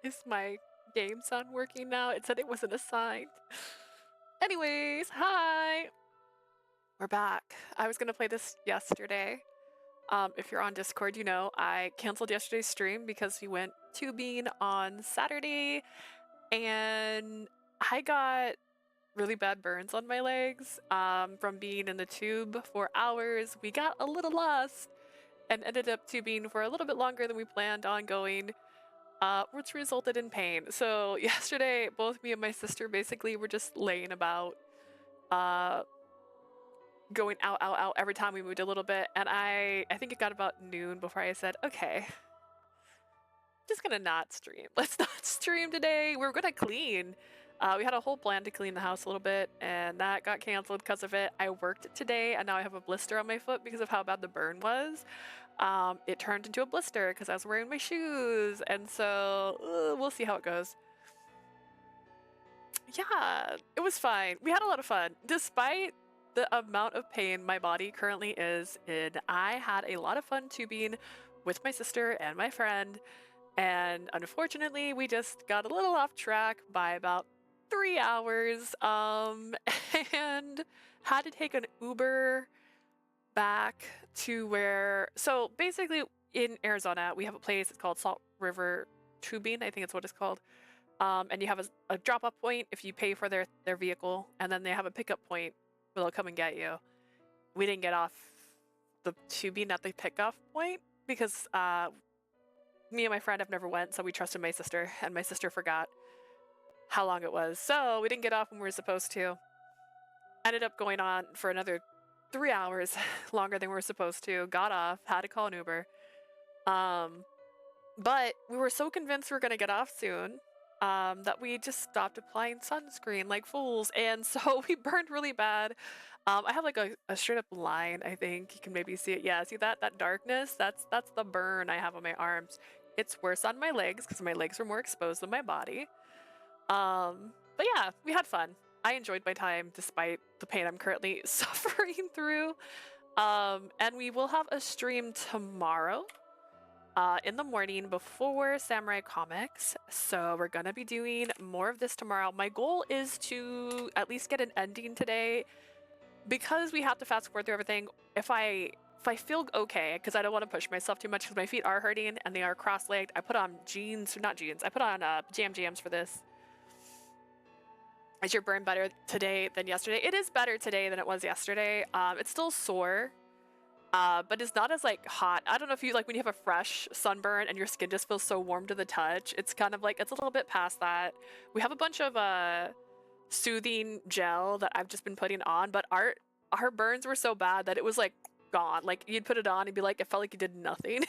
Is my game sound working now? It said it wasn't assigned. Anyways, hi! We're back. I was gonna play this yesterday. If you're on Discord, you know I canceled yesterday's stream because we went tubing on Saturday and I got really bad burns on my legs from being in the tube for hours. We got a little lost and ended up tubing for a little bit longer than we planned on going, which resulted in pain. So yesterday, both me and my sister basically were just laying about, going out every time we moved a little bit. And I think it got about noon before I said, okay, just gonna not stream. Let's not stream today. We're gonna clean. We had a whole plan to clean the house a little bit, and that got canceled because of it. I worked today, and now I have a blister on my foot because of how bad the burn was. It turned into a blister because I was wearing my shoes, and so we'll see how it goes. Yeah, it was fine. We had a lot of fun. Despite the amount of pain my body currently is in, I had a lot of fun tubing with my sister and my friend, and unfortunately, we just got a little off track by about 3 hours, and had to take an Uber back to where, so basically in Arizona, we have a place, it's called Salt River Tubing, I think it's what it's called. And you have a drop-off point if you pay for their vehicle, and then they have a pickup point where they'll come and get you. We didn't get off the tubing at the pickup point because me and my friend have never went, so we trusted my sister, and my sister forgot how long it was. So we didn't get off when we were supposed to. Ended up going on for another 3 hours longer than we were supposed to. Got off, had to call an Uber. But we were so convinced we were going to get off soon that we just stopped applying sunscreen like fools. And so we burned really bad. I have like a straight up line, I think. You can maybe see it. Yeah, see that darkness? That's the burn I have on my arms. It's worse on my legs because my legs were more exposed than my body. But yeah, we had fun. I enjoyed my time despite the pain I'm currently suffering through. And we will have a stream tomorrow in the morning before Samurai Comics. So we're gonna be doing more of this tomorrow. My goal is to at least get an ending today because we have to fast forward through everything. If I feel okay, because I don't want to push myself too much because my feet are hurting and they are cross-legged, I put on not jeans, I put on jams for this. Is your burn better today than yesterday? It is better today than it was yesterday. It's still sore, but it's not as like hot. I don't know if you like when you have a fresh sunburn and your skin just feels so warm to the touch. It's kind of like, it's a little bit past that. We have a bunch of soothing gel that I've just been putting on, but our burns were so bad that it was like gone. Like you'd put it on and be like, it felt like you did nothing.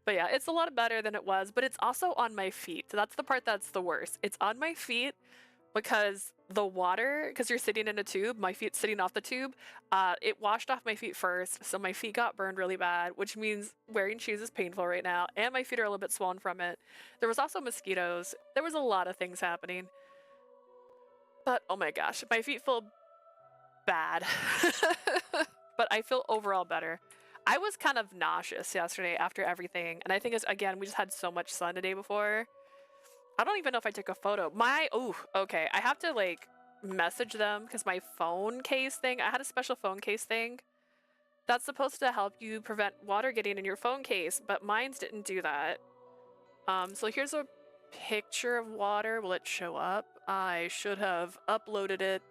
But yeah, it's a lot better than it was, but it's also on my feet. So that's the part that's the worst. It's on my feet because the water, because you're sitting in a tube, my feet sitting off the tube, it washed off my feet first. So my feet got burned really bad, which means wearing shoes is painful right now. And my feet are a little bit swollen from it. There was also mosquitoes. There was a lot of things happening. But oh my gosh, my feet feel bad. But I feel overall better. I was kind of nauseous yesterday after everything, and I think it's, again, we just had so much sun the day before. I don't even know if I took a photo. Okay, I have to like message them because my phone case thing, I had a special phone case thing that's supposed to help you prevent water getting in your phone case, but mine's didn't do that. So here's a picture of water. Will it show up? I should have uploaded it.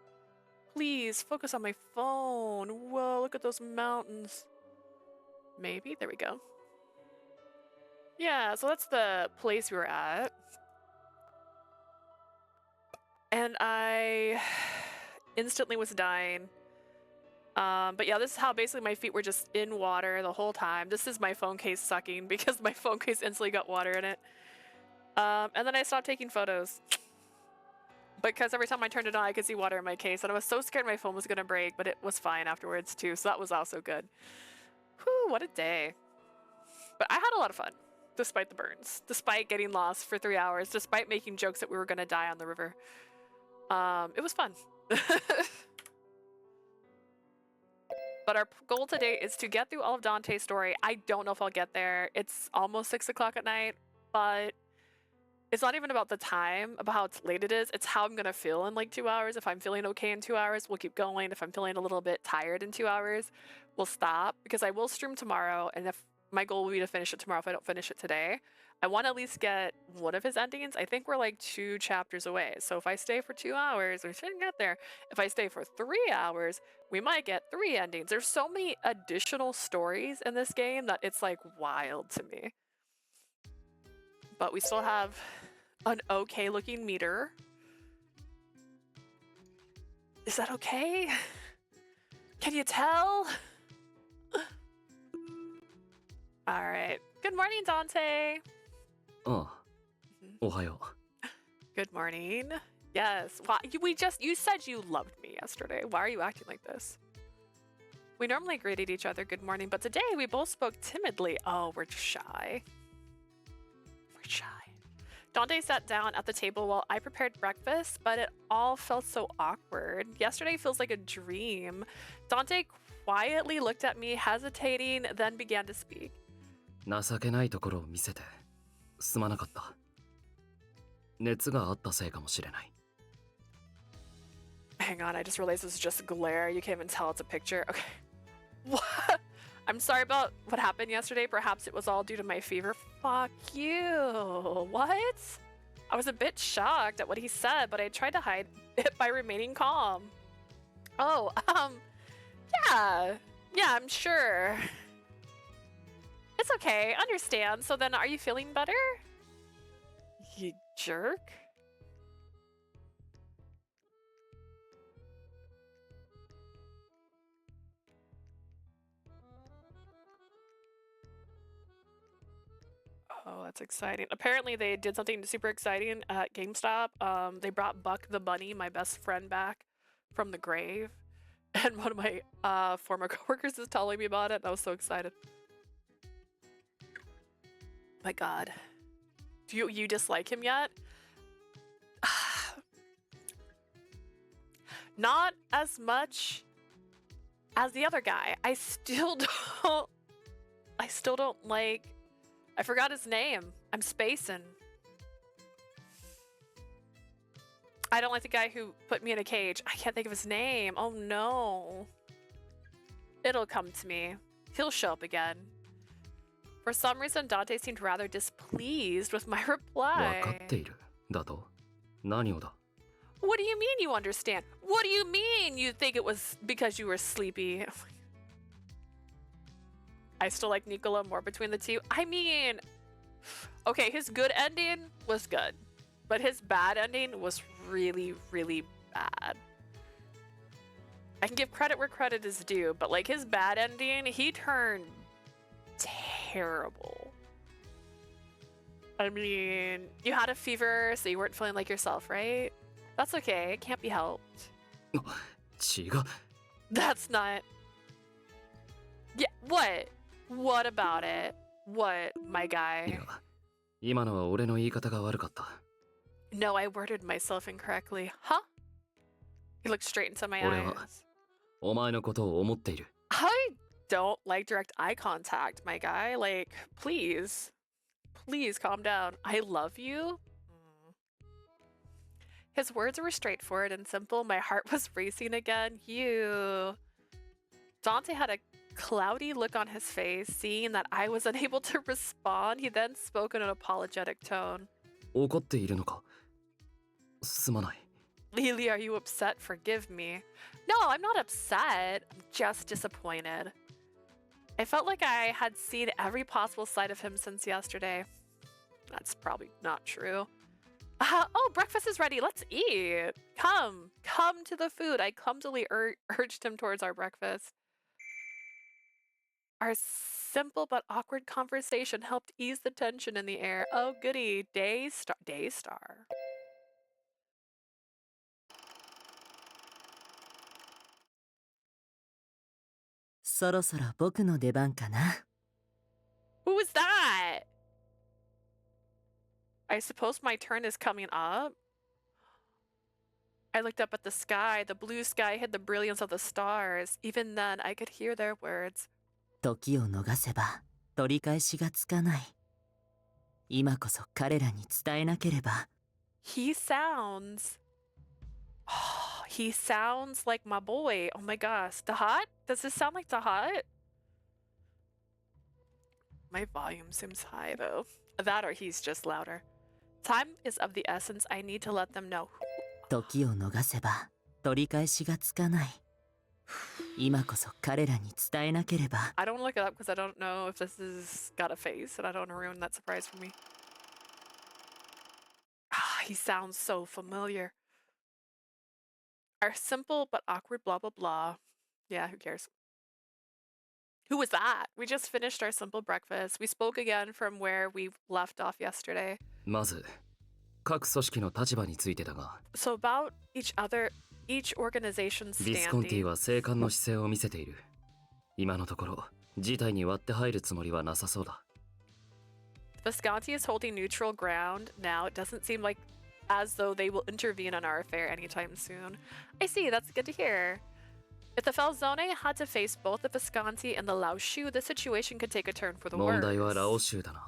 Please focus on my phone. Whoa, look at those mountains. Maybe, there we go. Yeah, so that's the place we were at. And I instantly was dying. But yeah, this is how basically my feet were just in water the whole time. This is my phone case sucking because my phone case instantly got water in it. And then I stopped taking photos. Because every time I turned it on, I could see water in my case. And I was so scared my phone was going to break, but it was fine afterwards too. So that was also good. Whew, what a day. But I had a lot of fun, despite the burns, despite getting lost for 3 hours, despite making jokes that we were going to die on the river. It was fun. But our goal today is to get through all of Dante's story. I don't know if I'll get there. It's almost 6 o'clock at night, but it's not even about the time, about how late it is. It's how I'm gonna feel in like 2 hours. If I'm feeling okay in 2 hours, we'll keep going. If I'm feeling a little bit tired in 2 hours, we'll stop because I will stream tomorrow. And if my goal will be to finish it tomorrow, if I don't finish it today, I want to at least get one of his endings. I think we're like 2 chapters away. So if I stay for 2 hours, we shouldn't get there. If I stay for 3 hours, we might get 3 endings. There's so many additional stories in this game that it's like wild to me. But we still have an okay looking meter. Is that okay? Can you tell? All right. Good morning, Dante. Oh, ohayo. Good morning. Yes. Why you said you loved me yesterday. Why are you acting like this? We normally greeted each other good morning, but today we both spoke timidly. Oh, we're shy. We're shy. Dante sat down at the table while I prepared breakfast, but it all felt so awkward. Yesterday feels like a dream. Dante quietly looked at me, hesitating, then began to speak. 情けないところを見せてすまなかった。熱があったせいかもしれない。Hang on, I just realized this is just glare. You can't even tell it's a picture. Okay. What? I'm sorry about what happened yesterday. Perhaps it was all due to my fever. Fuck you. What? I was a bit shocked at what he said, but I tried to hide it by remaining calm. Oh, yeah. Yeah, I'm sure. It's okay. Understand. So then, are you feeling better? You jerk. Oh, that's exciting. Apparently they did something super exciting at GameStop. They brought Buck the Bunny, my best friend, back from the grave. And one of my former coworkers is telling me about it, and I was so excited. My god. Do you dislike him yet? Not as much as the other guy. I still don't like... I forgot his name. I'm spacing. I don't like the guy who put me in a cage. I can't think of his name. Oh no. It'll come to me. He'll show up again. For some reason, Dante seemed rather displeased with my reply. 分かっている。だと？何をだ？ What do you mean you understand? What do you mean you think it was because you were sleepy? I still like Nicola more between the two. I mean, okay, his good ending was good, but his bad ending was really, really bad. I can give credit where credit is due, but like his bad ending, he turned terrible. I mean, you had a fever, so you weren't feeling like yourself, right? That's okay, it can't be helped. 違う。 That's not... Yeah, what? What about it? What, my い guy? や、今のは俺の言い方が悪かった。 No, I worded myself incorrectly. Huh? He looked straight into my 俺は eyes. お前のことを思っている。 I don't like direct eye contact, my guy. Like, please. Please calm down. I love you? His words were straightforward and simple. My heart was racing again. You. Dante had a cloudy look on his face, seeing that I was unable to respond. He then spoke in an apologetic tone. 怒っているのか？すまない。 Lily, are you upset? Forgive me. No, I'm not upset. I'm just disappointed. I felt like I had seen every possible side of him since yesterday. That's probably not true. Oh, breakfast is ready. Let's eat. Come to the food. I clumsily urged him towards our breakfast. Our simple but awkward conversation helped ease the tension in the air. Oh, goody. Daystar. そろそろ僕の出番かな。 Who was that? I suppose my turn is coming up. I looked up at the sky. The blue sky hid the brilliance of the stars. Even then, I could hear their words. 時を逃せば取り返しがつかない。今こそ彼らに伝えなければ。 He sounds. He sounds like my boy. Oh my gosh. The Hut? Does this sound like the Hut? My volume seems high though. That or he's just louder. Time is of the essence. I need to let them know. 時を逃せば取り返しがつかない。今こそ彼らに伝えなければ。 I don't look it up because I don't know if this has got a face and I don't want to ruin that surprise for me. He sounds so familiar. Our simple but awkward blah blah blah. Yeah, who cares? Who was that? We just finished our simple breakfast. We spoke again from where we left off yesterday. まず各組織の立場についてだが、 So about each organization's ビスコンティ standing. は静観の姿勢を見せている。今のところ事態に割って入るつもりはなさそうだ。 Visconti is holding neutral ground now. It doesn't seem like as though they will intervene on our affair anytime soon. I see, that's good to hear. If the Falzone had to face both the Visconti and the Lao Shu, the situation could take a turn for the 問題は worse. ラオ州だな。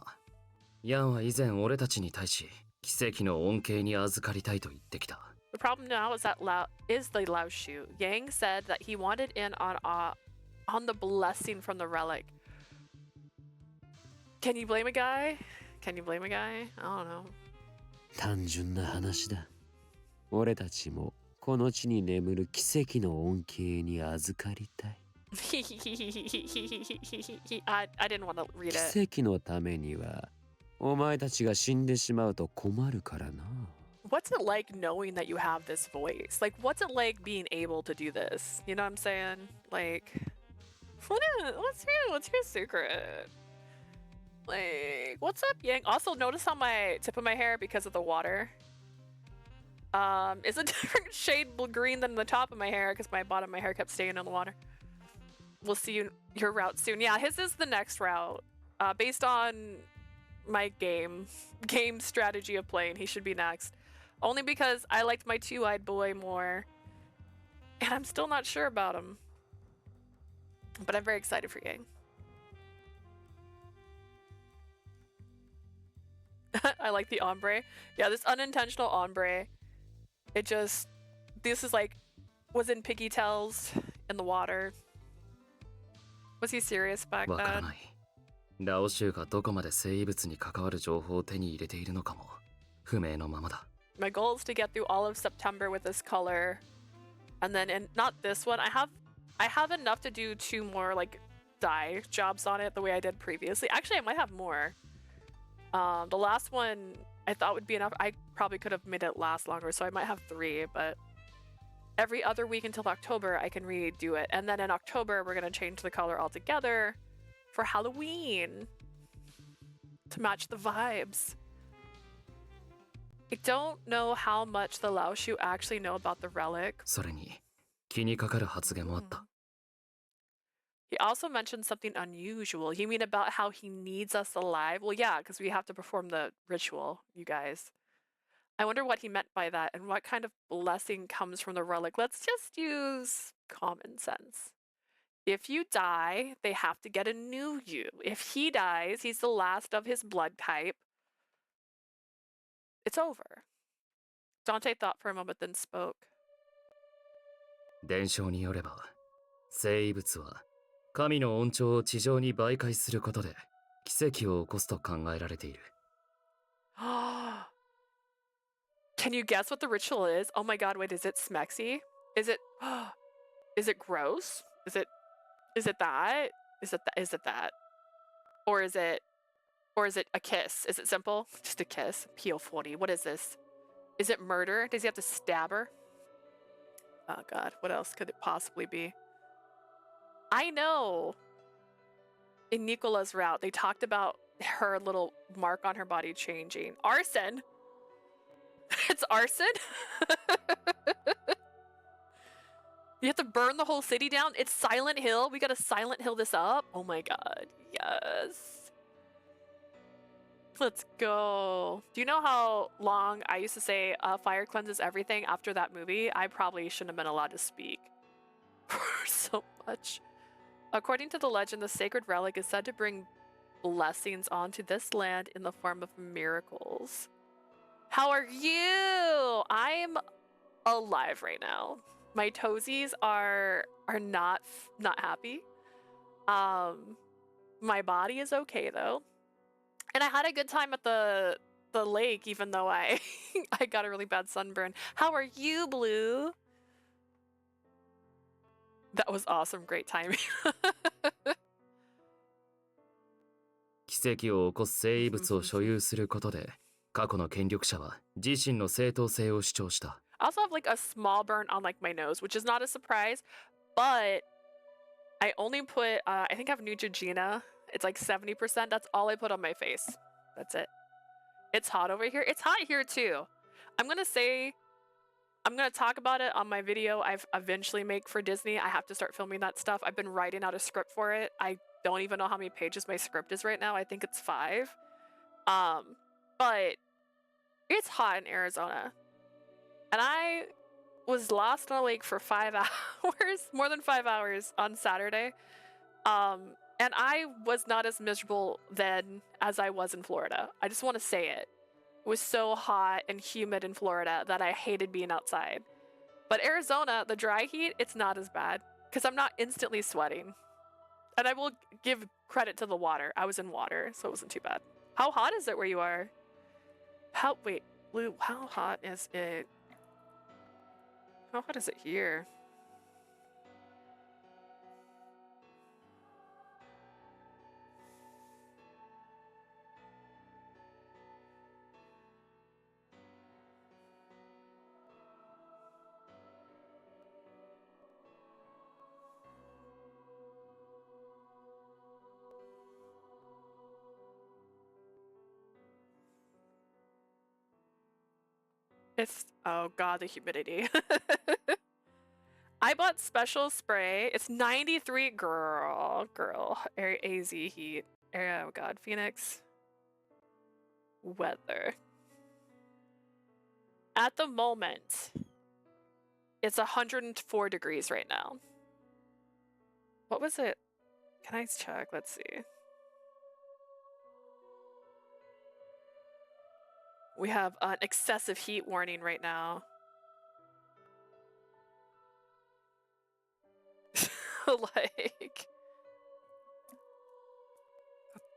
ヤンは以前俺たちに対し奇跡の恩恵に預かりたいと言ってきた。 The problem now is that the Lao Shu. Yang said that he wanted in on the blessing from the relic. Can you blame a guy? Can you blame a guy? I don't know. 単純な話だ。俺たちもこの地に眠る奇跡の恩恵に預かりたい。I didn't want to read it. 奇跡のためにはお前たちが死んでしまうと困るからな。What's it like knowing that you have this voice? Like, what's it like being able to do this? You know what I'm saying? Like, what's your secret? Like, what's up, Yang? Also, notice how my tip of my hair, because of the water, is a different shade green than the top of my hair because my bottom of my hair kept staying in the water. We'll see your route soon. Yeah, his is the next route. Based on my game strategy of playing, he should be next. Only because I liked my two-eyed boy more. And I'm still not sure about him. But I'm very excited for Yang. I like the ombre. Yeah, this unintentional ombre. It just... This is like... Was in Piggy Tails in the water. Was he serious back わから then? ない。ラオ州がどこまで生物に関わる情報を手に入れているのかも不明のままだ。 My goal is to get through all of September with this color. And then in not this one, I have enough to do 2 more like dye jobs on it the way I did previously. Actually, I might have more. The last one I thought would be enough. I probably could have made it last longer, so I might have 3, but every other week until October I can redo it. And then in October we're gonna change the color altogether for Halloween to match the vibes. I don't know how much the Laoshu actually know about the relic. それに気にかかる発言もあった。 He also mentioned something unusual. You mean about how he needs us alive? Well, yeah, because we have to perform the ritual, you guys. I wonder what he meant by that and what kind of blessing comes from the relic. Let's just use common sense. If you die, they have to get a new you. If he dies, he's the last of his blood type. It's over. Dante thought for a moment, then spoke. 伝承によれば生物は神の恩寵を地上に媒介することで奇跡を起こすと考えられている。 Can you guess what the ritual is? Oh my god, wait, is it smexy? Is it is it gross? Is it that? Is it that? Or is it a kiss? Is it simple? Just a kiss. Piofiore. What is this? Is it murder? Does he have to stab her? Oh god, what else could it possibly be? I know. In Nicola's route, they talked about her little mark on her body changing. Arson. It's arson? You have to burn the whole city down? It's Silent Hill? We gotta Silent Hill this up? Oh my god, yes. Let's go. Do you know how long I used to say fire cleanses everything after that movie? I probably shouldn't have been allowed to speak for so much. According to the legend, the sacred relic is said to bring blessings onto this land in the form of miracles. How are you? I'm alive right now. My toesies are not happy. My body is okay though. And I had a good time at the lake, even though I I got a really bad sunburn. How are you, Blue? That was awesome. Great timing. 奇跡を起こす生物を所有することで、過去の権力者は自身の正当性を主張した。I also have like a small burn on like my nose, which is not a surprise, but I only put I think I have Neutrogena. It's like 70%. That's all I put on my face. That's it. It's hot over here. It's hot here too. I'm gonna talk about it on my video I've eventually make for Disney. I have to start filming that stuff. I've been writing out a script for it. I don't even know how many pages my script is right now. I think it's 5. But it's hot in Arizona. And I was lost on a lake for 5 hours, more than 5 hours on Saturday. And I was not as miserable then as I was in Florida. I just want to say it. It was so hot and humid in Florida that I hated being outside. But Arizona, the dry heat, it's not as bad because I'm not instantly sweating. And I will give credit to the water. I was in water, so it wasn't too bad. How hot is it where you are? Wait, Lou, how hot is it? How hot is it here? It's, oh god, the humidity. I bought special spray. It's 93, girl, AZ heat. Oh god, Phoenix. Weather. At the moment, it's 104 degrees right now. What was it? Can I check? Let's see. We have an excessive heat warning right now. Like,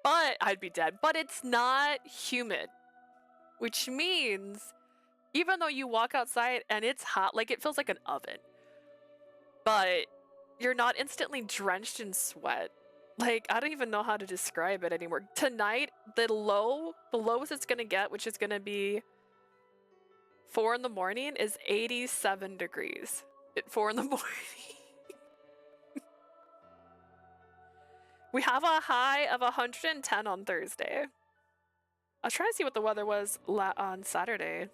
but I'd be dead. But it's not humid, which means even though you walk outside and it's hot, like it feels like an oven, but you're not instantly drenched in sweat. Like, I don't even know how to describe it anymore. Tonight, the lowest it's gonna get, which is gonna be 4 in the morning, is 87 degrees at 4 in the morning. We have a high of 110 on Thursday. I was trying to see what the weather was on Saturday.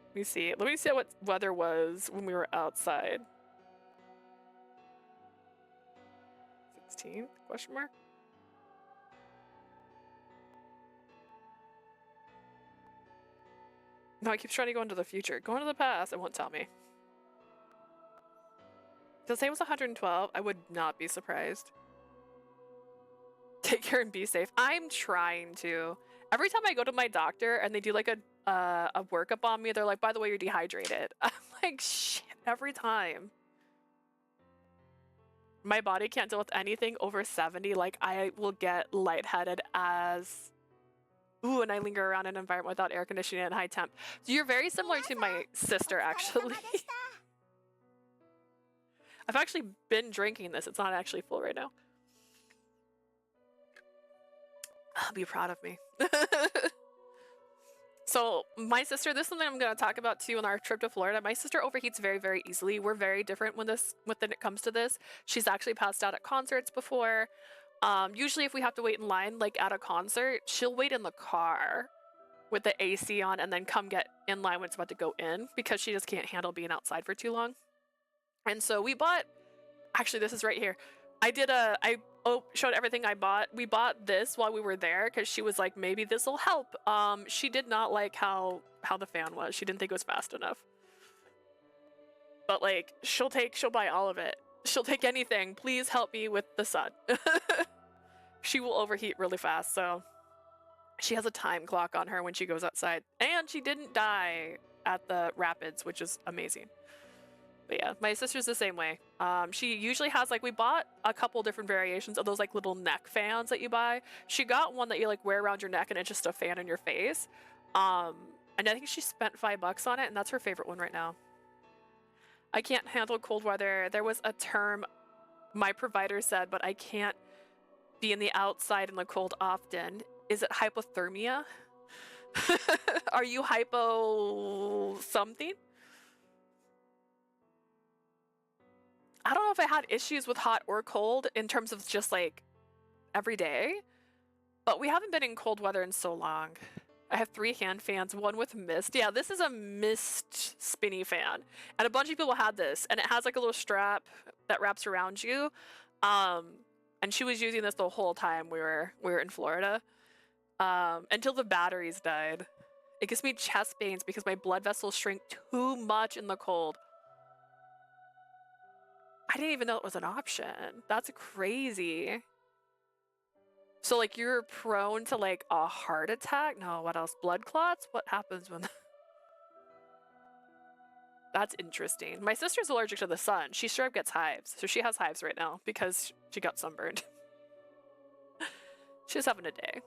Let me see. Let me see what weather was when we were outside. 16? Question mark? No, I keep trying to go into the future. Go into the past, it won't tell me. Does it say it was 112? I would not be surprised. Take care and be safe. I'm trying to. Every time I go to my doctor and they do like a workup on me, they're like, by the way, you're dehydrated. I'm like, shit, every time. My body can't deal with anything over 70. Like, I will get lightheaded as... Ooh, and I linger around in an environment without air conditioning and high temp. So you're very similar to my sister, actually. I've actually been drinking this. It's not actually full right now. I'll be proud of me. So my sister, this is something I'm going to talk about too on our trip to Florida. My sister overheats very, very easily. We're very different when it comes to this. She's actually passed out at concerts before. Usually if we have to wait in line, like at a concert, she'll wait in the car with the AC on and then come get in line when it's about to go in because she just can't handle being outside for too long. And so we bought, actually this is right here. I showed everything I bought. We bought this while we were there because she was like, maybe this will help. She did not like how the fan was. She didn't think it was fast enough. But like, she'll buy all of it. She'll take anything. Please help me with the sun. She will overheat really fast, so she has a time clock on her when she goes outside. And she didn't die at the rapids, which is amazing. But yeah, my sister's the same way. She usually has like, we bought a couple different variations of those like little neck fans that you buy. She got one that you like wear around your neck and it's just a fan in your face. And I think she spent $5 on it, and that's her favorite one right now. I can't handle cold weather. There was a term my provider said, but I can't be in the outside in the cold often. Is it hypothermia? Are you hypo something? I don't know if I had issues with hot or cold in terms of just like every day, but we haven't been in cold weather in so long. I have 3 hand fans, one with mist. Yeah, this is a mist spinny fan. And a bunch of people had this, and it has like a little strap that wraps around you. And she was using this the whole time we were in Florida. Until the batteries died. It gives me chest pains because my blood vessels shrink too much in the cold. I didn't even know it was an option. That's crazy. So like you're prone to like a heart attack? No, what else? Blood clots? What happens when... That's interesting. My sister's allergic to the sun. She straight up gets hives. So she has hives right now because she got sunburned. She's having a day.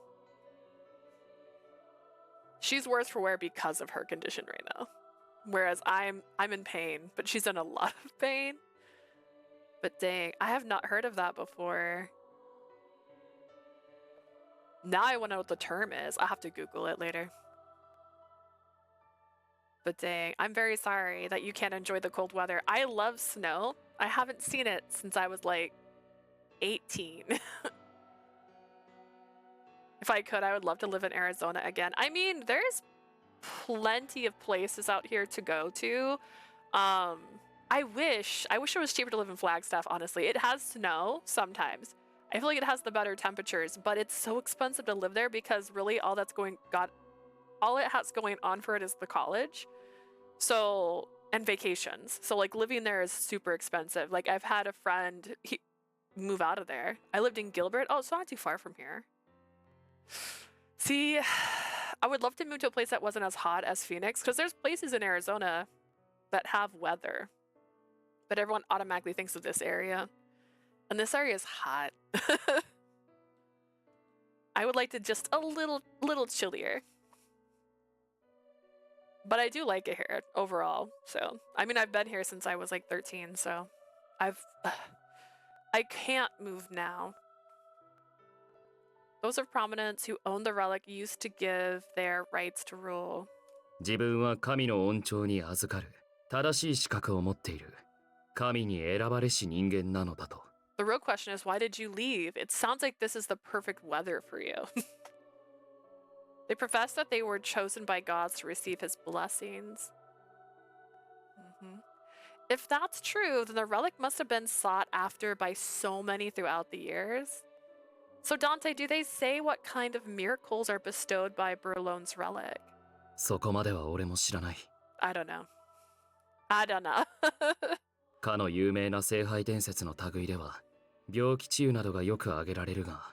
She's worse for wear because of her condition right now. Whereas I'm in pain, but she's in a lot of pain. But dang, I have not heard of that before. Now I want to know what the term is. I'll have to Google it later. But dang, I'm very sorry that you can't enjoy the cold weather. I love snow. I haven't seen it since I was like 18. If I could, I would love to live in Arizona again. I mean, there's plenty of places out here to go to. I wish it was cheaper to live in Flagstaff, honestly. It has snow sometimes. I feel like it has the better temperatures, but it's so expensive to live there because really all it has going on for it is the college. So, and vacations. So like living there is super expensive. Like I've had a friend move out of there. I lived in Gilbert. Oh, it's not too far from here. See, I would love to move to a place that wasn't as hot as Phoenix because there's places in Arizona that have weather, but everyone automatically thinks of this area. And this area is hot. I would like to just a little chillier. But I do like it here overall. So, I mean, I've been here since I was like 13, so I can't move now. Those of prominence who own the relic used to give their rights to rule. 自分は神の恩寵に預かる正しい資格を持っている神に選ばれし人間なのだと。The real question is, why did you leave? It sounds like this is the perfect weather for you. They profess that they were chosen by gods to receive his blessings. If that's true, then the relic must have been sought after by so many throughout the years. So Dante, do they say what kind of miracles are bestowed by Berlone's relic? そこまでは俺も知らない。I don't know. I don't know. かの有名な聖杯伝説の類では病気治癒などがよく挙げられるが。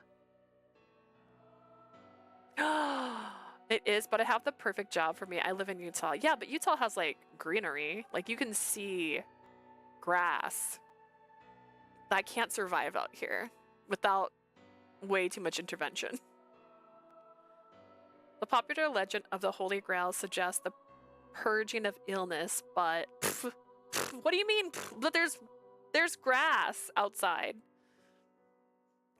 It is, but I have the perfect job for me. I live in Utah. Yeah, but Utah has like greenery. Like you can see grass. I can't survive out here without way too much intervention. The popular legend of the Holy Grail suggests the purging of illness, but what do you mean? But there's grass outside.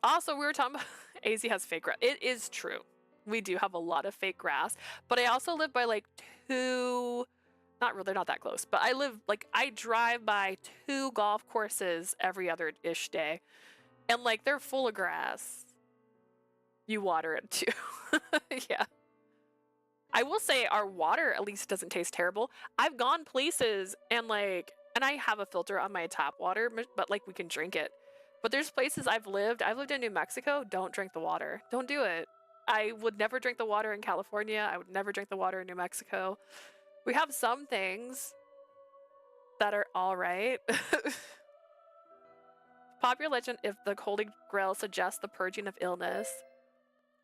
Also, we were talking about AZ has fake grass. It is true. We do have a lot of fake grass, but I also live by like not really, not that close, but I drive by 2 golf courses every other-ish day, and like they're full of grass. You water it too. Yeah. I will say our water at least doesn't taste terrible. I've gone places and I have a filter on my tap water, but like we can drink it. But there's places I've lived in New Mexico, don't drink the water. Don't do it. I would never drink the water in California. I would never drink the water in New Mexico. We have some things that are all right. Popular legend if the Holy Grail suggests the purging of illness.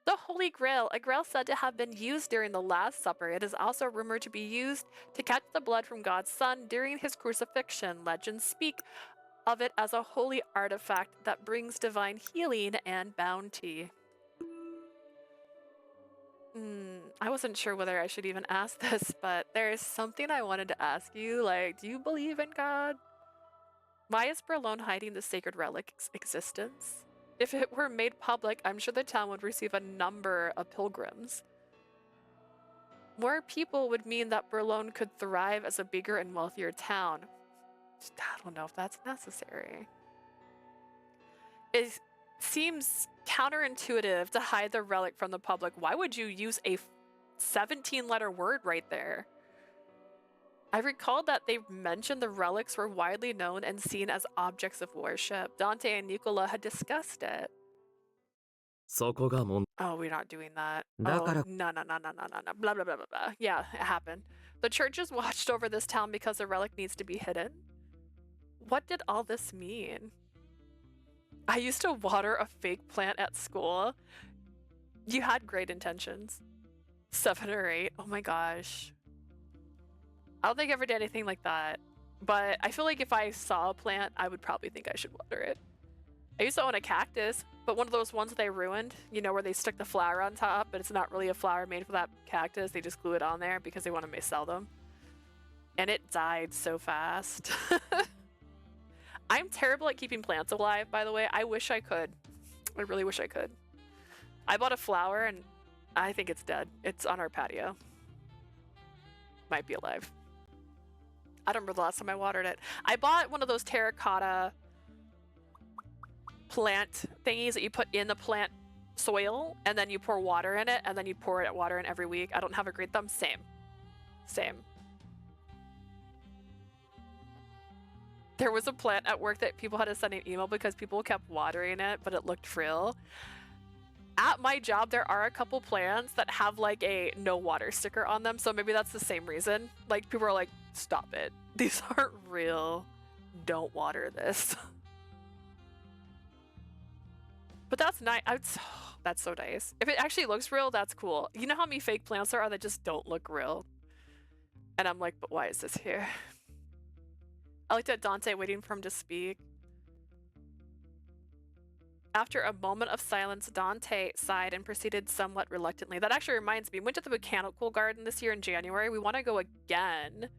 The Holy Grail, a grail said to have been used during the Last Supper. It is also rumored to be used to catch the blood from God's Son during his crucifixion. Legends speak of it as a holy artifact that brings divine healing and bounty. I wasn't sure whether I should even ask this, but there's something I wanted to ask you. Like, do you believe in God? Why is Berlone hiding the sacred relic's existence? If it were made public, I'm sure the town would receive a number of pilgrims. More people would mean that Berlone could thrive as a bigger and wealthier town. I don't know if that's necessary. It seems counterintuitive to hide the relic from the public. Why would you use a 17-letter word right there? I recalled that they mentioned the relics were widely known and seen as objects of worship. Dante and Nicola had discussed it. そこが問 Oh, we're not doing that. だから Oh, no. Blah, blah, blah, blah, blah. Yeah, it happened. The churches watched over this town because the relic needs to be hidden. What did all this mean? I used to water a fake plant at school. You had great intentions. 7 or 8. Oh my gosh. I don't think I ever did anything like that. But I feel like if I saw a plant, I would probably think I should water it. I used to own a cactus, but one of those ones they ruined, you know, where they stick the flower on top, but it's not really a flower made for that cactus. They just glue it on there because they want to sell them. And it died so fast. I'm terrible at keeping plants alive, by the way. I wish I could. I really wish I could. I bought a flower and I think it's dead. It's on our patio. Might be alive. I don't remember the last time I watered it. I bought one of those terracotta plant thingies that you put in the plant soil and then you pour water in it and then you pour it water in every week. I don't have a great thumb. Same. There was a plant at work that people had to send an email because people kept watering it, but it looked frail. At my job, there are a couple plants that have like a no water sticker on them, so maybe that's the same reason. Like, people are like, stop it. These aren't real. Don't water this. But that's nice. That's so nice. If it actually looks real, that's cool. You know how many fake plants there are that just don't look real? And I'm like, but why is this here? I looked at Dante waiting for him to speak. After a moment of silence, Dante sighed and proceeded somewhat reluctantly. That actually reminds me, we went to the botanical garden this year in January. We want to go again.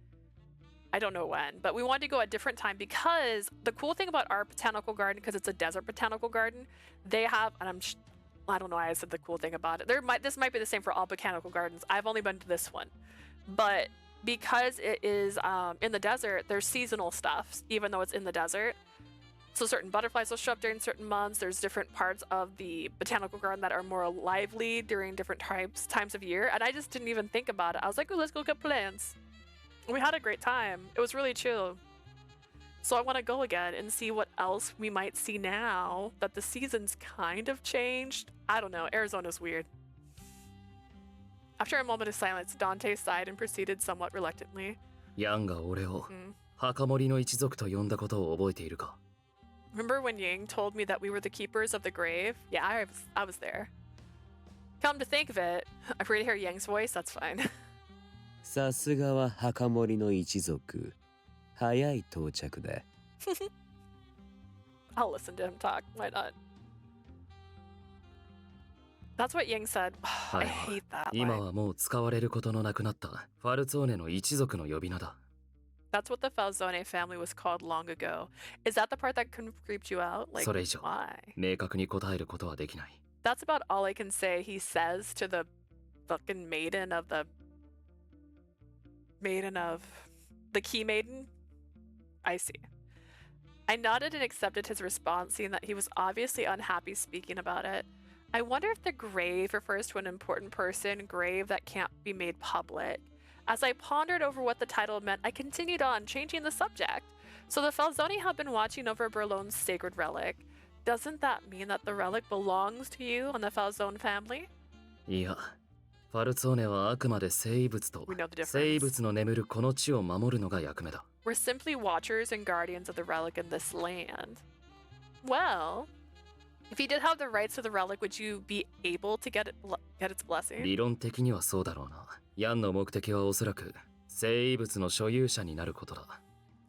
I don't know when, but we wanted to go at a different time because the cool thing about our botanical garden, because it's a desert botanical garden, they have, and I don't know why I said the cool thing about it. This might be the same for all botanical gardens. I've only been to this one, but because it is in the desert, there's seasonal stuff, even though it's in the desert. So certain butterflies will show up during certain months. There's different parts of the botanical garden that are more lively during different times of year. And I just didn't even think about it. I was like, oh, let's go get plants. We had a great time. It was really chill. So I want to go again and see what else we might see now that the seasons kind of changed. I don't know. Arizona's weird. After a moment of silence, Dante sighed and proceeded somewhat reluctantly. ヤンが俺を墓守の一族と呼んだことを覚えているか Remember when Yang told me that we were the keepers of the grave? Yeah, I was there. Come to think of it, I free to hear Yang's voice, that's fine. さすがは墓守の一族。早い到着だ。I'll listen to him talk, why not? That's what Yang said. I hate that 今 line. はもう使われることのなくなったファルツォーネの一族の呼び名だ That's what the Falzone family was called long ago. Is that the part that creeped you out? Like, それ以上 why? 明確に答えることはできない That's about all I can say he says to the fucking maiden of the key maiden? I see. I nodded and accepted his response, seeing that he was obviously unhappy speaking about it. I wonder if the grave refers to an important person, grave that can't be made public. As I pondered over what the title meant, I continued on, changing the subject. So the Falzoni have been watching over Berlone's sacred relic. Doesn't that mean that the relic belongs to you and the Falzone family? いやファルツォーネはあくまで生物と We know the difference. 生物の眠るこの地を守るのが役目だ We're simply watchers and guardians of the relic in this land. Well, if you did have the rights to the relic, would you be able to get its blessing? 理論的にはそうだろうな。ヤンの目的はおそらく生物の所有者になることだ。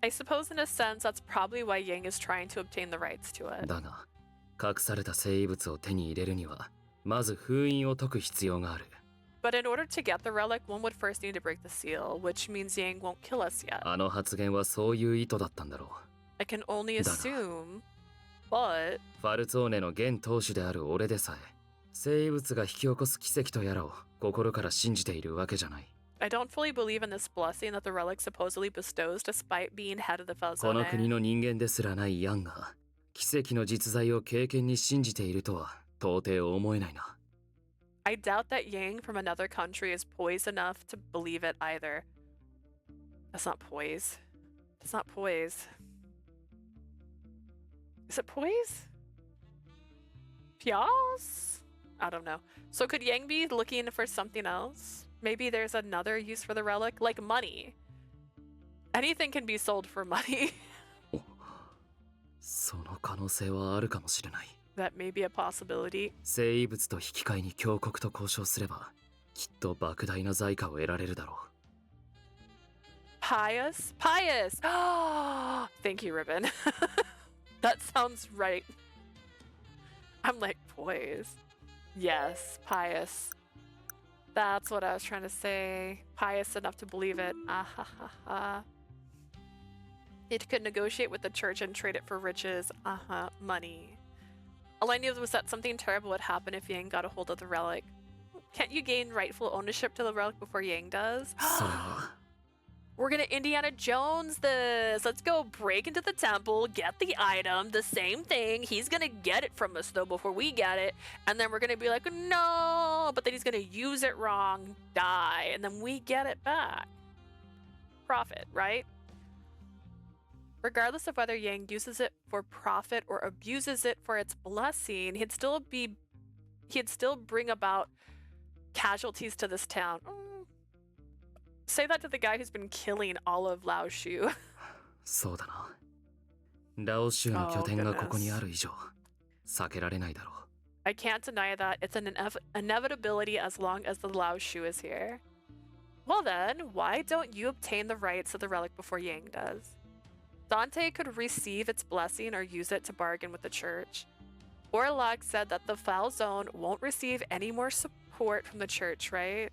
I suppose in a sense that's probably why Yang is trying to obtain the rights to it. だが、隠された生物を手に入れるには、まず封印を解く必要がある。But in order to get the relic, one would first need to break the seal, which means Yang won't kill us yet. あの発言はそういう意図だったんだろう。I can only assume, but ファルツォーネの現当主である俺でさえ、生物が引き起こす奇跡とやらを心から信じているわけじゃない。I don't fully believe in this blessing that the relic supposedly bestows despite being head of the この国 Falzone. の人間ですらないヤンが、奇跡の実在を経験に信じているとは到底思えないな。I doubt that Yang from another country is poised enough to believe it either. That's not poise. That's not poise. Is it poise? Pias? I don't know. So could Yang be looking for something else? Maybe there's another use for the relic, like money. Anything can be sold for money. その可能性はあるかもしれない。That may be a possibility. 生物と引き換えに強国と交渉すれば、きっと莫大な財貨を得られるだろう。Pious? Pious! Thank you, Ribbon. That sounds right. I'm like, poise. Yes, pious. That's what I was trying to say. Pious enough to believe it. Ah ha ha ha. It could negotiate with the church and trade it for riches. Money. All I knew was that something terrible would happen if Yang got a hold of the relic. Can't you gain rightful ownership to the relic before Yang does? それは We're gonna Indiana Jones this. Let's go break into the temple, get the item, the same thing. He's gonna get it from us though before we get it. And then we're gonna be like, no, but then he's gonna use it wrong, die, and then we get it back. Profit, right? Regardless of whether Yang uses it for profit or abuses it for its blessing, he'd still bring about casualties to this town. Say that to the guy who's been killing all of Laoshu. そうだな。ラオ州の拠点がここにある以上、避けられないだろう。I can't deny that. It's an inevitability as long as the Laoshu is here. Well then, why don't you obtain the rights of the relic before Yang does? Dante could receive its blessing or use it to bargain with the church. Orlok said that the Falzone won't receive any more support from the church, right?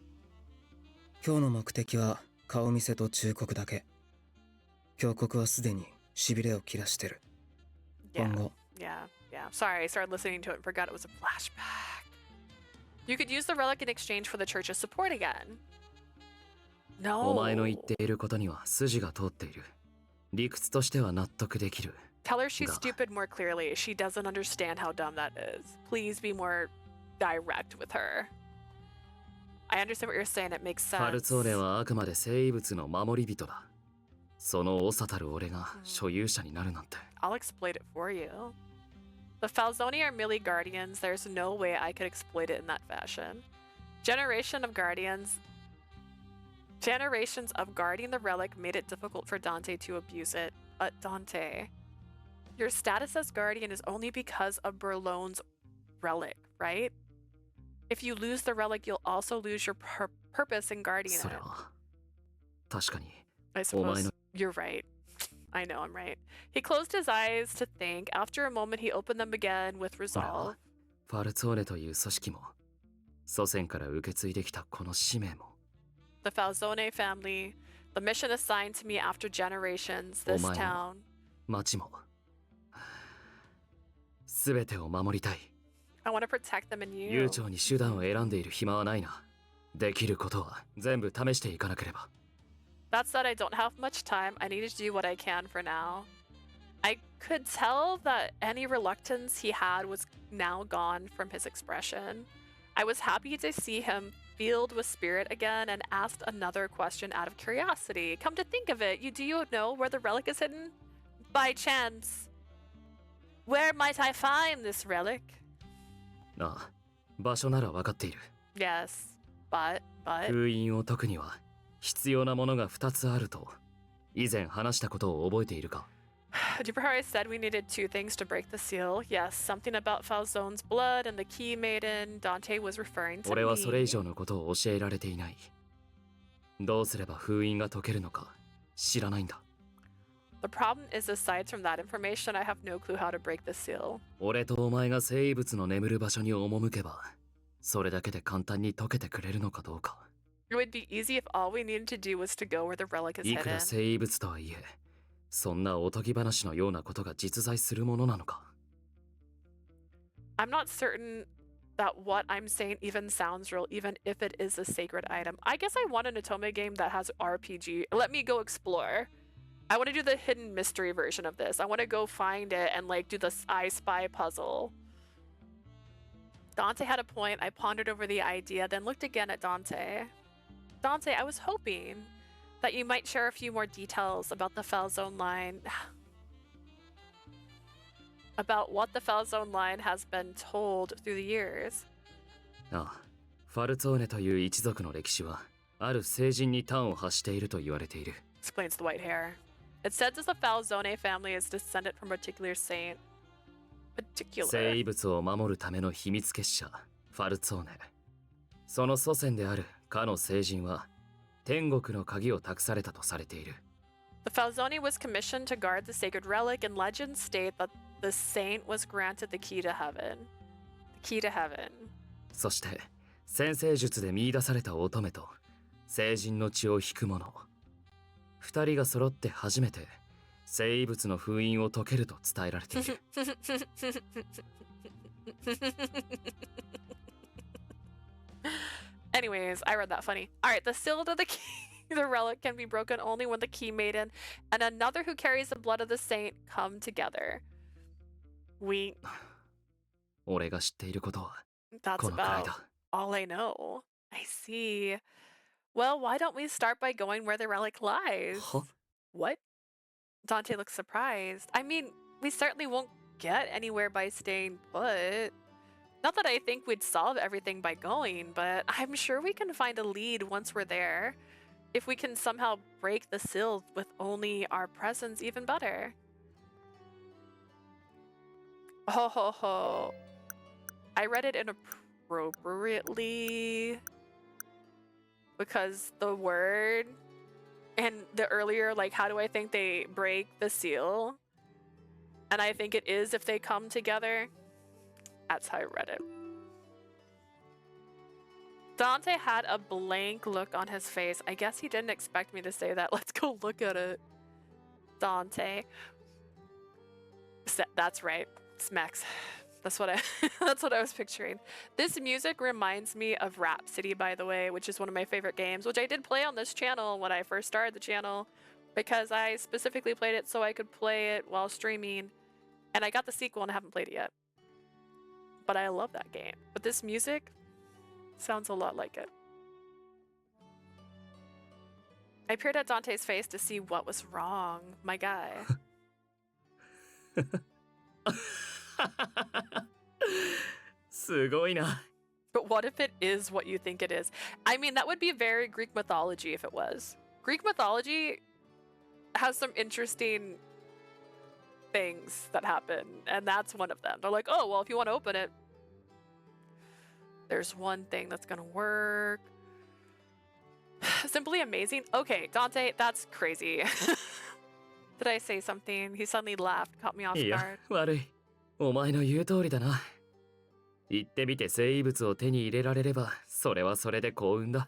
今日の目的は顔見せと忠告だけ。教国はすでにしびれを切らしてる。 Yeah, 今後 yeah. Sorry, I started listening to it and forgot it was a flashback. You could use the relic in exchange for the church's support again. お前の No. 言っていることには筋が通っている。理屈としては納得できる。 Tell her she's Duh. stupid more clearly. She doesn't understand how dumb that is. Please be more direct with her. I understand what you're saying. It makes ファル sense. ツォーネはあくまで生物の守り人だ。その長たる俺が所有者になるなんて。I'll exploit it for you. The Falzoni are merely guardians. There's no way I could exploit it in that fashion. Generations of guarding the relic made it difficult for Dante to abuse it. But Dante, your status as guardian is only because of Berlone's relic, right? If you lose the relic, you'll also lose your purpose in guarding そ it. れは確かに。 I お前 suppose の you're right. I know I'm right. He closed his eyes to think. After a moment, he opened them again with それ resolve. はファルツォーネという組織も祖先から受け継いできたこの使命も The Falzone family, the mission assigned to me after generations, this お前も town. 町も全てを守りたい。 I want to protect them and you. 悠長に手段を選んでいる暇はないな。できることは全部試していかなければ。 That said, I don't have much time. I need to do what I can for now. I could tell that any reluctance he had was now gone from his expression. I was happy to see him filled with spirit again and asked another question out of curiosity. Come to think of it, do you know where the relic is hidden? By chance. Where might I find this relic? ああ、場所なら分かっている。 Yes, but... 封印を解くには必要なものが2つあると以前話したことを覚えているか？ Piofiore said we needed two things to break the seal. Yes, something about Falzone's blood and the key maiden. Dante was referring to 俺はそれ以 me. 上のことを教えられていない。どうすれば封印が解けるのか知らないんだ。The problem is, aside from that information, I have no clue how to break the seal. 俺とお前が生物の眠る場所に赴けば、それだけで簡単に解けてくれるのかどうか。It would be easy if all we needed to do was to go where the relic is いくら hidden. 生物とはいえ、そんなおとぎ話のようなことが実在するものなのか。I'm not certain that what I'm saying even sounds real, even if it is a sacred item. I guess I want an Otome game that has RPG. Let me go explore. I want to do the hidden mystery version of this. I want to go find it and like do the I Spy puzzle. Dante had a point. I pondered over the idea, then looked again at Dante. Dante, I was hoping that you might share a few more details about the Falzone line. About what the Falzone line has been told through the years. ああ、ファルツォーネという一族の歴史は、ある聖人に端を発していると言われている。Explains the white hair. It says that the Falzone family is descended from a particular saint. Particular. 生物を守るための秘密結社、ファルツォーネ。その祖先であるかの聖人は、天国の鍵を託されたとされている。The Falzone was commissioned to guard the sacred relic, and legends state that the saint was granted the key to heaven. The key to heaven. そして、先生術で見出された乙女と、聖人の血を引く者。二人が揃って初めて、生物の封印を解けると伝えられている。Anyways, I read that funny. Alright, the seal to the key, the relic can be broken only when the key maiden and another who carries the blood of the saint come together. We... 俺が知っていることは、 That's このくらい about だ。 all I know. I see. Well, why don't we start by going where the relic lies? は？ What? Dante looks surprised. I mean, we certainly won't get anywhere by staying put. Not that I think we'd solve everything by going, but I'm sure we can find a lead once we're there. If we can somehow break the seal with only our presence, even better. Ho ho ho. I read it inappropriately because the word and the earlier, like, how do I think they break the seal? And I think it is if they come together. That's how I read it. Dante had a blank look on his face. I guess he didn't expect me to say that. Let's go look at it. Dante. That's right. Smacks. That's what I that's what I was picturing. This music reminds me of Rhapsody, by the way, which is one of my favorite games, which I did play on this channel when I first started the channel, because I specifically played it so I could play it while streaming. And I got the sequel and I haven't played it yet. But I love that game. But this music sounds a lot like it. I peered at Dante's face to see what was wrong. My guy. すごいな。 But what if it is what you think it is? I mean, that would be very Greek mythology if it was. Greek mythology has some interesting things that happen, and that's one of them. They're like, oh, well, if you want to open it, there's one thing that's gonna work. Simply amazing. Okay, Dante, that's crazy. Did I say something? He suddenly laughed, caught me off いや、 guard. 悪い。お前の言う通りだな。行ってみて生物を手に入れられれば、それはそれで幸運だ。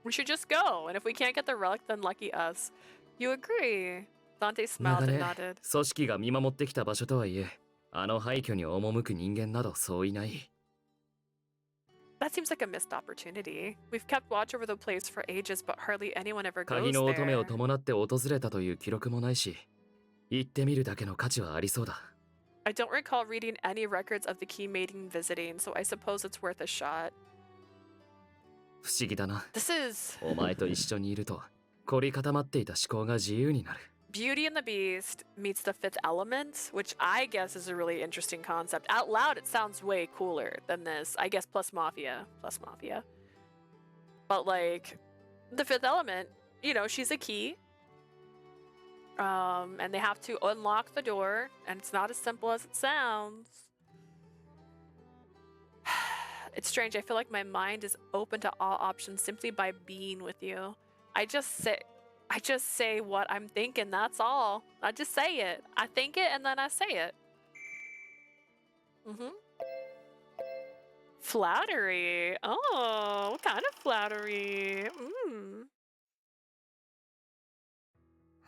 We should just go, and if we can't get the relic, then lucky us. You agree? Dante ま smiled だ and ね、 nodded. 組織が見守ってきた場所とはいえ、あの廃墟に赴く人間などそういない。 That seems like a missed opportunity. We've kept watch over the place for ages, but hardly anyone ever 鍵 goes の乙女 there. を伴って訪れたという記録もないし、行ってみるだけの価値はありそうだ。 I don't recall reading any records of the key maiden visiting, so I suppose it's worth a shot. 不思議だな。 This is お前と一緒にいると、凝り固まっていた思考が自由になる。 Beauty and the Beast meets the fifth element, which I guess is a really interesting concept. Out loud, it sounds way cooler than this. I guess plus Mafia. Plus Mafia. But like, the fifth element, you know, she's a key. And they have to unlock the door, and it's not as simple as it sounds. It's strange. I feel like my mind is open to all options simply by being with you. I just say what I'm thinking, that's all. I just say it. I think it and then I say it. Flattery. Oh, what kind of flattery?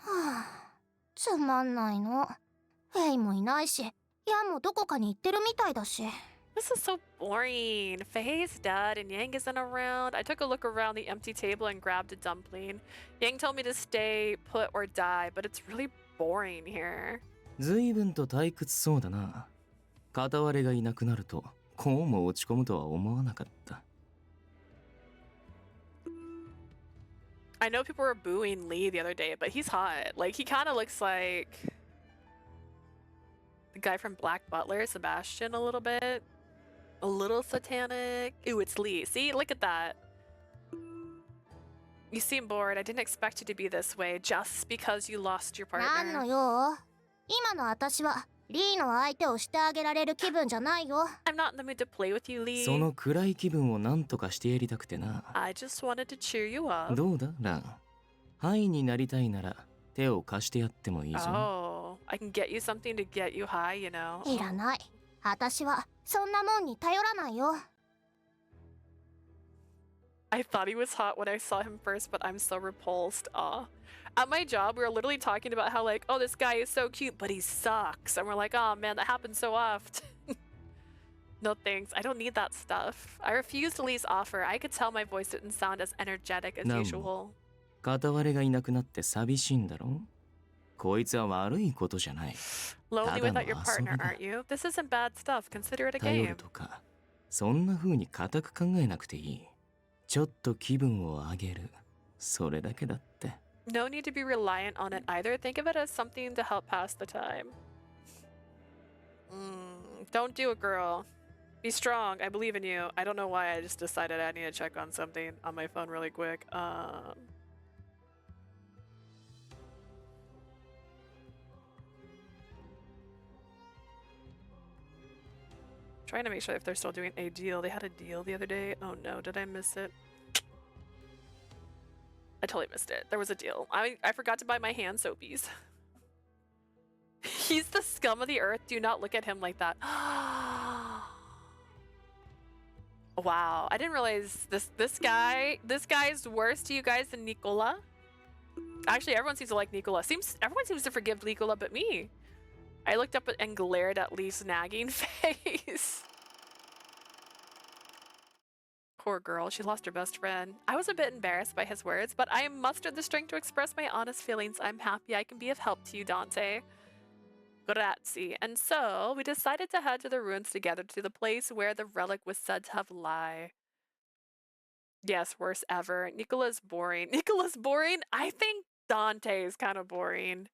はあ、つまんないの。フェイもいないし、ヤンもどこかに行ってるみたいだし。This is so boring. Faye's dead and Yang isn't around. I took a look around the empty table and grabbed a dumpling. Yang told me to stay put or die, but it's really boring here. 随分と退屈そうだな。片割れがいなくなるとこうも落ち込むとは思わなかった。I know people were booing Lee the other day, but he's hot. Like, he kind of looks like the guy from Black Butler, Sebastian, a little bit. A little satanic. Ooh, it's Lee. See, look at that. You seem bored. I didn't expect you to be this way just because you lost your なんの partner. 用？今の私はリーの相手をしてあげられる気分じゃないよ。I'm not in the mood to play with you, Lee. その暗い気分を何とかしてやりたくてな。I just wanted to cheer you up. どうだラン。ハイになりたいなら手を貸してやってもいいぞ。Oh, I can get you something to get you high, you know. いらない。私はそんなもんに頼らないよ。I thought he was hot when I saw him first, but I'm so repulsed. Aw. At my job, we were literally talking about how, like, oh, this guy is so cute, but he sucks. And we're like, oh man, that happens so often. No thanks. I don't need that stuff. I refused Lee's offer. I could tell my voice didn't sound as energetic as No. usual. 片割れがいなくなって寂しいんだろ。こいつは悪いことじゃない。 Lonely ただの without your partner, 遊びだ。 aren't you? This isn't bad stuff. Consider it a 頼 game. るとかそんな風に固く考えなくていい。ちょっと気分を上げる。それだけだって。 No need to be reliant on it either. Think of it as something to help pass the time. Don't do it, girl. Be strong. I believe in you. I don't know why I just decided I need to check on something on my phone really quick. Trying to make sure if they're still doing a deal. They had a deal the other day. Oh no, did I miss it? I totally missed it. There was a deal. I forgot to buy my hand soapies. He's the scum of the earth. Do not look at him like that. Wow, I didn't realize this guy's worse to you guys than Nicola. Actually, everyone seems to like Nicola. Everyone seems to forgive Nicola but me. I looked up and glared at Lee's nagging face. Poor girl, she lost her best friend. I was a bit embarrassed by his words, but I mustered the strength to express my honest feelings. I'm happy I can be of help to you, Dante. Grazie. And so, we decided to head to the ruins together to the place where the relic was said to have lie. Yes, worst ever. Nicola's boring. Nicola's boring? I think Dante is kind of boring.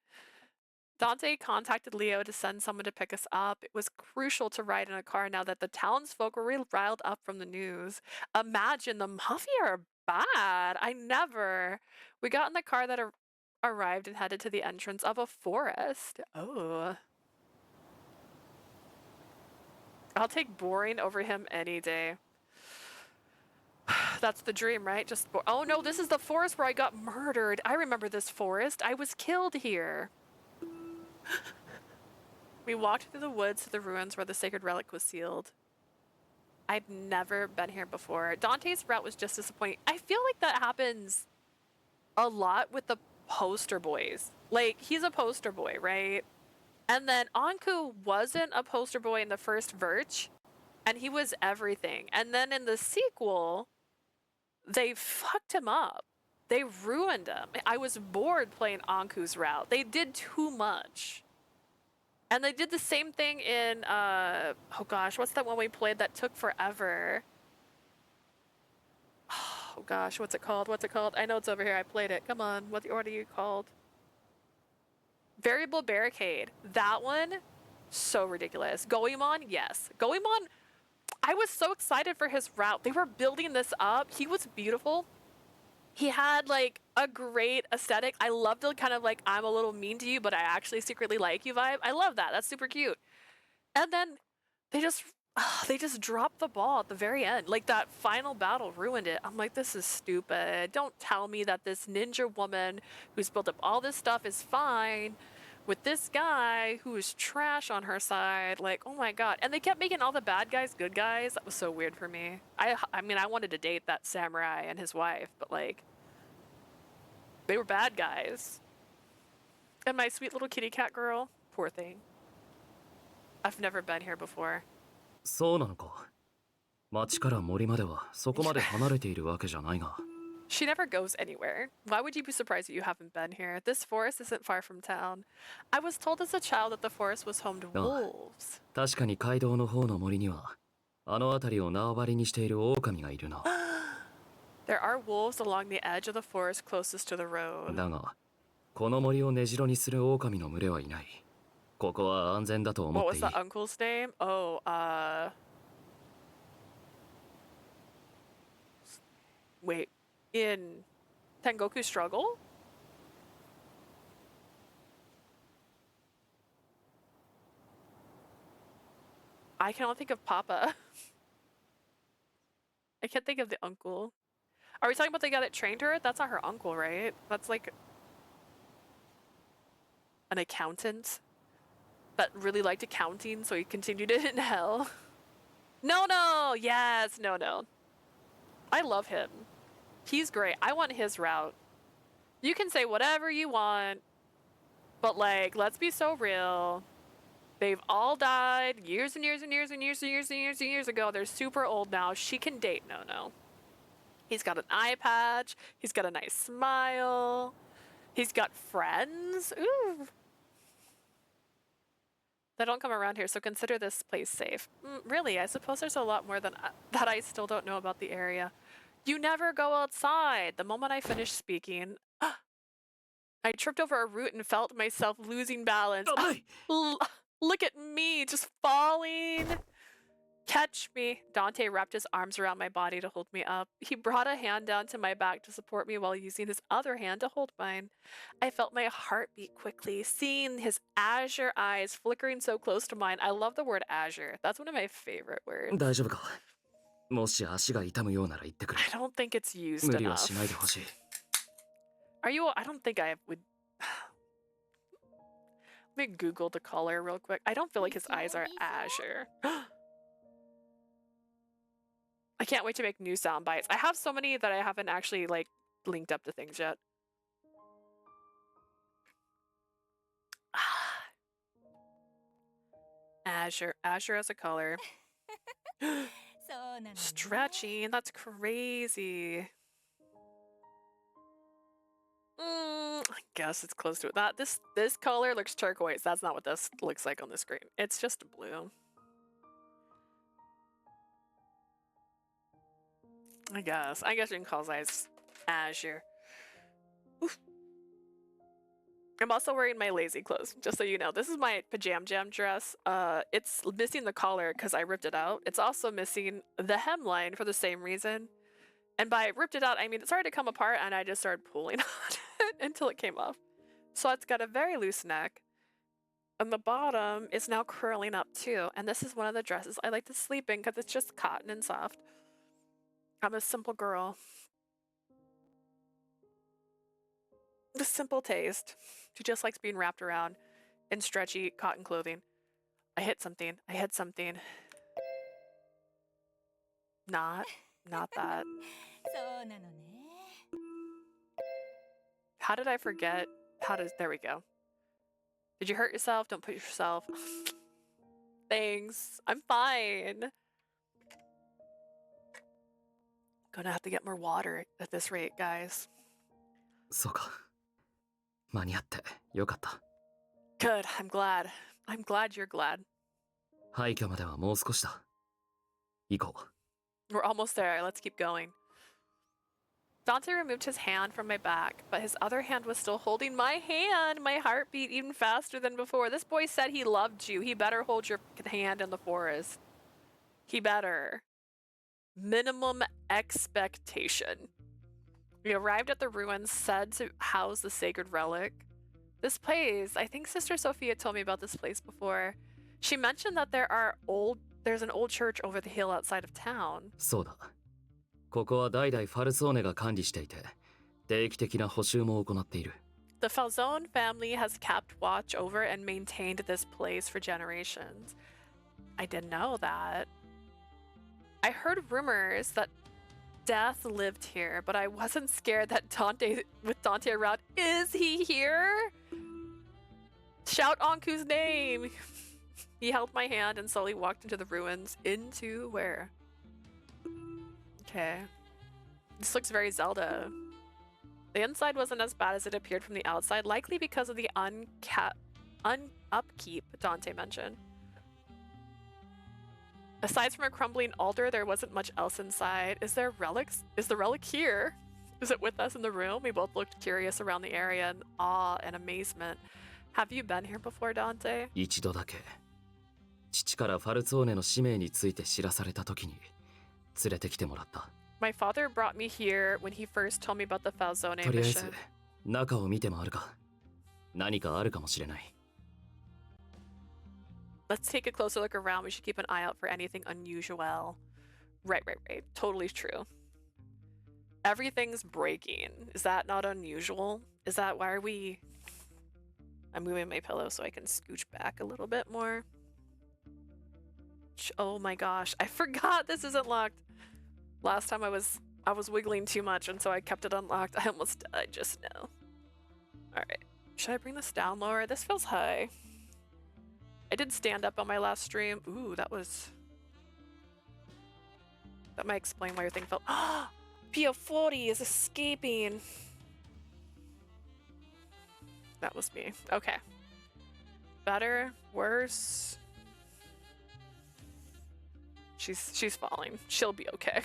Dante contacted Leo to send someone to pick us up. It was crucial to ride in a car now that the townsfolk were riled up from the news. Imagine, the mafia are bad. We got in the car that arrived and headed to the entrance of a forest. Oh. I'll take boring over him any day. That's the dream, right? Oh no, this is the forest where I got murdered. I remember this forest. I was killed here. We walked through the woods to the ruins where the sacred relic was sealed. I'd never been here before. Dante's route was just disappointing. I feel like that happens a lot with the poster boys. Like, he's a poster boy, right? And then Anku wasn't a poster boy in the first Verge, and he was everything. And then in the sequel, they fucked him up. They ruined him. I was bored playing Anku's route. They did too much. And they did the same thing in, oh gosh, what's that one we played that took forever? Oh gosh, what's it called? I know it's over here. I played it. Come on, what are you called? Variable Barricade. That one, so ridiculous. Goemon, yes. Goemon, I was so excited for his route. They were building this up. He was beautiful. he had like a great aesthetic. I love the kind of like I'm a little mean to you, but I actually secretly like you vibe. I love that. That's super cute. And then they just they just dropped the ball at the very end. Like that final battle ruined it. I'm like, this is stupid. Don't tell me that this ninja woman who's built up all this stuff is fine with this guy who is trash on her side. Like, oh my god. And they kept making all the bad guys good guys. That was so weird for me. I mean, I wanted to date that samurai and his wife, but like they were bad guys. And my sweet little kitty cat girl, poor thing. I've never been here before. そうなのか。町から森まではそこまで離れているわけじゃないが。She never goes anywhere. Why would you be surprised that you haven't been here? This forest isn't far from town. I was told as a child that the forest was home to wolves. 確かに街道の方の森にはあの辺りを縄張りにしている狼がいるな。There are wolves along the edge of the forest closest to the road. だが、この森を根城にする狼の群れはいない。ここは安全だと思 What って was いい。 the uncle's name? Oh, wait. In Tengoku Struggle? I can only think of Papa. I can't think of the uncle. Are we talking about the guy that trained her? That's not her uncle, right? That's like an accountant that really liked accounting, so he continued it in hell. No, yes, no. I love him. He's great. I want his route. You can say whatever you want, but like, let's be so real. They've all died years and years ago. They're super old now. She can date No. He's got an eye patch. He's got a nice smile. He's got friends. Ooh. They don't come around here, so consider this place safe. Really, I suppose there's a lot more than that I still don't know about the area. You never go outside. The moment I finished speaking, I tripped over a root and felt myself losing balance. Look at me, just falling. Catch me. Dante wrapped his arms around my body to hold me up. He brought a hand down to my back to support me while using his other hand to hold mine. I felt my heart beat quickly, seeing his azure eyes flickering so close to mine. I love the word azure. That's one of my favorite words. 大丈夫か。もし足が痛むようなら言ってくれ。 I don't think it's used 無理は enough. しないでほしい。 Are you? I don't think I would. Let me Google the color real quick. I don't feel like his eyes are azure. I can't wait to make new sound bites. I have so many that I haven't actually like linked up to things yet. Azure as a color. Stretching, that's crazy. I guess it's close to it. This color looks turquoise. That's not what this looks like on the screen. It's just blue. I guess you can call his eyes azure. Oof. I'm also wearing my lazy clothes, just so you know. This is my pajam jam dress. It's missing the collar because I ripped it out. It's also missing the hemline for the same reason. And by ripped it out, I mean it started to come apart and I just started pulling on it until it came off. So it's got a very loose neck. And the bottom is now curling up too. And this is one of the dresses I like to sleep in because it's just cotton and soft. I'm a simple girl. The simple taste. She just likes being wrapped around in stretchy cotton clothing. I hit something. Not that. How did I forget? There we go. Did you hurt yourself? Don't put yourself. Thanks. I'm fine. Gonna have to get more water at this rate, guys. そうか。間に合ってよかった。 Good. I'm glad. I'm glad you're glad. 廃墟まではもう少しだ。行こう。 We're almost there. Let's keep going. Dante removed his hand from my back, but his other hand was still holding my hand. My heart beat even faster than before. This boy said he loved you. He better hold your hand in the forest. He better. Minimum expectation. We arrived at the ruins said to house the sacred relic. This place, I think Sister Sophia told me about this place before. She mentioned that there's an old church over the hill outside of town. そうだ。ここは代々ファルツォーネが管理していて、定期的な補修も行っている。The Falzone family has kept watch over and maintained this place for generations. I didn't know that. I heard rumors that Death lived here, but I wasn't scared that with Dante around. Is he here? Shout Anku's name! He held my hand and slowly walked into the ruins. Into where? Okay. This looks very Zelda. The inside wasn't as bad as it appeared from the outside, likely because of the upkeep Dante mentioned. Aside from a crumbling altar, there wasn't much else inside. Is there relics? Is the relic here? Is it with us in the room? We both looked curious around the area in awe and amazement. Have you been here before, Dante? 一度だけ。父からファルツォーネの使命について知らされた時に連れてきてもらった。My father brought me here when he first told me about the Falzone とりあえず mission. 中を見て回るか。何かあるかもしれない。Let's take a closer look around. We should keep an eye out for anything unusual. Right. Totally true. Everything's breaking. Is that not unusual? Is that why are we... I'm moving my pillow so I can scooch back a little bit more. Oh my gosh. I forgot this isn't locked. Last time I was wiggling too much and so I kept it unlocked. I almost died just now. Alright. Should I bring this down lower? This feels high. I did stand up on my last stream. Ooh, that might explain why your thing felt. Piofiore is escaping. That was me. Okay. Better? Worse? She's falling. She'll be okay.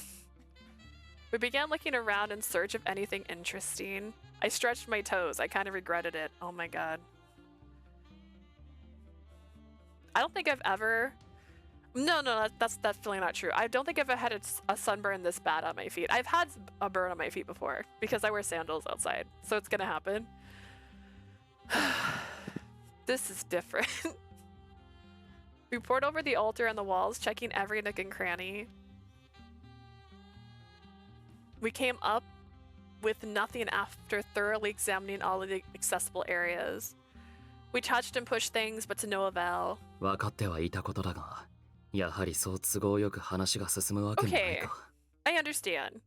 We began looking around in search of anything interesting. I stretched my toes. I kind of regretted it. Oh my god. I don't think I've ever... No, that's definitely not true. I don't think I've ever had a sunburn this bad on my feet. I've had a burn on my feet before because I wear sandals outside, so it's gonna happen. This is different. We poured over the altar and the walls, checking every nook and cranny. We came up with nothing after thoroughly examining all of the accessible areas. We touched and pushed things, but to no avail. 分かってはいたことだが、やはりそう都合よく話が進むわけもないか。I understand.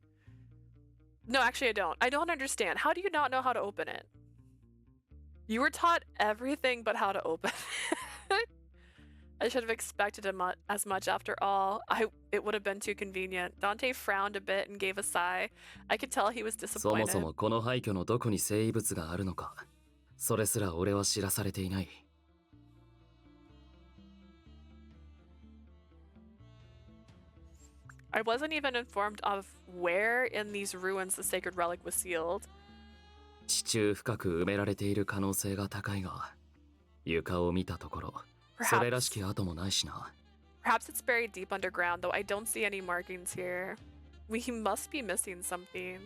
No, actually I don't. I don't understand. How do you not know how to open it? You were taught everything but how to open it. I should have expected as much after all. It would have been too convenient. Dante frowned a bit and gave a sigh. I could tell he was そも disappointed. そもこの廃墟のどこに生物があるのか、それすら俺は知らされていない。I wasn't even informed of where in these ruins the sacred relic was sealed. 地中深く埋められている可能性が高いが、床を見たところ、それらしき跡もないしな。Perhaps it's buried deep underground, though I don't see any markings here. We must be missing something.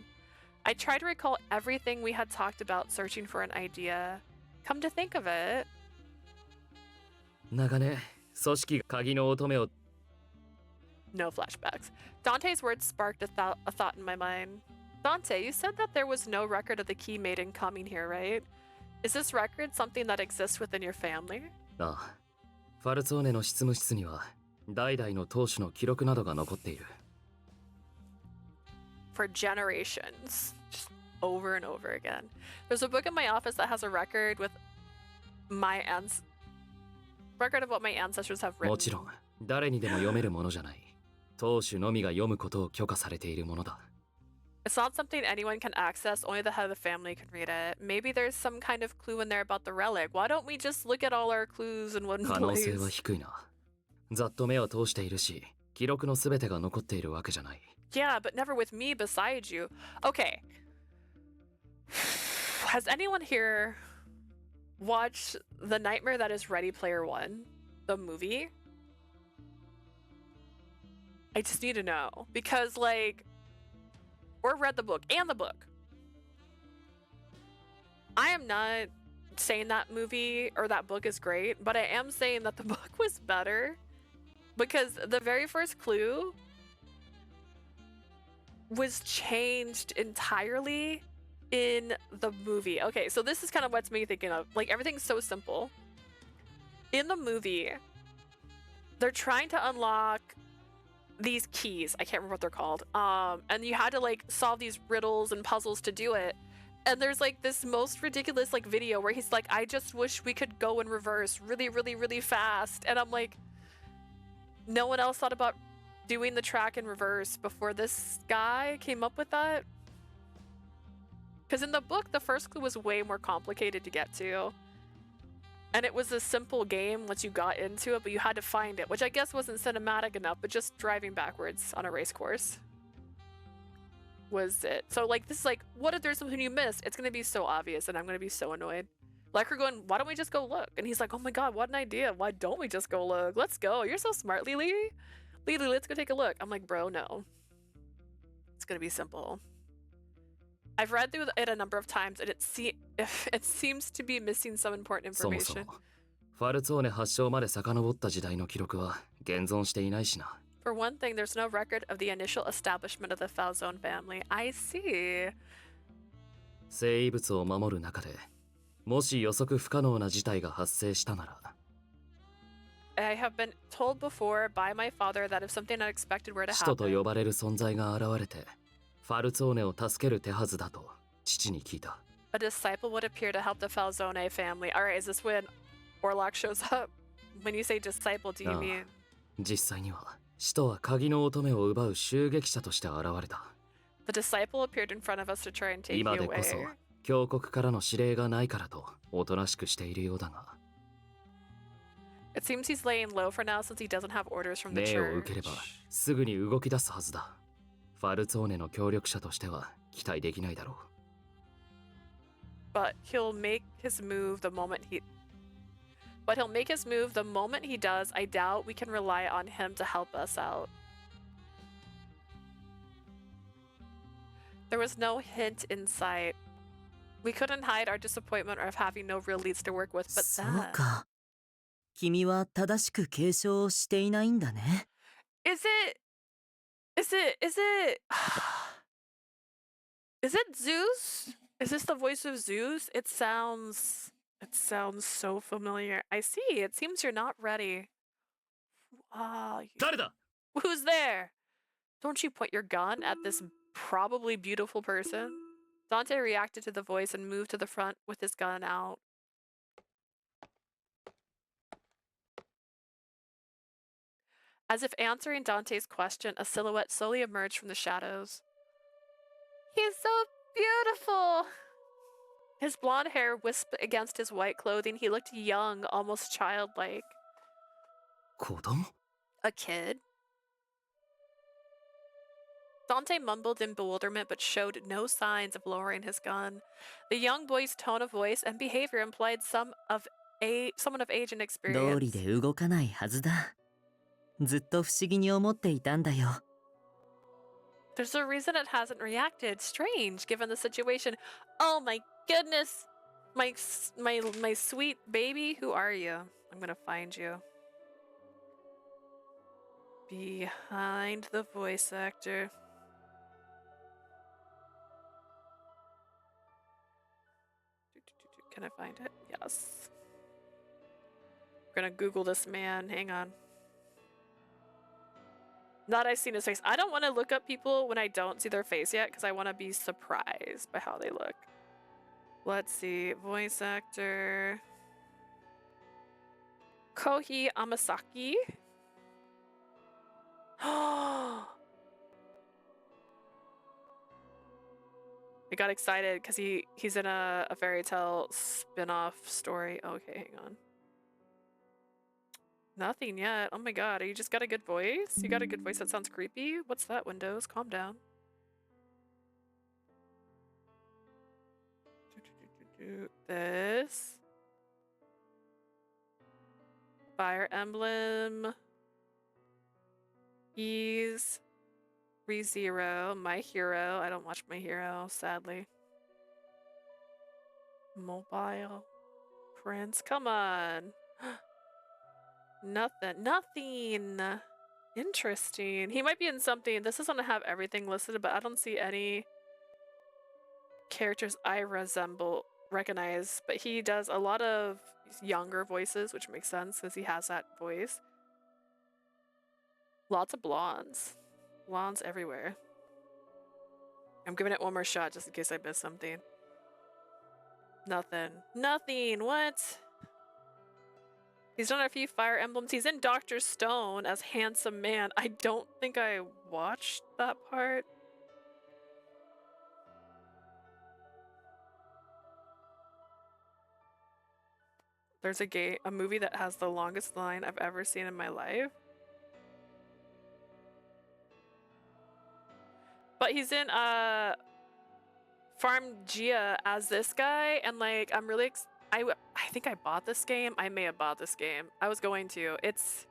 I tried to recall everything we had talked about searching for an idea. Come to think of it. 長年、組織が鍵の乙女を No flashbacks. Dante's words sparked a thought in my mind. Dante, you said that there was no record of the key maiden coming here, right? Is this record something that exists within your family? ああ、ファルツォーネの執務室には代々の当主の記録などが残っている。For generations. Just over and over again. There's a book in my office that has a record with record of what my ancestors have written. もちろん、誰にでも読めるものじゃない。当主のみが読むことを許可されているものだ。It's not something anyone can access, only the head of the family can read it. Maybe there's some kind of clue in there about the relic. Why don't we just look at all our clues in one 可能 place? 性は低いな。ざっと目を通しているし、記録のすべてが残っているわけじゃない。Yeah, but never with me beside you. Okay. Has anyone here watched The Nightmare That Is Ready Player One, the movie? I just need to know. Because, like, or read the book. And the book. I am not saying that movie or that book is great, but I am saying that the book was better because the very first clue was changed entirely in the movie. Okay, so this is kind of what's me thinking of. Like, everything's so simple. In the movie, they're trying to unlock these keys. I can't remember what they're called. And you had to like solve these riddles and puzzles to do it. And there's like this most ridiculous like video where he's like, I just wish we could go in reverse really, really, really fast. And I'm like, no one else thought about doing the track in reverse before this guy came up with that? Because in the book, the first clue was way more complicated to get to. And it was a simple game once you got into it, but you had to find it, which I guess wasn't cinematic enough, but just driving backwards on a race course was it. So like, this is like, what if there's something you missed? It's gonna be so obvious and I'm gonna be so annoyed. Like, we're going, why don't we just go look? And he's like, oh my god, what an idea. Why don't we just go look? Let's go. You're so smart, Lily. Lily, let's go take a look. I'm like, bro, no. It's gonna be simple. I've read through it a number of times and it seems to be missing some important そもそ information. もファルツォーネ発祥まで遡った時代の記録は現存していないしな。 For one thing, there's no record of the initial establishment of the Falzone family. I see. 生異物を守る中でもし予測不可能な事態が発生したなら I have been told before by my father that if something unexpected were to 使徒と happen, 呼ばれる存在が現れてファルツォーネを助ける手はずだと父に聞いた。 a disciple would appear to help the Falzone family. Alright, is this when Orlok shows up? When you say disciple, do you ああ mean... 実際には使徒は鍵の乙女を奪う襲撃者として現れた。 The disciple appeared in front of us to try and take you 今でこそ away. 教国からの指令がないからとおとなしくしているようだが It seems he's laying low for now since he doesn't have orders from the 命を受けれ church. ばすぐに動き出すはずだ。ファルツォーネの協力者としては期待できないだろう。 But he'll make his move the moment he does. I doubt we can rely on him to help us out. There was no hint in sight. We couldn't hide our disappointment of having no real leads to work with, but そう then... か。君は正しく継承していないんだね。Is it Zeus? Is this the voice of Zeus? It sounds so familiar. I see. It seems you're not ready.誰だ Who's there? Don't you point your gun at this probably beautiful person? Dante reacted to the voice and moved to the front with his gun out. As if answering Dante's question, a silhouette slowly emerged from the shadows. He's so beautiful! His blonde hair wisped against his white clothing. He looked young, almost childlike. 子供 A kid? Dante mumbled in bewilderment but showed no signs of lowering his gun. The young boy's tone of voice and behavior implied someone of age and 道理 experience. で動かないはずだ。ずっと不思議に思っていたんだよ。 There's a reason it hasn't reacted. Strange, given the situation. Oh my goodness! My sweet baby, who are you? I'm gonna find you. Behind the voice actor. Can I find it? Yes. We're gonna Google this man. Hang on. Not I've seen his face. I don't want to look up people when I don't see their face yet because I want to be surprised by how they look. Let's see. Voice actor. Kohi Amasaki. I got excited because he's in a fairy tale spin-off story. Okay, hang on. Nothing yet. Oh my god, you just got a good voice? You got a good voice that sounds creepy? What's that, Windows? Calm down. This. Fire Emblem. He's ReZero, My Hero. I don't watch My Hero, sadly. Mobile. Prince, come on. Nothing. Interesting. He might be in something. This doesn't have everything listed, but I don't see any characters I recognize. But he does a lot of younger voices, which makes sense because he has that voice. Lots of blondes. Blondes everywhere. I'm giving it one more shot just in case I missed something. Nothing. What? He's done a few Fire Emblems. He's in Dr. Stone as Handsome Man. I don't think I watched that part. There's a movie that has the longest line I've ever seen in my life. But he's in Farm Gia as this guy, and like I'm really I think I bought this game. I may have bought this game. I was going to. It's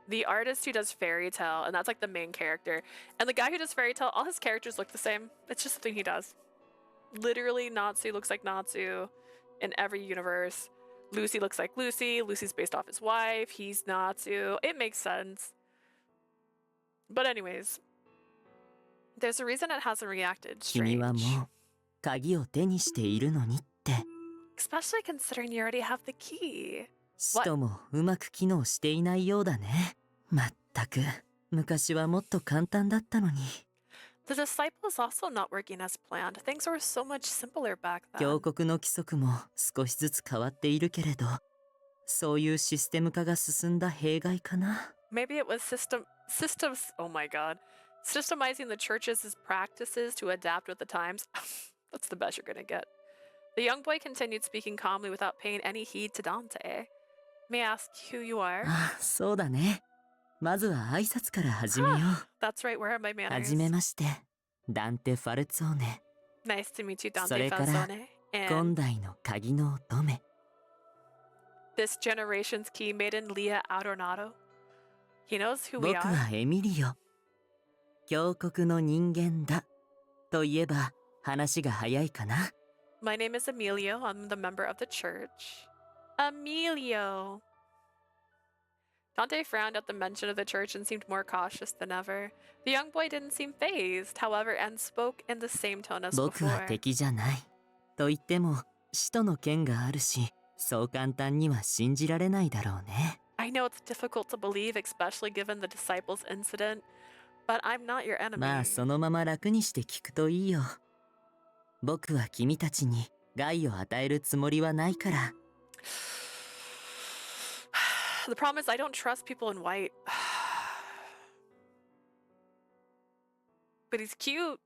the artist who does Fairy Tale, and that's like the main character. And the guy who does Fairy Tale, all his characters look the same. It's just the thing he does. Literally, Natsu looks like Natsu in every universe. Lucy looks like Lucy. Lucy's based off his wife. He's Natsu. It makes sense. But anyways, there's a reason it hasn't reacted. 君はも Strange. う鍵を手にしているのにって。 Especially considering you already have the key. 使徒もうまく機能していないようだね。まったく、昔はもっと簡単だったのに。 The disciple is also not working as planned. Things were so much simpler back 教 then. 国の規則も少しずつ変わっているけれど、そういうシステム化が進んだ弊害かな。 Maybe it was oh my god. Systemizing the church's practices to adapt with the times. That's the best you're gonna get. The young boy continued speaking calmly without paying any heed to Dante. May I ask who you are? あ、そうだね。まずは挨拶から始めよう。 That's right, where are my は manners? じめまして、ダンテ・ファルツォーネ、 Nice to meet you, そ Dante れから Falzone. 現 And 代の鍵の乙女。 this generation's key maiden, Leah Adornado. He knows who 僕 we are. はエミリオ。教国の人間だ。と言えば話が早いかな。 My name is Emilio. I'm the member of the church. Emilio. Dante frowned at the mention of the church and seemed more cautious than ever. The young boy didn't seem fazed, however, and spoke in the same tone as 僕は before. 敵じゃない。と言っても使徒の剣があるし、そう簡単には信じられないだろうね。 I know it's difficult to believe, especially given the disciples' incident, but I'm not your enemy. まあそのまま楽にして聞くといいよ。僕は君たちに害を与えるつもりはないから。 The problem is I don't trust people in white. But he's cute.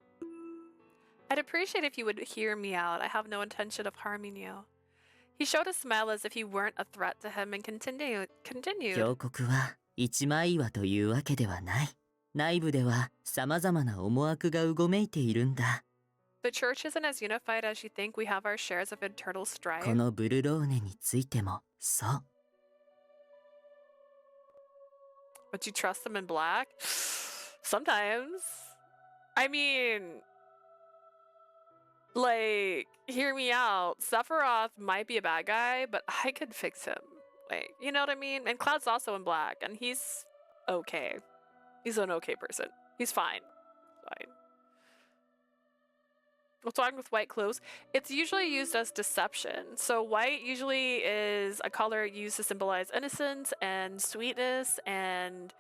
I'd appreciate if you would hear me out. I have no intention of harming you. He showed a smile as if you weren't a threat to him and continued. 教国は一枚岩というわけではない。内部では様々な思惑がうごめいているんだ。 The church isn't as unified as you think. We have our shares of internal こ strife. のブルローネについてもそう。 But you trust them in black? Sometimes. I mean, like, hear me out. Sephiroth might be a bad guy, but I could fix him. Like, you know what I mean? And Cloud's also in black, and he's okay. He's an okay person. He's fine. Fine. What's wrong with white clothes? It's usually used as deception. So white usually is a color used to symbolize innocence and sweetness, and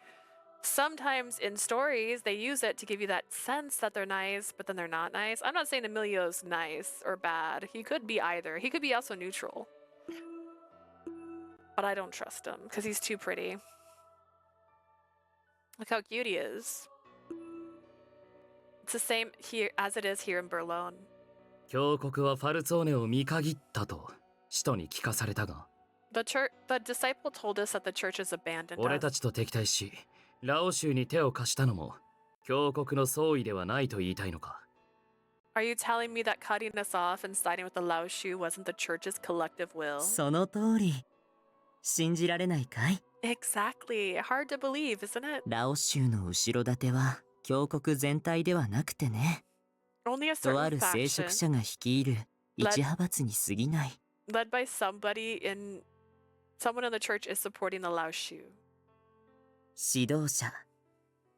sometimes in stories they use it to give you that sense that they're nice, but then they're not nice. I'm not saying Emilio's nice or bad. He could be either. He could be also neutral. But I don't trust him because he's too pretty. Look how cute he is. It's the same here as it is here in Berlin. 教国はファルツォーネを見限ったと使徒に聞かされたが、 The disciple told us that the church has abandoned 俺 us. たちと敵対しラオ州に手を貸したのも教国の総意ではないと言いたいのか。 Are you telling me that cutting us off and siding with the Laoshu wasn't the church's collective will? その通り。信じられないかい？ Exactly. Hard to believe, isn't it? ラオ州の後ろ盾は教国全体ではなくてね。 Only a とあ certain る聖職 faction. 者が率いる一派閥に過ぎない。 Led by someone in the church is supporting the Lao Shu. 指導者、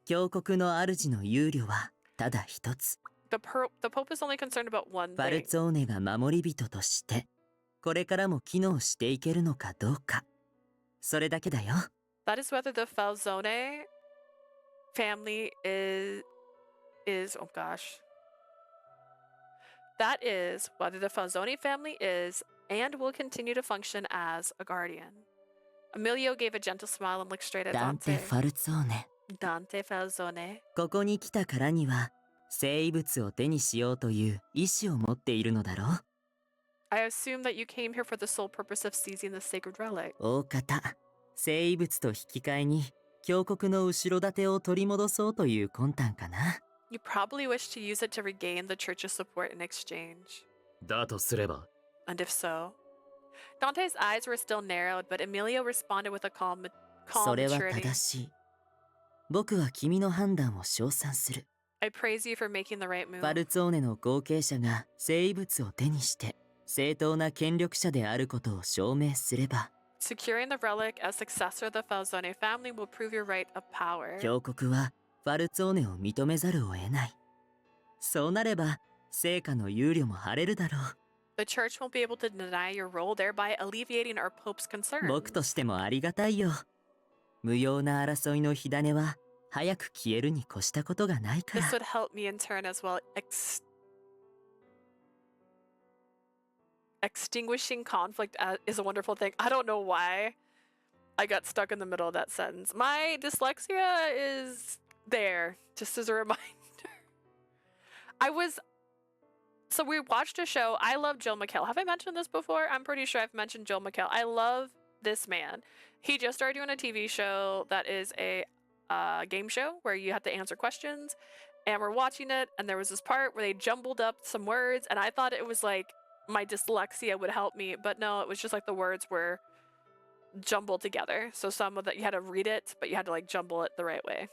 教国の主の憂慮はただ一つ。 The Pope is only concerned about one ファル thing. ツォーネが守り人としてこれからも機能していけるのかどうか、それだけだよ。 That is whether the Falzone family is oh gosh. That is whether the Falzone family is and will continue to function as a guardian. Emilio gave a gentle smile and looked straight at ダンテ・ Dante. ファルツォーネ、 Dante Falzone. ここに来たからには聖遺物を手にしようという意志を持っているのだろう。 I assume that you came here for the sole purpose of seizing the sacred relic. 大方、聖遺物と引き換えに教国の後ろ盾を取り戻そうという魂胆かな。 You probably wish to use it to regain the church's support in exchange. だとすれば And if so? Dante's eyes were still narrowed, but Emilio responded with a calm それは maturity. 正しい。僕は君の判断を称賛する。 I praise you for making the right ファ move. ルツォーネの後継者が聖遺物を手にして正当な権力者であることを証明すれば、 Securing the relic as successor of the Falzone family will prove your right of power. 教国はファルツォーネを認めざるを得ない。そうなれば聖火の憂慮も晴れるだろう。 The church won't be able to deny your role, thereby alleviating our Pope's concerns. 僕としてもありがたいよ。無用な争いの火種は早く消えるに越したことがないか This ら。 would help me in turn as well. Extinguishing conflict is a wonderful thing. I don't know why I got stuck in the middle of that sentence. My dyslexia is there, just as a reminder. So we watched a show. I love Joel McHale. Have I mentioned this before? I'm pretty sure I've mentioned Joel McHale. I love this man. He just started doing a TV show that is a game show where you have to answer questions. And we're watching it, and there was this part where they jumbled up some words, and I thought it was like my dyslexia would help me, but no, it was just like the words were jumbled together. So some of that you had to read it, but you had to like jumble it the right way.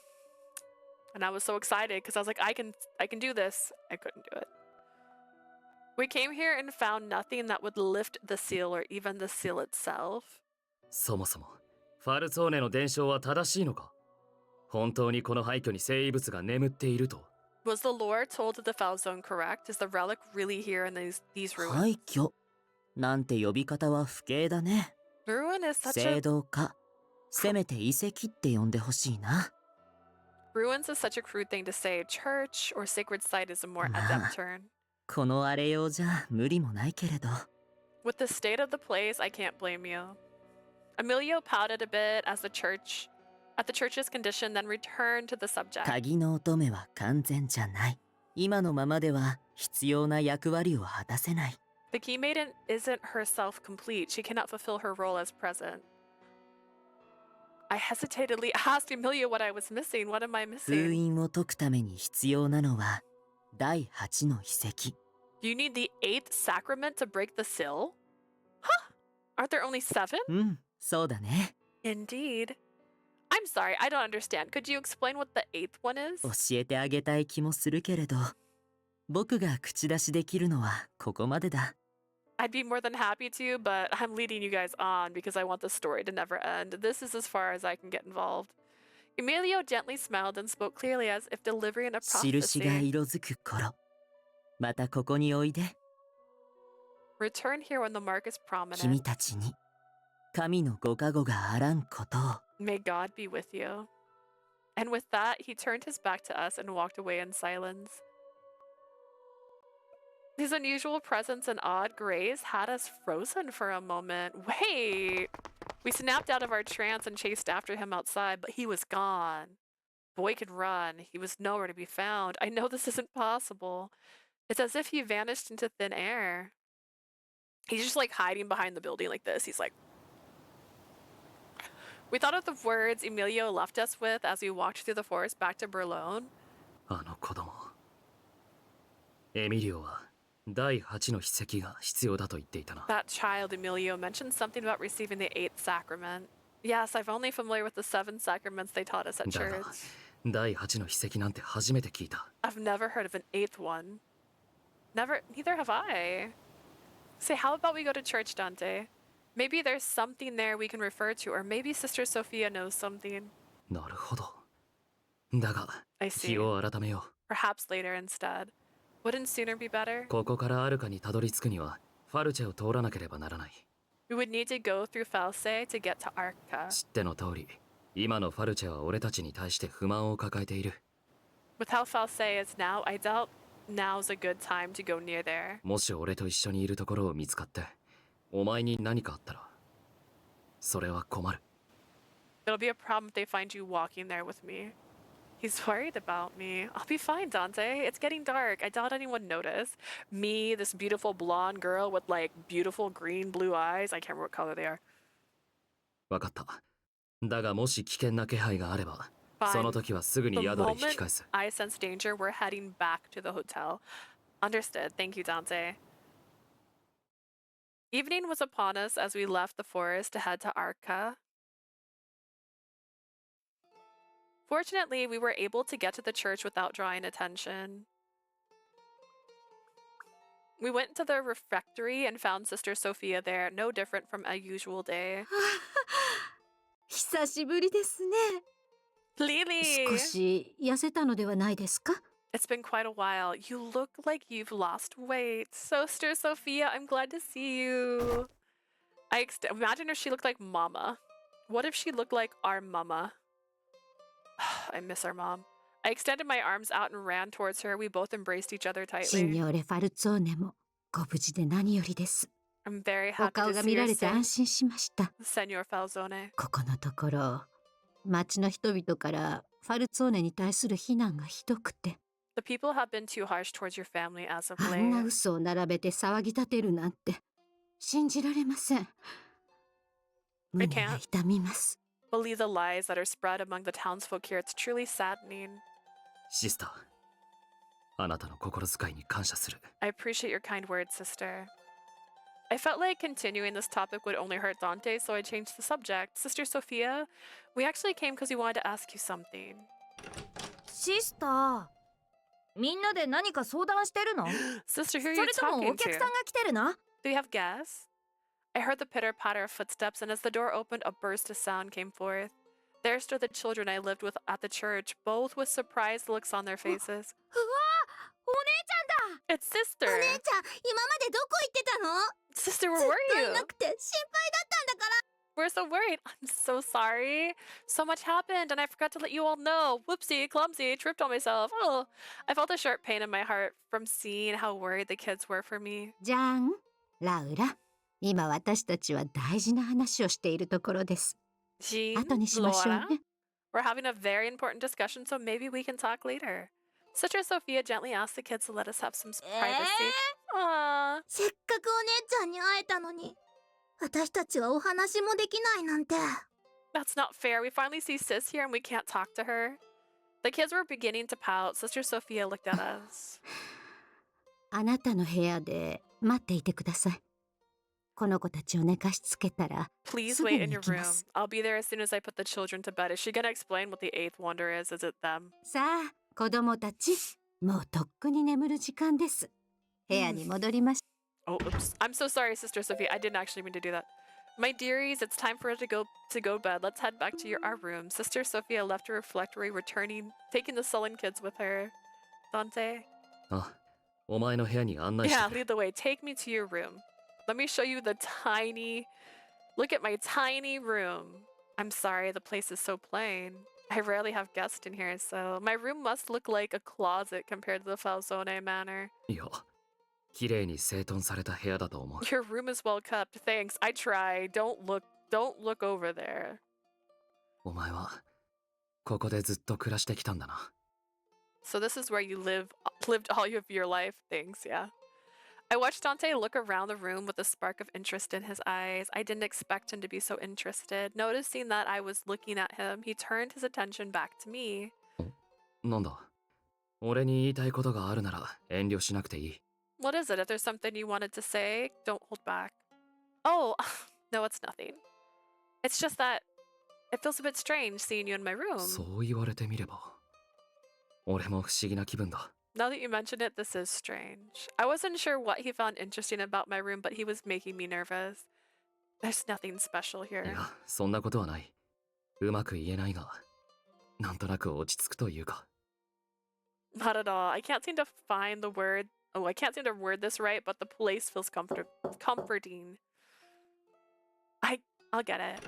And I was so excited because I was like, I can do this. I couldn't do it. We came here and found nothing that would lift the seal or even the seal itself. そもそもファルツォーネの伝承は正しいのか？本当にこの廃墟に聖遺物が眠っていると？ Was the lore told to the Falzone correct? Is the relic really here in these ruins? 廃墟なんて呼び方は不敬だね。 Ruin is such 聖 a 堂か、せめて遺跡って呼んでほしいな。 ruins is such a crude thing to say. Church or sacred site is a more adept term. このあれ用じゃ無理もないけれど。 With the state of the place, I can't blame you. Emilio pouted a bit at the church's condition, then returned to the subject. 鍵の乙女は完全じゃない。今のままでは必要な役割を果たせない。 The key maiden isn't herself complete. She cannot fulfill her role as present. I hesitantly asked Emilio what I was missing. What am I 封 missing? 印を解くために必要なのは第8の遺跡。 You need the 8th sacrament to break the seal? Huh? Aren't there only 7? うん、そうだね。 Indeed. I'm sorry, I don't understand. Could you explain what the 8th one is? 教えてあげたい気もするけれど、僕が口出しできるのはここまでだ。 I'd be more than happy to, but I'm leading you guys on because I want the story to never end. This is as far as I can get involved. Emilio gently smiled and spoke clearly as if delivering a 印が prophecy. 色づく頃、またここにおいで。 Return here when the mark is 君 prominent. たちに神のご加護があらんことを。 May God be with you. And with that, he turned his back to us and walked away in silence. His unusual presence and odd grace had us frozen for a moment. Wait! We snapped out of our trance and chased after him outside, but he was gone. Boy could run. He was nowhere to be found. I know this isn't possible. It's as if he vanished into thin air. He's just like hiding behind the building like this. He's like... We thought of the words Emilio left us with as we walked through the forest back to Berlone. あの子供。エミリオは第8の筆跡が必要だと言っていたな。 That child, Emilio, mentioned something about receiving the 8th sacrament. Yes, I'm only familiar with the 7 sacraments they taught us at だが church. 第8の筆跡なんて初めて聞いた。 I've never heard of an 8th one. Neither have I. Say, how about we go to church, Dante? Maybe there's something there we can refer to, or maybe Sister Sophia knows something. なるほど。だが、 I see. 日を改めよ Perhaps later instead. Wouldn't sooner be better? う。ここからアルカにたどり着くには、ファルチェを通らなければならない。 We would need to go through False to get to Arca. 知っての通り、今のファルチェは俺たちに対して不満を抱えている。 With how False is now, I doubt now's a good time to go near there. もし俺と一緒にいるところを見つかって、お前に何かあったら、それは困る。 It'll be a problem if they find you walking there with me. He's worried about me. I'll be fine, Dante. It's getting dark. I doubt anyone noticed. Me, this beautiful blonde girl with like beautiful green blue eyes. I can't remember what color they are. わかった。だがもし危険な気配があれば、 Fine. その時はすぐに The 宿で引き moment 返す。 I sense danger, we're heading back to the hotel. Understood. Thank you, Dante. Evening was upon us as we left the forest to head to Arca. Fortunately, we were able to get to the church without drawing attention. We went to the refectory and found Sister Sophia there, no different from a usual day. 久しぶりですね。 Lily! 少し痩せたのではないですか？ It's been quite a while. You look like you've lost weight. Sister Sophia, I'm glad to see you. Imagine if she looked like Mama. What if she looked like our Mama? I miss our mom. I extended my arms out and ran towards her. We both embraced each other シニ tightly. ョーレ・ファルツォーネもご無事で何よりです。 I'm very お happy 顔 to が see 見 her られて safe, 安心しました。 Senor Falzone. ここのところ、町の人々からファルツォーネに対する非難がひどくて、 The people have been too harsh towards your family as of あんな late. 嘘を並べて騒ぎ立てるなんて信じられません。胸が痛みます。 Believe the lies that are spread among the townsfolk here. It's truly saddening. シスター、あなたの心遣いに感謝する。 I appreciate your kind words, sister. I felt like continuing this topic would only hurt Dante, so I changed the subject. Sister Sophia, we actually came because we wanted to ask you something. シスター、みんなで何か相談してるの？ Sister, who そ are you れとも talking お客 to? さんが来てるの？ Do you have guests? I heard the pitter-patter of footsteps, and as the door opened, a burst of sound came forth. There stood the children I lived with at the church, both with surprised looks on their faces. うわ、お姉ちゃんだ。 It's sister! お姉ちゃん、今までどこ行ってたの？ Sister, where ずっ were とい you? なくて心配だったんだから。 We're so worried. I'm so sorry. So much happened, and I forgot to let you all know. Whoopsie, clumsy, tripped on myself. Oh, I felt a sharp pain in my heart from seeing how worried the kids were for me. じゃん、ラウラ。今私たちは大事な話をしているところです。 Jean, 後にしましょう Laura, ね。 we're having a very important discussion, so maybe we can talk later. Sister Sophia gently asked the kids to let us have some privacy. Aww. せっかくお姉ちゃんに会えたのに、私たちはお話もできないなんて。 That's not fair. We finally see Sis here and we can't talk to her. The kids were beginning to pout. Sister Sophia looked at us. あなたの部屋で待っていてください。この子たちを寝かしつけたら、 Please すぐ wait に in 行 your きま room. す。 I'll be there as soon as I put the children to bed. Is she gonna explain what the eighth wonder is? Is it them? さあ、子供たち、もうとっくに眠る時間です。部屋に戻りまし Oh, oops. I'm so sorry, Sister Sophia. I didn't actually mean to do that. My dearies, it's time for us to go to bed. Let's head back to our room. Sister Sophia left her refectory, returning, taking the sullen kids with her. Dante? あ、お前の部屋に案内し Yeah, てくれ。 lead the way. Take me to your room. Let me show you the tiny... Look at my tiny room. I'm sorry, the place is so plain. I rarely have guests in here, so my room must look like a closet compared to the Falzone manor. いや、綺麗に整頓された部屋だと思う。 Your room is well kept. Thanks. I try. Don't look over there. お前は、ここでずっと暮らしてきたんだな。 So this is where you lived all of your life. Thanks, yeah. I watched Dante look around the room with a spark of interest in his eyes. I didn't expect him to be so interested. Noticing that I was looking at him, he turned his attention back to me. なんだ、俺に言いたいことがあるなら遠慮しなくていい。 What is it? If there's something you wanted to say, don't hold back. Oh, no, it's nothing. It's just that it feels a bit strange seeing you in my room. そう言われてみれば。俺も不思議な気分だ。Now that you mention it, this is strange. I wasn't sure what he found interesting about my room, but he was making me nervous. There's nothing special い here. や、そんなことはない。うまく言えないが、なんとなく落ち着くというか。Not at all. I can't seem to find the word. Oh, I can't seem to word this right, but the place feels comforting. I'll get it.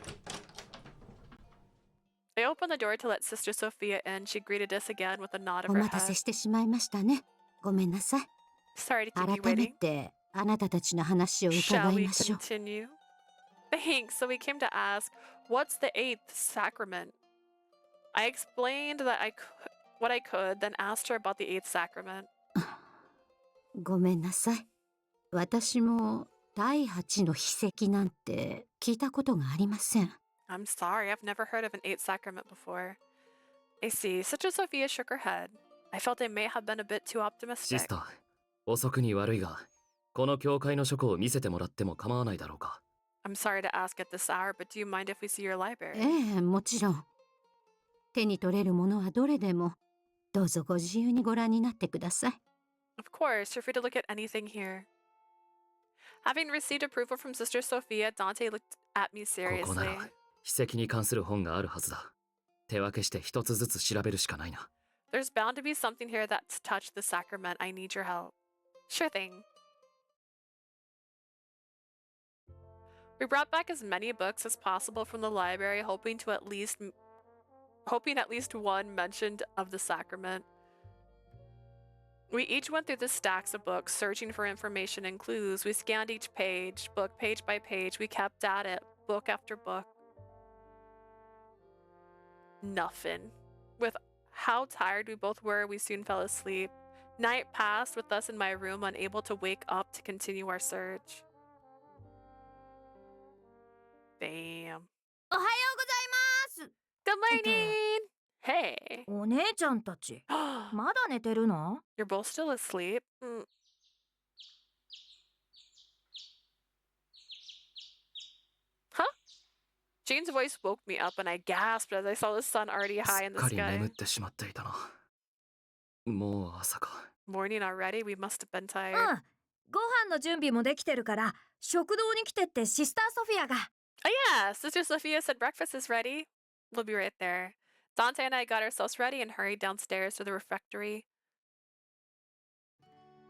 I opened the door to let Sister Sophia in. She greeted us again with a nod of お her 待たせ head. してしまいましたね。ごめんなさい。 Sorry to keep you 改め waiting. てあなたたちの話を Shall 伺い we ましょう。 continue? Thanks. So we came to ask, what's the eighth sacrament? I explained that what I could, then asked her about the eighth sacrament. ごめんなさい。私も第8の秘跡なんて聞いたことがありません。 I'm sorry, I've never heard of an eighth sacrament before. I see. Sister Sophia shook her head. I felt I may have been a bit too シ optimistic. スター、遅くに悪いが、この教会の書庫を見せてもらっても構わないだろうか。I'm sorry to ask at this hour, but do you mind if we see your library? ええ、もちろん。手に取れるものはどれでも、どうぞご自由にご覧になってください。 Of course, you're free to look at anything here. Having received approval from Sister Sophia, Dante looked at me ここな seriously. ら、秘跡に関する本があるはずだ。手分けして一つずつ調べるしかないな。There's bound to be something here that's touched the sacrament. I need your help. Sure thing. We brought back as many books as possible from the library, hoping at least one mentioned of the sacrament. We each went through the stacks of books, searching for information and clues. We scanned each book page by page. We kept at it, book after book. Nothing. With how tired we both were, we soon fell asleep. Night passed with us in my room, unable to wake up to continue our search. Damn. おはようございます。 Good morning! Hey. お姉ちゃんたち、まだ寝てるの？ You're both still asleep? Huh? Jane's voice woke me up and I gasped as I saw the sun already す high っ in the かり眠っ sky. てしまっていたな。もう朝か。 Morning already? We must have been う tired. ん。ご飯の準備もできてるから、食堂に来てってシスターソフィアが。Oh yeah, Sister Sophia said breakfast is ready. We'll be right there. Dante and I got ourselves ready and hurried downstairs to the refectory.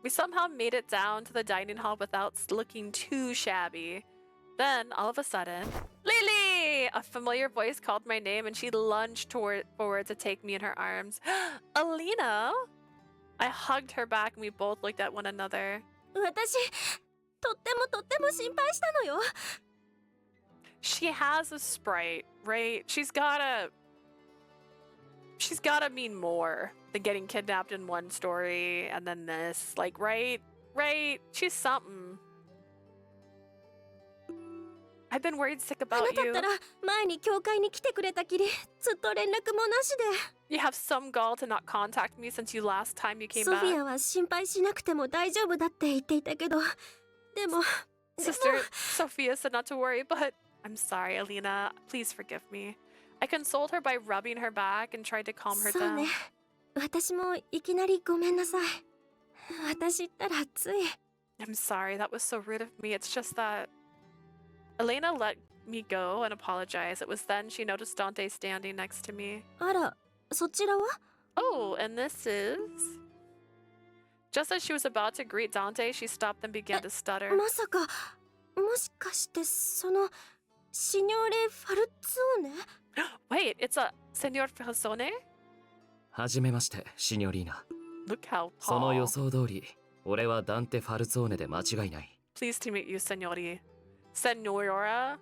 We somehow made it down to the dining hall without looking too shabby. Then, all of a sudden, Lily! A familiar voice called my name and she lunged forward to take me in her arms. Alina! I hugged her back and we both looked at one another. 私とっても心配したのよ。 She has a sprite, right? She's gotta mean more than getting kidnapped in one story and then this. Like, right? She's something. I've been worried sick あな about たっ you. たら前に教会に来てくれたきりずっと連絡もなしで。 You have some gall to not contact me since you last time you came ソフィ back. アは心配しなくても大丈夫だって言っていたけど、でも Sister Sophia said not to worry, but I'm sorry, Alina. Please forgive me. I consoled her by rubbing her back and tried to calm her そうね。 down. 私もいきなりごめんなさい。私ったらつい。 I'm sorry, that was so rude of me. It's just that Elena let me go and apologize. It was then she noticed Dante standing next to me. あら、そちらは？ Oh, and this is... Just as she was about to greet Dante, she stopped and began to stutter. まさか、もしかしてそのシニョーレ・ファルツォーネ？ Wait, it's a Senor Falsone? はじめまして、シニョリーナ。 Look how その予 tall. 想通り、俺はダンテ・ファルツォーネで間違いない。 Pleased to meet you, Senori. Senora,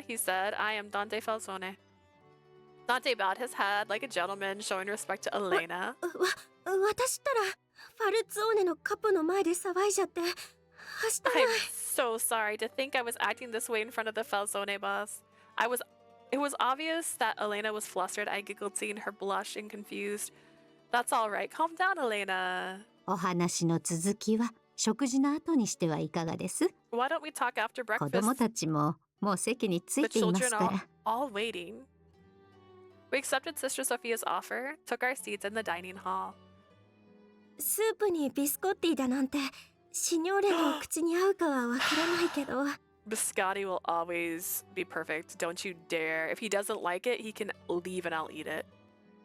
he said, I am Dante Falsone. Dante bowed his head like a gentleman, showing respect to Elena. 私ったらファルツォーネのカップの前で騒いじゃって明日 I'm so sorry to think I was acting this way in front of the Falsone boss. It was obvious that Elena was flustered. I giggled, seeing her blush and confused. That's all right. Calm down, Elena. お話の続きは食事の後にしてはいかがです？ Why don't we talk after 子供 breakfast? たちももう席につい The ています children か are ら。 all waiting. We accepted Sister Sophia's offer, took our seats in the dining hall. スープにビスコッティだなんてシニョーレの口に合うかはわからないけど。 Biscotti will always be perfect. Don't you dare. If he doesn't like it, he can leave and I'll eat it.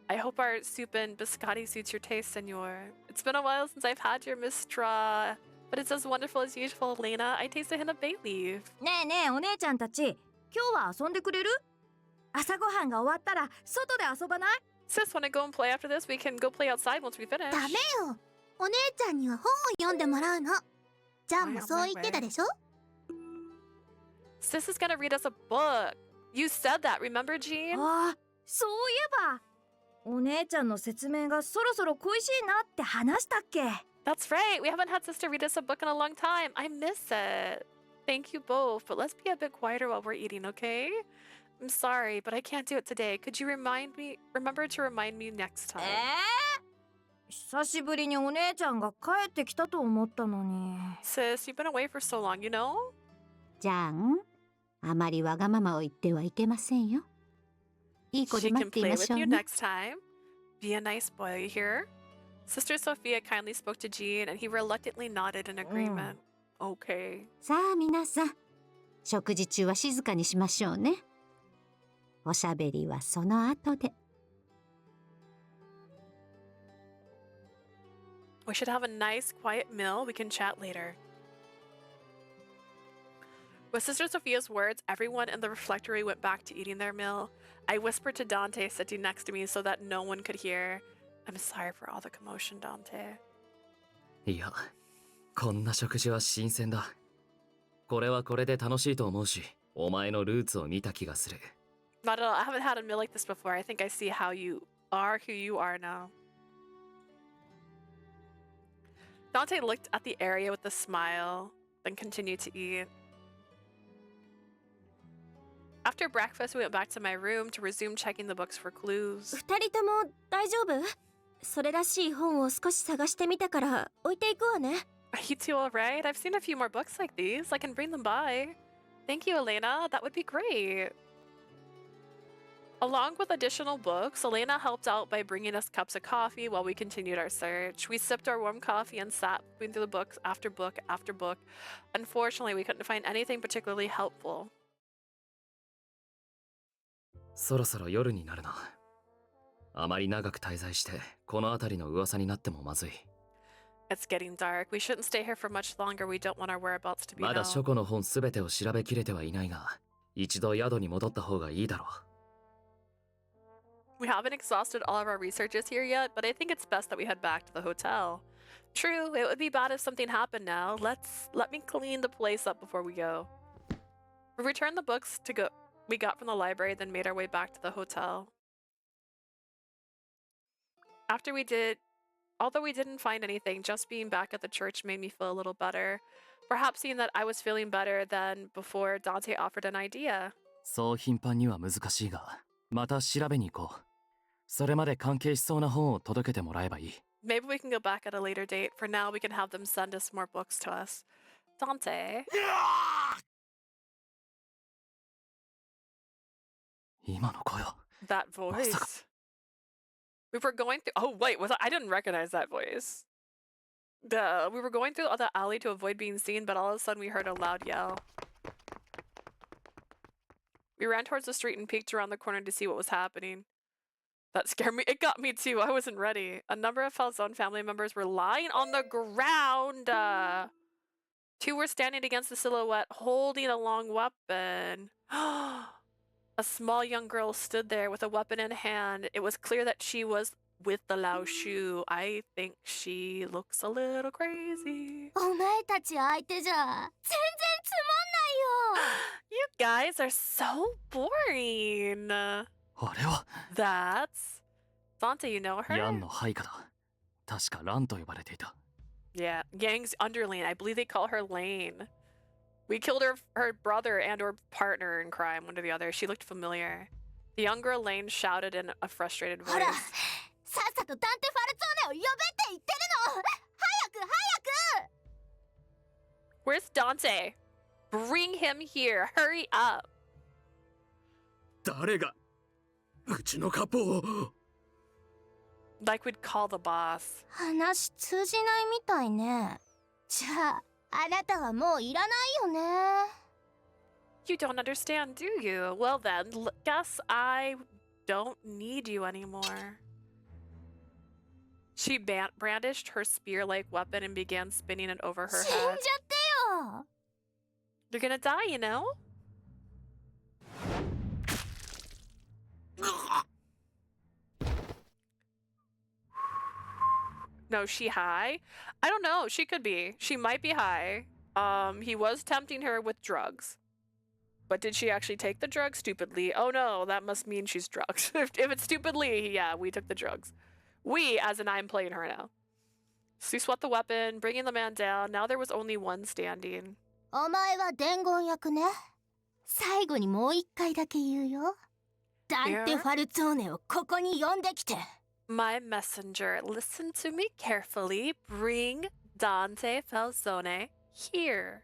I hope our soup and biscotti suits your taste, senor. It's been a while since I've had your mistra, but it's as wonderful as usual, Elena. I taste a hint of bay leaf. ねえねえお姉ちゃんたち、今日は遊んでくれる？朝ごはんが終わったら外で遊ばない？ Sis, wanna go and play after this? We can go play outside once we finish. ダメよ。お姉ちゃんには本を読んでもらうの。ジャンもそう言ってたでしょ。 Sis is gonna read us a book. You said that, remember, Jean? ああ、そういえばお姉ちゃんの説明がそろそろ恋しいなって話したっけ？ That's right. We haven't had sister read us a book in a long time. I miss it. Thank you both, but let's be a bit quieter while we're eating, okay? I'm sorry, but I can't do it today. Could you remember to remind me next time? 久しぶりにお姉ちゃんが帰ってきたと思ったのに。 Sis, you've been away for so long, you know? じゃん、あまりわがままを言ってはいけませんよ。いい子 She で待 can ってい play ま with しょう you ね。 next time. Be a nice boy, you hear? Sister Sophia kindly spoke to Jean, and he reluctantly nodded in agreement. Okay. さあ皆さん、食事中は静かにしましょうね。おしゃべりはその後で。We should have a nice, quiet meal. We can chat later. With Sister Sophia's words, everyone in the refectory went back to eating their meal. I whispered to Dante sitting next to me so that no one could hear. I'm sorry for all the commotion, Dante. いや、こんな食事は新鮮だ。これはこれで楽しいと思うし、お前のルーツを見た気がする。Not at all. I haven't had a meal like this before. I think I see how you are who you are now. Dante looked at the area with a smile, then continued to eat. After breakfast, we went back to my room to resume checking the books for clues. 二人とも大丈夫？それらしい本を少し探してみたから置いていくわね。 Are you two alright? I've seen a few more books like these. I can bring them by. Thank you, Elena. That would be great. Along with additional books, Elena helped out by bringing us cups of coffee while we continued our search. We sipped our warm coffee and sat reading through the books after book after book. Unfortunately, we couldn't find anything particularly helpful. そろそろ夜になるな。あまり長く滞在して、この辺りの噂になってもまずい。It's getting dark. We shouldn't stay here for much longer. We don't want our whereabouts to be まだ known. 書庫の本すべてを調べきれてはいないが、一度宿に戻った方がいいだろう。We haven't exhausted all of our researches here yet, but I think it's best that we head back to the hotel. True, it would be bad if something happened now. Let me clean the place up before we go. We returned the books we got from the library, then made our way back to the hotel. Although we didn't find anything, just being back at the church made me feel a little better. Perhaps seeing that I was feeling better than before, Dante offered an idea. そう頻繁には難しいが、また調べに行こう。それまで関係しそうな本を届けてもらえばいい。Maybe we can go back at a later date. For now, we can have them send us more books to us. Dante. 今の声は。 That voice. We were going through. Oh, wait. I didn't recognize that voice. We were going through the alley to avoid being seen, but all of a sudden we heard a loud yell. We ran towards the street and peeked around the corner to see what was happening. That scared me. It got me too. I wasn't ready. A number of Falzone family members were lying on the ground. Two were standing against the silhouette, holding a long weapon. A small young girl stood there with a weapon in hand. It was clear that she was with the Lao Shu. I think she looks a little crazy. お前たち相手じゃ全然つまんないよ。 You guys are so boring. あれは That's Dante, you know her? ヤンの配下だ。確かランと呼ばれていた。 Yeah, Yang's underling. I believe they call her Lane. We killed her brother and or partner in crime, one or the other. She looked familiar. The young girl Lane shouted in a frustrated ほら、 voice. さっさとダンテ・ファルツォーネを呼べって言ってるの。早く早く。 Where's Dante? Bring him here. Hurry up. 誰がうちのカポを Like we'd call the boss. 話通じないみたいね。じゃあ、あなたはもういらないよね。You don't understand, do you? Well then, guess I don't need you anymore. She brandished her spear-like weapon and began spinning it over her 死んじゃ head. ってよ。 You're gonna die, you know? No, she high? I don't know. She could be. She might be high. He was tempting her with drugs. But did she actually take the drugs stupidly? Oh no, that must mean she's drugged. if it's stupidly, yeah, we took the drugs. We, as in I'm playing her now. So you swept the weapon, bringing the man down. Now there was only one standing. お前は伝言役ね。最後にもう一回だけ言うよ。ダンテ・ファルツォーネをここに呼んできて。My messenger, listen to me carefully. Bring Dante Falzone here.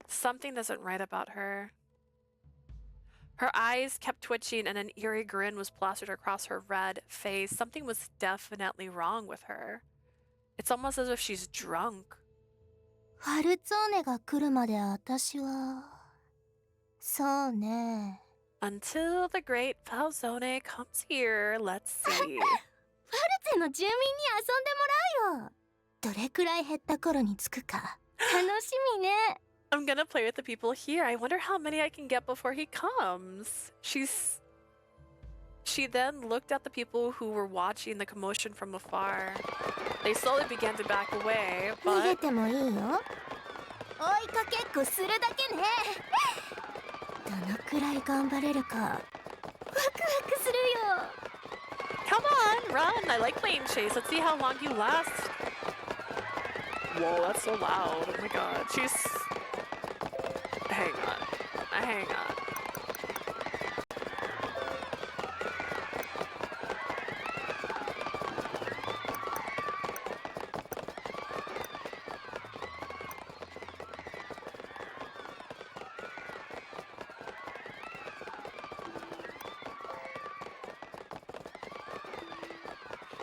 Something isn't right about her. Her eyes kept twitching and an eerie grin was plastered across her red face. Something was definitely wrong with her. It's almost as if she's drunk. ファルツォーネが来るまで私は。そうね。Until the great Falzone comes here, let's see. ファルツェの住民に遊んでもらうよ。どれくらい減った頃に着くか。楽しみね。I'm gonna play with the people here. I wonder how many I can get before he comes. She then looked at the people who were watching the commotion from afar. They slowly began to back away, 逃げ but てもいいよ。追いかけっこするだけね。どのくらい頑張れるか。ワクワクするよ。 come on, run! I like playing chase. Let's see how long you last. Whoa, that's so loud. Oh my god. Hang on. Hang on.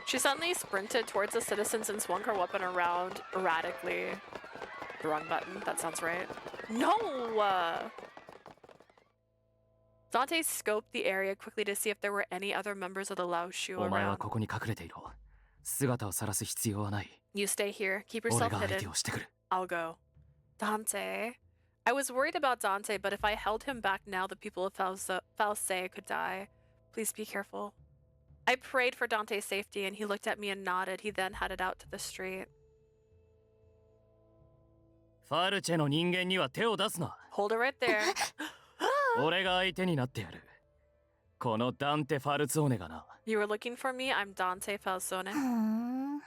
She suddenly sprinted towards the citizens and swung her weapon around erratically. The wrong button, that sounds right. No! Dante scoped the area quickly to see if there were any other members of the Lao Shu お前は around. ここに隠れていろ。姿を晒す必要はない。 You stay here, keep 俺 yourself が相 hidden. 手をしてくる。 I'll go. Dante. I was worried about Dante, but if I held him back now, the people of False could die. Please be careful. I prayed for Dante's safety, and he looked at me and nodded. He then headed out to the street. ファルチェの人間には手を出すな。 Hold it right there. 俺が相手になってやる。このダンテ・ファルツォーネがな。 You were looking for me? I'm Dante Falzone. ふーん。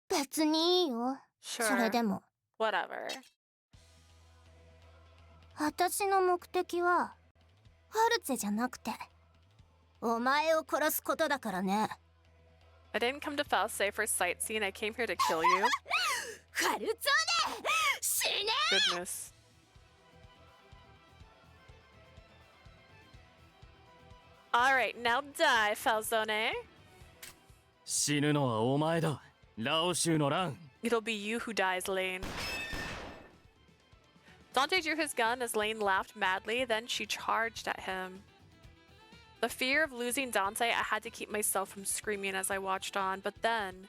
別にいいよ。 Sure. それでも。 Whatever. 私の目的はファルツェじゃなくてお前を殺すことだからね。 I didn't come to False for sightseeing. I came here to kill you. ファルツォーネ死ね。 Goodness. Alright, now die, Falzone. 死ぬのはお前だ。ラオ州の乱。 It'll be you who dies, Lane. Dante drew his gun as Lane laughed madly, then she charged at him. The fear of losing Dante, I had to keep myself from screaming as I watched on, but then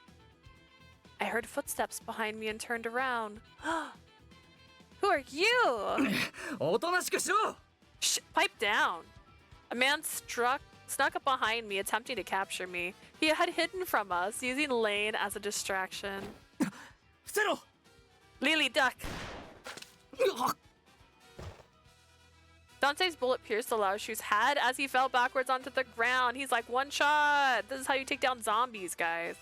I heard footsteps behind me and turned around. Who are you? おとなしくしろ。 Shh, pipe down. A man snuck up behind me, attempting to capture me. He had hidden from us, using Lane as a distraction. 伏せろ。 Lily, duck. Dante's bullet pierced the Lao Shu's head as he fell backwards onto the ground. He's like, one shot. This is how you take down zombies, guys.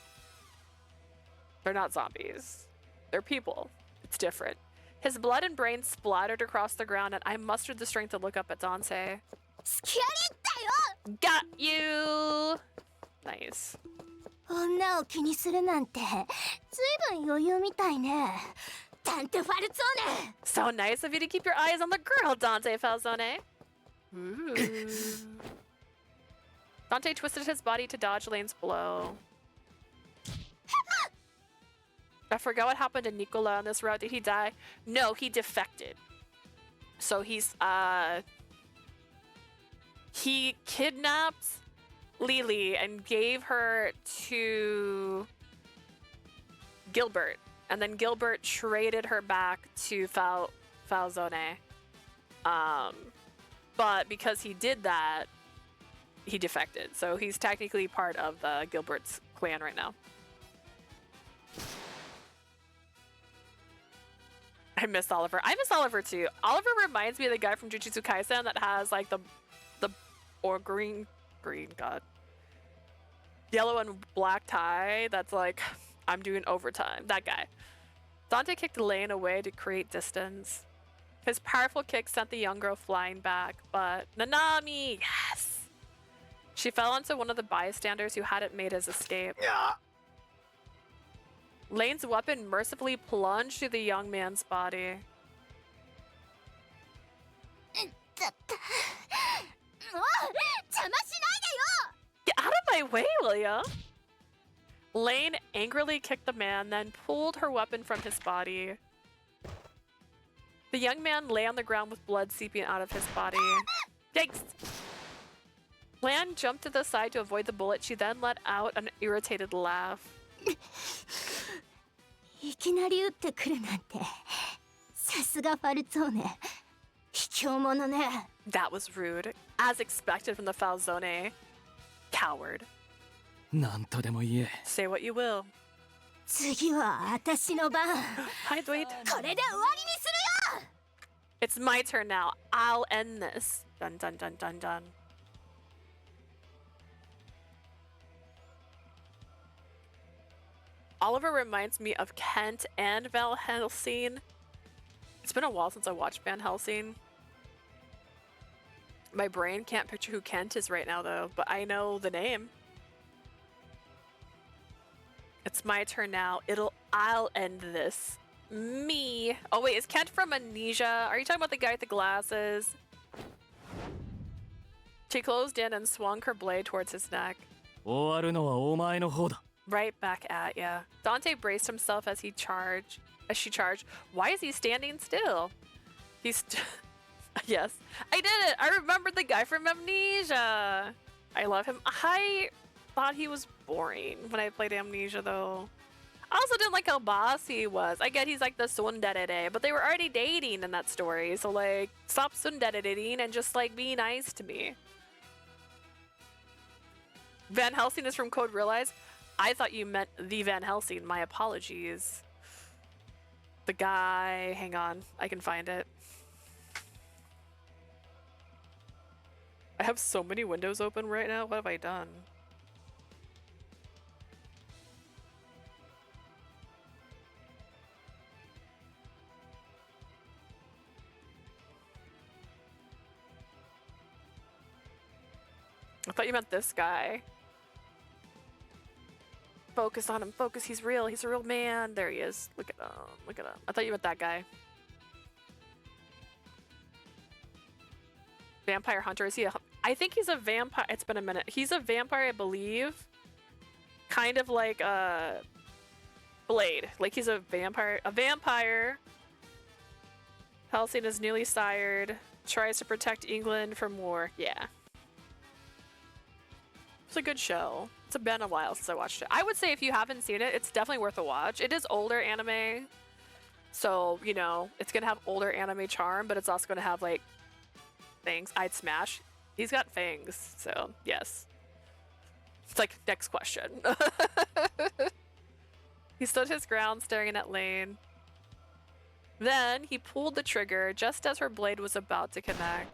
They're not zombies. They're people. It's different. His blood and brains splattered across the ground, and I mustered the strength to look up at Dante. スキャリ Got you! Nice. 女を気にするなんてずいぶん余裕みたいね。ダンテ・ファルツォーネ。 So nice of you to keep your eyes on the girl, Dante Falzone. Ooh. Dante twisted his body to dodge Lane's blow. I forgot what happened to Nicola on this route. Did he die? No, he defected. So he kidnapped Lily and gave her to Gilbert. And then Gilbert traded her back to Falzone. But because he did that, he defected. So he's technically part of the Gilbert's clan right now. I miss Oliver. I miss Oliver too. Oliver reminds me of the guy from Jujutsu Kaisen that has like the or green god. Yellow and black tie that's like, I'm doing overtime. That guy. Dante kicked Lane away to create distance. His powerful kick sent the young girl flying back, but Nanami, yes! She fell onto one of the bystanders who hadn't made his escape. Yeah. Lane's weapon mercifully plunged through the young man's body. Get out of my way, will ya? Lane angrily kicked the man, then pulled her weapon from his body. The young man lay on the ground with blood seeping out of his body. Yikes! Lan jumped to the side to avoid the bullet. She then let out an irritated laugh. いきなり撃ってくるなんてさすがファルツォーネ卑怯者ね That was rude, as expected from the Falzone. Coward. なんとでも言え。 Say what you will. 次は私の番 Hi, Dwayne. これで終わりにするよ It's my turn now. I'll end this. Dun dun dun dun dun. Oliver reminds me of Kent and Van Helsing. It's been a while since I watched Van Helsing. My brain can't picture who Kent is right now though, but I know the name. It's my turn now. I'll end this. Me. Oh wait, is Kent from Amnesia? Are you talking about the guy with the glasses? She closed in and swung her blade towards his neck. 終わるのはお前の方だ。 Right back at ya. Dante braced himself as she charged. Why is he standing still? Yes, I did it. I remembered the guy from Amnesia. I love him. I thought he was boring when I played Amnesia though. I also didn't like how bossy he was. I get he's like the tsundere, but they were already dating in that story. So like, stop tsundere and just like be nice to me. Van Helsing is from Code Realize. I thought you meant the Van Helsing. My apologies. The guy, hang on, I can find it. I have so many windows open right now. What have I done? I thought you meant this guy. Focus on him. Focus. He's real. He's a real man. There he is. Look at him. Look at him. I thought you meant that guy. Vampire hunter. Is he a... I think he's a vampire. It's been a minute. He's a vampire, I believe. Kind of like Blade. Like he's a vampire. A vampire. Helsing is newly sired. Tries to protect England from war. Yeah. It's a good show. It's been a while since I watched it. I would say if you haven't seen it, it's definitely worth a watch. It is older anime. So, you know, it's going to have older anime charm, but it's also going to have like things. I'd smash. He's got fangs. So, yes. It's like, next question. He stood his ground staring at Lane. Then he pulled the trigger just as her blade was about to connect.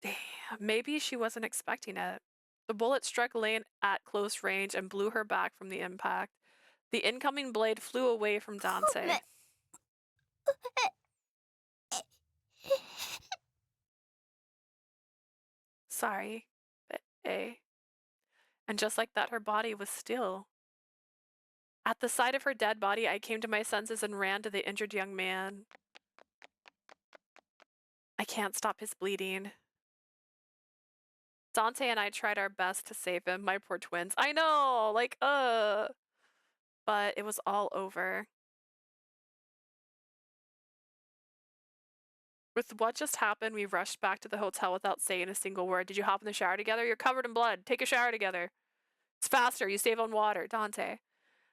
Damn, maybe she wasn't expecting it. The bullet struck Lane at close range and blew her back from the impact. The incoming blade flew away from Dante. Sorry, but and just like that, her body was still. At the sight of her dead body, I came to my senses and ran to the injured young man. I can't stop his bleeding. Dante and I tried our best to save him. My poor twins. I know, like, but it was all over. With what just happened, we rushed back to the hotel without saying a single word. Did you hop in the shower together? You're covered in blood. Take a shower together. It's faster. You save on water. Dante.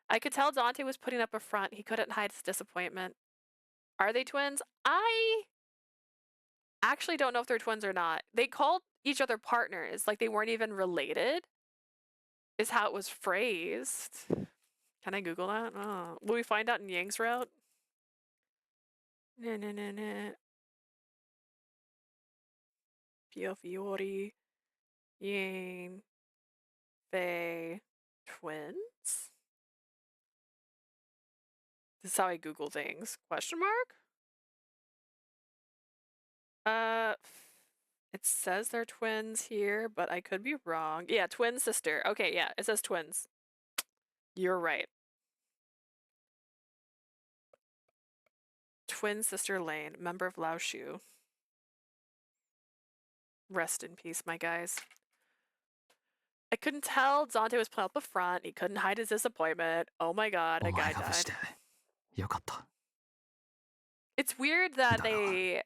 I could tell Dante was putting up a front. He couldn't hide his disappointment. Are they twins? I actually don't know if they're twins or not. They called each other partners, like they weren't even related, is how it was phrased. Can I Google that? Oh. Will we find out in Yang's route? No. Piofiore, Yang, Faye, twins? This is how I Google things. Question mark? It says they're twins here, but I could be wrong. Yeah, twin sister. Okay, yeah, it says twins. You're right. Twin sister Lane, member of Lao Shu. Rest in peace, my guys. I couldn't tell Dante was playing up the front. He couldn't hide his disappointment. Oh my god, a お guy 前が無事 died. でよかった It's weird that だが they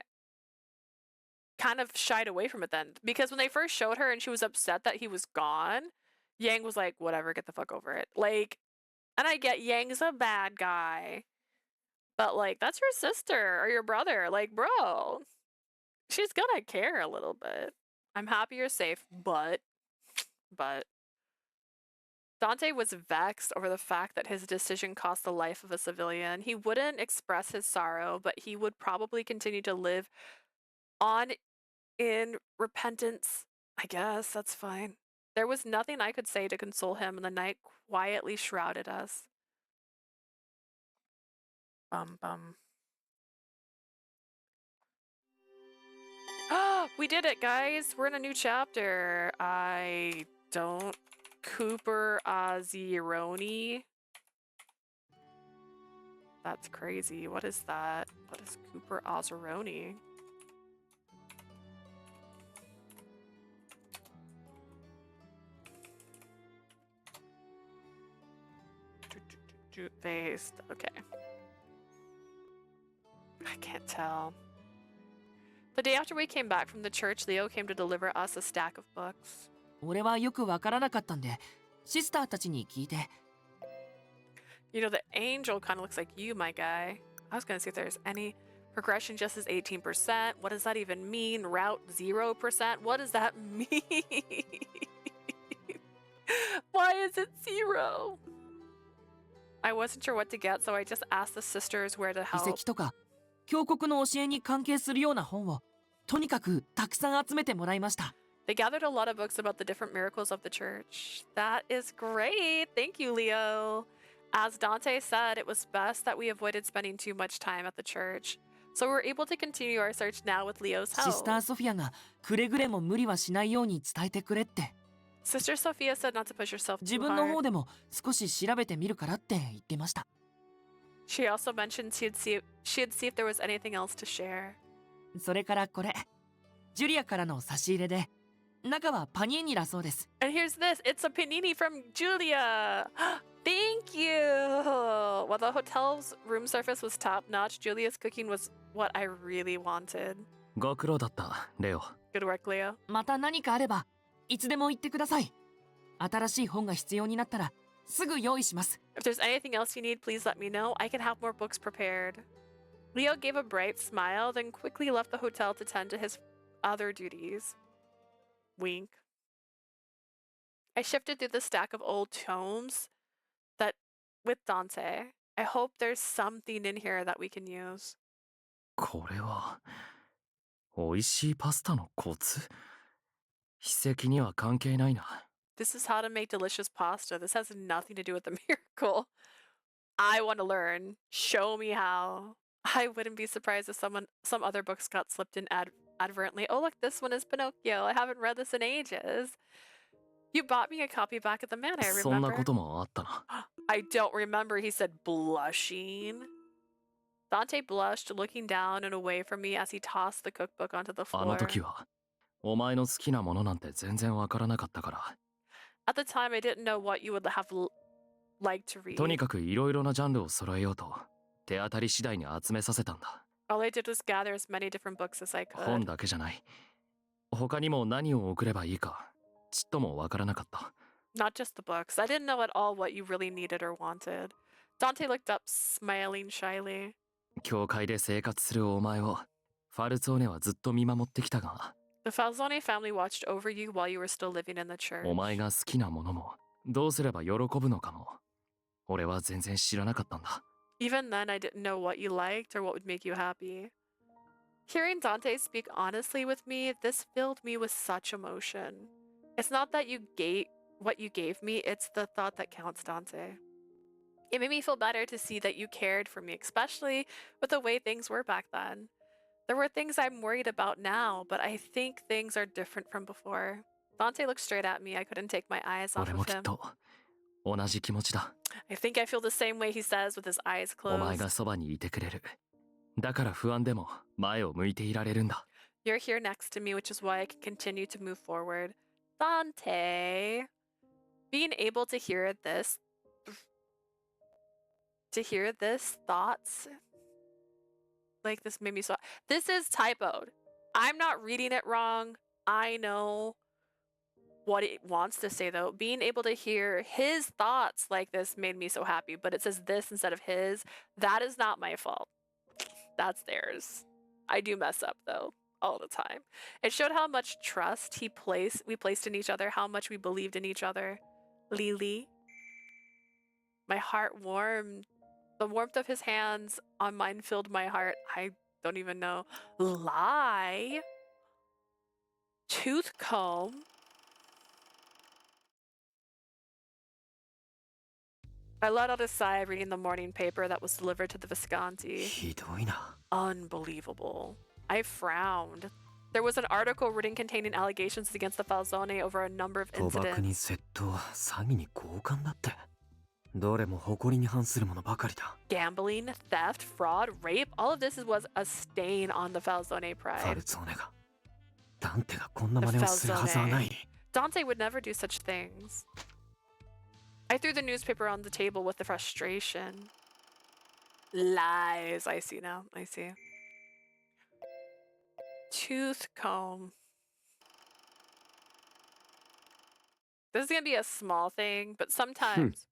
kind of shied away from it then. Because when they first showed her and she was upset that he was gone, Yang was like, whatever, get the fuck over it. Like, and I get Yang's a bad guy. But like, that's your sister or your brother. Like, bro, she's gonna care a little bit. I'm happy you're safe, but Dante was vexed over the fact that his decision cost the life of a civilian. He wouldn't express his sorrow, but he would probably continue to live on in repentance. I guess that's fine. There was nothing I could say to console him, and the night quietly shrouded us. Bum. We did it, guys! We're in a new chapter. I don't... Cooperazine. That's crazy. What is that? What is Cooperazine? Based. Okay. I can't tell. The day after we came back from the church, Leo came to deliver us a stack of books. 俺はよくわからなかったんで、シスターたちに聞いて。You know, the angel kind of looks like you, my guy. I was gonna see if there's any progression just as 18%. What does that even mean? Route 0%? What does that mean? Why is it 0? I wasn't sure what to get, so I just asked the sisters where to 遺 help. 跡とか教国の教えに関係するような本をとにかくたくさん集めてもらいました。 They gathered a lot of books about the different miracles of the church. That is great. Thank you, Leo. As Dante said, it was best that we avoided spending too much time at the church. So we're able to continue our search now with Leo's シスター help. ソフィアがくれぐれも無理はしないように伝えてくれって。 Sister Sophia said not to push yourself 自 too 分の hard. 方でも少し調べてみるからって言ってました。 She also mentioned she'd see if there was anything else to share. それからこれ、ジュリアからの差し入れで、中はパニーニだそうです。 And here's this. It's a panini from Julia. Thank you. While the hotel's room surface was top-notch, Julia's cooking was what I really wanted. ご苦労だったレオ Good work, Leo. また何かあればいつでも言ってください。新しい本が必要になったらすぐ用意します。 If there's anything else you need, please let me know. I can have more books prepared. Leo gave a bright smile, then quickly left the hotel to tend to his other duties. Wink. I shifted through the stack of old tomes that with Dante. I hope there's something in here that we can use. これは美味しいパスタのコツ筆跡には関係ないな This is how to make delicious pasta. This has nothing to do with the miracle. I want to learn. Show me how. I wouldn't be surprised if some other books got slipped in advertently. Oh, look, this one is Pinocchio. I haven't read this in ages. You bought me a copy back at the manor, I そんな remember. こともあったな I don't remember, he said, blushing. Dante blushed, looking down and away from me as he tossed the cookbook onto the あの floor. 時はお前の好きなものなんて全然わからなかったから。 At the time, I didn't know what you would have liked to read. とにかくいろいろなジャンルを揃えようと手当たり次第に集めさせたんだ。 All I did was gather as many different books as I 本 could. だけじゃない。他にも何を送ればいいかちっともわからなかった。 Not just the books. I didn't know at all what you really needed or wanted. Dante looked up, smiling shyly. 教会で生活するお前をファルツォーネはずっと見守ってきたが、 The Falzone family watched over you while you were still living in the church. お前が好きなものもどうすれば喜ぶのかも俺は全然知らなかったんだ。 Even then, I didn't know what you liked or what would make you happy. Hearing Dante speak honestly with me, this filled me with such emotion. It's not that you gave what you gave me, it's the thought that counts, Dante. It made me feel better to see that you cared for me, especially with the way things were back then. There were things I'm worried about now, but I think things are different from before. Dante looked straight at me. I couldn't take my eyes off 俺も of きっ him. と同じ気持ちだ。 I think I feel the same way, he says with his eyes お前 closed. がそばにいてくれる。だから不安でも前を向いていられるんだ。 You're here next to me, which is why I can continue to move forward. Dante, being able to hear this thoughts like this made me so. This is typoed. I'm not reading it wrong. I know what it wants to say though. Being able to hear his thoughts like this made me so happy, but it says this instead of his. That is not my fault. That's theirs. I do mess up though all the time. It showed how much trust we placed in each other, how much we believed in each other. Lily. My heart warmed. The warmth of his hands on mine filled my heart. I don't even know. Lie. Tooth comb. I let out a sigh reading the morning paper that was delivered to the Visconti. ひどいな。 Unbelievable. I frowned. There was an article written containing allegations against the Falzone over a number of 賭博に incidents. 窃盗、詐欺に強姦だって。どれも誇りに反するものばかりだ。 Gambling, theft, fraud, rape, all of this was a stain on the Falzone ファ pride. ルツォーネが。ダンテがこんな真似をするはずはない。 Dante would never do such things. I threw the newspaper on the table with the frustration. Lies. I see now. I see. Tooth comb. This is gonna be a small thing, but sometimes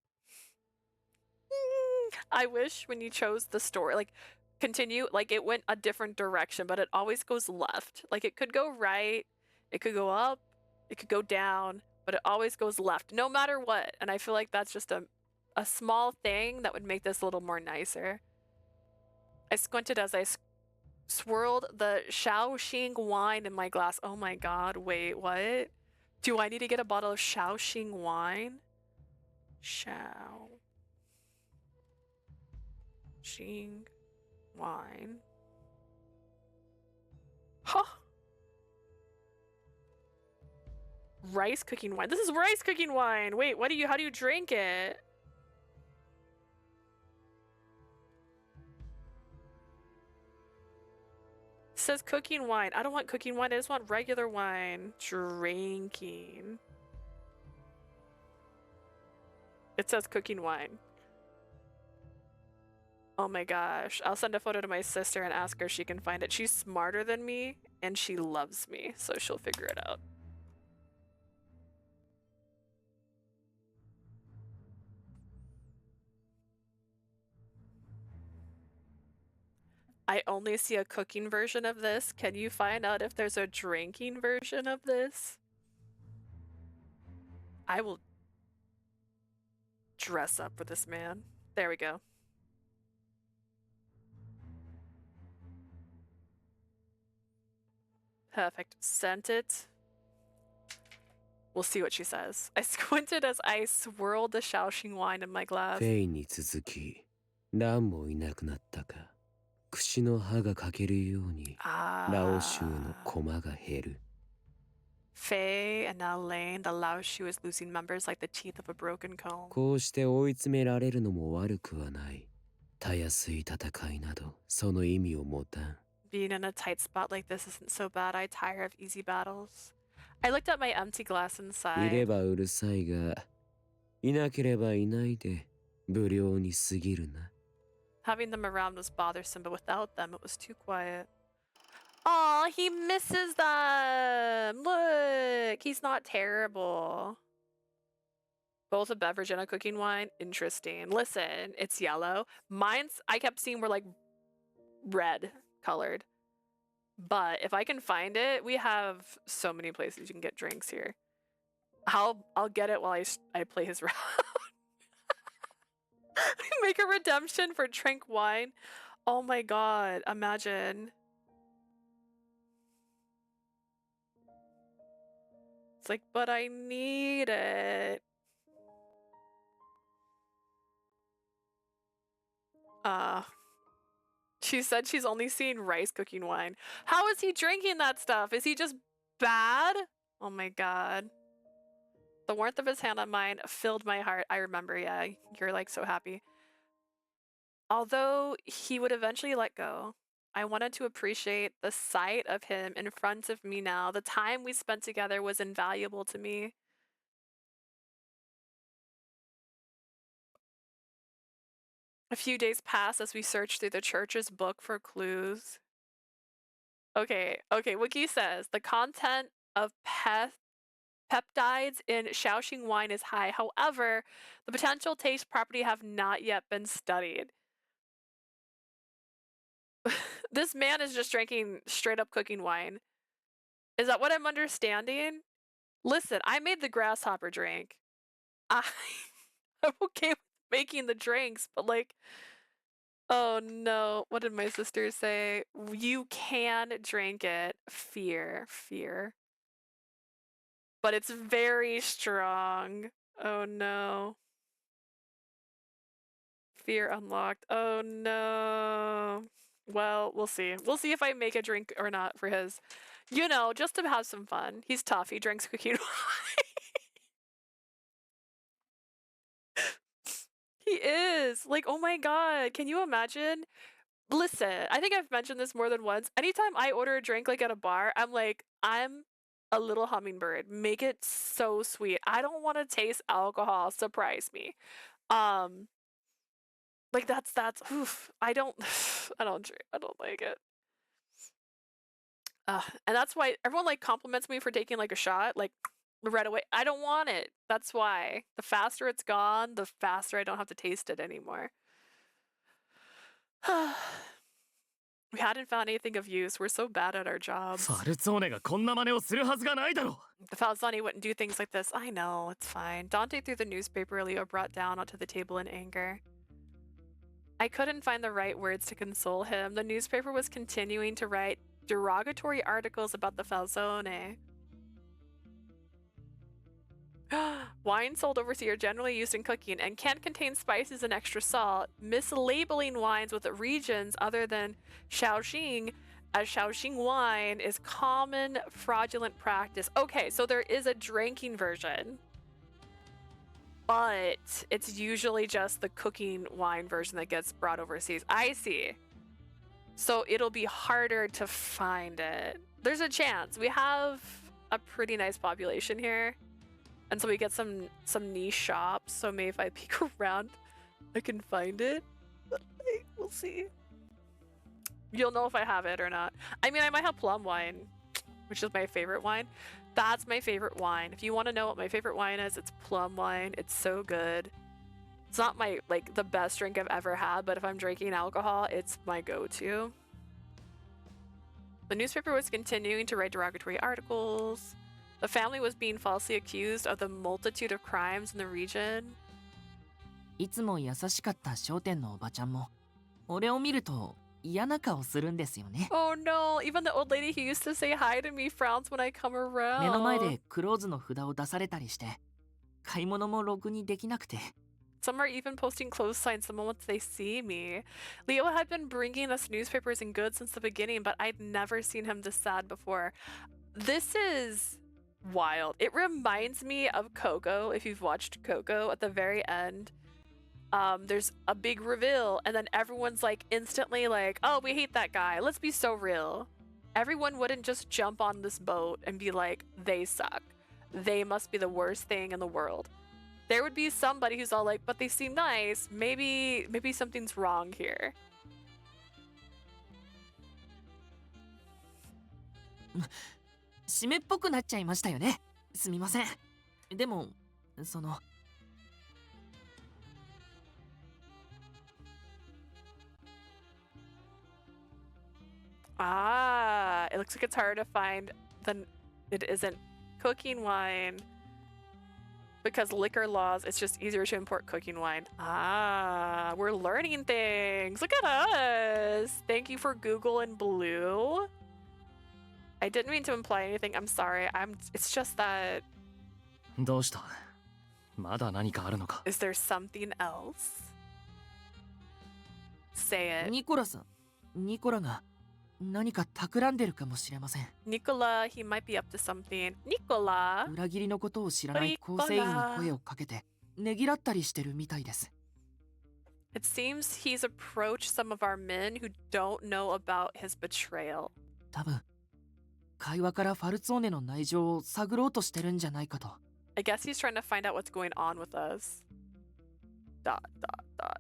I wish when you chose the story, like continue, like it went a different direction, but it always goes left. Like it could go right, it could go up, it could go down, but it always goes left, no matter what. And I feel like that's just a small thing that would make this a little more nicer. I squinted as I swirled the Shaoxing wine in my glass. Oh my god, wait, what? Do I need to get a bottle of Shaoxing wine? Shaoxing wine. Huh. Rice cooking wine. This is rice cooking wine. Wait, how do you drink it? It says cooking wine. I don't want cooking wine. I just want regular wine. Drinking. It says cooking wine. Oh my gosh. I'll send a photo to my sister and ask her if she can find it. She's smarter than me and she loves me, so she'll figure it out. I only see a cooking version of this. Can you find out if there's a drinking version of this? I will dress up for this man. There we go. Perfect. Sent it. We'll see what she says. I squinted as I swirled the Shaoxing wine in my glass. フェイに続き、ランもいなくなったか。櫛の歯が欠けるように、ラオ州の駒が減る。Faye and now Lane, the Lao Shu is losing members like the teeth of a broken comb. こうして追い詰められるのも悪くはない。たやすい戦いなど、その意味を持たん。Being in a tight spot like this isn't so bad. I tire of easy battles. I looked at my empty glass い inside. ればうるさいが、いなければいないで無料に過ぎるな。Having them around was bothersome, but without them, it was too quiet. Aw, he misses them! Look, he's not terrible. Both a beverage and a cooking wine? Interesting. Listen, it's yellow. Mine's, I kept seeing were like red colored. But if I can find it, we have so many places you can get drinks here. I'll get it while I play his round. Make a redemption for drink wine. Oh my god, imagine. It's like, but I need it. She said she's only seen rice cooking wine. How is he drinking that stuff? Is he just bad? Oh my god. The warmth of his hand on mine filled my heart. I remember, yeah, you're like so happy. Although he would eventually let go, I wanted to appreciate the sight of him in front of me now. The time we spent together was invaluable to me. A few days passed as we searched through the church's book for clues. Okay, Wiki says the content of peptides in Shaoxing wine is high. However, the potential taste property have not yet been studied. This man is just drinking straight up cooking wine. Is that what I'm understanding? Listen, I made the grasshopper drink. I'm okay with making the drinks, but like, oh no, what did my sister say? You can drink it. Fear. But it's very strong. Oh no. Fear unlocked. Oh no. Well, we'll see. We'll see if I make a drink or not for his. You know, just to have some fun. He's tough. He drinks cooking wine. He is. Like, oh my god. Can you imagine? Listen, I think I've mentioned this more than once. Anytime I order a drink like at a bar, I'm like, I'm a little hummingbird. Make it so sweet. I don't want to taste alcohol. Surprise me. Like that's oof. I don't drink. I don't like it. And that's why everyone like compliments me for taking like a shot like right away. I don't want it. That's why. The faster it's gone, the faster I don't have to taste it anymore. We hadn't found anything of use. We're so bad at our jobs. The Falzani wouldn't do things like this. I know, it's fine. Dante threw the newspaper Leo brought down onto the table in anger. I couldn't find the right words to console him. The newspaper was continuing to write derogatory articles about the Falzone. Wine sold overseas are generally used in cooking and can contain spices and extra salt. Mislabeling wines with regions other than Shaoxing as Shaoxing wine is common fraudulent practice. Okay, so there is a drinking version, but it's usually just the cooking wine version that gets brought overseas. I see. So it'll be harder to find it. There's a chance. We have a pretty nice population here. And so we get some niche shops, so maybe if I peek around, I can find it. But we'll see. You'll know if I have it or not. I mean, I might have plum wine, which is my favorite wine. That's my favorite wine. If you want to know what my favorite wine is, it's plum wine. It's so good. It's not my, like, the best drink I've ever had, but if I'm drinking alcohol, it's my go-to. The newspaper was continuing to write derogatory articles. The family was being falsely accused of the multitude of crimes in the region. いつも優しかった商店のおばちゃんも、俺を見ると嫌な顔するんですよね。 Oh no, even the old lady who used to say hi to me frowns when I come around. 目の前でクローズの札を出されたりして、買い物もろくにできなくて。 Some are even posting close signs the moment they see me. Leo had been bringing us newspapers and goods since the beginning, but I'd never seen him this sad before. This is wild. It reminds me of Coco, if you've watched Coco at the very end. there's a big reveal, and then everyone's like instantly like, oh, we hate that guy. Let's be so real. Everyone wouldn't just jump on this boat and be like, they suck. They must be the worst thing in the world. There would be somebody who's all like, but they seem nice. Maybe something's wrong here. 締めっぽくなっちゃいましたよね。すみません。でも、その。Ah, it looks like it's hard to find it isn't cooking wine. Because liquor laws, it's just easier to import cooking wine. Ah, we're learning things. Look at us. Thank you for Google and Blue. I didn't mean to imply anything. I'm sorry. It's just that. どうした?まだ何かあるのか? Is there something else? Say it. ニコラさん。ニコラが何か企んでるかもしれません。Nicola, he might be up to something. Nicola? 裏切りのことを知らない構成員に声をかけてねぎらったりしてるみたいです。It seems he's approached some of our men who don't know about his betrayal. 多分会話からファルツォーネの内情を探ろうとしてるんじゃないかと。I guess he's trying to find out what's going on with us. ...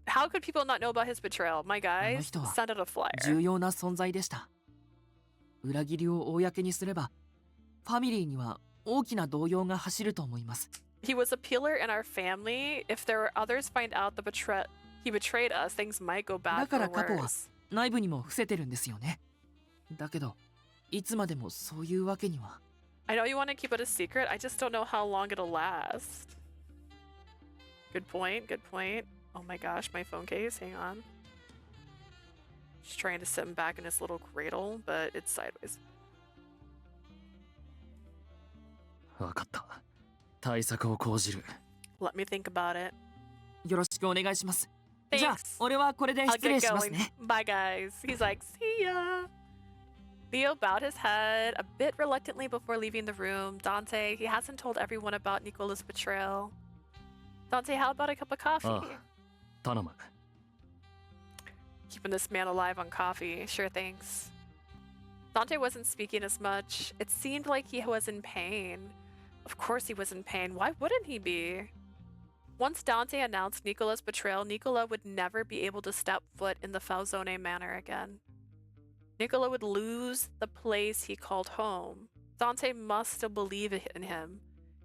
How could people not know about his betrayal? My guys, send out a flyer. 重要な存在でした。裏切りを公にすれば、ファミリーには大きな動揺が走ると思います。He was a pillar in our family. If there were others find out he betrayed us, things might go bad だか for ら過去は worse. 内部にも伏せてるんですよね。だけど、いつまでもそういうわけには。I know you want to keep it a secret. I just don't know how long it'll last. Good point. Good point. Oh my gosh, my phone case. Hang on. Just trying to sit him back in his little cradle, but it's sideways. わかった。対策を講じる。Let me think about it. よろしくお願いします。 Thanks. じゃあ、俺はこれで I'll 失礼 get します going. ね。Bye, guys. He's like, see ya. Leo bowed his head a bit reluctantly before leaving the room. Dante, he hasn't told everyone about Nicola's betrayal. Dante, how about a cup of coffee? ああ、頼む。Keeping this man alive on coffee. Sure, thanks. Dante wasn't speaking as much. It seemed like he was in pain. Of course he was in pain. Why wouldn't he be? Once Dante announced Nicola's betrayal, Nicola would never be able to step foot in the Falzone manor again. Nicola would lose the place he called home. Dante must still believe in him.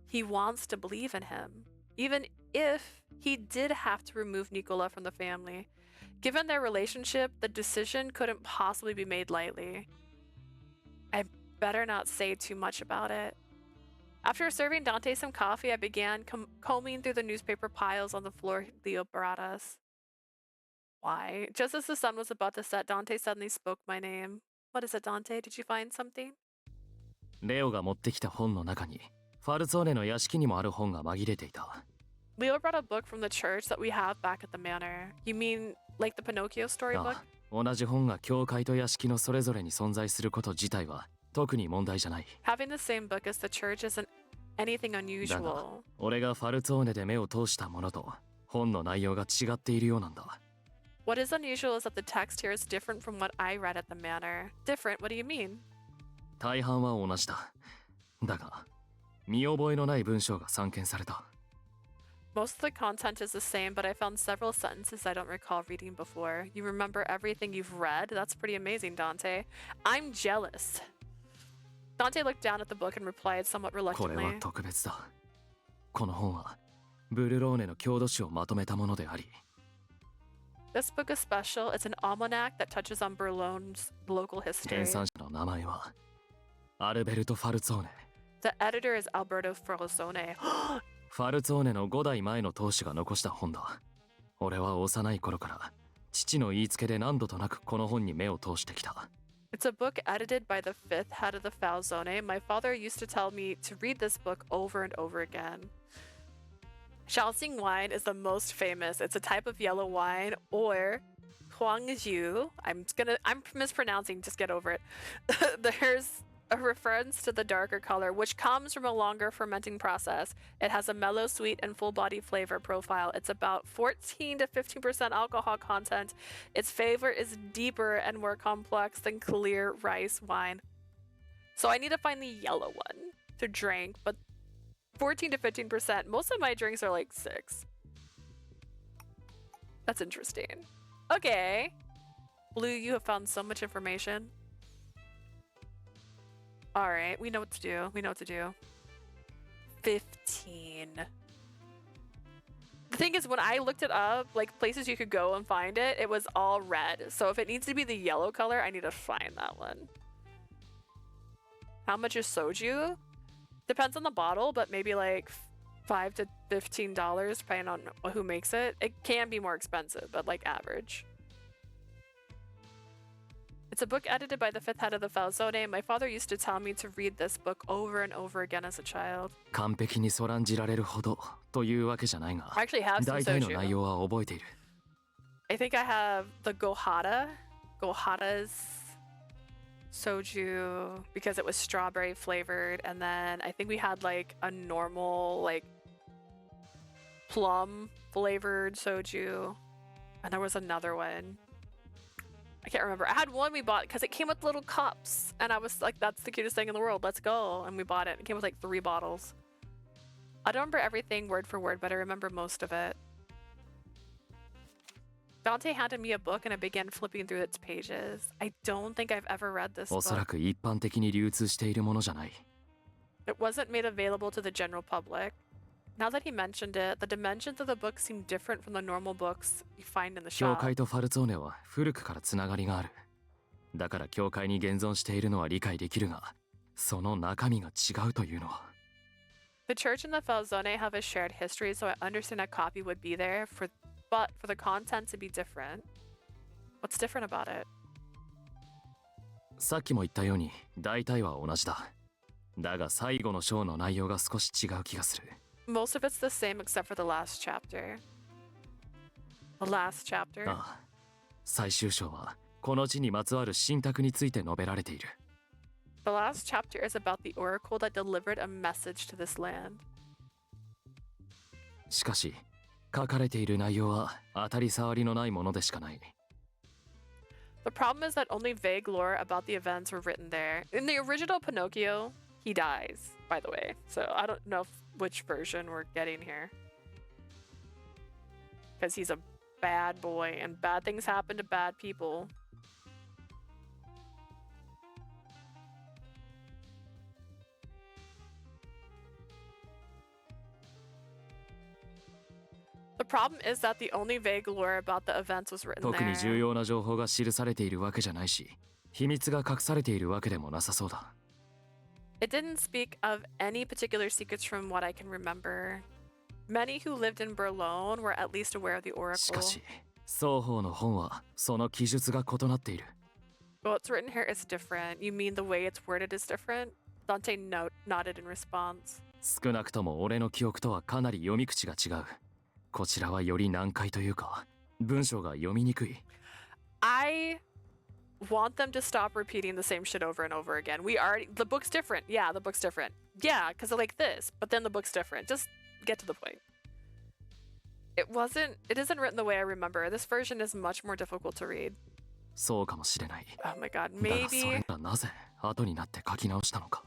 He wants to believe in him. Even if he did have to remove Nicola from the family. Given their relationship, the decision couldn't possibly be made lightly. I better not say too much about it. After serving Dante some coffee, I began combing through the newspaper piles on the floor Leo brought us. Why? Just as the sun was about to set, Dante suddenly spoke my name. What is it, Dante? Did you find something? レオが持ってきた本の中に、ファルツォーネの屋敷にもある本が紛れていた。Leo brought a book from the church that we have back at the manor. You mean like the Pinocchio storybook? ああ、同じ本が教会と屋敷のそれぞれに存在すること自体は特に問題じゃない。Having the same book as the church isn't anything だが、 unusual. 俺がファルツォーネで目を通したものと本の内容が違っているようなんだ。What is unusual is that the text here is different from what I read at the manor. Different? What do you mean? 大半は同じだ。だが、見覚えのない文章が散見された。Most of the content is the same, but I found several sentences I don't recall reading before. You remember everything you've read? That's pretty amazing, Dante. I'm jealous. Dante looked down at the book and replied somewhat これは reluctantly. 特別だ。この本はブルローネの郷土史をまとめたものであり、 This book is special. It's an almanac that touches on Berlone's local history. 編纂者の名前はアルベルト・ファルツォーネ。 The editor is Alberto Frosone. ファルツォーネの5代前の当主が残した本だ。俺は幼い頃から父の言いつけで何度となくこの本に目を通してきた。 It's a book edited by the fifth head of the Falzone. My father used to tell me to read this book over and over again. Shaoxing wine is the most famous. It's a type of yellow wine, or Huangjiu. I'm mispronouncing, just get over it. There's a reference to the darker color, which comes from a longer fermenting process. It has a mellow, sweet, and full body flavor profile. It's about 14 to 15% alcohol content. Its flavor is deeper and more complex than clear rice wine. So I need to find the yellow one to drink, but 14 to 15%. Most of my drinks are like 6. That's interesting. Okay. Blue, you have found so much information. All right, we know what to do. We know what to do. 15. The thing is, when I looked it up, like places you could go and find it, it was all red. So if it needs to be the yellow color, I need to find that one. How much is soju? Depends on the bottle, but maybe like $5 to $15 depending on who makes it. It can be more expensive, but like average. It's a book edited by the 5th head of the Falzone. My father used to tell me to read this book over and over again as a child. 完璧にそらんじられるほどというわけじゃないが、 I actually have some 大体の内 soju. 容は覚えている。I think I have the Gohada's soju because it was strawberry flavored, and then I think we had like a normal like plum flavored soju, and there was another one. I can't remember. I had one we bought because it came with little cups, and I was like, that's the cutest thing in the world, let's go. And we bought it. It came with like 3 bottles. I don't remember everything word for word, but I remember most of it. Dante handed me a book and I began flipping through its pages. I don't think I've ever read this おそら book. く一般的に流通しているものじゃない。 It wasn't made available to the general public. Now that he mentioned it, the dimensions of the book seem different from the normal books you find in the 教 shop. 会とファルツォーネは古くからつながりがある。だから教会に現存しているのは理解できるが、その中身が違うというのは。 The church and the Falzone have a shared history, so I understand a copy would be there, but for the content to be different. What's different about it? さっきも言ったように大体は同じだ。だが最後の章の内容が少し違う気がする。 Most of it's the same except for the last chapter. The last chapter? ああ、最終章はこの地にまつわる信託について述べられている。 The last chapter is about the oracle that delivered a message to this land. しかし、書かれている内容は当たり障りのないものでしかない。 The problem is that only vague lore about the events were written there. In the original Pinocchio, he dies, by the way. So I don't know which version we're getting here. Because he's a bad boy and bad things happen to bad people. The problem is that the only vague lore about the events was written 特に重 there. 要な情報が記されているわけじゃないし、秘密が隠されているわけでもなさそうだ。 It didn't speak of any particular secrets from what I can remember. Many who lived in Berlin were at least aware of the しか oracle. し、双方の本はその記述が異なっている。 What's written here is different. You mean the way it's worded is different? Dante nodded in response. 少なくとも俺の記憶とはかなり読み口が違う。こちらはより難解というか、文章が読みにくい。 I want them to stop repeating the same shit over and over again. The book's different. Yeah, the book's different. Yeah, because I like this, but then the book's different. Just get to the point. It isn't written the way I remember. This version is much more difficult to read. そうかもしれない。 Oh my god, だがそれ maybe がなぜ後になって書き直したのか。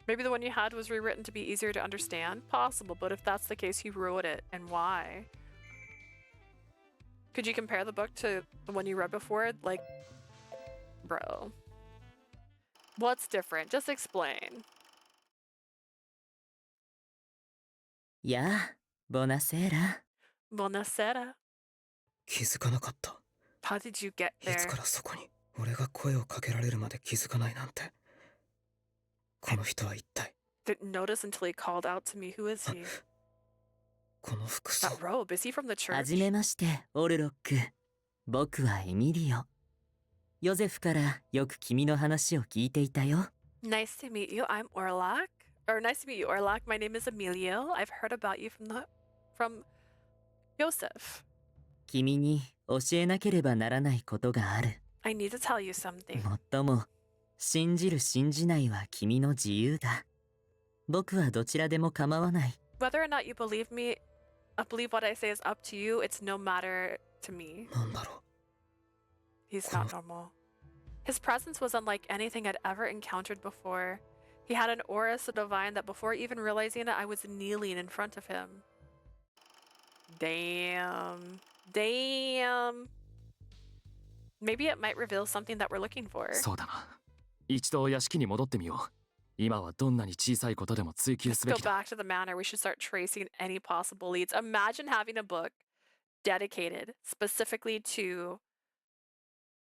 the one you had was rewritten to be easier to understand? Possible, but if that's the case, who wrote it and why? Could you compare the book to the one you read before? Like, bro. What's different? Just explain. やあ、ボナセーラ。 Buonasera. 気づかなかった。 How did you get いつ there? からそこに俺が声をかけられるまで気づかないなんて。この人は一体。 Didn't notice until he called out to me. Who is he? この服装。 That robe. Is he from the は church? じめまして、オルロック。僕はエミリオ。ヨゼフからよく君の話を聞いていたよ。Nice to meet you. I'm Orlak. Or nice to meet you, Orlak. My name is Emilio. I've heard about you from Joseph. 君に教えなければならないことがある。I need to tell you something. もっとも、信じる信じないは君の自由だ。僕はどちらでも構わない。Whether or not you believe me, believe what I say is up to you. It's no matter to me. なんだろ He's not normal. His presence was unlike anything I'd ever encountered before. He had an aura so divine that before even realizing it, I was kneeling in front of him. Damn. Damn. Maybe it might reveal something that we're looking for. そうだな。一度屋敷に戻ってみよう。今はどんなに小さいことでも追求 Let's すべ go きだ。 back to the manor. We should start tracing any possible leads. Imagine having a book dedicated specifically to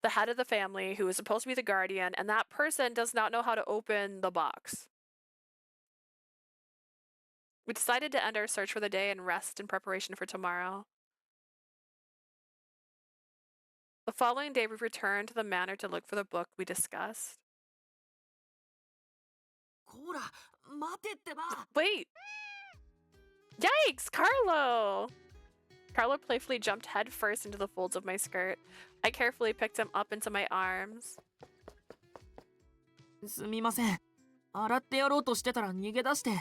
the head of the family who is supposed to be the guardian, and that person does not know how to open the box. We decided to end our search for the day and rest in preparation for tomorrow. The following day, we returned to the manor to look for the book we discussed. こら、待てってば。 Wait! Yikes, Carlo! Carlo playfully jumped headfirst into the folds of my skirt. I carefully picked him up into my arms. すみません。洗ってやろうとしてたら逃げ出して。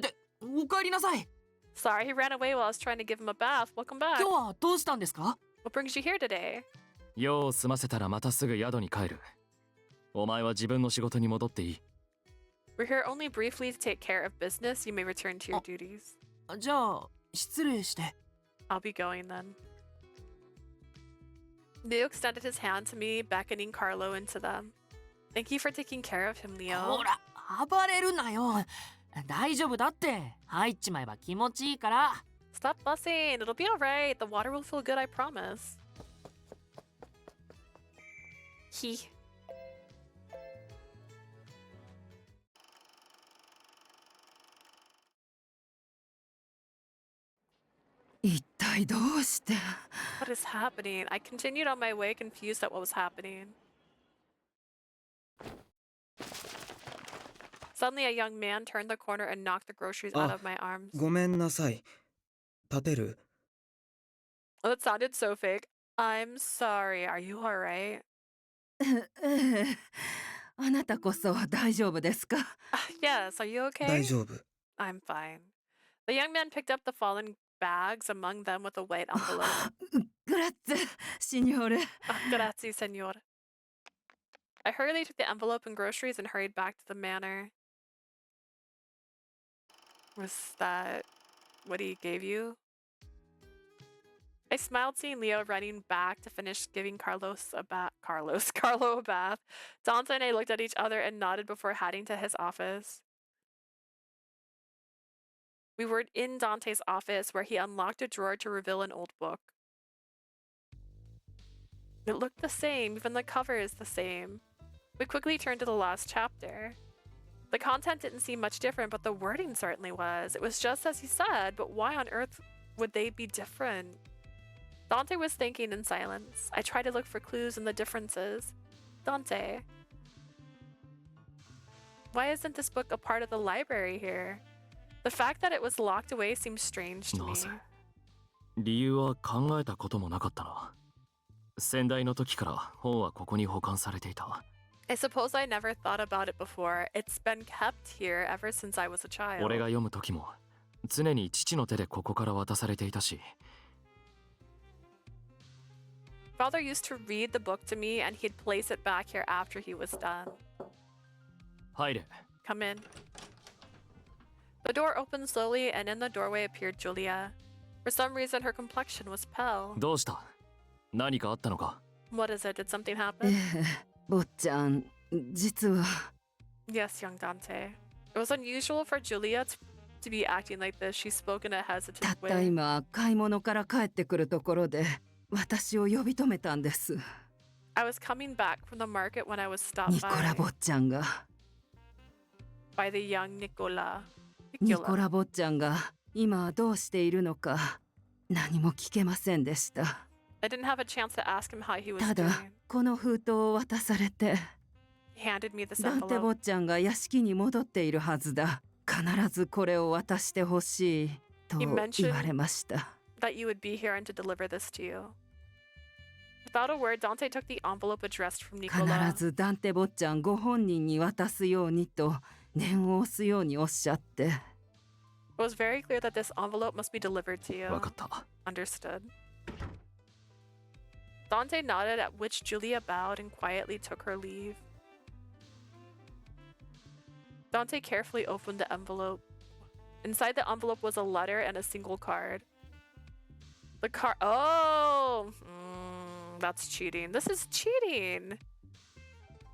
で、お帰りなさい。 Sorry, he ran away while I was trying to give him a bath. Welcome back. 今日はどうしたんですか？ What brings you here today? 用を済ませたらまたすぐ宿に帰る。お前は自分の仕事に戻っていい。 We're here only briefly to take care of business. You may return to your duties. じゃあ、失礼して。 I'll be going then. Leo extended his hand to me, beckoning Carlo into them. Thank you for taking care of him, Leo. ほら、暴れるなよ。大丈夫だって。入っちまえば気持ちいいから。 Stop fussing. It'll be alright. The water will feel good, I promise. He. What is happening? I continued on my way, confused at what was happening. Suddenly, a young man turned the corner and knocked the groceries out of my arms. ごめんなさい。立てる Oh, that sounded so fake. I'm sorry. Are you alright? あなたこそ大丈夫ですか？ Yes, are you okay? 大丈夫 I'm fine. The young man picked up the fallen bags, among them with a white envelope. グラッツェ、シニョーレ。 Grazie, senor. I hurriedly took the envelope and groceries and hurried back to the manor. Was that what he gave you? I smiled seeing Leo running back to finish giving Carlo a bath. Dante and I looked at each other and nodded before heading to his office. We were in Dante's office where he unlocked a drawer to reveal an old book. It looked the same, even the cover is the same. We quickly turned to the last chapter. The content didn't seem much different, but the wording certainly was. It was just as he said, but why on earth would they be different? Dante was thinking in silence. I tried to look for clues in the differences. Dante. Why isn't this book a part of the library here? The fact that it was locked away seems strange to me. なぜ理由は考えたこともなかったな。先代の時から本はここに保管されていた。 I suppose I never thought about it before. It's been kept here ever since I was a child. 俺が読む時も常に父の手でここから渡されていたし。 Father used to read the book to me and he'd place it back here after he was done. 入れ。 Come in. The door opened slowly and in the doorway appeared Julia. For some reason her complexion was pale. どうした？何かあったのか？ What is it? Did something え happen? え、坊ちゃん、実は。 Yes, young Dante. It was unusual for Julia to be acting like this. She spoke in a た hesitant った way. 今、買い物から帰ってくるところで、私を呼び止めたんです。 I was coming back from the market when I was stopped ニコラ by 坊ちゃんが。 the young Nicola. ニコラ坊ちゃんが今どうしているのか何も聞けませんでした。 I didn't have a chance to ask him how he was た doing. だ、この封筒を渡されて、 He handed me this ダンテ envelope. 坊ちゃんが屋敷に戻っているはずだ。必ずこれを渡してほしいと He mentioned- 言われました。 That you would be here and to deliver this to you. Without a word, Dante took the envelope addressed from 必 Nicola. ずダンテ坊ちゃんご本人に渡すようにと念を押すようにおっしゃって。 It was very clear that this envelope must be delivered to you. わかった。 Understood. Dante nodded, at which Julia bowed and quietly took her leave. Dante carefully opened the envelope. Inside the envelope was a letter and a single card. The card. Oh! That's cheating. This is cheating!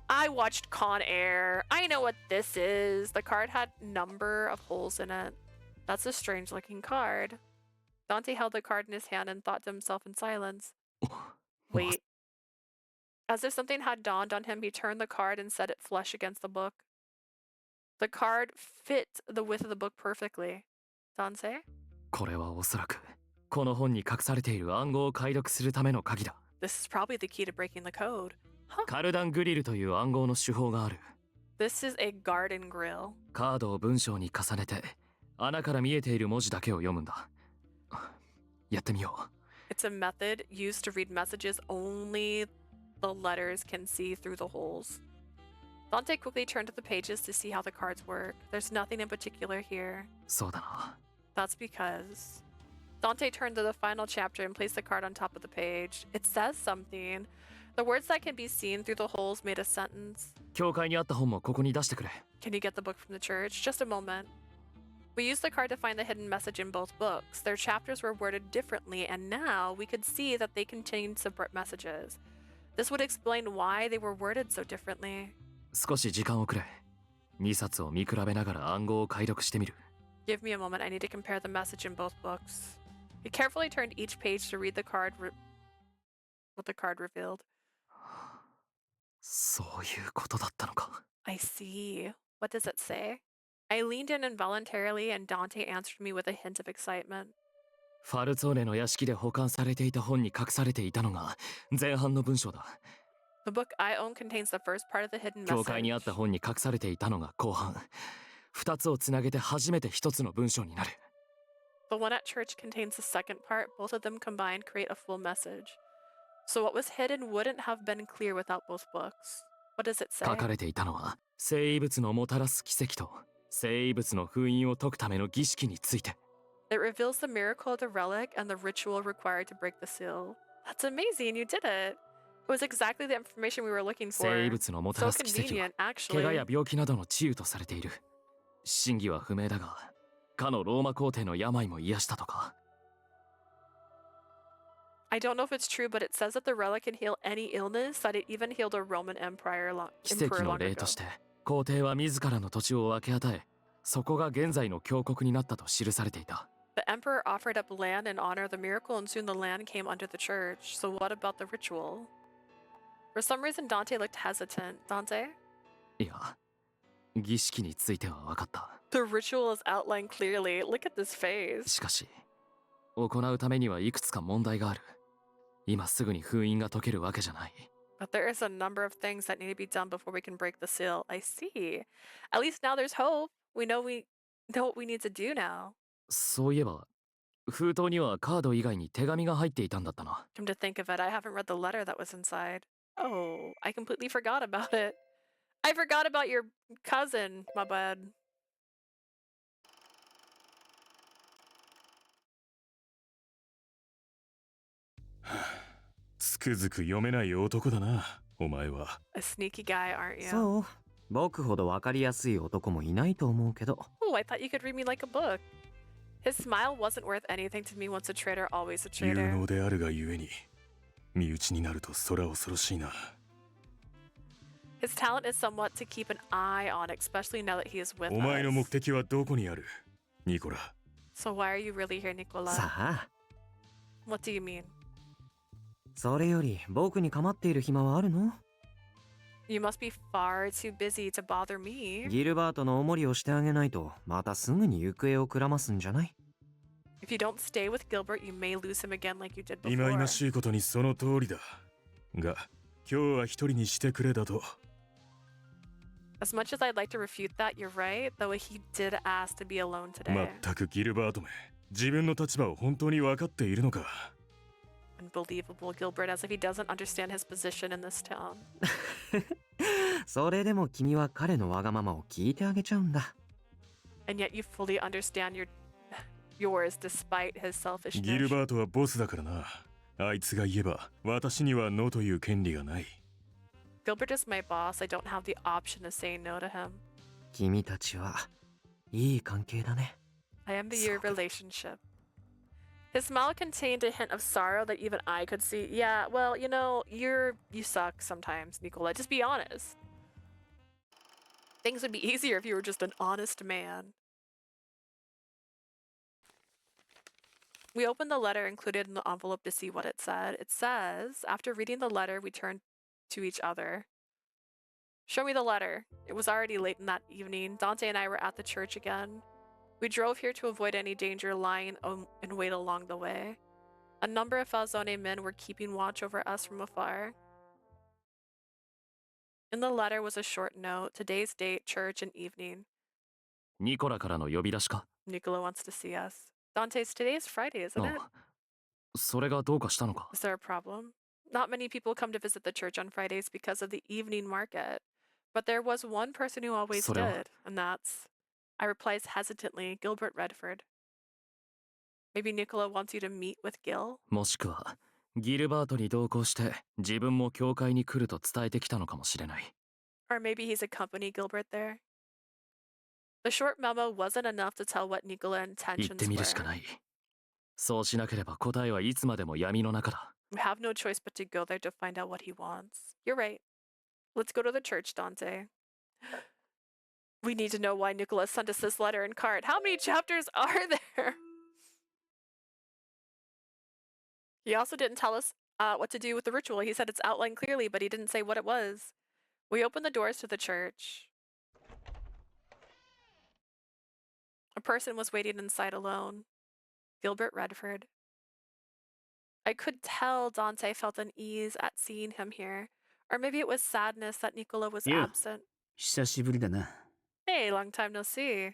I watched Con Air. I know what this is. The card had a number of holes in it. That's a strange looking card. Dante held the card in his hand and thought to himself in silence. Wait. As if something had dawned on him, he turned the card and set it flush against the book. The card fit the width of the book perfectly. Dante? これはおそらくこの本に隠されている暗号を解読するための鍵だ。 This is probably the key to breaking the code. Huh. カルダングリルという暗号の手法がある。 This is a garden grill. カードを文章に重ねて穴から見えている文字だけを読むんだ。やってみよう。 It's a method used to read messages only the letters can see through the holes. Dante quickly turned to the pages to see how the cards work. There's nothing in particular here. そうだな。 That's because... Dante turned to the final chapter and placed the card on top of the page. It says something. The words that can be seen through the holes made a sentence. 教会にあった本もここに出してくれ。 Can you get the book from the church? Just a moment. We used the card to find the hidden message in both books. Their chapters were worded differently, and now we could see that they contained separate messages. This would explain why they were worded so differently. 少し時間をくれ。2冊を見比べながら暗号を解読してみる。 Give me a moment. I need to compare the message in both books. He carefully turned each page to read the card what the card revealed. そういうことだったのか。 I see. What does it say? I leaned in involuntarily and Dante answered me with a hint of excitement. ファルツォーネの屋敷で保管されていた本に隠されていたのが前半の文章だ。 The book I own contains the first part of the hidden 教会にあ message. った本に隠されていたのが後半。2つをつなげて初めて1つの文章になる。 The one at church contains the second part. Both of them combined create a full message. So what was hidden wouldn't have been clear without both books. What does it say? 書かれていたのは生異物のもたらす奇跡と生異物の封印を解くための儀式について。 It reveals the miracle of the relic and the ritual required to break the seal. That's amazing, you did it. It was exactly the information we were looking 生 for. 異物のもた So らす奇跡は convenient, 怪我や actually. 病気などの治癒とされている。真偽は不明だが、かのローマ皇帝の病も癒したとか。 I don't know if it's true, but it says that the relic can heal any illness, that it even healed a Roman empire 奇跡 emperor の long 例 ago. として皇帝は自らの土地を分け与え、そこが現在の教国になったと記されていた。 The emperor offered up land in honor of the miracle, and soon the land came under the church. So what about the ritual? For some reason, Dante looked hesitant. Dante? いや、儀式については分かった。 The ritual is outlined clearly. Look at this face. しかし、行うためにはいくつか問題がある。今すぐに封印が解けるわけじゃない。 But there is a number of things that need to be done before we can break the seal. I see. At least now there's hope. We know what we need to do now. そういえば、封筒にはカード以外に手紙が入っていたんだったな。 Come to think of it, I haven't read the letter that was inside. Oh, I completely forgot about it. I forgot about your cousin. My bad. つくづく読めない男だな、お前は。 A sneaky guy, aren't you? そう。僕ほど分かりやすい男もいないと思うけど。 Oh, I thought you could read me like a book. His smile wasn't worth anything to me. Once a traitor, always a 有 traitor. 能であるがゆえに、身内になると空恐ろしいな。 His talent is somewhat to keep an eye on, especially now that he is with お前の目 us. 的はどこにある、ニコラ。 So why are you really here, Nicola? さあ、 What do you mean? それより僕に構っている暇はあるの？ You must be far too busy to bother me. ギルバートのお守りをしてあげないと、またすぐに行方をくらますんじゃない？ If you don't stay with Gilbert, you may lose him again like you did 忌々 before. しいことにその通りだ。が、今日は一人にしてくれだと。 As much as I'd like to refute that, you're right, though he did ask to be alone ま today. ったくギルバートめ、自分の立場を本当に分かっているのか。Unbelievable, Gilbert, as if he doesn't understand his position in this town. それでも君は彼のわがままを聞いてあげちゃうんだ。And yet you fully understand yours despite his selfishness. ギルバートはボスだからな。あいつが言えば私にはノーという権利がない。Gilbert is my boss. I don't have the option of saying no to him. 君たちはいい関係だね。I envy your relationship. His smile contained a hint of sorrow that even I could see. Yeah, well, you know, you suck sometimes, Nicola. Just be honest. Things would be easier if you were just an honest man. We opened the letter included in the envelope to see what it said. It says, after reading the letter, we turned to each other. Show me the letter. It was already late in that evening. Dante and I were at the church again. We drove here to avoid any danger lying in wait along the way. A number of Falzone men were keeping watch over us from afar. In the letter was a short note, today's date, church, and evening. ニコラからの呼び出しか? Nicola wants to see us. Dante's, today is Friday, isn't it? それがどうかしたのか? Is there a problem? Not many people come to visit the church on Fridays because of the evening market. But there was one person who always did, and that's... I replies hesitantly, Gilbert Redford. Maybe Nicola wants you to meet with Gil? もしくは、ギルバートに同行して自分も教会に来ると伝えてきたのかもしれない。Or maybe he's accompanied Gilbert there. The short memo wasn't enough to tell what Nicola's 言 intentions ってみるしか were. ない。そうしなければ答えはいつまでも闇の中だ。We have no choice but to go there to find out what he wants. You're right. Let's go to the church, Dante. We need to know why Nicola sent us this letter and card. How many chapters are there? He also didn't tell us what to do with the ritual. He said it's outlined clearly, but he didn't say what it was. We opened the doors to the church. A person was waiting inside alone. Gilbert Redford. I could tell Dante felt unease at seeing him here. Or maybe it was sadness that Nicola was absent. 久しぶりだな。Hey, long time no see.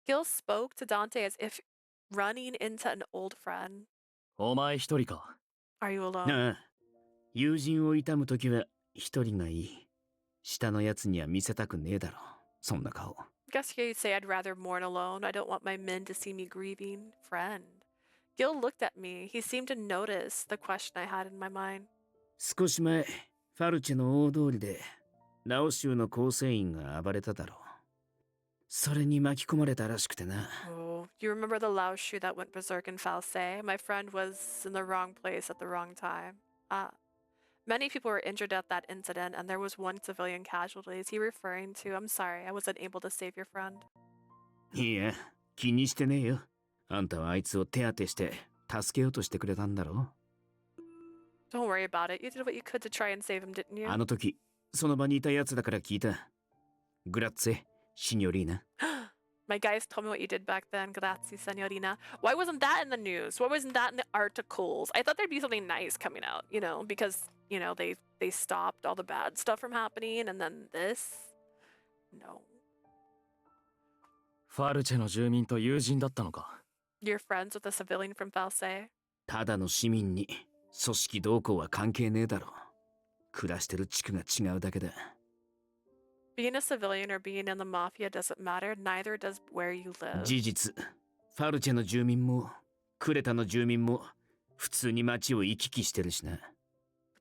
Gil spoke to Dante as if running into an old friend. お前一人か? Are you alone? ああ、友人を悼むときは一人がいい。下のやつには見せたくねえだろ。そんな顔。Guess you'd say I'd rather mourn alone. I don't want my men to see me grieving. Friend. Gil looked at me. He seemed to notice the question I had in my mind. 少し前、ファルチェの大通りで、ラオ州の構成員が暴れただろう。それに巻き込まれたらしくてな。Oh, you remember the Lao Shu that went berserk in False? My friend was in the wrong place at the wrong time. Many people were injured at that incident, and there was one civilian casualty. Is he referring to? I'm sorry, I wasn't able to save your friend. いや、気にしてねえよ。あんたはあいつを手当てして助けようとしてくれたんだろ。Don't worry about it. You did what you could to try and save him, didn't you? あの時、その場にいたやつだから聞いた。グラッツェ、シニョリーナ。My guys told me what you did back then. Grazie, signorina. Why wasn't that in the news? Why wasn't that in the articles? I thought there'd be something nice coming out, you know, because, you know, they stopped all the bad stuff from happening, and then this? No. ファルチェの住民と友人だったのか? You're friends with a civilian from False? ただの市民に組織動向は関係ねえだろ。暮らしてる地区が違うだけだ。Being a civilian or being in the mafia doesn't matter. Neither does where you live. 事実、ファルチェの住民もクレタの住民も普通に街を行き来してるしな。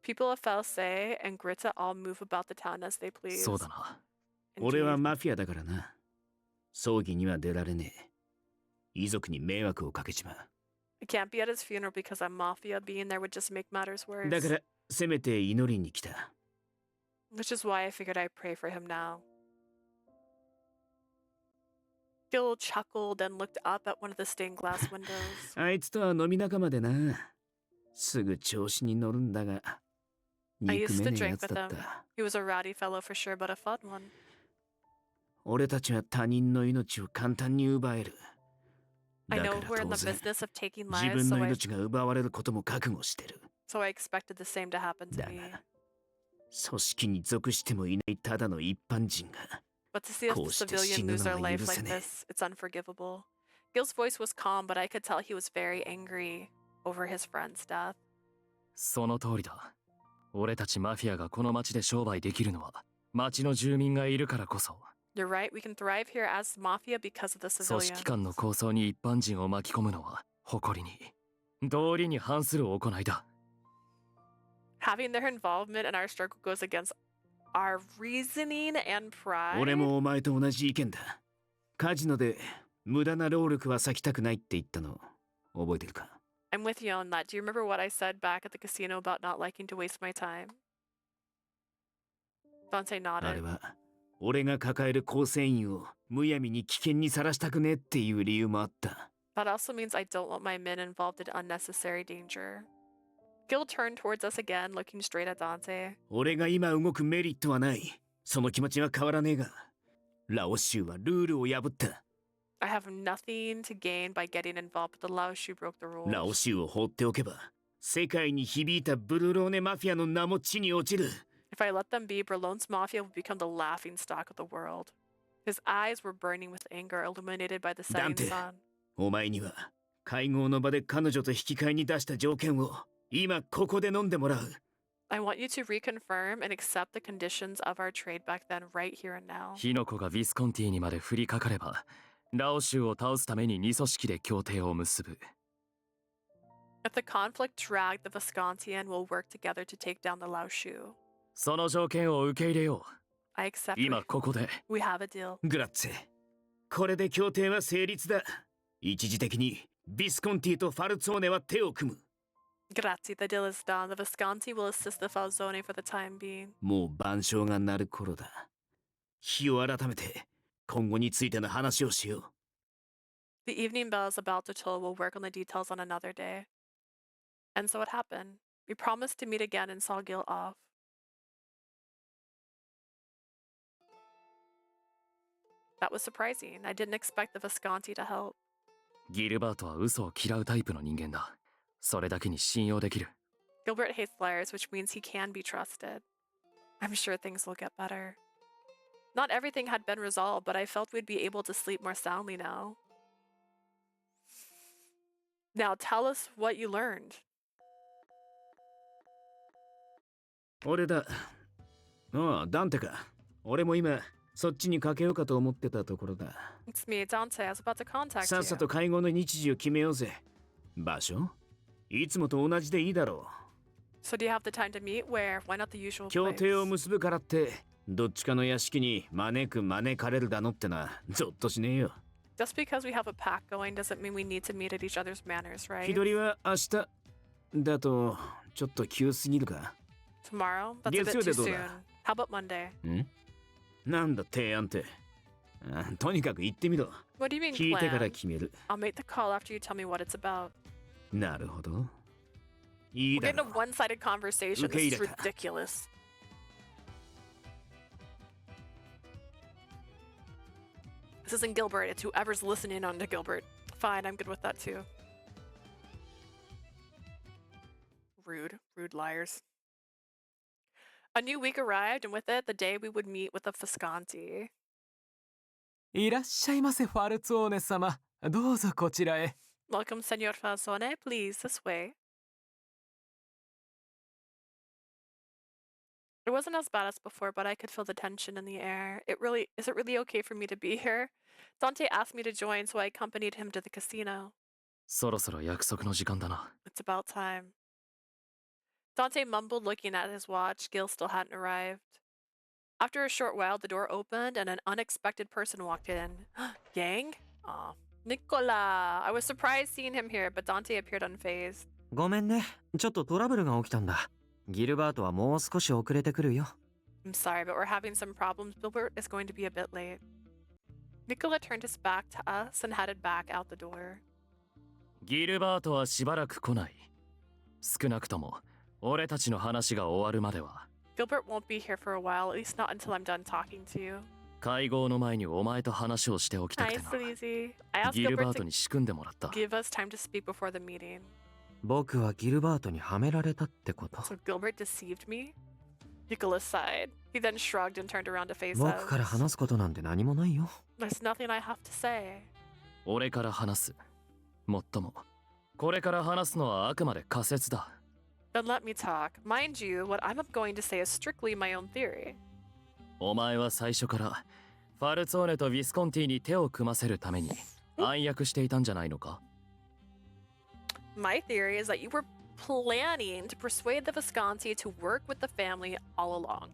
People of False and Grita all move about the town as they please. そうだな。俺はマフィアだからな。葬儀には出られねえ。遺族に迷惑をかけちまう。I can't be at his funeral because I'm mafia. Being there would just make matters worse. だからせめて祈りに来た。Which is why I figured I'd pray for him now. Gil chuckled and looked up at one of the stained glass windows. あいつとは飲み仲間でな。すぐ調子に乗るんだが。I 憎 used め to ねえや drink つ with だっ him. た。He was a rowdy fellow for sure, but a fun one. 俺たちは他人の命を簡単に奪える。 I だか know ら we're in 当 the 然、 business of taking 自 lives, 分 so の I 命が奪われることも覚悟してる。 expected the same to happen to だ me. が、組織に属してもいないただの一般人が。 But to see a こうして civilian 死ぬ lose の their は life 許せ like ねえ。 this, it's unforgivable. Gil's voice was calm, but I could tell he was very angry over his friend's death. その通りだ。俺たちマフィアがこの町で商売できるのは町の住民がいるからこそ。You're right, we can thrive here as mafia because of the 組 civilians. 織間の抗争に一般人を巻き込むのは誇りに道理に反する行いだ。Having their involvement in our struggle goes against our reasoning and pride. 俺もお前と同じ意見だ。カジノで無駄な労力は割きたくないって言ったの覚えてるか？ I'm with you on that. Do you remember what I said back at the casino about not liking to waste my time? Dante あれ nodded. は俺が抱える構成員をむやみに危険にさらしたくねえっていう理由もあった。That also means I don't want my men involved in unnecessary danger. Gil turned towards us again, looking straight at Dante. 俺が今動くメリットはない。その気持ちは変わらねえが、ラオ州はルールを破った。I have nothing to gain by getting involved, but the Laoshu broke the rules. ラオ州を放っておけば、世界に響いたブルローネマフィアの名も地に落ちる。If I let them be, Berlone's mafia will become the laughing stock of the world. His eyes were burning with anger, illuminated by the setting Dante, sun. お前には会合の場で彼女と引き換えに出した条件を今ここで飲んでもらう。I want you to reconfirm and accept the conditions of our trade back then, right here and now. 火の粉がヴィスコンティにまで降りかかれば、ラオ州を倒すために二組織で協定を結ぶ。If the conflict dragged, the Viscontian will work together to take down the Laoshu. その条件を受け入れよ I accept. う。今ここで。We have a deal. グラッツェ。これで協定は成立だ。一時的にビスコンティとファルツォーネは手を組む。Grazie, the deal is done. The Visconti will assist the Falzone for the time being. もう晩鐘が鳴る頃だ。日を改めて今後についての話をしよう。The evening bell is about to toll. We'll work on the details on another day. And so it happened. We promised to meet again and saw Gil off. That was surprising. I didn't expect the Visconti to help. ギルバートは嘘を嫌うタイプの人間だ。それだけに信用できる。Gilbert hates liars, which means he can be trusted. I'm sure things will get better. Not everything had been resolved, but I felt we'd be able to sleep more soundly now. Now tell us what you learned. 俺だ。ああ、ダンテか。俺も今そっちにかけようかと思ってたところだ。It's me, Dante. I was about to contact さっさ you. と会合の日時を決めようぜ。場所？いつもと同じでいいだろ So do you have the time to meet? Where? Why not the usual う。協 place? 定を結ぶからってどっちかの屋敷に招く招かれるだのってな、ゾッとしねえよ。Just because we have a pact going doesn't mean we need to meet at each other's manners, right? 日取りは明日だとちょっと急すぎるか。 Tomorrow? That's a bit 月曜 too でどう soon. だ？ How about Monday? ん？なんだ提案って。とにかく行ってみろ。 What do you mean 聞いてから plan? 決める。 I'll make the call after you tell me what it's about. なるほど。いい We're だ getting ろ a う。 one-sided conversation. This is 受け入れた。 ridiculous. This isn't Gilbert, it's whoever's listening on to Gilbert. Fine, I'm good with that too. Rude. Rude liars. A new week arrived, and with it, the day we would meet with the Visconti. いらっしゃいませ、ファルツォーネ様。どうぞこちらへ。Welcome, Senor Falzone. Please, this way. It wasn't as bad as before, but I could feel the tension in the air. Is it really okay for me to be here? Dante asked me to join, so I accompanied him to the casino. そろそろ約束の時間だな。 It's about time. Dante mumbled, looking at his watch. Gil still hadn't arrived. After a short while, the door opened and an unexpected person walked in. Yang? Aw. Nicola! I was surprised seeing him here, but Dante appeared unfazed. ごめんね。ちょっとトラブルが起きたんだ。ギルバートはもう少し遅れてくるよ。I'm sorry, but we're having some problems. Gilbert is going to be a bit late. Nicola turned his back to us and headed back out the door. ギルバートはしばらく来ない。少なくとも俺たちの話が終わるまでは。 Gilbert won't be here for a while, at least not until I'm done talking to you. 会合の前にお前と話をしておきたくて Nice な。 and easy. I asked ギルバー Gilbert ト to に仕組んでもらった。 give us time to speak before the meeting. 僕はギルバートにはめられたってこと。 So Gilbert deceived me? Nicola sighed. He then shrugged and turned around to face 僕から us. 話すことなんて何もないよ。 There's nothing I have to say. 俺から話す。もっとも、これから話すのはあくまで仮説だ。Then let me talk. Mind you, what I'm going to say is strictly my own theory. お前は最初からファルツォーネとヴィスコンティに手を組ませるために暗躍していたんじゃないのか？ My theory is that you were planning to persuade the Visconti to work with the family all along.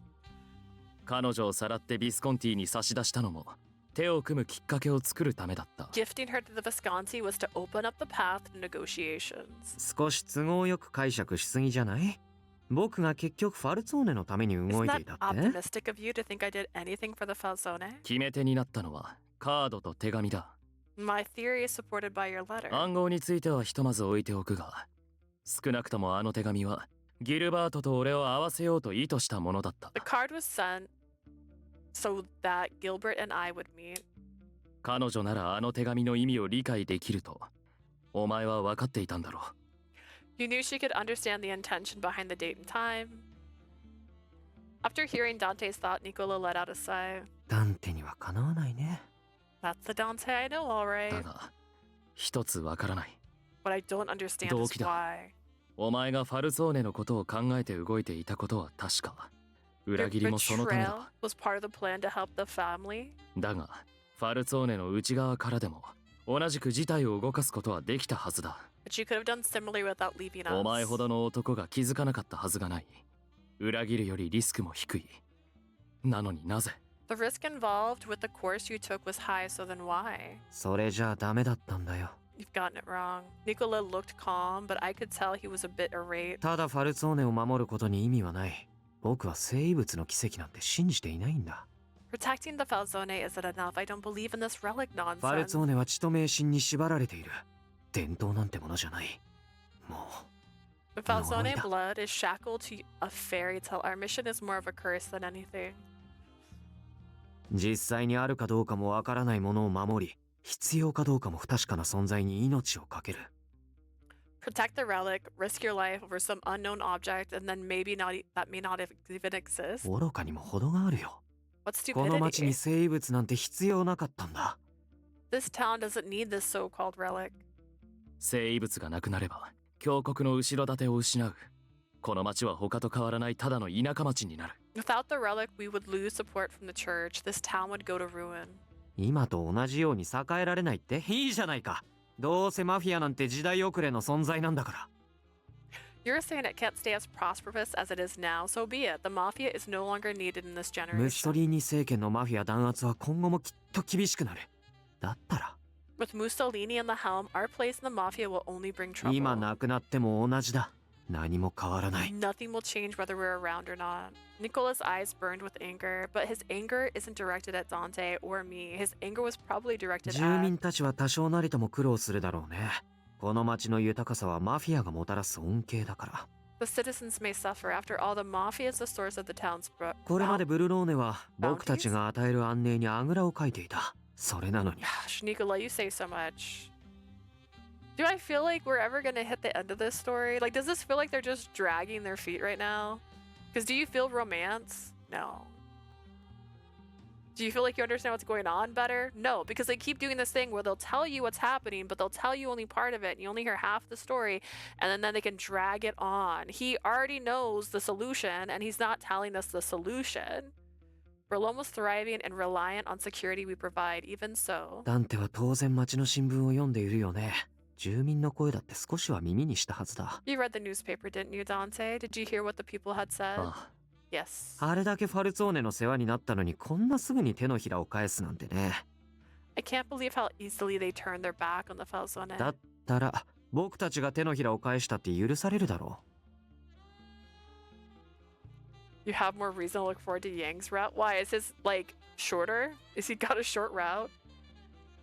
彼女をさらってヴィスコンティに差し出したのも手を組むきっかけを作るためだった。Gifting her to the Visconti was to open up the path to negotiations. 少し都合よく解釈しすぎじゃない？僕が結局ファルツォーネのために動いていたって？ Isn't that optimistic of you to think I did anything for the Falzone? 決め手になったのはカードと手紙だ。My theory is supported by your letter. 暗号についてはひとまず置いておくが、少なくともあの手紙はギルバートと俺を合わせようと意図したものだった。The card was sent so that Gilbert and I would meet. 彼女ならあの手紙の意味を理解できるとお前は分かっていたんだろう。You knew she could understand the intention behind the date and time. After hearing Dante's thought, Nicola let out a sigh. ダンテにはかなわないね。That's the Dante I know, all right. だが一つ分からない。 What I don't understand 動 is 機だ。 why. お前がファルツォーネのことを考えて動いていたことは確か。 Your 裏切りもそのため betrayal だ。 was part of the plan to help the family. だがファルツォーネの内側からでも同じく事態を動かすことはできたはずだ。 But you could have done similarly without leaving us. お前ほどの男が気づかなかったはずがない。裏切るよりリスクも低い。なのになぜ？ The risk involved with the course you took was high, so then why? それじゃあダメだったんだよ。 You've gotten it wrong. Nicola looked calm, but I could tell he was a bit irate. ただファルツォーネを守ることに意味はない。僕は生物の奇跡なんて信じていないんだ。 Protecting the Falzone isn't enough. I don't believe in this relic ファル nonsense. ツォーネは血と迷信に縛られている。伝統なんてものじゃない。もう。 The Falzone 呪いだ。 blood is shackled to a fairy tale. Our mission is more of a curse than anything. 実際にあるかどうかもわからないものを守り、必要かどうかも不確かな存在に命を懸ける。 Protect the relic, risk your life over some unknown object, and then maybe that may not even exist. 愚かにも程があるよ。 What's この町に stupidity? 生物なんて必要なかったんだ。 This town doesn't need this so-called relic. 生物がなくなれば強国の後ろ盾を失う。この町は他と変わらないただの田舎町になる。 Without the relic, we would lose support from the church. This town would go to ruin. 今と同じように栄えられないっていいじゃないか。どうせマフィアなんて時代遅れの存在なんだから。 You're saying it can't stay as prosperous as it is now, so be it. The mafia is no longer needed in this ムッソ generation. リーニ政権のマフィア弾圧は今後もきっと厳しくなる。だったら With Mussolini in the helm, our place in the mafia will only bring trouble. 今亡くなっても同じだ。何も変わらない。 Nothing will change whether we're around or not. Nicola's eyes burned with anger, but his anger isn't directed at Dante or me. His anger was probably directed 住 at... 民たちは多少なりとも苦労するだろうね。この町の豊かさはマフィアがもたらす恩恵だから。 The citizens may suffer. After all, the mafia is the source of the town's... これまでブルローネは僕たちが与える安寧にあぐらをかいていた。それなのに。 Gosh, Nicola, you say so much. Do I feel like we're ever gonna hit the end of this story? Like, does this feel like they're just dragging their feet right now? Because do you feel romance? No. Do you feel like you understand what's going on better? No, because they keep doing this thing where they'll tell you what's happening, but they'll tell you only part of it. And you only hear half the story, and then they can drag it on. He already knows the solution, and he's not telling us the solution. Berlin was thriving and reliant on security we provide, even so. ダンテは当然町の新聞を読んでいるよね。住民の声だって少しは耳にしたはずだ。You read the newspaper, didn't you, Dante? Did you hear what the people had said? ああ Yes. あれだけファルツォーネの世話になったのにこんなすぐに手のひらを返すなんてね。I can't believe how easily they turned their back on the Falzone. だったら僕たちが手のひらを返したって許されるだろ You have more reason to look forward to Yang's route? Why? Is his, like, shorter? Is he got a short route?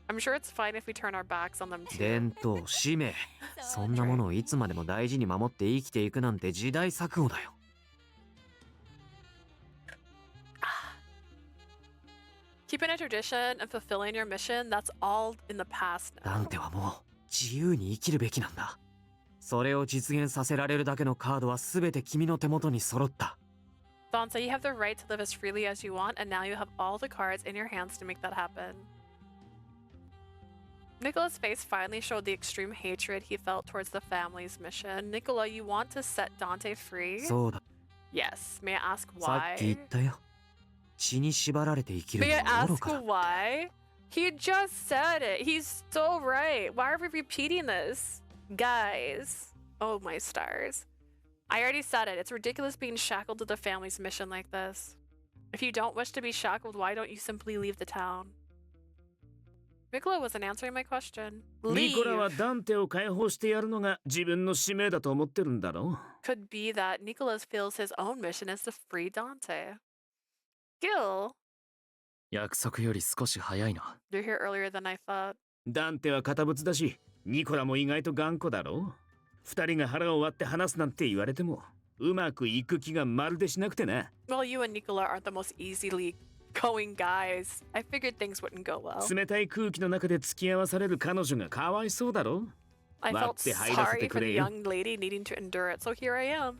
I'm sure it's fine if we turn our backs on them う。 too. 伝統、使命。そんなものをいつまでも大事に守って生きていくなんて時代錯誤だよ。Keeping a tradition and fulfilling your mission, that's all in the past ダ now. ンテはもう自由に生きるべきなんだ。それを実現させられるだけのカードは全て君の手元に揃った。Dante, you have the right to live as freely as you want, and now you have all the cards in your hands to make that happen. Nicola's face finally showed the extreme hatred he felt towards the family's mission. Nicola, you want to set Dante free? そうだ。 Yes. May I ask さっき言 why? ったよ。血に縛られて生きる May の I は愚 ask かだ。 why? He just said it. He's so right. Why are we repeating this? Guys. Oh my stars. I already said it. It's ridiculous being shackled to the family's mission like this. If you don't wish to be shackled, why don't you simply leave the town? Nicola wasn't answering my question. ニコラ Leave はダンテを解放してやるのが自分の使命だと思ってるんだろ could be that Nicholas feels his own mission is to free Dante. Gil, 約束より少し早いな。 you're here earlier than I thought. ダンテは堅物だし、ニコラも意外と頑固だろ二人が腹を割って話すなんて言われても、うまくいく気がまるでしなくてな。Well, you and Nicola aren't the most easily going guys. I figured things wouldn't go well. 冷たい空気の中で付き合わされる彼女がかわいそうだろ I 割 felt って入らせ sorry てく for the れよ。 young lady needing to endure it, so here I am.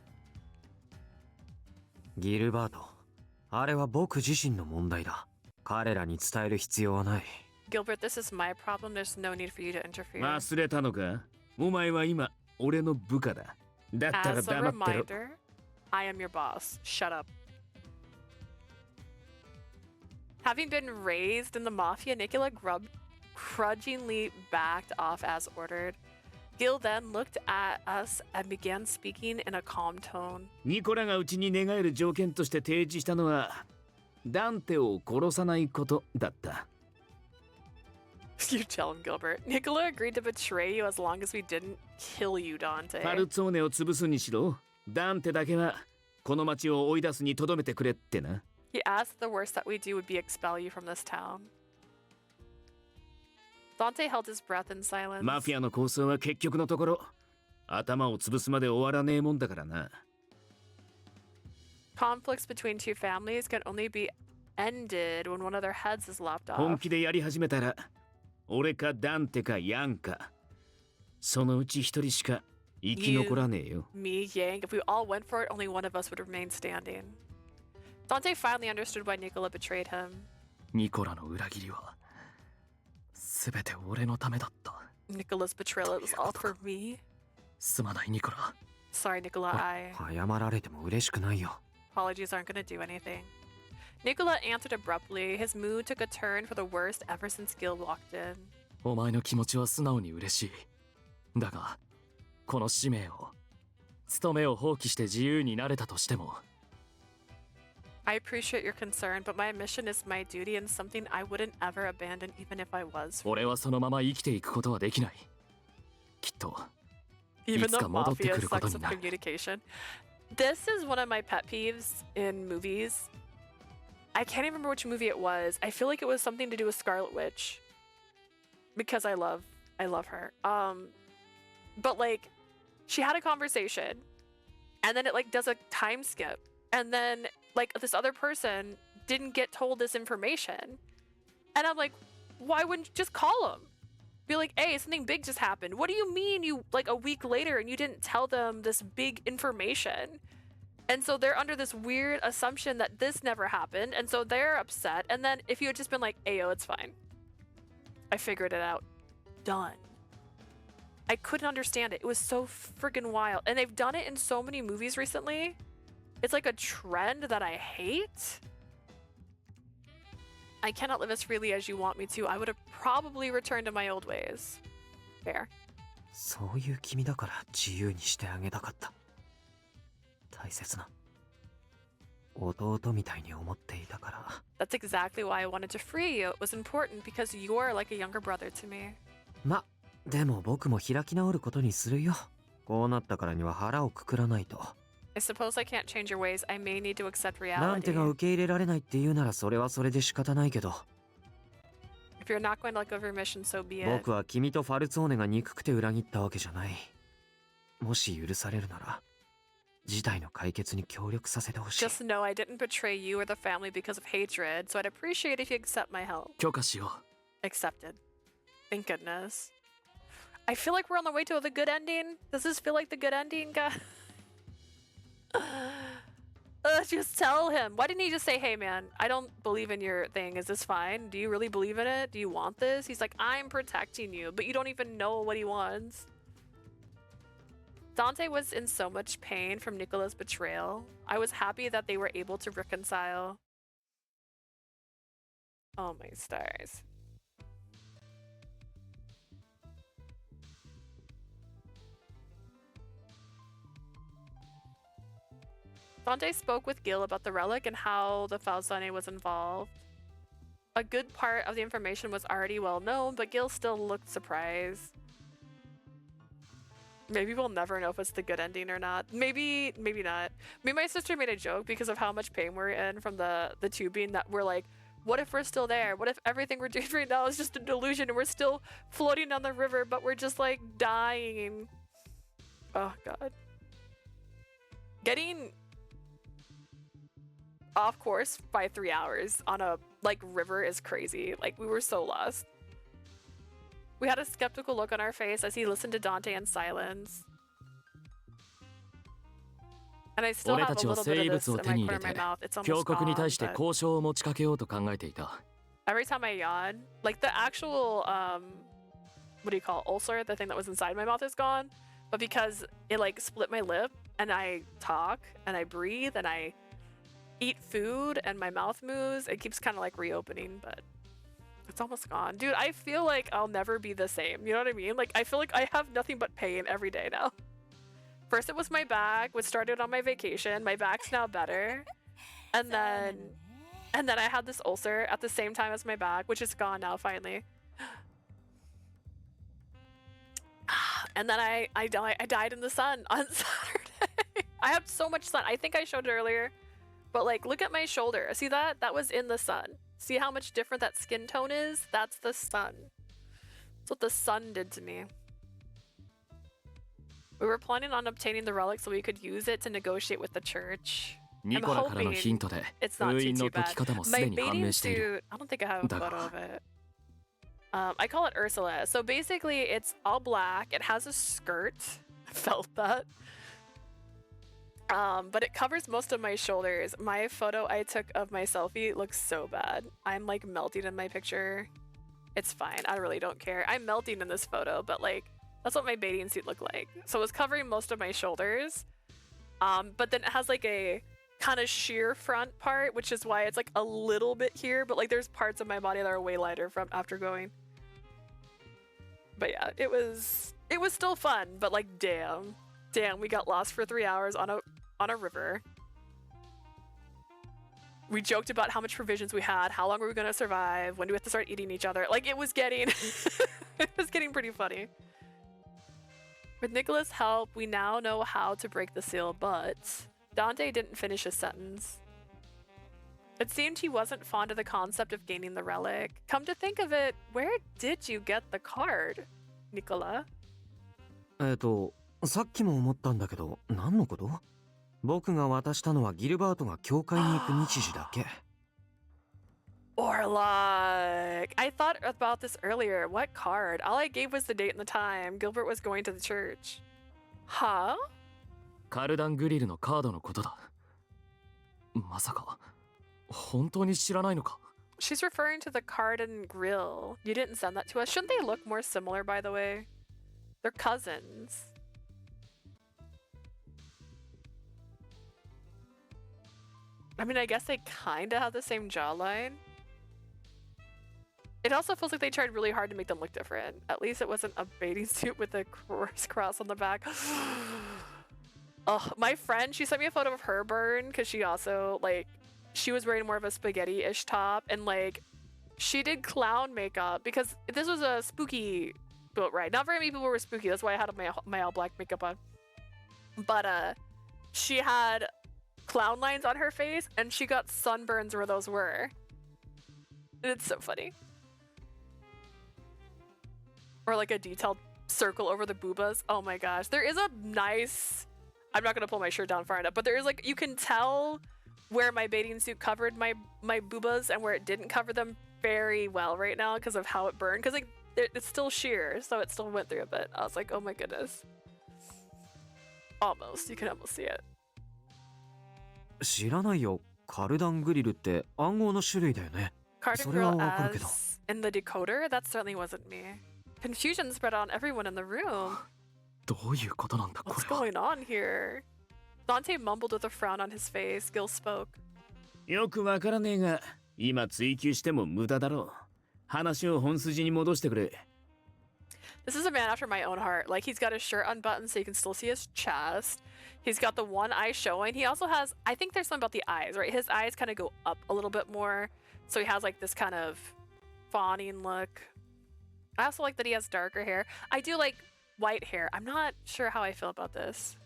ギルバート、あれは僕自身の問題だ。彼らに伝える必要はない。 Gilbert, this is my problem. There's no need for you to interfere. 忘れたのかお前は今、俺の部下だ。だったら As a 黙ってろ。 reminder, I am your boss. Shut up. Having been raised in the mafia, Nicola grudgingly backed off as ordered. Gil then looked at us and began speaking in a calm tone. ニコラがうちに寝返る条件として提示したのは、ダンテを殺さないことだった。You tell him, Gilbert. Nicola agreed to betray you as long as we didn't kill you, Dante. パルツォーネを潰すにしろ、ダンテだけはこの町を追い出すにとどめてくれってな。He asked the worst that we do would be expel you from this town. Dante held his breath in silence. マフィアの構想は結局のところ、頭を潰すまで終わらねえもんだからな。Conflicts between two families can only be ended when one of their heads is lopped 本 off. 気でやり始めたら、俺かダンテかヤンか、そのうち一人しか生き残らねえよ。 Me, Yang, if we all went for it, only one of us would remain standing. Dante finally understood why Nicola betrayed him. ニコラの裏切りは全て俺のためだった。 Nicola's betrayal was all for me. すまないニコラ。 Sorry, Nicola, I... 謝られても嬉しくないよ。 Apologies aren't gonna do anything. Nicola answered abruptly. His mood took a turn for the worst ever since Gil walked in. お前の気持ちは素直に嬉しい。だが、この使命を、務めを放棄して自由になれたとしても、 I appreciate your concern, but my mission is my duty and something I wouldn't ever abandon even if I was. 俺はそのまま生きていくことはできない。きっと、い Even つ the か戻ってく mafia ること sucks に with なる。 communication. This is one of my pet peeves in movies. I can't even remember which movie it was. I feel like it was something to do with Scarlet Witch. Because I love her. But like, she had a conversation, and then it like does a time skip, and then like this other person didn't get told this information, and I'm like, why wouldn't you just call them? Be like, hey, something big just happened. What do you mean you like a week later and you didn't tell them this big information? And so they're under this weird assumption that this never happened, and so they're upset. And then if you had just been like, ayo, it's fine. I figured it out. Done. I couldn't understand it. It was so friggin' wild. And they've done it in so many movies recently. It's like a trend that I hate. I cannot live as freely as you want me to. I would have probably returned to my old ways. Fair. そういう君だから自由にしてあげたかった。大切な弟みたいに思っていたから。 That's exactly why I wanted to free you. It was important because you're like a younger brother to me. ま、でも僕も開き直ることにするよ。こうなったからには腹をくくらないと。 I suppose I can't change your ways. I may need to accept なんて reality. が受け入れられないって言うならそれはそれで仕方ないけど。 If you're not going to let go of your mission, so be it. 僕は君とファルツォーネが憎くて裏切ったわけじゃない。もし許されるなら、事態の解決に協力させてほしい。 Just know I didn't betray you or the family because of hatred, so I'd appreciate if you accept my help. 許可しよう。 Accepted. Thank goodness. I feel like we're on the way to the good ending. Does this feel like the good ending, guys? Just tell him. Why didn't he just say, hey man, I don't believe in your thing. Is this fine? Do you really believe in it? Do you want this? He's like, I'm protecting you, but you don't even know what he wants. Dante was in so much pain from Nicola's betrayal. I was happy that they were able to reconcile. Oh my stars. Dante spoke with Gil about the relic and how the Falzone was involved. A good part of the information was already well known, but Gil still looked surprised. Maybe we'll never know if it's the good ending or not. Maybe not. Me and my sister made a joke because of how much pain we're in from the tubing that we're like, what if we're still there? What if everything we're doing right now is just a delusion and we're still floating down the river, but we're just like dying? Oh god. Getting off course by 3 hours on a like river is crazy. Like we were so lost. We had a skeptical look on our face as he listened to Dante in silence. And I still have a little bit of this in my corner of my mouth. It's almost gone, but every time I yawn, like the actual what do you call it, ulcer, the thing that was inside my mouth is gone, but because it like split my lip and I talk and I breathe and I eat food and my mouth moves, it keeps kind of like reopening, but it's almost gone. Dude, I feel like I'll never be the same. You know what I mean? Like I feel like I have nothing but pain every day now. First it was my back, which started on my vacation. My back's now better. And then I had this ulcer at the same time as my back, which is gone now finally. And then I died in the sun on Saturday. I have so much sun. I think I showed it earlier. But like, look at my shoulder. See that? That was in the sun. See how much different that skin tone is? That's the sun. That's what the sun did to me. We were planning on obtaining the relic so we could use it to negotiate with the church. I'm hoping it's not too bad. My bathing suit, I don't think I have a photo of it. I call it Ursula. So basically it's all black. It has a skirt. I felt that. But it covers most of my shoulders. My photo I took of my selfie looks so bad. I'm like melting in my picture. It's fine. I really don't care. I'm melting in this photo, but like that's what my bathing suit looked like. So it was covering most of my shoulders. But then it has like a kind of sheer front part, which is why it's like a little bit here, but like there's parts of my body that are way lighter from after going. But yeah, it was still fun, but like damn, we got lost for 3 hours on a river. We joked about how much provisions we had, how long were we gonna survive, when do we have to start eating each other. Like it was getting it was getting pretty funny. With Nicola's help, we now know how to break the seal, but Dante didn't finish his sentence. It seemed he wasn't fond of the concept of gaining the relic. Come to think of it, where did you get the card, Nicola? さっきも思ったんだけど、何のこと？僕が渡したのはギルバートが教会に行く日時だけ。Orlok! I thought about this earlier. What card? All I gave was the date and the time. Gilbert was going to the church. Huh? カルダングリルのカードのことだ。まさか、本当に知らないのか？ She's referring to the card and grill. You didn't send that to us. Shouldn't they look more similar, by the way? They're cousins. I mean, I guess they kind of have the same jawline. It also feels like they tried really hard to make them look different. At least it wasn't a bathing suit with a cross on the back. Oh, my friend, she sent me a photo of her burn because she also, like, she was wearing more of a spaghetti-ish top, and, like, she did clown makeup because this was a spooky boat ride. Not very many people were spooky. That's why I had my all black makeup on. But, she had clown lines on her face, and she got sunburns where those were. And it's so funny. Or like a detailed circle over the boobas. Oh my gosh. There is a nice... I'm not going to pull my shirt down far enough, but there is like... You can tell where my bathing suit covered my boobas and where it didn't cover them very well right now because of how it burned. Because like, it's still sheer, so it still went through a bit. I was like, oh my goodness. Almost. You can almost see it. 知らないよ。カルダングリルって暗号の種類だよね。 Carding それは Grill わかるけど。 as in the decoder? That certainly wasn't me. Confusion spread on everyone in the room. どういうことなんだこ What's れは。 going on here? Dante mumbled with a frown on his face. Gil spoke. よくわからねえが、今追求しても無駄だろう。話を本筋に戻してくれ。 This is a man after my own heart. Like, he's got his shirt unbuttoned so you can still see his chest. He's got the one eye showing. He also has, I think there's something about the eyes, right? His eyes kind of go up a little bit more. So he has like this kind of fawning look. I also like that he has darker hair. I do like white hair. I'm not sure how I feel about this.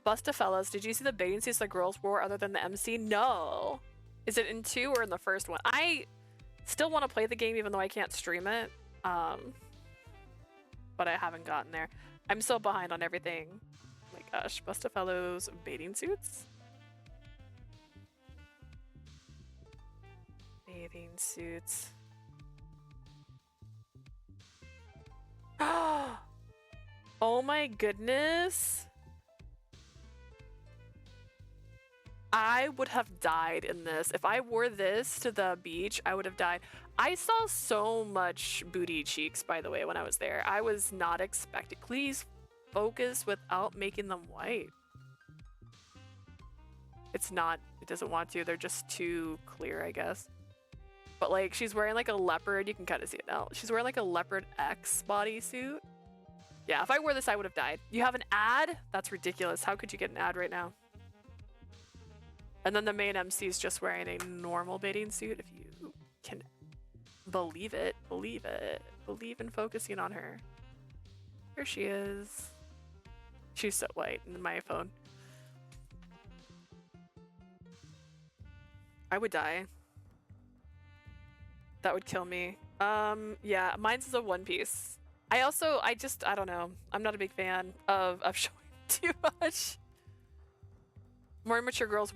Busta fellas, did you see the bathing suits the girls wore other than the MC? No. Is it in 2 or in the first one? I still want to play the game even though I can't stream it. But I haven't gotten there. I'm so behind on everything. Oh my gosh, Busta fellows bathing suits? Bathing suits. Oh my goodness. I would have died in this. If I wore this to the beach, I would have died. I saw so much booty cheeks, by the way, when I was there. I was not expecting. Please focus without making them white. It's not, it doesn't want to. They're just too clear, I guess. But like, she's wearing like a leopard. You can kind of see it now. She's wearing like a leopard X bodysuit. Yeah, if I wore this, I would have died. You have an ad? That's ridiculous. How could you get an ad right now? And then the main MC is just wearing a normal bathing suit. If you can believe it, believe it. Believe in focusing on her. Here she is. She's so white in my phone. I would die. That would kill me. Yeah, mine's is a one piece. I don't know. I'm not a big fan of showing too much. More mature girls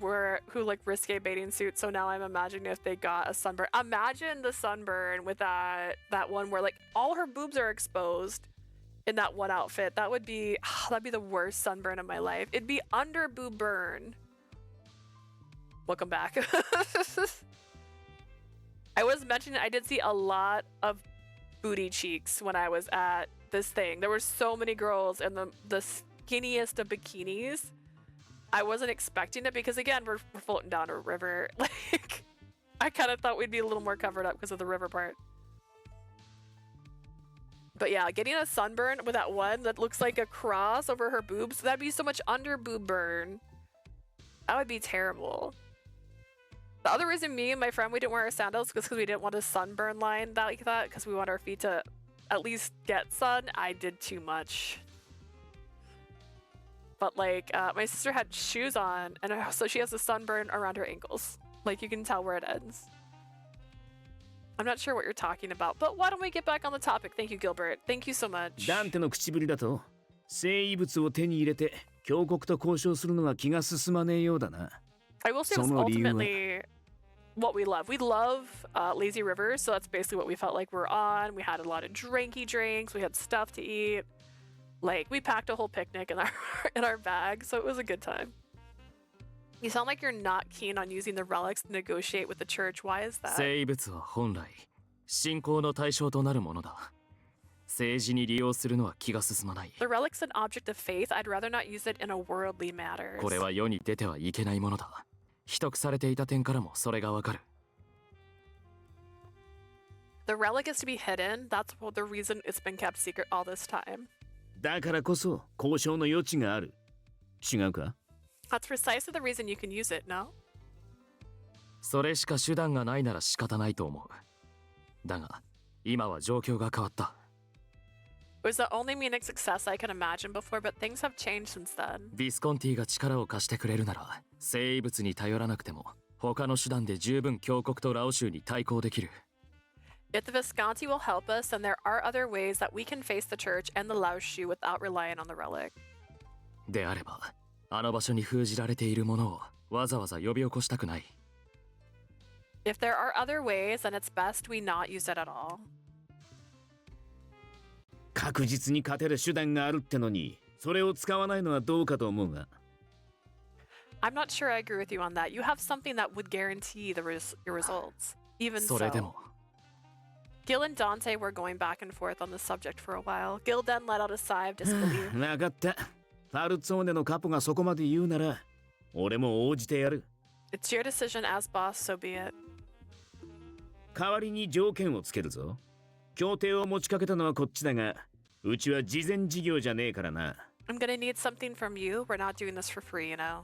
who like risque bathing suits, so now I'm imagining if they got a sunburn. Imagine the sunburn with that one where like all her boobs are exposed in that one outfit. That would be that'd be the worst sunburn of my life. It'd be under boob burn. Welcome back. I was mentioning I did see a lot of booty cheeks when I was at this thing. There were so many girls in the skinniest of bikinis. I wasn't expecting it because again, we're floating down a river. Like, I kind of thought we'd be a little more covered up because of the river part. But yeah, getting a sunburn with that one that looks like a cross over her boobs, that'd be so much under boob burn. That would be terrible. The other reason me and my friend, we didn't wear our sandals was because we didn't want a sunburn line like that because we want our feet to at least get sun. I did too much. But like, my sister had shoes on, and so she has a sunburn around her ankles. Like, you can tell where it ends. I'm not sure what you're talking about, but why don't we get back on the topic? Thank you, Gilbert. Thank you so much. ダンテの口ぶりだと、生異物を手に入れて強国と交渉するのが気が進まねえようだな。 I will say it's ultimately what we love. We love lazy rivers, so that's basically what we felt like we're on. We had a lot of drinks, we had stuff to eat. Like, we packed a whole picnic in our bag, so it was a good time. You sound like you're not keen on using the relics to negotiate with the church. Why is that? 生物は本来信仰の対象となるものだ。政治に利用するのは気が進まない。 The relic's an object of faith. I'd rather not use it in a worldly matter. これは世に出てはいけないものだ。秘匿されていた点からもそれがわかる。 The relic is to be hidden. That's the reason it's been kept secret all this time. だからこそ交渉の余地がある。違うか？ That's precisely the reason you can use it, no? それしか手段がないなら仕方ないと思う。だが、今は状況が変わった。 It was the only meaning success I can imagine before, but things have changed since then. ビスコンティが力を貸してくれるなら、生異物に頼らなくても、他の手段で十分強国とラオ州に対抗できる。 If the Visconti will help us, then there are other ways that we can face the church and the Laoshu without relying on the relic. であれば、あの場所に封じられているものをわざわざ呼び起こしたくない。 If there are other ways, then it's best we not use it at all. 確実に勝てる手段があるってのに、それを使わないのはどうかと思うが。I'm not sure I agree with you on that. You have something that would guarantee your results. Even それでも so. Gil and Dante were going back and forth on the subject for a while. Gil then let out a sigh of disbelief. わかった。ファルツォーネのカポがそこまで言うなら、俺も応じてやる。It's your decision as boss, so be it. 代わりに条件をつけるぞ。協定を持ちかけたのはこっちだが、うちは慈善事業じゃねえからな。I'm gonna need something from you. We're not doing this for free, you know.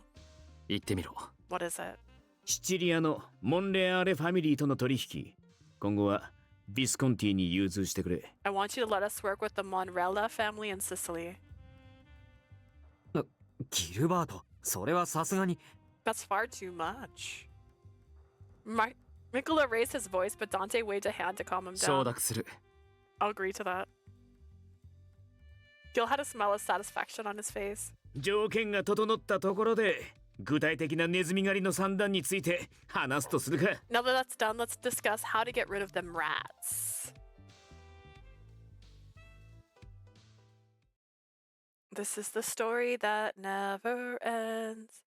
言ってみろ。 What is it? シチリアのモンレアーレファミリーとの取引。今後はビスコンティに融通してくれ。I want you to let us work with the Monrella family in Sicily. ギルバート、それはさすがに。That's far too much. Nicola raised his voice, but Dante waved a hand to calm him down. 承諾する。 I'll agree to that. Gil had a smile of satisfaction on his face. 条件が整ったところで、具体的なネズミ狩りの算段について話すとするか。Now that that's done, let's discuss how to get rid of them rats. This is the story that never ends.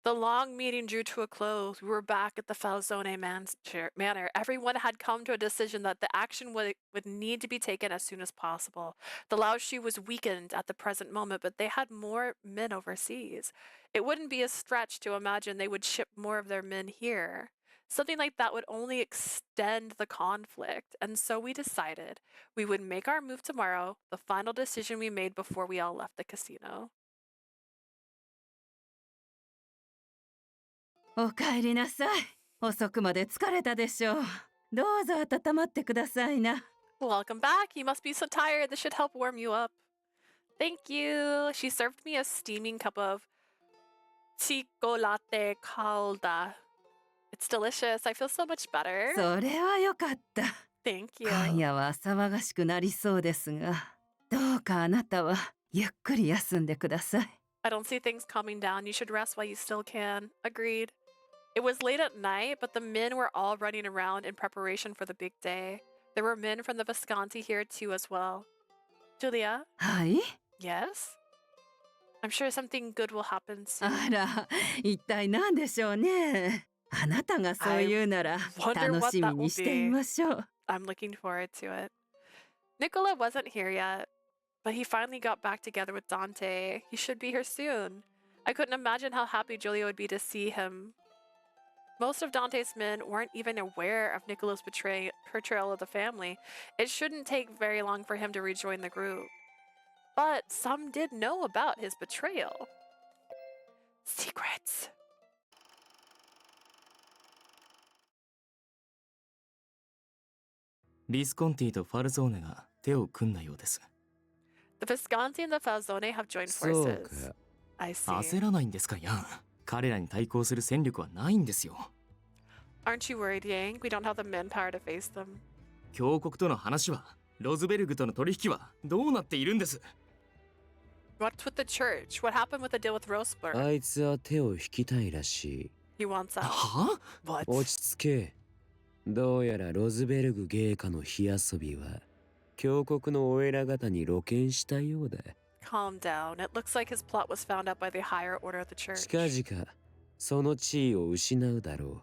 The long meeting drew to a close. We were back at the Falzone manor. Everyone had come to a decision that the action would need to be taken as soon as possible. The Laoshi was weakened at the present moment, but they had more men overseas. It wouldn't be a stretch to imagine they would ship more of their men here. Something like that would only extend the conflict, and so we decided we would make our move tomorrow, the final decision we made before we all left the casino. おかえりなさい。遅くまで疲れたでしょう。どうぞ温まってくださいな。Welcome back. You must be so tired. This should help warm you up. Thank you. She served me a steaming cup of chocolate calda. It's delicious. I feel so much better. それはよかった。Thank you. 今夜は騒がしくなりそうですが、どうかあなたはゆっくり休んでください。I don't see things calming down. You should rest while you still can. Agreed. It was late at night, but the men were all running around in preparation for the big day. There were men from the Visconti here too as well. Julia? はい Yes? I'm sure something good will happen soon. あら、一体何でしょうね。あなたがそう言うなら wonder 楽 what しみ that に will してみ be. ましょう。I'm looking forward to it. Nicola wasn't here yet, but he finally got back together with Dante. He should be here soon. I couldn't imagine how happy Julia would be to see him. Most of Dante's men weren't even aware of Nicola's portrayal of the family. It shouldn't take very long for him to rejoin the group. But some did know about his betrayal. Secrets. ビスコンティとファルゾーネが手を組んだようです。 The Visconti and the Falzone have joined そう forces. か。I see. 焦らないんですか、ヤン。彼らに対抗する戦力はないんですよ。 Aren't you worried, Yang? We don't have the manpower to face them. 教国との話は、ロズベルグとの取引はどうなっているんです？ What's with the church? What happened with the deal with Roseburg? あいつは手を引きたいらし He wants out. はあ？ What? い。落ち着け。どうやらロズベルグ芸家の火遊びは教国のお偉方に露見したようだ。 Calm down. It looks like his plot was found out by the higher order of the church. 近々その地位を失うだろう。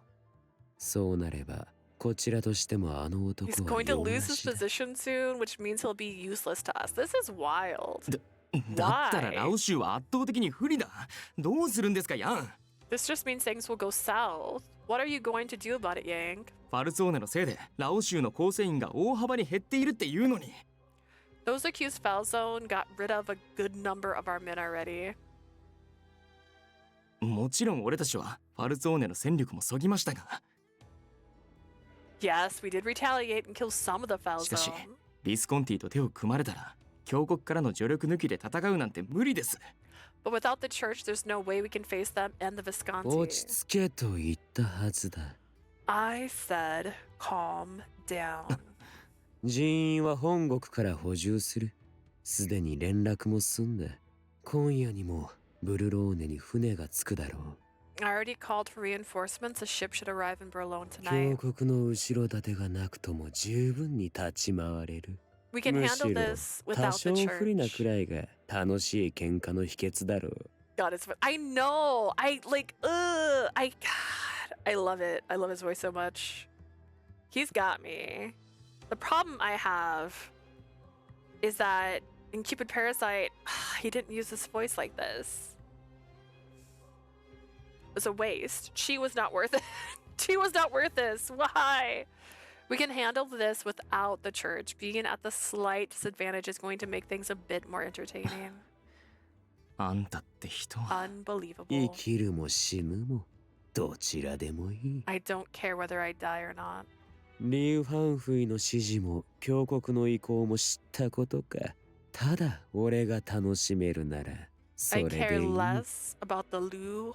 そうなればこちらとしてもあの男 He's は going to 用な lose his しだ。 position soon, which means he'll be useless to us. This is wild. だったらラオ州は圧倒的に不利だ。どうするんですか、ヤン。 This just means things will go south. What are you going to do about it, Yang? ファルツォーネのせいでラオ州の構成員が大幅に減っているっていうのに。 Those accused Falzone got rid of a good number of our men already. もちろん俺たちはファルツォーネの戦力もそぎましたが。 Yes, we did retaliate and kill some of the しかし Falzone. ビスコンティと手を組まれたら強国からの助力抜きで戦うなんて無理です。 But without the church, there's no way we can face them and the Visconti. 落ち着けと言ったはずだ。 I said, calm down. 人員は本国から補充する。すでに連絡も済んだ。今夜にもブルローネに船が着くだろう。 I already called for reinforcements. A ship should arrive in Berlin 教 tonight. 国の後ろ盾がなくとも十分に立ち回れる。 We can む handle しろ this 多 without 少 the 不利なく church. らいが楽しい喧嘩の秘訣だろう。 God, I know. I love it. I love his voice so much. He's got me. The problem I have is that in Cupid Parasite, he didn't use his voice like this. It was a waste. She was not worth it. She was not worth this. Why? We can handle this without the church. Being at the slight disadvantage is going to make things a bit more entertaining. あんたって人は Unbelievable. 生きるも死ぬもどちらでもいい。 I don't care whether I die or not. リュウ・ファンフイの指示も教国の意向も知ったことか。ただ俺が楽しめるならそ I れでい care い。 less about the Liu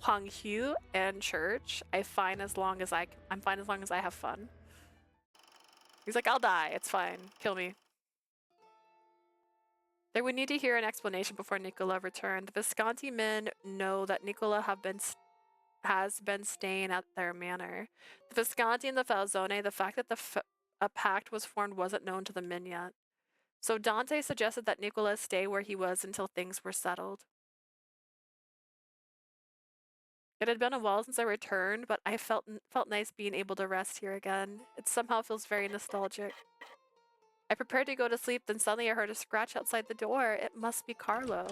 Honghu and church. I'm fine as long as I have fun. He's like, I'll die. It's fine. Kill me. They would need to hear an explanation before Nicola returned. The Visconti men know that Nicola has been staying at their manor. The Visconti and the Falzone, the fact that a pact was formed wasn't known to the men yet. So Dante suggested that Nicola stay where he was until things were settled. It had been a while since I returned, but I felt nice being able to rest here again. It somehow feels very nostalgic. I prepared to go to sleep, then suddenly I heard a scratch outside the door. It must be Carlo.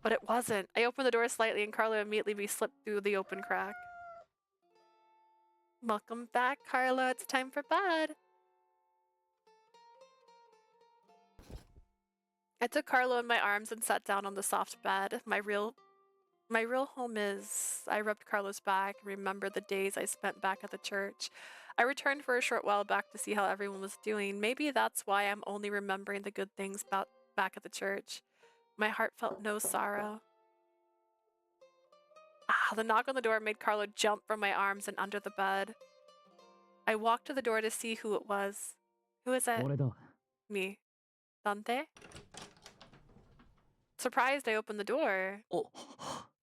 But it wasn't. I opened the door slightly and Carlo immediately slipped through the open crack. Welcome back, Carlo. It's time for bed. I took Carlo in my arms and sat down on the soft bed. My real home is... I rubbed Carlo's back and remembered the days I spent back at the church. I returned for a short while back to see how everyone was doing. Maybe that's why I'm only remembering the good things about back at the church. My heart felt no sorrow. The knock on the door made Carlo jump from my arms and under the bed. I walked to the door to see who it was. Who is it? 俺だ Me. Dante? Surprised, I opened the door. Oh.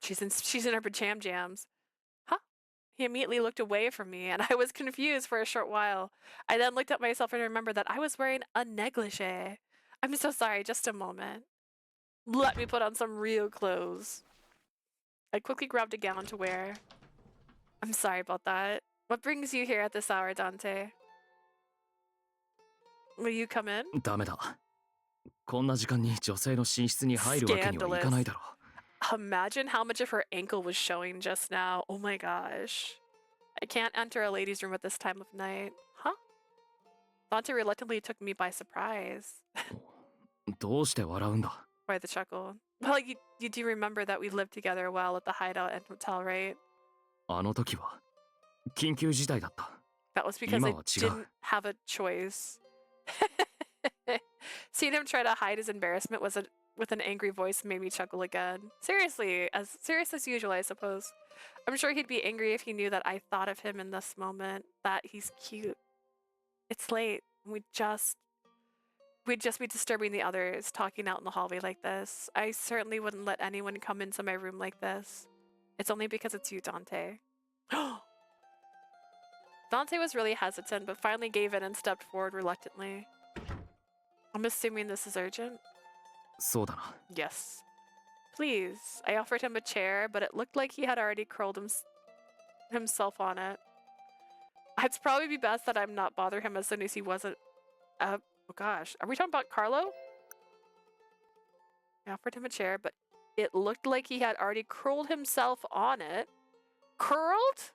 She's in her pajam jams. Huh? He immediately looked away from me, and I was confused for a short while. I then looked at myself and remembered that I was wearing a negligee. I'm so sorry, just a moment. Let me put on some real clothes. I quickly grabbed a gown to wear. I'm sorry about that. What brings you here at this hour, Dante? Will you come in? ダメだこんな時間に女性の寝室に入るわけにはいかないだろ Imagine how much of her ankle was showing just now. Oh my gosh. I can't enter a ladies' room at this time of night. Huh? Dante reluctantly took me by surprise. どうして笑うんだ By the chuckle. Well, you do remember that we lived together while at the hideout and hotel, right? あの時は緊急事態だった That was because I didn't have a choice. Seeing him try to hide his embarrassment with an angry voice made me chuckle again. Seriously, as serious as usual, I suppose. I'm sure he'd be angry if he knew that I thought of him in this moment, that he's cute. It's late. We'd just be disturbing the others, talking out in the hallway like this. I certainly wouldn't let anyone come into my room like this. It's only because it's you, Dante. Dante was really hesitant, but finally gave in and stepped forward reluctantly. I'm assuming this is urgent? そうだな Yes. Please. I offered him a chair, but it looked like he had already curled himself on it. It's probably be best that I'm not bother him as soon as he wasn't... oh gosh. Are we talking about Carlo? I offered him a chair, but it looked like he had already curled himself on it. Curled?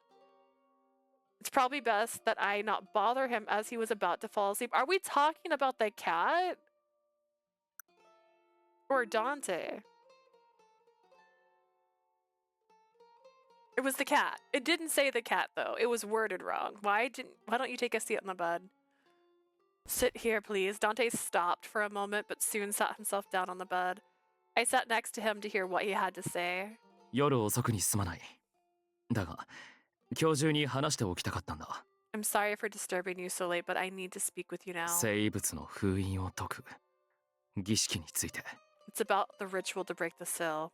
It's probably best that I not bother him as he was about to fall asleep. Are we talking about the cat? Or Dante? It was the cat. It didn't say the cat though. It was worded wrong. Why don't you take a seat on the bed? Sit here, please. Dante stopped for a moment, but soon sat himself down on the bed. I sat next to him to hear what he had to say. 夜遅くにすまないだが今日中に話しておきたかったんだ I'm sorry for disturbing you so late, but I need to speak with you now. 生物の封印を解く儀式について It's about the ritual to break the seal.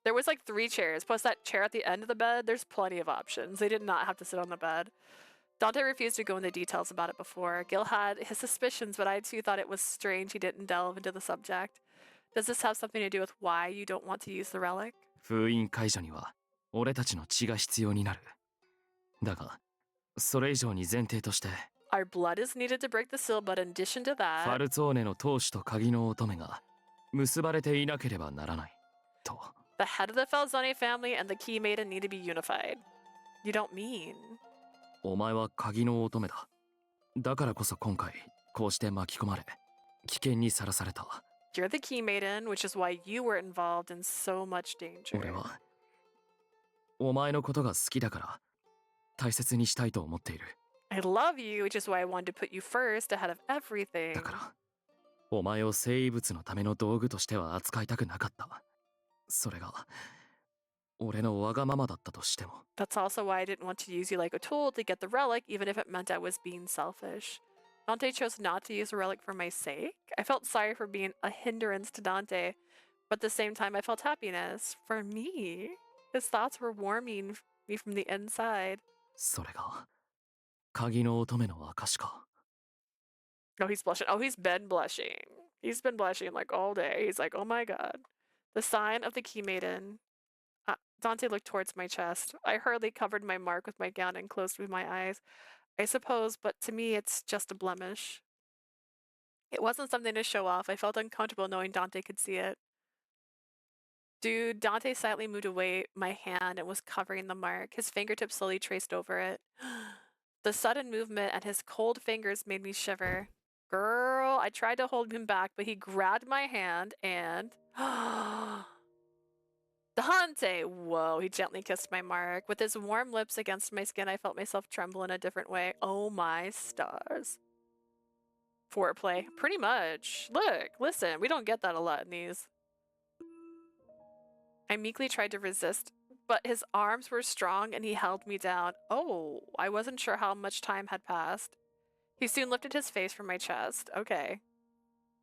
There was like 3 chairs, plus that chair at the end of the bed. There's plenty of options. They did not have to sit on the bed. Dante refused to go into details about it before. Gil had his suspicions, but I too thought it was strange he didn't delve into the subject. Does this have something to do with why you don't want to use the relic? 封印解除には俺たちの血が必要になる。だが、それ以上に前提として、Our blood is needed to break the seal, but in addition to ファ that, ルツォーネの当主と鍵の乙女が結ばれていなければならない。と。the head of the Falzone family and the Key Maiden need to be unified. You don't mean? お前は鍵の乙女だ。だからこそ今回、こうして巻き込まれ、危険にさらされた。You're the Key Maiden, which is why you were involved in so much danger. 俺は、お前のことが好きだから、大切にしたいと思っている。I love you, which is why I wanted to put you first ahead of everything. だから、お前を生異物のための道具としては扱いたくなかった。それが、俺のわがままだったとしても。That's also why I didn't want to use you like a tool to get the relic, even if it meant I was being selfish. Dante chose not to use the relic for my sake. I felt sorry for being a hindrance to Dante, but at the same time I felt happiness. For me, his thoughts were warming me from the inside. それが、鍵の乙女の証か。Oh, he's blushing. Oh, he's been blushing. He's been blushing like all day. He's like, oh my god. The sign of the Key Maiden. Dante looked towards my chest. I hurriedly covered my mark with my gown and closed with my eyes. I suppose, but to me it's just a blemish. It wasn't something to show off. I felt uncomfortable knowing Dante could see it. Dude, Dante silently moved away my hand and was covering the mark. His fingertips slowly traced over it. The sudden movement and his cold fingers made me shiver. Girl, I tried to hold him back, but he grabbed my hand and... Dante! Whoa, he gently kissed my mark. With his warm lips against my skin, I felt myself tremble in a different way. Oh my stars. Foreplay. Pretty much. Look, listen, we don't get that a lot in these. I meekly tried to resist, but his arms were strong and he held me down. Oh, I wasn't sure how much time had passed. He soon lifted his face from my chest. Okay.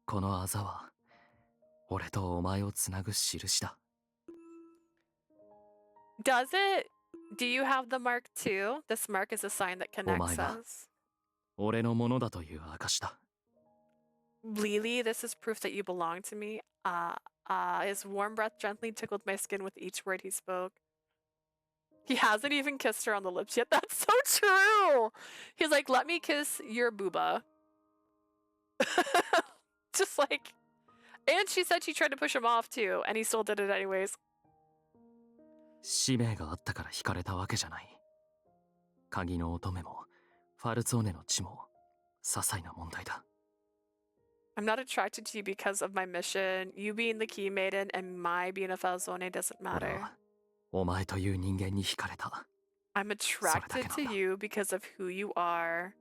このあざは、俺とお前をつなぐ印だ。Does it? Do you have the mark too? This mark is a sign that お connects 前は、 us. 俺のものだという証だ。Lily, this is proof that you belong to me. His warm breath gently tickled my skin with each word he spoke. He hasn't even kissed her on the lips yet. That's so true. He's like, let me kiss your booba. Just like, and she said she tried to push him off too, and he still did it anyways. 使命があったから惹かれたわけじゃない。鍵の乙女も、ファルツォーネの血も、些細な問題だ。I'm not attracted to you because of my mission. You being the Key Maiden and my being a Falzone doesn't 俺 matter. は、お前という人間に惹かれた。 I'm attracted to you because of who you are.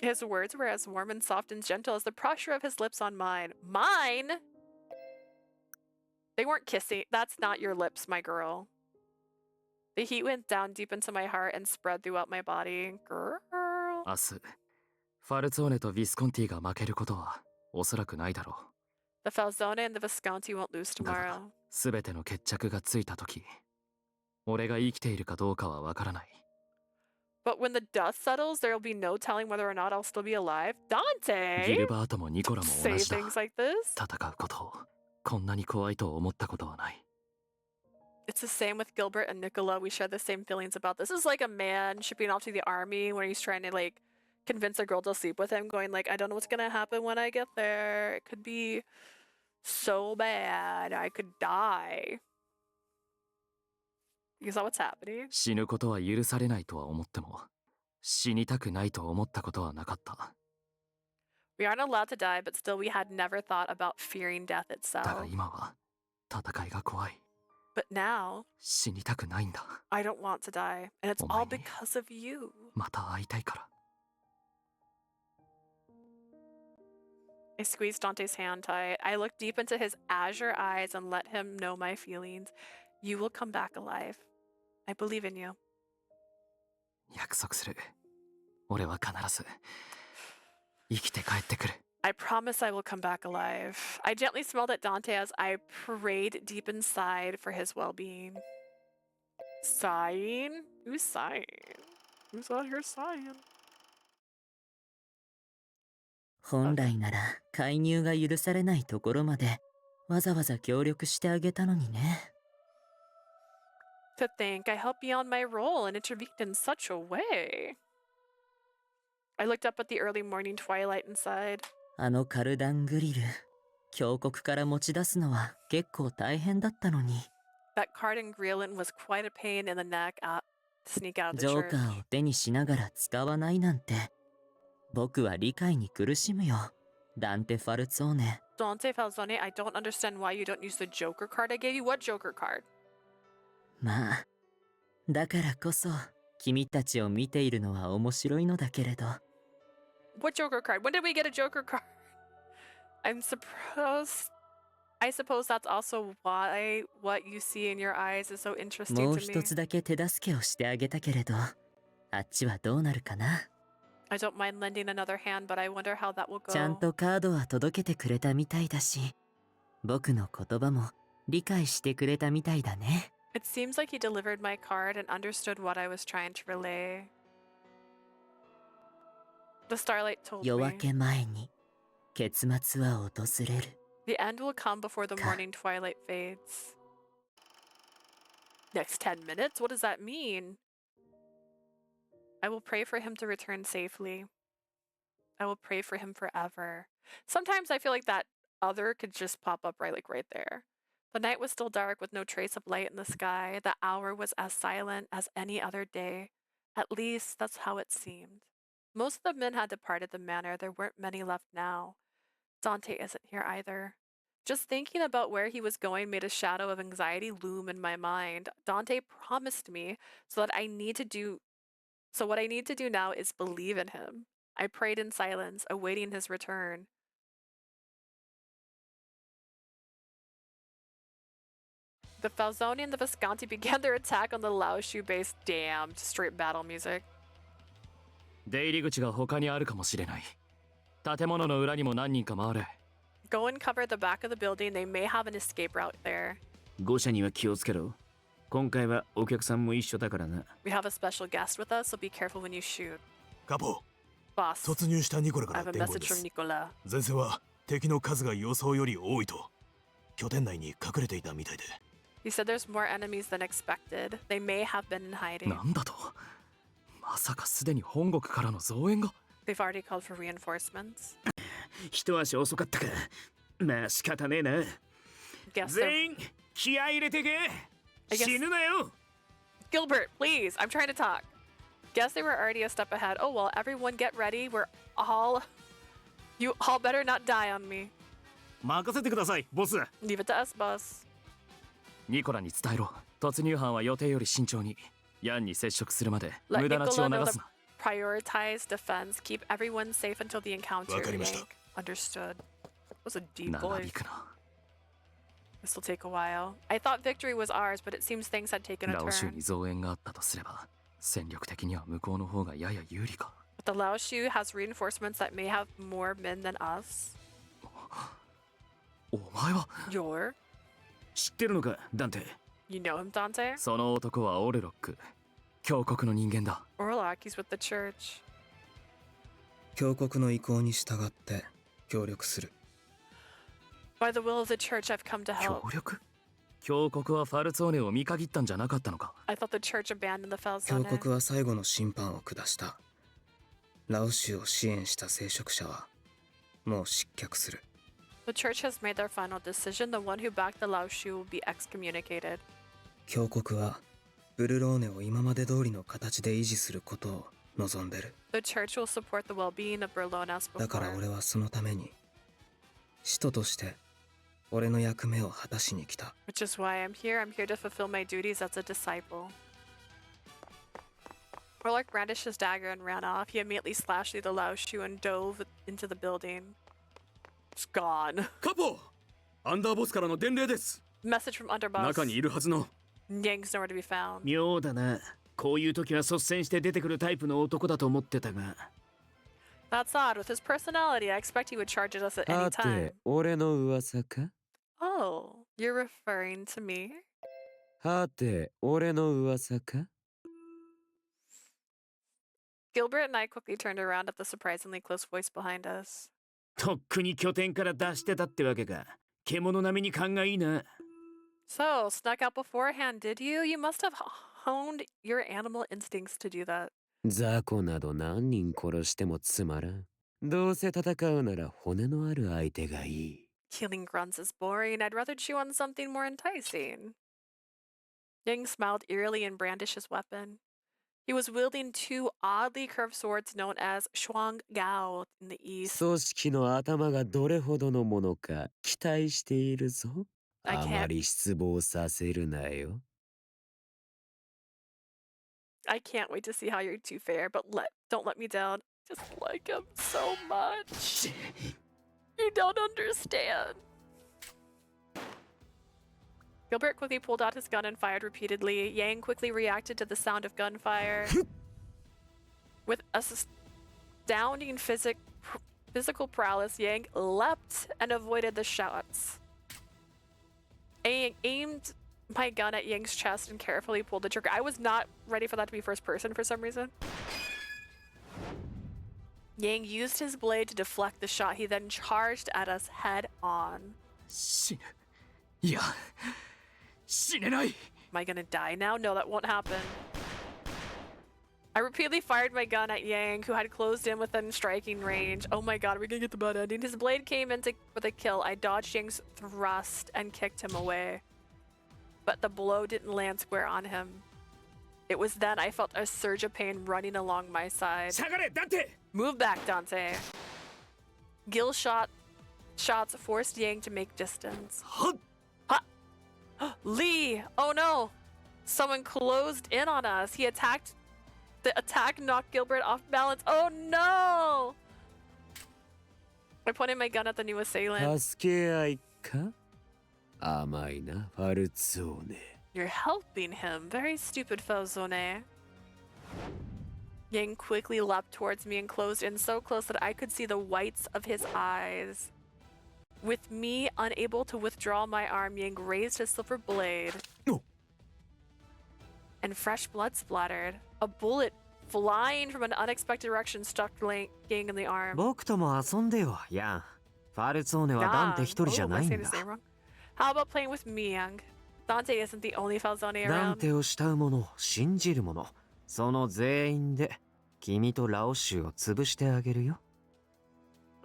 His words were as warm and soft and gentle as the pressure of his lips on mine. Mine? They weren't kissing. That's not your lips, my girl. The heat went down deep into my heart and spread throughout my body. Girl. 明日、ファルツォーネとヴィスコンティが負けることは、おそらくないだろう。 The Falzone and the Visconti won't lose tomorrow. すべての決着がついたとき、俺が生きているかどうかはわからない。 But when the dust settles, there will be no telling whether or not I'll still be alive. ギ Dante! ルバートもニコラも同 Say じだ。 things like this? 戦うことを、こんなに怖いと思ったことはない。 It's the same with Gilbert and Nicola. We share the same feelings about this. This is like a man shipping off to the army when he's trying to like convince a girl to sleep with him, going like, I don't know what's gonna happen when I get there. It could be so bad. I could die. Is that what's happening? 死ぬことは許されないとは思っても、死にたくないと思ったことはなかった。 We aren't allowed to die, but still we had never thought about fearing death だが itself. 今は、戦いが怖い。 But now, 死にたくないんだ。 I don't want to die. And it's お前 all に because of you. また会いたいから。 I squeezed Dante's hand tight. I looked deep into his azure eyes and let him know my feelings. You will come back alive. I believe in you. 約束する。俺は必ず、生きて帰ってくる。 I promise I will come back alive. I gently smiled at Dante as I prayed deep inside for his well-being. Sighing? Who's sighing? Who's out here sighing? 本来なら介入が許されないところまでわざわざ協力してあげたのにね。To think I helped beyond my role and intervened in such a way. I looked up at the early morning twilight inside. あのカルダングリル、峡谷から持ち出すのは結構大変だったのに。That cardan grillen was quite a pain in the neck to sneak out of the ジョー church. カーを手にしながら使わないなんて、僕は理解に苦しむよ、ダンテ・ファルツォーネ。Dante Falzone, I don't understand why you don't use the Joker card I gave you. What Joker card? まあ、だからこそ君たちを見ているのは面白いのだけれど。What Joker card? When did we get a Joker card? I suppose that's also why what you see in your eyes is so interesting もう to 一 me. つだけ手助けをしてあげたけれど、あっちはどうなるかな。I don't mind lending another hand, but I wonder how that will go. ちゃんとカードは届けてくれたみたいだし、僕の言葉も理解してくれたみたいだね。It seems like he delivered my card and understood what I was trying to relay. The starlight told 夜明 me け前に結末は訪れる。the end will come before the morning twilight fades. Next 10 minutes? What does that mean? I will pray for him to return safely. I will pray for him forever. Sometimes I feel like that other could just pop up right there. The night was still dark with no trace of light in the sky. The hour was as silent as any other day. At least that's how it seemed. Most of the men had departed the manor. There weren't many left now. Dante isn't here either. Just thinking about where he was going made a shadow of anxiety loom in my mind. Dante promised me, so what I need to do now is believe in him. I prayed in silence, awaiting his return. The Falzoni and the Visconti began their attack on the Laoshu base. Damn, straight battle music. 出入り口が他にあるかもしれない。建物の裏にも何人か回れ。Go and cover the back of the building. They may have an escape route there. 誤射には気をつけろ。今回はお客さんも一緒だからな。We have a special guest with us, so be careful when you shoot. カポ、 Boss, 突入したニコラか I ら have a 伝言 message で from す。 Nicola. 前線は敵の数が予想より多いと。拠点内に隠れていたみたいで。He said there's more enemies than expected. They may have been in hiding. なんだと？まさかすでに本国からの増援が？ They've already called for reinforcements. 一足遅かったか。まあ仕方ねえな。Guess they're... 全員気合い入れてけ。 I guess... 死ぬなよ。 Gilbert, please, I'm trying to talk. Guess they were already a step ahead. Oh well, everyone get ready. You all better not die on me. 任せてください、ボス。 Leave it to us, boss. ニコラに伝えろ。突入班は予定より慎重に。ヤンに接触するまで Let 無駄な血 Nicola を know 流 to すな。prioritize defense. Keep everyone safe until the encounter. わかりました。 Understood. That was a deep 長 voice. 引くな。This will take a while. I thought victory was ours, but it seems things had taken a ラオ州 turn. に増援があったとすれば、戦力的には向こうの方がやや有利か。 But the Laoshu has reinforcements that may have more men than us. お前は You're? 知ってるのか、ダンテ。 You know him, Dante? その男はオルロック。峡谷の人間だ。Orlok, he's with the church. 峡谷の意向に従って協力する。 By the will of the church, I've come to 協 help. 力？峡谷はファルツォーネを見限ったんじゃなかったのか？ I thought the church abandoned the 峡 Falzone. 谷は最後の審判を下した。ラオ州を支援した聖職者はもう失脚する。 The church has made their final decision. The one who backed the Laoshu will be excommunicated. 峡谷はブルローネを今まで通りの形で維持することを望んでる。 The church will support the well-being of Berlone as だから before. 俺はそのために使徒として俺の役目を果たしに来た。 Which is why I'm here. I'm here to fulfill my duties as a disciple. Orlok brandished his dagger and ran off. He immediately slashed through the Laoshu and dove into the building. It's gone. カポ、アンダーボスからの伝令です。 Message from Underboss. 中にいるはずの。 Yang's nowhere to be found. 妙だな。こういう時は率先して出てくるタイプの男だと思ってたが。 That's odd. With his personality, I expect he would charge at us at さ any て time. 俺の噂か？ Oh, you're referring to me? はて、俺の噂か？ Gilbert and I quickly turned around at the surprisingly close voice behind us. とっくに拠点から出してたってわけか。獣並みに勘がいいな。So, snuck out beforehand, did you? You must have honed your animal instincts to do that. 雑魚など何人殺してもつまらん。どうせ戦うなら骨のある相手がいい。Killing grunts is boring. I'd rather chew on something more enticing. Yang smiled eerily and brandished his weapon. He was wielding two oddly curved swords known as Shuang Gao in the east. 組織の頭がどれほどのものか期待しているぞ。あまり失望させるなよ。I can't wait to see how you're two fare, but don't let me down. Just like him so much. You don't understand. Gilbert quickly pulled out his gun and fired repeatedly. Yang quickly reacted to the sound of gunfire. With astounding physical prowess, Yang leapt and avoided the shots. I aimed my gun at Yang's chest and carefully pulled the trigger. I was not ready for that to be first person for some reason. Yang used his blade to deflect the shot. He then charged at us head on. Am I gonna die now? No, that won't happen. I repeatedly fired my gun at Yang, who had closed in within striking range. Oh my god, are we gonna get the bad ending? His blade came in with a kill. I dodged Yang's thrust and kicked him away. But the blow didn't land square on him. It was then I felt a surge of pain running along my side. Move back, Dante. Gill shots forced Yang to make distance. Lee! Oh no! Someone closed in on us. He attacked. The attack knocked Gilbert off balance. Oh no! I pointed my gun at the new assailant. 助け合いか？甘いな、ファルツォーネ。You're helping him. Very stupid, Falzone. Yang quickly leapt towards me and closed in so close that I could see the whites of his eyes. With me unable to withdraw my arm, Yang raised his silver blade. And fresh blood splattered. A bullet flying from an unexpected direction struck Yang in the arm. 僕とも遊んでよ、ヤン。ファルツォーネはダンテ一人じゃないんだ。How about playing with me, Yang? Dante isn't the only Falzone ダン around. テを慕う者、信じる者、その全員で君とラオシュを潰してあげるよ。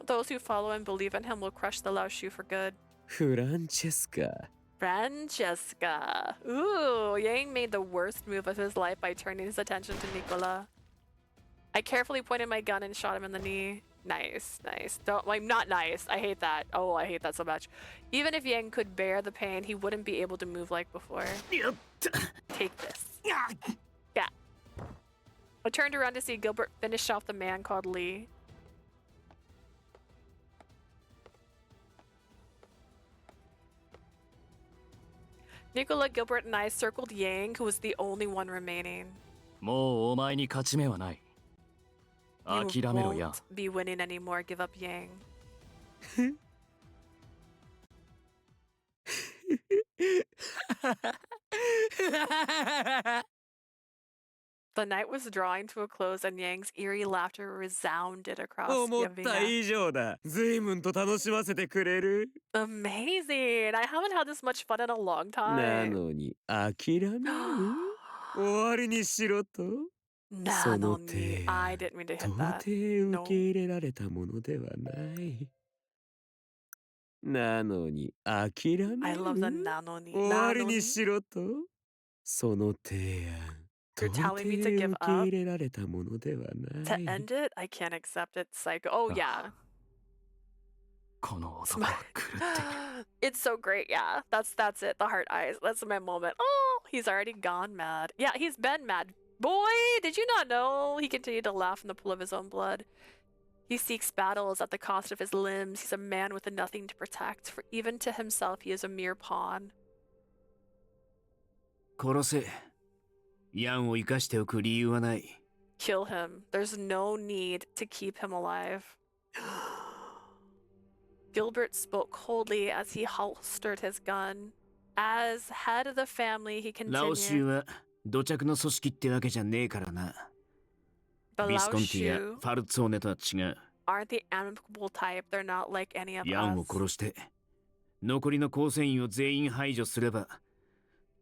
Those who follow and believe in him will crush the Lao Shu for good. フランチェスカ。Francesca. Ooh, Yang made the worst move of his life by turning his attention to Nicola. I carefully pointed my gun and shot him in the knee. Nice, nice. Don't, like, not nice. I hate that. Oh, I hate that so much. Even if Yang could bear the pain, he wouldn't be able to move like before. Take this. Yeah. I turned around to see Gilbert finish off the man called Lee. Nicola, Gilbert, and I circled Yang, who was the only one remaining. もうお前に勝ち目はない。 You 諦めろや。 won't be winning anymore. Give up, Yang. The night was drawing to a close, and Yang's eerie laughter resounded across 思った以上だ。随分と楽しませてくれる。Amazing! I haven't had this much fun in a long な time. のに諦める？終わりにしろと？その提 I 案、 didn't mean to 到 hit that. 底受け入れられたものではない。なのに諦め I る？ love the nanoni. 終わりに Nanoni? しろと？その提案、 You're 到底 telling me to 受 give け入 up? れられたものでは To ない。 end it? I can't accept it. Psycho. Oh, yeah. この男は狂っている。 It's so great, yeah. That's it. The heart eyes. That's my moment. Oh, he's already gone mad. Yeah, he's been mad. Boy, did you not know? He continued to laugh in the pool of his own blood. He seeks battles at the cost of his limbs. He's a man with nothing to protect, for even to himself he is a mere pawn. 殺せ。ヤンを生かしておく理由はない。Kill him. There's no need to keep him alive. Gilbert spoke coldly as he holstered his gun. As head of the family, he ラオシュ continued. は土着の組織ってわけじゃねえからな。 The ビスコンティや Laoshu ファルツォーネとは違う。 aren't the amicable type. They're not like any of ヤンを us. 殺して残りの構成員を全員排除すれば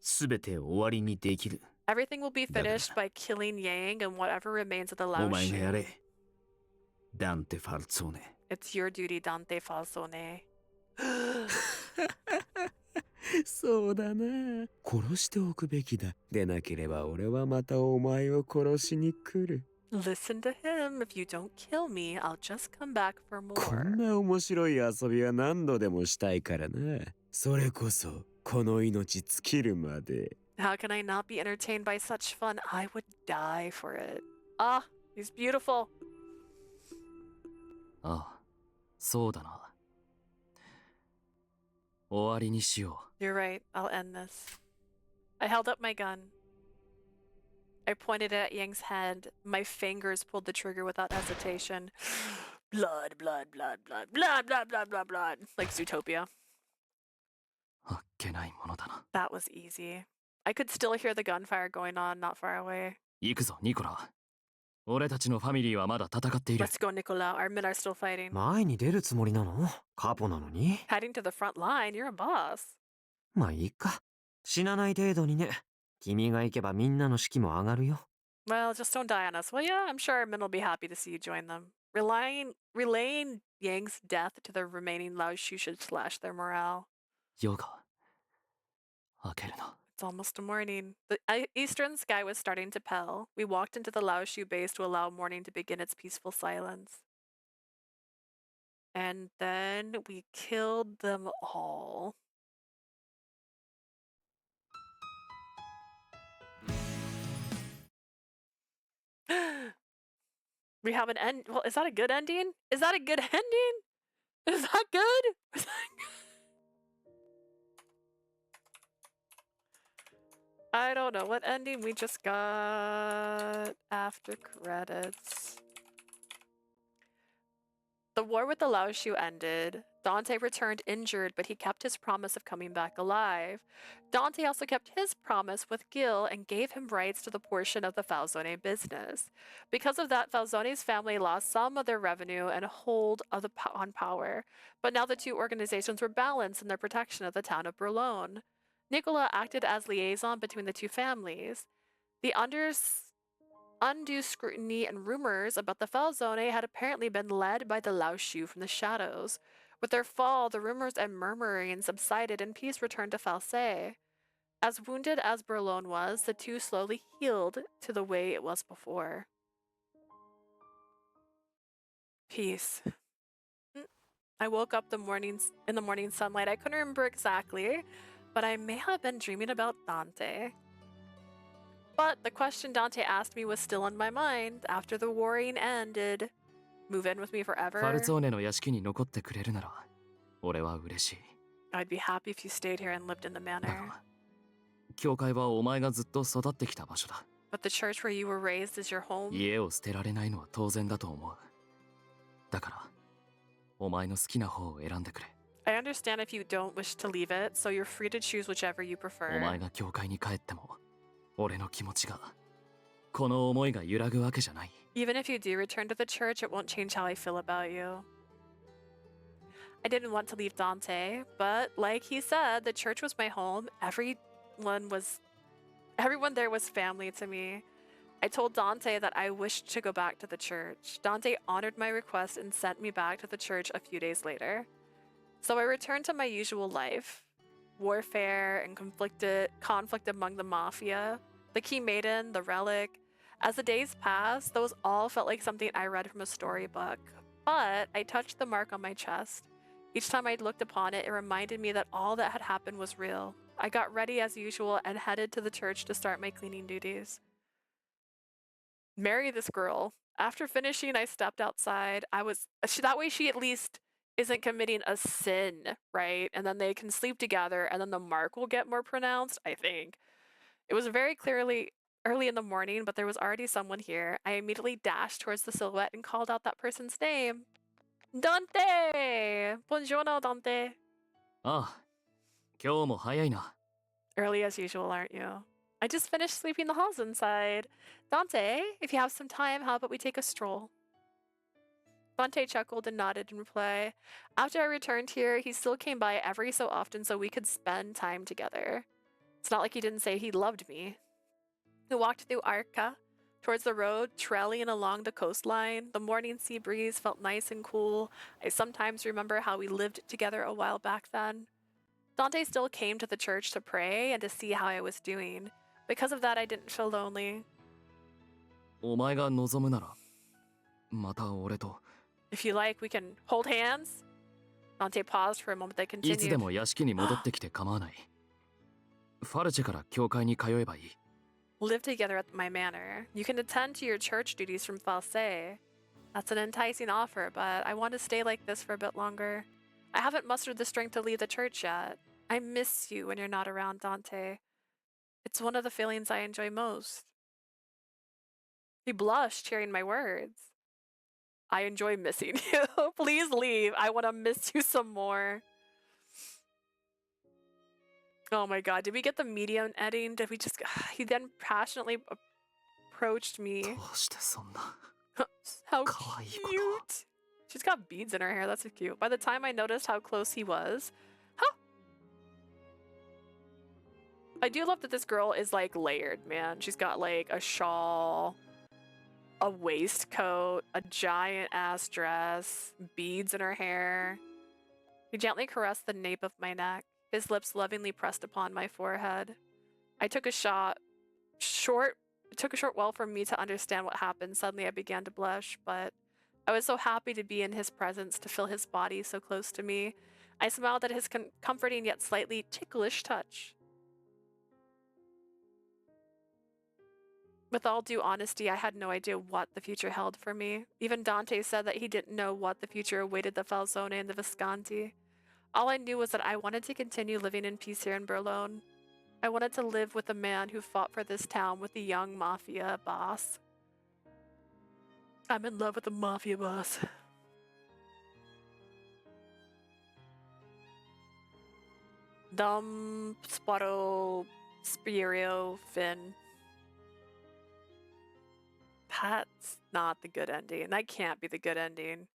全て終わりにできる。 Everything will be finished by killing Yang and whatever remains of the お前がや Laoshu. れ。ダンテ・ファルツォーネ。 It's your duty, Dante Falsone. そうだな。殺しておくべきだ。でなければ俺はまたお前を殺しに来る。 Listen to him. If you don't kill me, I'll just come back for こん more. な面白い遊びは何度でもしたいからな。それこそこの命尽きるまで。 How can I not be entertained by such fun? I would die for it. Ah, he's beautiful. ああ、そうだな。終わりにしよ You're right. I'll end this. I held up my gun. I pointed it at Yang's head. My fingers pulled the trigger without hesitation. Blood, blood, blood, blood, blood, blood, blood, blood, blood. Like Zootopia. う。あっけないものだな。 That was easy. I could still hear the gunfire going on not far away. 行くぞ、ニコラ。俺たちのファミリーはまだ戦っている。 Let's go, Nicolau. Our men are still fighting. 前に出るつもりなの？カポなのに。 Heading to the front line. You're a boss. まあいいか。死なない程度にね。君が行けばみんなの士気も上がるよ。 Well, just don't die on us, will ya? I'm sure our men will be happy to see you join them. Relaying Yang's death to the remaining Laoshu should slash their morale. 夜が明けるな。 It's almost morning. The eastern sky was starting to pale. We walked into the Laoshu base to allow morning to begin its peaceful silence. And then we killed them all. We have an end. Well, is that a good ending? Is that a good ending? Is that good? Is that good? I don't know what ending we just got after credits. The war with the Laoshu ended. Dante returned injured, but he kept his promise of coming back alive. Dante also kept his promise with Gil and gave him rights to the portion of the Falzone business. Because of that, Falzone's family lost some of their revenue and hold of on power. But now the two organizations were balanced in their protection of the town of Berlone. Nicola acted as liaison between the two families. The undue scrutiny and rumors about the Falzone had apparently been led by the Laoshu from the shadows. With their fall, the rumors and murmuring subsided and peace returned to False. As wounded as Berlone was, the two slowly healed to the way it was before. Peace. I woke up in the morning sunlight. I couldn't remember exactly, but I may have been dreaming about Dante. But the question Dante asked me was still in my mind after the warring ended. Move in with me ファ forever. ルツォーネの屋敷に残ってくれるなら、俺は嬉しい。 I'd be happy if you stayed here and lived in the だ manor. が、教会はお前がずっと育ってきた場所だ。 But the church where you were raised is your home. 家を捨てられないのは当然だと思う。だから、お前の好きな方を選んでくれ。 I understand if you don't wish to leave it, so you're free to choose whichever you お prefer. 前が教会に帰っても、俺の気持ちが、この思いが揺らぐわけじゃない。 Even if you do return to the church, it won't change how I feel about you. I didn't want to leave Dante, but like he said, the church was my home. Everyone there was family to me. I told Dante that I wished to go back to the church. Dante honored my request and sent me back to the church a few days later. So I returned to my usual life. Warfare and conflict among the mafia, the Key Maiden, the Relic. As the days passed, those all felt like something I read from a storybook. But I touched the mark on my chest. Each time I looked upon it, it reminded me that all that had happened was real. I got ready as usual and headed to the church to start my cleaning duties. Marry this girl. After finishing, I stepped outside. That way she at least isn't committing a sin, right? And then they can sleep together and then the mark will get more pronounced, I think. It was very clearly early in the morning, but there was already someone here. I immediately dashed towards the silhouette and called out that person's name. Dante! Buongiorno, Dante. ああ、今日も早いな。Early as usual, aren't you? I just finished sweeping the halls inside. Dante, if you have some time, how about we take a stroll? Dante chuckled and nodded in reply. After I returned here, he still came by every so often so we could spend time together. It's not like he didn't say he loved me. We walked through Arca, towards the road, trailing along the coastline. The morning sea breeze felt nice and cool. I sometimes remember how we lived together a while back then. Dante still came to the church to pray and to see how I was doing. Because of that, I didn't feel lonely. お前が望むなら、また俺と。If you like, we can hold hands. Dante paused for a moment, then いつで continued. も屋敷に戻ってきて構わない。ファルチェから教会に通えばいい。Live together at my manor. You can attend to your church duties from False. That's an enticing offer, but I want to stay like this for a bit longer. I haven't mustered the strength to leave the church yet. I miss you when you're not around, Dante. It's one of the feelings I enjoy most. He blushed, hearing my words. I enjoy missing you. Please leave. I want to miss you some more. Oh my god, did we get the medium ending? Did we just... He then passionately approached me. どうしてそんな How 可愛いこと。 cute. She's got beads in her hair. That's so cute. By the time I noticed how close he was... Huh? I do love that this girl is, like, layered, man. She's got, like, a shawl, a waistcoat, a giant-ass dress, beads in her hair. He gently caressed the nape of my neck, his lips lovingly pressed upon my forehead. I took a short while for me to understand what happened. Suddenly I began to blush, but I was so happy to be in his presence, to feel his body so close to me. I smiled at his comforting yet slightly ticklish touch. With all due honesty, I had no idea what the future held for me. Even Dante said that he didn't know what the future awaited the Falzone and the Visconti. All I knew was that I wanted to continue living in peace here in Berlone. I wanted to live with the man who fought for this town with the young mafia boss. I'm in love with the mafia boss. Dum, Spotto, Spirio, Finn. That's not the good ending. That can't be the good ending.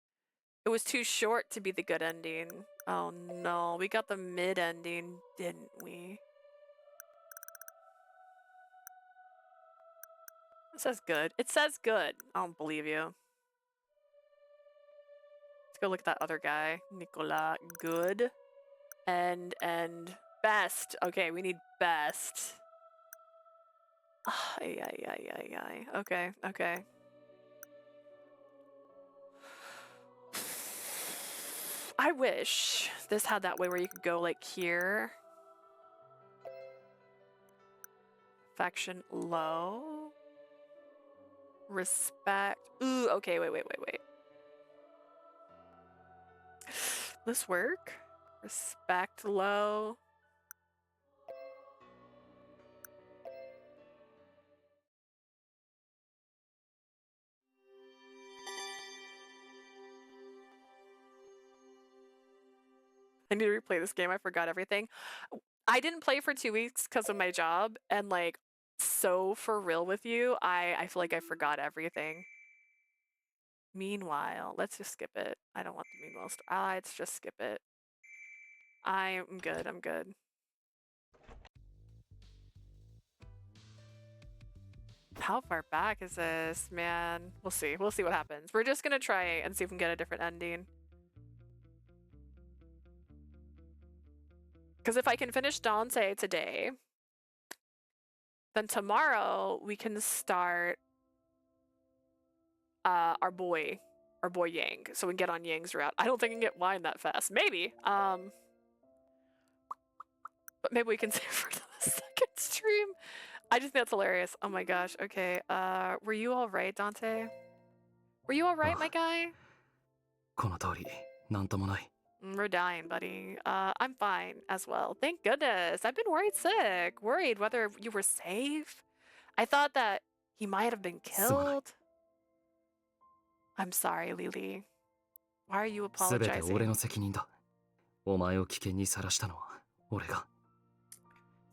It was too short to be the good ending. Oh no, we got the mid ending, didn't we? It says good. It says good. I don't believe you. Let's go look at that other guy. Nicola. Good. And best. Okay, we need best. Ay, ay, ay, ay, ay. Okay, okay. I wish this had that way where you could go like here. Affection low. Respect. Ooh, okay, wait. This work? Respect low. I need to replay this game. I forgot everything. I didn't play for 2 weeks because of my job, and like, so for real with you, I feel like I forgot everything. Meanwhile, let's just skip it. I don't want the meanwhile. Let's just skip it. I'm good. I'm good. How far back is this, man? We'll see. We'll see what happens. We're just gonna try and see if we can get a different ending. Because if I can finish Dante today, then tomorrow we can start our boy Yang. So we can get on Yang's route. I don't think I can get wine that fast. Maybe. But maybe we can save for the second stream. I just think that's hilarious. Oh my gosh. Okay. Were you all right, Dante? Were you all right, my guy? この通り、なんともない。We're dying, buddy. I'm fine as well. Thank goodness. I've been worried sick. Worried whether you were safe. I thought that he might have been killed. I'm sorry, Lily. Why are you すべて apologizing? 俺の責任だ。お前を危険にさらしたのは俺が。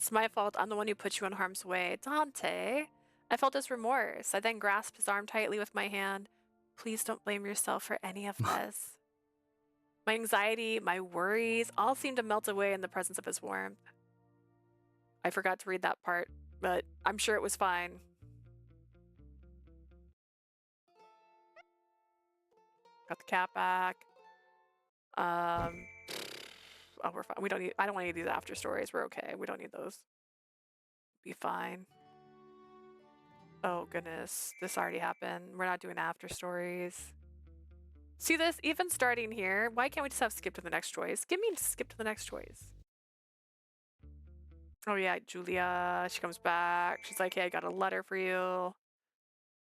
It's my fault. I'm the one who put you in harm's way. Dante. I felt his remorse. I then grasped his arm tightly with my hand. Please don't blame yourself for any of this. My anxiety, my worries, all seemed to melt away in the presence of his warmth. I forgot to read that part, but I'm sure it was fine. Got the cat back. Oh, we're fine. We don't need. I don't want any of these after stories. We're okay. We don't need those. Be fine. Oh goodness, this already happened. We're not doing after stories. See this? Even starting here, why can't we just have skip to the next choice? Give me skip to the next choice. Oh yeah, Julia. She comes back. She's like, "Hey, I got a letter for you.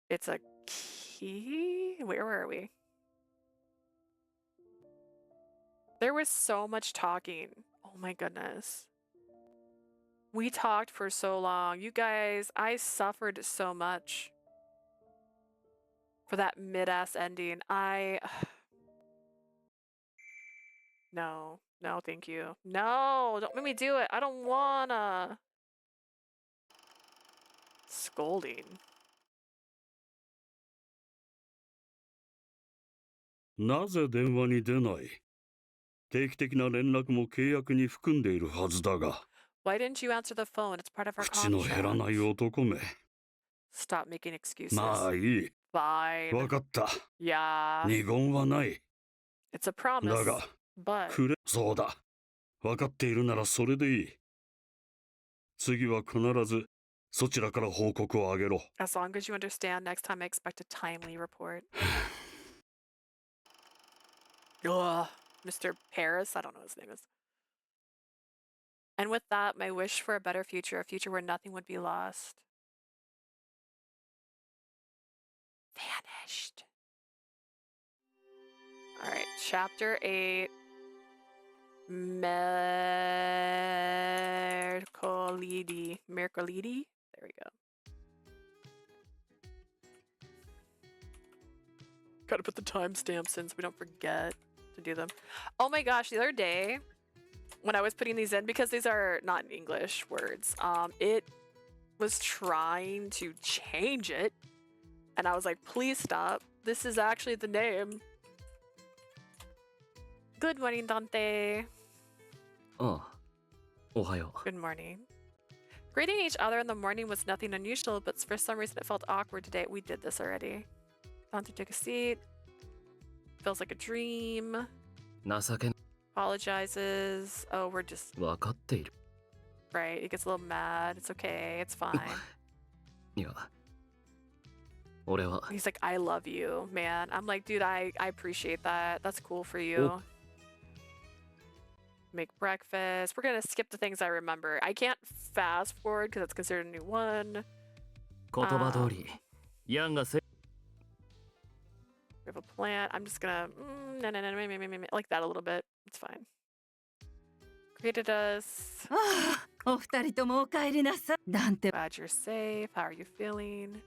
It's a key. Where are we?" There was so much talking. Oh my goodness. We talked for so long. You guys, I suffered so much for that mid-ass ending. No, no, thank you. No, don't make me do it. I don't wanna. Scolding. なぜ電話に出ない？定期的な連絡も契約に含んでいるはずだが。Why didn't you answer the phone? It's part of our 口の減らない contract. 男め。 Stop making excuses. まあいい。 Fine. わかった。 Yeah. 二言はない。 It's a promise. だが、 But くれ。そうだ。わかっているならそれでいい。次は必ずそちらから報告をあげろ。 as long as you understand, next time I expect a timely report. Ugh, Mr. Paris, I don't know what his name is. And with that, my wish for a better future, a future where nothing would be lost. Vanished. All right, chapter 8. Mercoledi. Mercoledi? There we go. Gotta put the timestamps in so we don't forget to do them. Oh my gosh, the other day when I was putting these in, because these are not English words, it was trying to change it. And I was like, please stop. This is actually the name. Good morning, Dante. Oh, ohayo. Good morning. Greeting each other in the morning was nothing unusual, but for some reason it felt awkward today. We did this already. Dante took a seat. Feels like a dream. 情け Apologizes. Oh, we're just... 分かっている。 Right, he gets a little mad. It's okay. It's fine. いや、俺は He's like, I love you, man. I'm like, dude, I appreciate that. That's cool for you. Make breakfast. We're gonna skip the things I remember. I can't fast forward because it's considered a new one. 言葉通り、ヤンがせ We have a plant. I'm just gonna like that a little bit. It's fine. Greeted us. お二人ともお帰りなさい。ダンテ。 Glad you're safe. How are you feeling?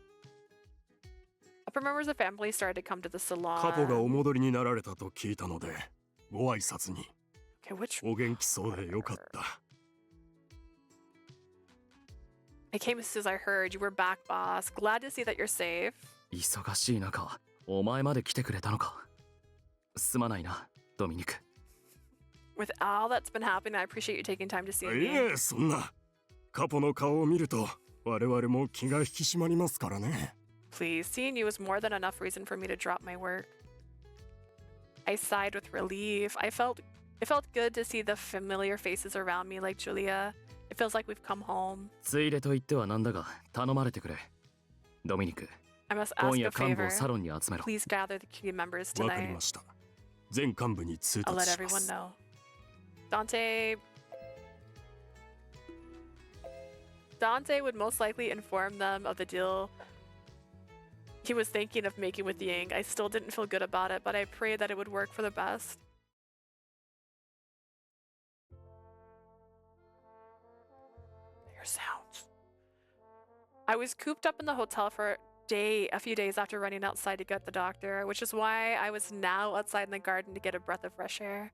Upper members of the family started to come to the salon. カポがお戻りになられたと聞いたので、ご挨拶に。 Okay, which お元気そうでよかった。 I came as soon as I heard you were back, boss. Glad to see that you're safe. 忙しい中、お前まで来てくれたのか。すまないな、ドミニク。 With all that's been happening, I appreciate you taking time to see い me. え、そんな。カポの顔を見ると、我々も気が引き締まりますからね。 Please, seeing you was more than enough reason for me to drop my work. I sighed with relief. It felt good to see the familiar faces around me like Julia. It feels like we've come home. ついでと言ってはなんだが、頼まれてくれ。ドミニク、 I must 今 ask 夜 a 幹部を favor. サロンに集めろ。 Please gather the community members わかり tonight. ました。全幹部に通 I'll 達 let しま everyone す。 know. Dante would most likely inform them of the deal he was thinking of making with Ying. I still didn't feel good about it, but I prayed that it would work for the best. Their sounds. I was cooped up in the hotel for a few days after running outside to get the doctor, which is why I was now outside in the garden to get a breath of fresh air.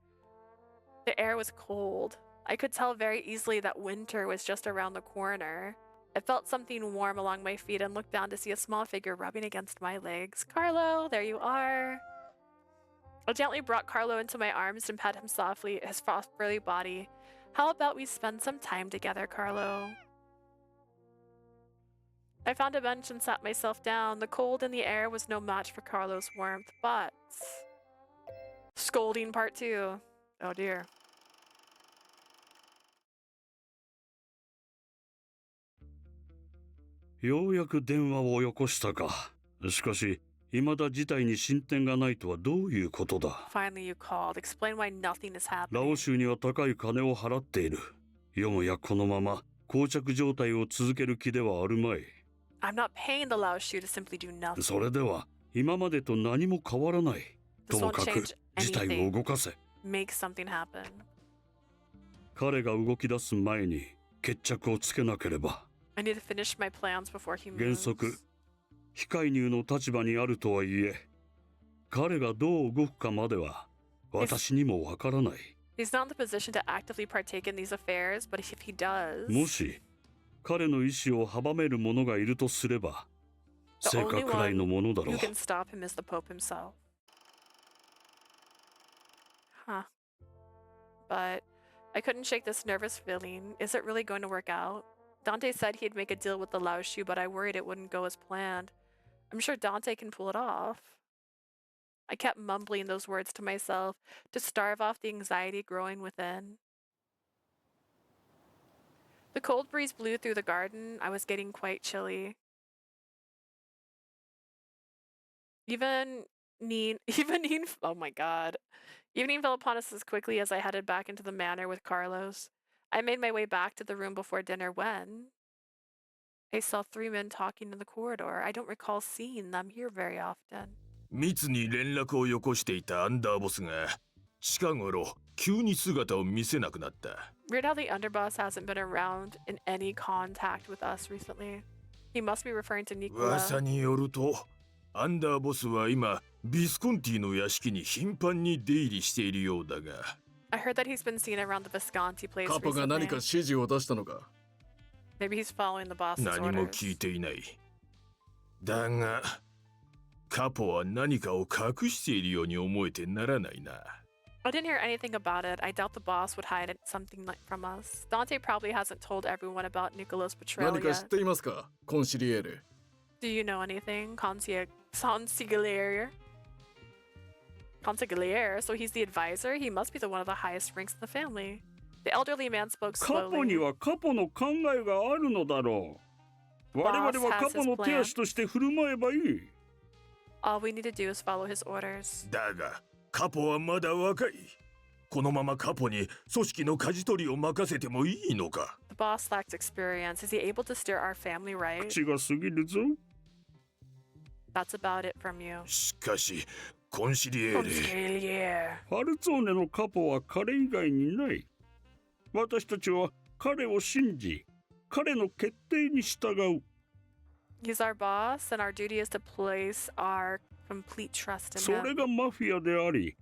The air was cold. I could tell very easily that winter was just around the corner. I felt something warm along my feet and looked down to see a small figure rubbing against my legs. Carlo, there you are. I gently brought Carlo into my arms and pat him softly, his soft-furry body. How about we spend some time together, Carlo? I found a bench and sat myself down. The cold in the air was no match for Carlo's warmth, but... Scolding part 2. Oh dear.ようやく電話をよこしたか。しかし、未だ事態に進展がないとはどういうことだ。Finally you called. Explain why nothing is ラ happening. オ州には高い金を払っている。よもやこのまま膠着状態を続ける気ではあるまい。I'm not paying the Lao Shu to simply do nothing. それでは今までと何も変わらない。と This も won't かく change 事態を anything. 動かせ。Make something happen. 彼が動き出す前に決着をつけなければ。I need to finish my plans before he 原 moves. 則非介入の立場にあるとはいえ、彼がどう動くかまでは私にもわからない。He's not in the position to actively partake in these affairs, but if he does, もし彼の意思を阻める者がいるとすれば、 the 成 only 果くらいのものだ one ろ who う。 can stop him is the Pope himself. Huh. But I couldn't shake this nervous feeling. Is it really going to work out? Dante said he'd make a deal with the Lao Shu, but I worried it wouldn't go as planned. I'm sure Dante can pull it off. I kept mumbling those words to myself to starve off the anxiety growing within. The cold breeze blew through the garden. I was getting quite chilly. Evening, oh my god. Evening fell upon us as quickly as I headed back into the manor with Carlos. I made my way back to the room before dinner when I saw 3 men talking in the corridor. I don't recall seeing them here very often. 密に連絡をよこしていたアンダーボスが近頃急に姿を見せなくなった。 Weird how the underboss hasn't been around in any contact with us recently. He must be referring to Nicola. 噂によると、アンダーボスは今ビスコンティの屋敷に頻繁に出入りしているようだが。 I heard that he's been seen around the Visconti place カポが recently. 何か指示を出したのか。 Maybe he's following the boss's 何も orders. 聞いていない。だが、カポは何かを隠しているように思えてならないな。 I didn't hear anything about it. I doubt the boss would hide something from us. Dante probably hasn't told everyone about Nicolo's betrayal 何か知っ yet. ていますか、コンシリエール。 Do you know anything? Consigliere? Consigliere? So he's the advisor? He must be one of the highest ranks in the family. The elderly man spoke カポ slowly. にはカポの考えがあるのだろう。我々はカポの手足として振る舞えばいい。 All we need to do is follow his orders. だが、カポはまだ若い。このままカポに組織の舵取りを任せてもいいのか。 The boss lacks experience. Is he able to steer our family right? 口が過ぎるぞ。 That's about it from you. しかし、コンシリエール。 Consigliere. ファルツォーネのカポは彼以外にない。私たちは彼を信じ、彼の決定に従う。 He's our boss, and our duty is to place our complete trust そ in れ him. がマフィアであり、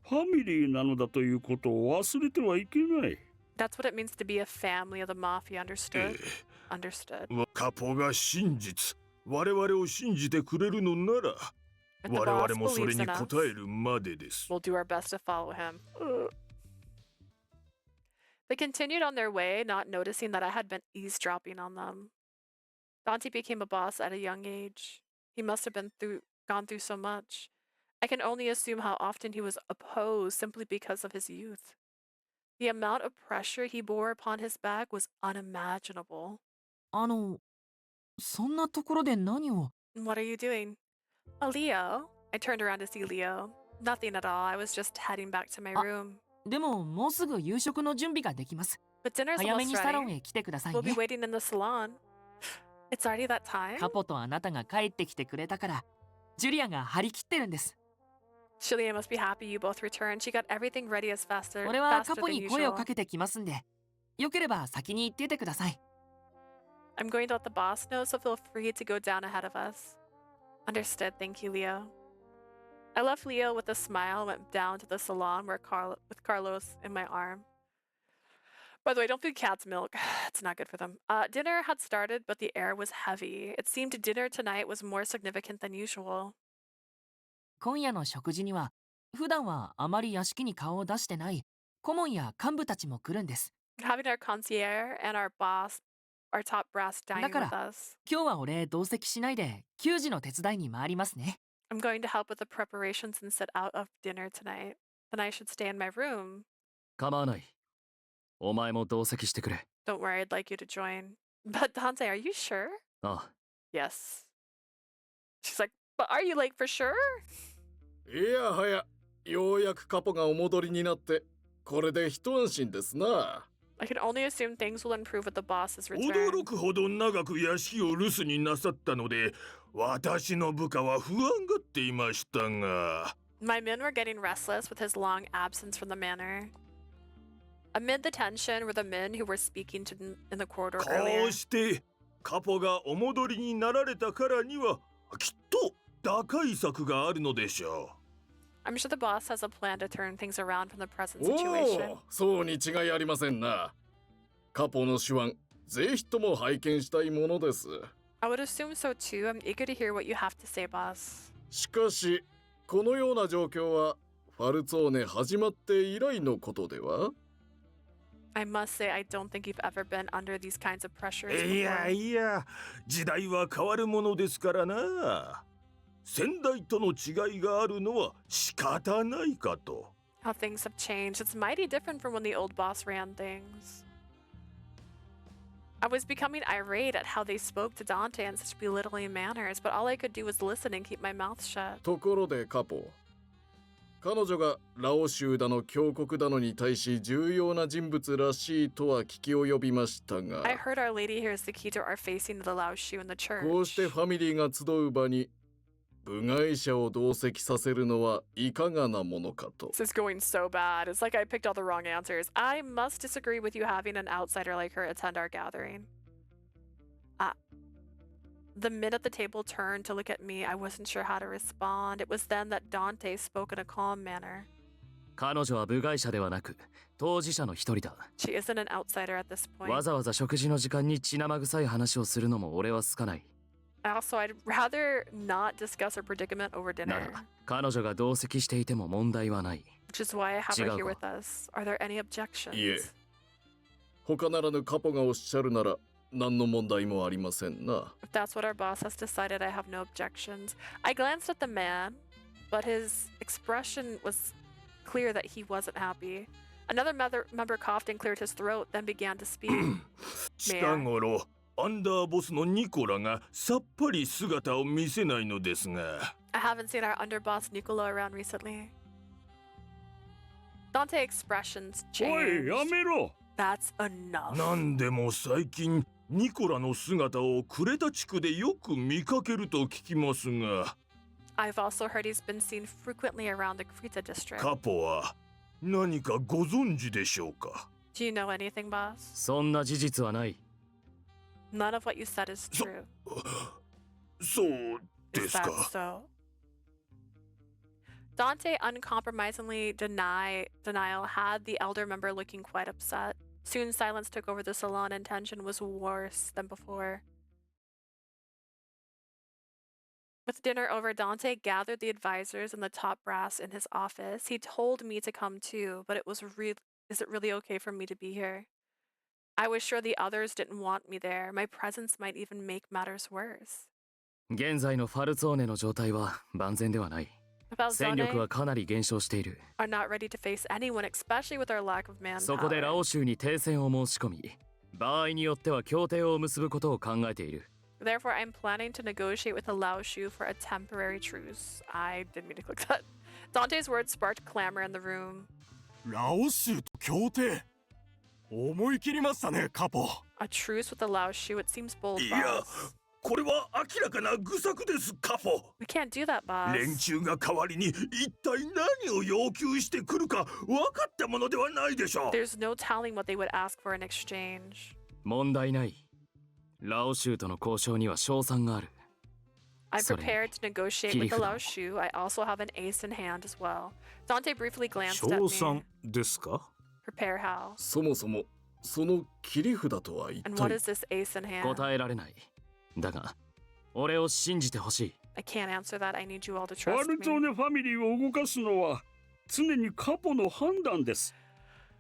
ファミリーなのだということを忘れてはいけない。 That's what it means to be a family of the mafia. Understood? Understood. カポが真実、我々を信じてくれるのなら、 If the 我 boss 々もそれ believes に in us, 応えるまでです。 we'll do our best to follow him. They continued on their way, not noticing that I had been eavesdropping on them. Dante became a boss at a young age. He must have gone through so much. I can only assume how often he was opposed simply because of his youth. The amount of pressure he bore upon his back was unimaginable. そんなところで何を。 What are you doing? Leo? I turned around to see Leo. Nothing at all. I was just heading back to my room. でももうすぐ夕食の準備ができます。 But dinner's 早め almost にサロン ready. へ来てください We'll be ね。 waiting in the salon. It's already that time? カポとあなたが帰ってきてくれたから、ジュリアが張り切ってるんです。 Julia must be happy you both returned. She got everything ready as faster 俺は than カポに声を usual. かけてきますんで、よければ先に行っててください。 I'm going to let the boss know, so feel free to go down ahead of us. Understood, thank you, Leo. I left Leo with a smile and went down to the salon with Carlos in my arm. By the way, don't feed cats milk. It's not good for them. Dinner had started, but the air was heavy. It seemed dinner tonight was more significant than usual. 今夜の食事には、普段はあまり屋敷に顔を出してない顧問や幹部たちも来るんです。Having our concierge and our boss, our top brass だ dining か with ら、 us. 今日は俺同席しないで給仕の手伝いに回りますね。I'm going to help with the preparations and sit out of dinner tonight. Then I should stay in my room. 構わない。お前も同席してくれ。 Don't worry, I'd like you to join. But Dante, are you sure? ああ、 Yes. She's like, but are you like for sure? いやはや、ようやくカポがお戻りになって、これで一安心ですな。I can only assume things will improve with the boss's return. 驚くほど長く屋敷を留守になさったので、私の部下は不安がっていましたが。My men were getting restless with his long absence from the manor. Amid the tension were the men who were speaking to in the corridor こ earlier. うしてカポがお戻りになられたからにはきっと打開策があるのでしょ I'm sure the boss has a plan to turn things around from the present お situation. お、そうに違いありませんな。カポの手腕、ぜひとも拝見したいものです。I would assume so too. I'm eager to hear what you have to say, boss. しかし、このような状況はファルツォーネ始まって以来のことでは？ I must say, I don't think you've ever been under these kinds of pressures う。いや before. いや、時代は変わるものですからな。先代との違いがあるのは仕方ないかと。 How things have changed. It's mighty different from when the old boss ran things. I was becoming irate at how they spoke to Dante in such belittling manners, but all I could do was listen and keep my mouth shut. ところでカポ、彼女がラオ州だの峡谷だのに対し重要な人物らしいとは聞き及びましたが、 I heard Our Lady here is the key to our facing the Lao Shu in the church. こうしてファミリーが集う場に部外者を同席させるのはいかがなものかと。 This is going so bad. It's like I picked all the wrong answers. I must disagree with you having an outsider like her attend our gathering. The men at the table turned to look at me. I wasn't sure how to respond. It was then that Dante spoke in a calm manner. 彼女は部外者ではなく当事者の一人だ。 She isn't an outsider at this point. わざわざ食事の時間に血生臭い話をするのも俺は好かない。 Also, I'd rather not discuss her predicament over な dinner. ら彼女が同席していても問題はない。 Which is why I have her 違 here うか？ with us. Are there any objections? いえ、他ならぬカポがおっしゃるなら何の問題もありませんな。 If that's what our boss has decided, I have no objections. I glanced at the man, but his expression was clear that he wasn't happy. Another member coughed and cleared his throat, then began to speak. 近頃アンダーボスのニコラがさっぱり姿を見せないのですが。 I haven't seen our underboss Nicola around recently. Dante expressions おい、 changed. やめろ。 That's enough. なんでも最近ニコラの姿をクレタ地区でよく見かけると聞きますが。 I've also heard he's been seen frequently around the Krita district. カポは何かご存知でしょうか？ Do you know anything, boss? そんな事実はない。 None of what you said is true. そうで Is す that か。 so? Dante uncompromisingly denial had the elder member looking quite upset. Soon silence took over the salon and tension was worse than before. With dinner over, Dante gathered the advisors and the top brass in his office. He told me to come too, but is it really okay for me to be here? I was sure the others didn't want me there. My presence might even make matters worse. 現在のファルツォーネの状態は万全ではない。 About 戦力 Zone はかなり減少している。 are not ready to face anyone, especially with our lack of そこで manpower. ラオ州に停戦を申し込み、場合によっては協定を結ぶことを考えている。 Therefore, I'm planning to negotiate with the Lao Shu for a temporary truce. I didn't mean to click that. Dante's words sparked clamor in the room. ラオ州と協定思い切りましたね、カポ。 A truce with the Lao Shu? It seems bold, いや、 boss. これは明らかな愚策です、カポ。 We can't do that, boss. 連中が代わりに一体何を要求してくるか分かったものではないでしょう。 There's no telling what they would ask for in exchange. 問題ない。ラオ州との交渉には勝算がある。 I'm それに prepared to negotiate with the 切り札 Lao Shu. I also have an ace in hand as well. Dante briefly glanced at 賞 me. 賛ですか？ Prepare how? そもそもその切り札とは一 And what 体 is this ace in hand? 答えられない。だが、俺を信じてほしい。I can't answer that. I need you all to ファ trust ルツォ me. ネファミリーを動かすのは常にカポの判断です。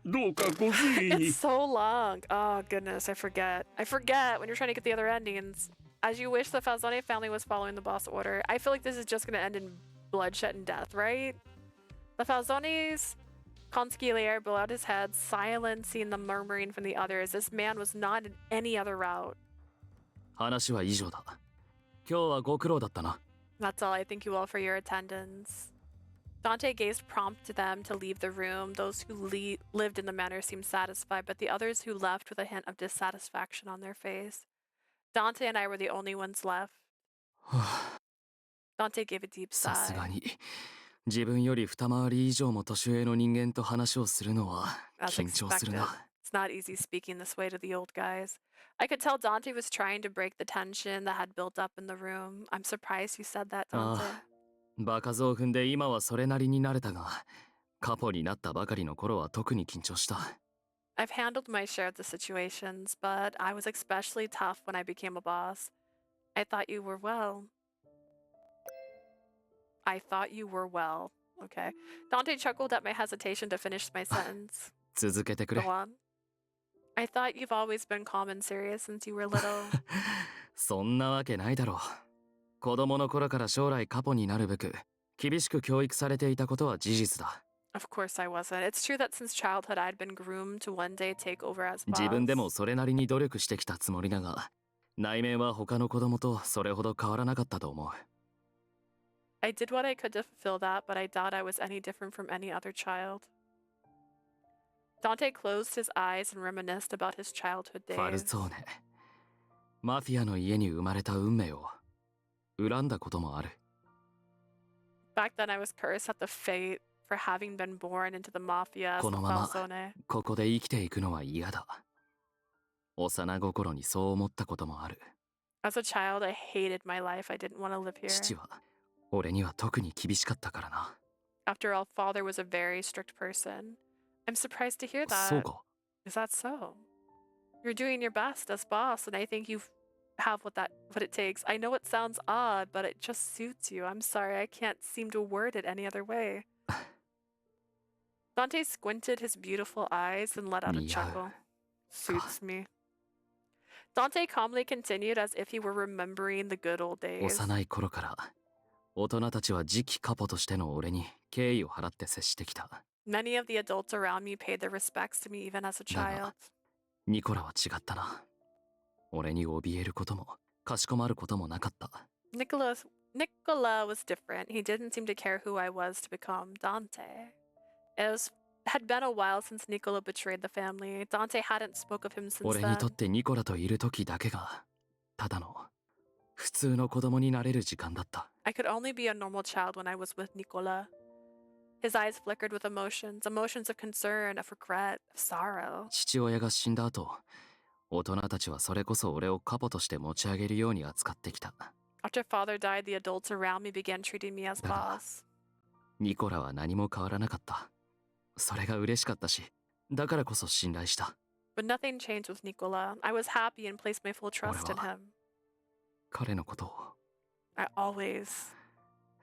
どうかご随意に。 It's so long. Oh goodness, I forget. I forget when you're trying to get the other endings. As you wish, the Falzone family was following the boss order. I feel like this is just gonna end in bloodshed and death, right? The Falzones consigliere blew out his head, silencing the murmuring from the others. This man was not in any other route. 話は以上だ。今日はご苦労だったな。That's all. I thank you all for your attendance. Dante gazed prompt to them to leave the room. Those who lived in the manor seemed satisfied, but the others who left with a hint of dissatisfaction on their face. Dante and I were the only ones left. Dante gave a deep さす sigh. がに自分より二回り以上も年上の人間と話をするのは As 緊張する expected. な。 It's not easy speaking this way to the old guys. I could tell Dante was trying to break the tension that had built up in the room. I'm surprised you said that, Dante. ああ、場数を踏んで今はそれなりに慣れたが、カポになったばかりの頃は特に緊張した。I've handled my share of the situations, but I was especially tough when I became a boss. I thought you were well. I thought you were well. Okay. Dante chuckled at my hesitation to finish my sentence. 続けてく Go れ。 on. I thought you've always been calm and serious since you were little. そんなわけないだろう。子供の頃から将来カポになるべく厳しく教育されていたことは事実だ。 Of course I wasn't. It's true that since childhood I'd been groomed to one day take over as boss. 自分でもそれなりに努力してきたつもりだが、内面は他の子供とそれほど変わらなかったと思う。 I did what I could to fulfill that, but I doubt I was any different from any other child. Dante closed his eyes and reminisced about his childhood ファル days. ツォーネ。マフィアの家に生まれた運命を恨んだこともある。 Back then I was cursed at the fate for having been born into the mafia as こ the のまま Falzone. ここで生きていくのは嫌だ。幼心にそう思ったこともある。 As a child, I hated my life. I didn't want to live here. 父は俺には特に厳しかったからな。 After all, father was a very strict person. I'm surprised to hear そう that. か。 Is that so? You're doing your best as boss, and I think you have what it takes. I know it sounds odd, but it just suits you. I'm sorry, I can't seem to word it any other way. Dante squinted his beautiful eyes and let out a chuckle. Suits me. Dante calmly continued as if he were remembering the good old days. 幼い頃から大人たちは次期カポとしての俺に敬意を払って接してきた。 Many of the adults around me paid their respects to me even as a だ child. がニコラは違ったな。俺に怯えることもかしこまることもなかった。 Nicola was different. He didn't seem to care who I was to become Dante. Had been a while since Nicola betrayed the family. Dante hadn't spoke of him since 俺にとっ then. てニコラといる時だけがただの普通の子供になれる時間だった。 I could only be a normal child when I was with Nicola. His eyes flickered with emotions of concern, of regret, of sorrow. 父親が死んだ後、大人たちはそれこそ俺をカポとして持ち上げるように扱ってきた。 After father died, the adults around me began treating me as だが boss. ニコラは何も変わらなかった。それが嬉しかったし、だからこそ信頼した。 But nothing changed with Nicola. I was happy and placed my full trust in him. 彼のことを I always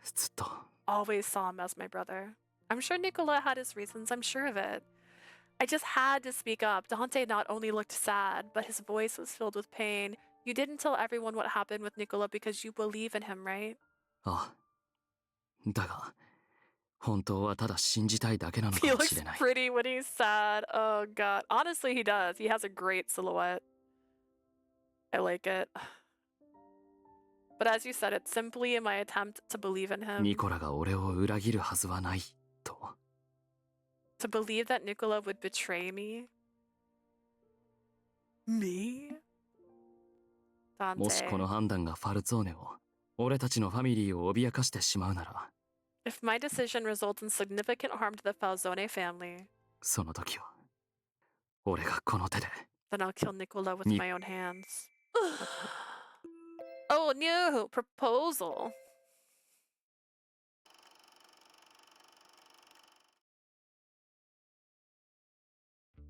ずっと saw him as my brother. I'm sure Nicola had his reasons, I'm sure of it. I just had to speak up. Dante not only looked sad, but his voice was filled with pain. You didn't tell everyone what happened with Nicola because you believe in him, right? ああ。だが、本当はただ信じたいだけなの He かも looks しれない。 pretty when he's sad. Oh god. Honestly, he does. He has a great silhouette. I like it. But as you said, it's simply in my attempt to believe in him. ニコラが俺を裏切るはずはないと。 To believe that Nicola would betray me? Me? もしこの Dante. 判断がファルツォーネを、俺たちのファミリーを脅かしてしまうなら、 If my decision results in significant harm to the Falzone family, その時は、俺がこの手で。 then I'll kill Nicola with Ni- my own hands. Oh, new proposal.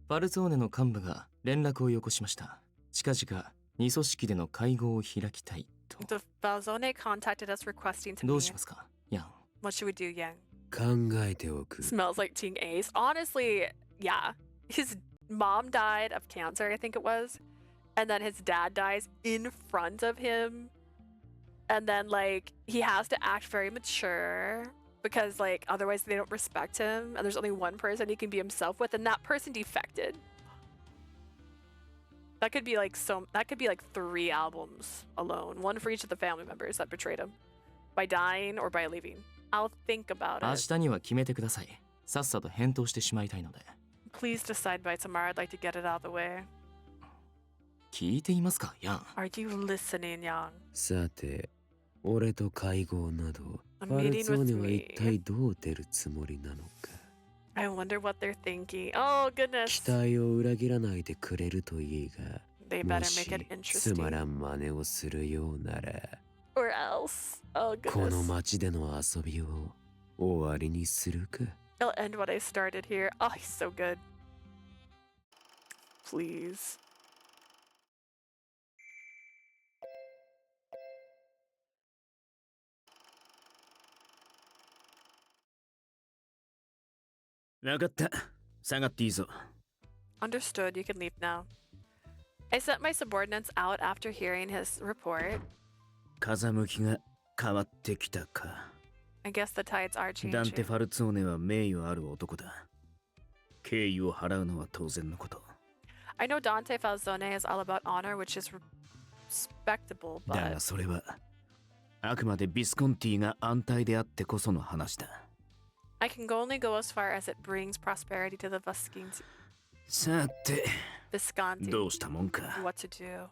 ファルツォーネの幹部が連絡をよこしました。近々2組織での会合を開きたいと。 The Falzone contacted us requesting to どう meet. しますか、ヤン。 What should we do, Yang? 考えておく。 Smells like Team Ace. Honestly, yeah. His mom died of cancer, I think it was. And then his dad dies in front of him. And then, like, he has to act very mature because, like, otherwise they don't respect him. And there's only one person he can be himself with, and that person defected. That could be like 3 albums alone. One for each of the family members that betrayed him. By dying or by leaving. I'll think about 明 it. 日には決めてください。さっさと返答してしまいたいので。 Please decide by tomorrow. I'd like to get it out of the way. 聞いていますか、ヤン。 Are you listening, Yang? さて、俺と会合など、 A ファル meeting ツォー with ネは一 me. 体どう出るつもりなのか。 I wonder what they're thinking. Oh, 期 goodness. 待を裏切らないでくれるといいが、 They も better し make it つま interesting. らん真似をするようなら、 Or else. Oh, この goodness. 街での遊びを終わりにするか。 I'll end what I started here. Oh, he's so good. Please. わかった。下がっていいぞ。 Understood. You can leave now. I sent my subordinates out after hearing his report. 風向きが変わってきたか。 I guess the tides are ダン changing. テ・ファルツォーネは名誉ある男だ。敬意を払うのは当然のこと。 I know Dante Falzone is all about honor, which is respectable, だ but がそれはあくまでビスコンティが安泰であってこその話だ。 I can only go as far as it brings prosperity to the Visconti. さて、 Visconti. どうしたもんか。 What to do?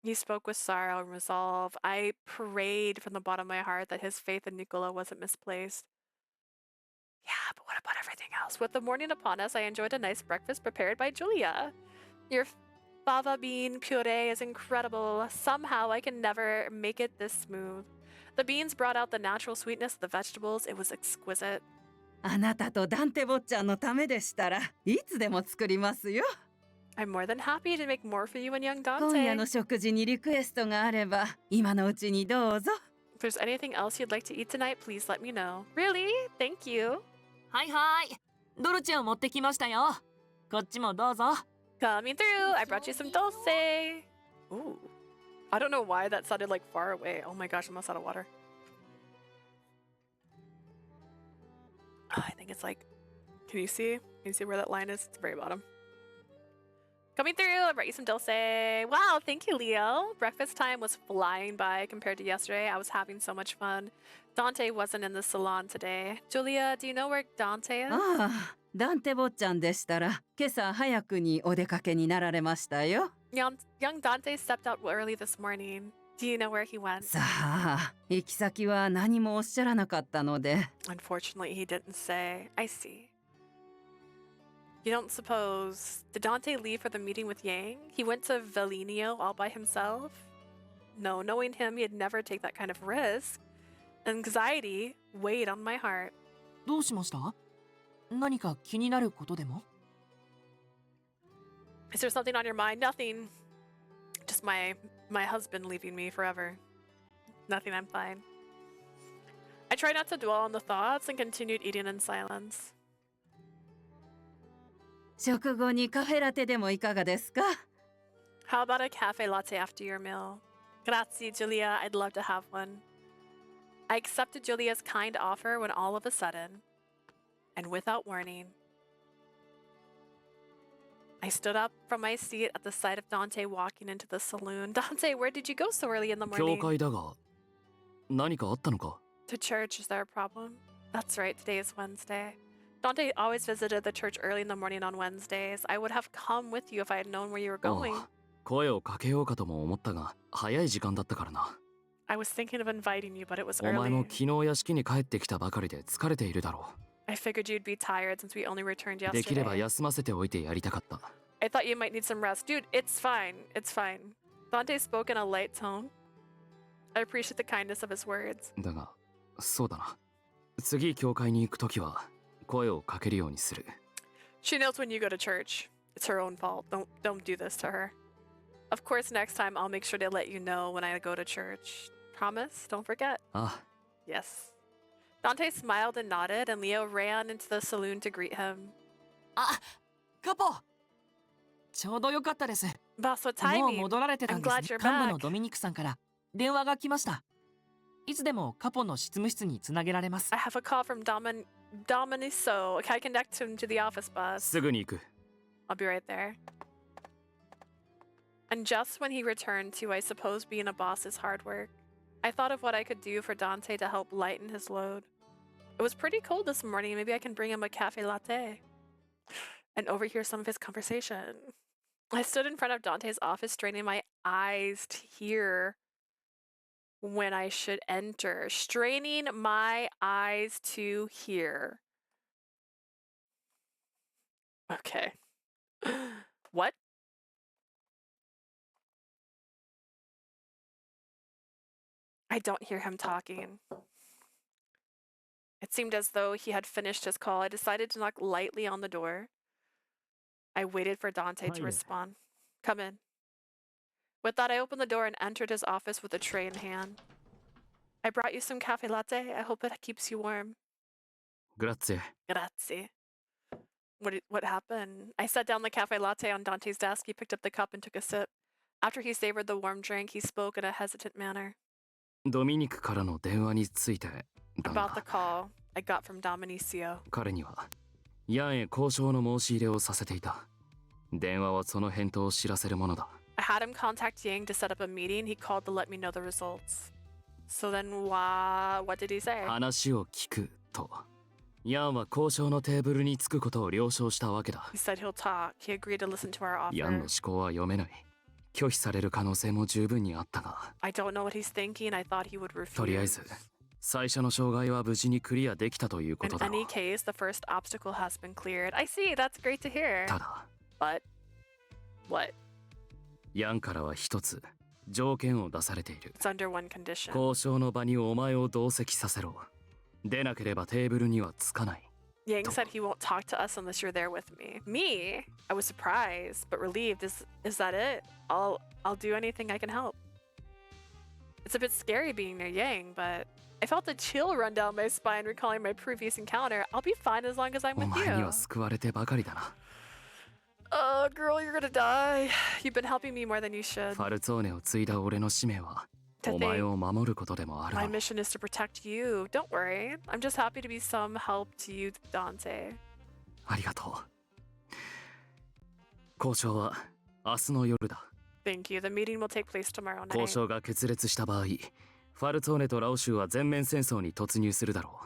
He spoke with sorrow and resolve. I prayed from the bottom of my heart that his faith in Nicola wasn't misplaced. Yeah, but what about everything else? With the morning upon us, I enjoyed a nice breakfast prepared by Julia. Your fava bean puree is incredible. Somehow I can never make it this smooth. The beans brought out the natural sweetness of the vegetables. It was exquisite. あなたとダンテ坊ちゃんのためでしたらいつでも作りますよ。 I'm more than happy to make more for you and young 今夜 Dante. の食事にリクエストがあれば今のうちにどうぞ。 If there's anything else you'd like to eat tonight, please let me know. Really? Thank you. はいはい。ドルチェを持ってきましたよ。こっちもどうぞ。 Coming through. I brought you some dulce. Ooh. I don't know why that sounded like far away. Oh my gosh, I'm almost out of water. I think it's like, can you see? Can you see where that line is? It's the very bottom. Coming through. I brought you some dulce. Wow, thank you, Leo. Breakfast time was flying by compared to yesterday. I was having so much fun. Dante wasn't in the salon today. Julia, do you know where Dante is? ああ、ダンテ坊ちゃんでしたら今朝早くにお出かけになられましたよ。Young Dante stepped out early this morning. Do you know where he went? さあ、行き先は何もおっしゃらなかったので。 Unfortunately, he didn't say. I see. You don't suppose... Did Dante leave for the meeting with Yang? He went to Velenio all by himself? No, knowing him, he'd never take that kind of risk. Anxiety weighed on my heart. どうしました？何か気になることでも？ Is there something on your mind? Nothing. Just my husband leaving me forever. Nothing, I'm fine. I tried not to dwell on the thoughts and continued eating in silence. 食後にカフェラテでもいかがですか？ How about a cafe latte after your meal? Grazie, Julia. I'd love to have one. I accepted Julia's kind offer when all of a sudden, and without warning, I stood up from my seat at the sight of Dante walking into the saloon. Dante, where did you go so early in the 教 morning? 会だが、何かあったのか？ To church, is there a problem? That's right, today is Wednesday. Dante always visited the church early in the morning on Wednesdays. I would have come with you if I had known where you were going. 声をかけようかとも思ったが、早い時間だったからな。 I was thinking of inviting you, but it was お前も early. 昨日屋敷に帰ってきたばかりで疲れているだろ I figured you'd be tired since we only returned う。できれば yesterday. 休ませておいてやりたかった。 I thought you might need some rest. Dude, it's fine. It's fine. Dante spoke in a light tone. I appreciate the kindness of his words. だが、そうだな。次教会に行くときは声をかけるようにする。 She knows when you go to church. It's her own fault. Don't do this to her. Of course, next time I'll make sure to let you know when I go to church. Promise? Don't forget. ああ、 Yes. Dante smiled and nodded, and Leo ran into the saloon to greet him. あ、カポ。ちょうどよかったです。 Boss, what もう timing? 戻られてた I'm んです glad ね。 you're 幹部 back. のドミニクさんから電話が来ました。いつでもカポの執務室につなげられます。 I have a call from Dominiso. Can I connect him to the office bus? すぐに行く。 I'll be right there. And just when he returned to, I suppose being a boss is hard work, I thought of what I could do for Dante to help lighten his load. It was pretty cold this morning. Maybe I can bring him a cafe latte and overhear some of his conversation. I stood in front of Dante's office, straining my eyes to hear when I should enter. Straining my eyes to hear. Okay. What? I don't hear him talking. It seemed as though he had finished his call. I decided to knock lightly on the door. I waited for Dante to Hi. respond. Come in. With that, I opened the door and entered his office with a tray in hand. I brought you some cafe latte. I hope it keeps you warm. グラッツェ。 Grazie. What happened? I set down the cafe latte on Dante's desk. He picked up the cup and took a sip. After he savored the warm drink, he spoke in a hesitant manner. ドミニクからの電話についてだ About the が、 call I got from Dominicio. 彼にはヤンへ交渉の申し入れをさせていた。電話はその返答を知らせるものだ。 I had him contact Yang to set up a meeting. He called to let me know the results. So then what did he say? 話を聞くと、ヤンは交渉のテーブルに着くことを了承したわけだ。 He said he'll talk. He agreed to listen to our ヤンの offer. 思考は読めない。拒否される可能性も十分にあったが、 I don't know what he's thinking. I thought he would とりあえず refuse. 最初の障害は無事にクリアできたというこ In とだろ any う。 case, the first obstacle has been cleared. I see. That's great to hear. ただ、 But what? ヤンからは一つ条件を出されている。 It's under one condition. 交渉の場にお前を同席させろ。でなければテーブルには着かない。 Yang said he won't talk to us unless you're there with me. Me? I was surprised, but relieved. Is that it? I'll do anything I can help. It's a bit scary being near Yang, but I felt a chill run down my spine recalling my previous encounter. I'll be fine as long as I'm お with 前に you. は救われてばかりだな。 Girl, you're gonna die. You've been helping me more than you should. ファルツォーネを継いだ俺の使命は To お前を守ることでもある My のに。 mission is to protect you. Don't worry. I'm just happy to be some help to you, Dante. ありがとう。交渉は明日の夜だ。 Thank you. The meeting will take place tomorrow 交 night. 渉が決裂した場合、ファルツォーネとラオシュは全面戦争に突入するだろ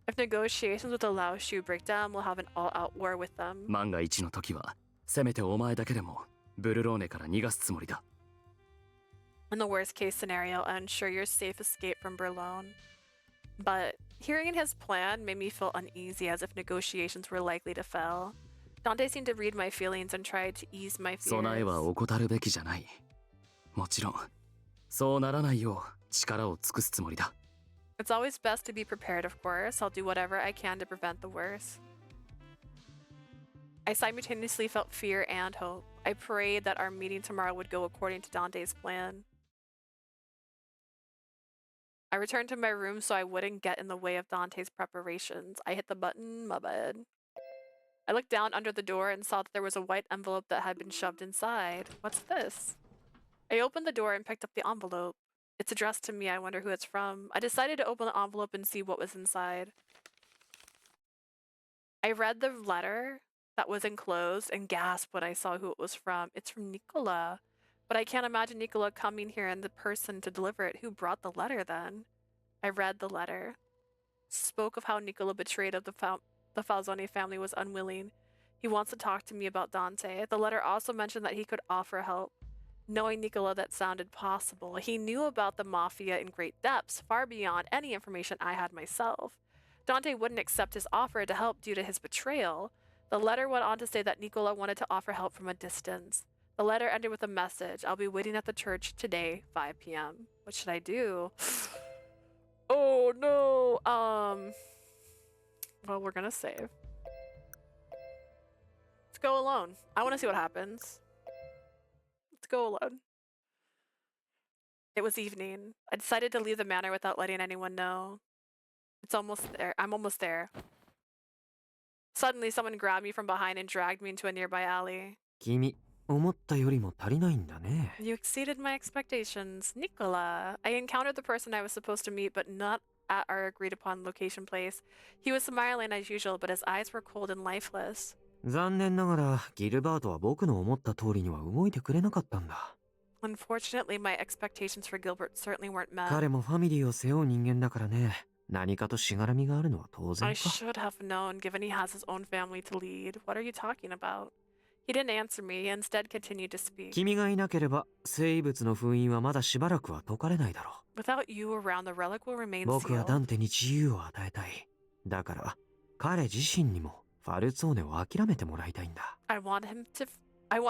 If negotiations with the Laoshu break down, we'll have an all-out war with them. う。万が一の時は、せめてお前だけでもブルローネから逃がすつもりだ。 In the worst case scenario, I'll ensure your safe escape from Berlin. But hearing his plan made me feel uneasy as if negotiations were likely to fail. Dante seemed to read my feelings and tried to ease my 備え fears. は怠るべきじゃない。もちろん、そうならないよう力を尽くすつもりだ。 It's always best to be prepared, of course. I'll do whatever I can to prevent the worst. I simultaneously felt fear and hope. I prayed that our meeting tomorrow would go according to Dante's plan. I returned to my room so I wouldn't get in the way of Dante's preparations. I hit the button, my bad. I looked down under the door and saw that there was a white envelope that had been shoved inside. What's this? I opened the door and picked up the envelope. It's addressed to me. I wonder who it's from. I decided to open the envelope and see what was inside. I read the letter that was enclosed and gasped when I saw who it was from. It's from Nicola. But I can't imagine Nicola coming here and the person to deliver it. Who brought the letter then? I read the letter. Spoke of how Nicola betrayed of the Falzoni family was unwilling. He wants to talk to me about Dante. The letter also mentioned that he could offer help. Knowing Nicola, that sounded possible. He knew about the mafia in great depths, far beyond any information I had myself. Dante wouldn't accept his offer to help due to his betrayal. The letter went on to say that Nicola wanted to offer help from a distance. The letter ended with a message. I'll be waiting at the church today, 5 p.m. What should I do? Oh no. Well, we're gonna save. Let's go alone. I want to see what happens. Let's go alone. It was evening. I decided to leave the manor without letting anyone know. It's almost there. I'm almost there. Suddenly, someone grabbed me from behind and dragged me into a nearby alley. 君、思ったよりも足りないんだね。You exceeded my expectations. Nicola. I encountered the person I was supposed to meet, but not at our agreed upon location place. He was smiling as usual, but his eyes were cold and lifeless. 残念ながら、ギルバートは僕の思った通りには動いてくれなかったんだ。Unfortunately, my expectations for Gilbert certainly weren't met. 彼もファミリーを背負う人間だからね。何かとしがらみがあるのは当然 I か。 should have known, given he has his own family to lead. What are you talking about? He didn't answer me, he instead continued to speak. 君がいなければ、生物の封印はまだしばらくは解かれないだろ Without you around, the relic will う。 remain 僕は sealed. ダンテに自由を与えたい。だから、彼自身にもファルツォーネを諦めてもらいたいんだ。I want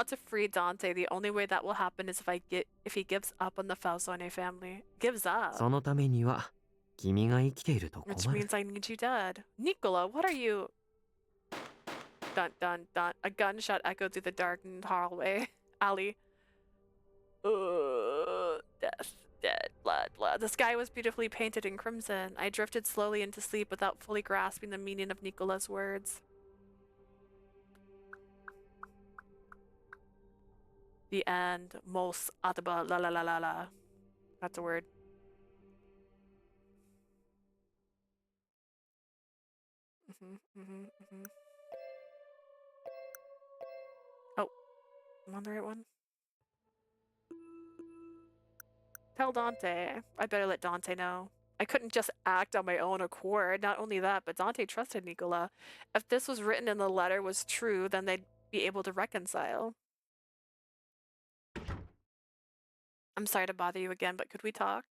to free Dante. The only way that will happen is if he gives up on the Falzone family. Gives up. そのためには、君が生きていると困 Which る。 means I need you dead. Nicola, what are you? Dun dun dun. A gunshot echoed through the darkened hallway. Alley. Death, dead, blood, blood. The sky was beautifully painted in crimson. I drifted slowly into sleep without fully grasping the meaning of Nicola's words. The end. Mos ataba la la la la la. That's a word. Oh, I'm on the right one. Tell Dante. I better let Dante know. I couldn't just act on my own accord. Not only that, but Dante trusted Nicola. If this was written in the letter was true, then they'd be able to reconcile. I'm sorry to bother you again, but could we talk?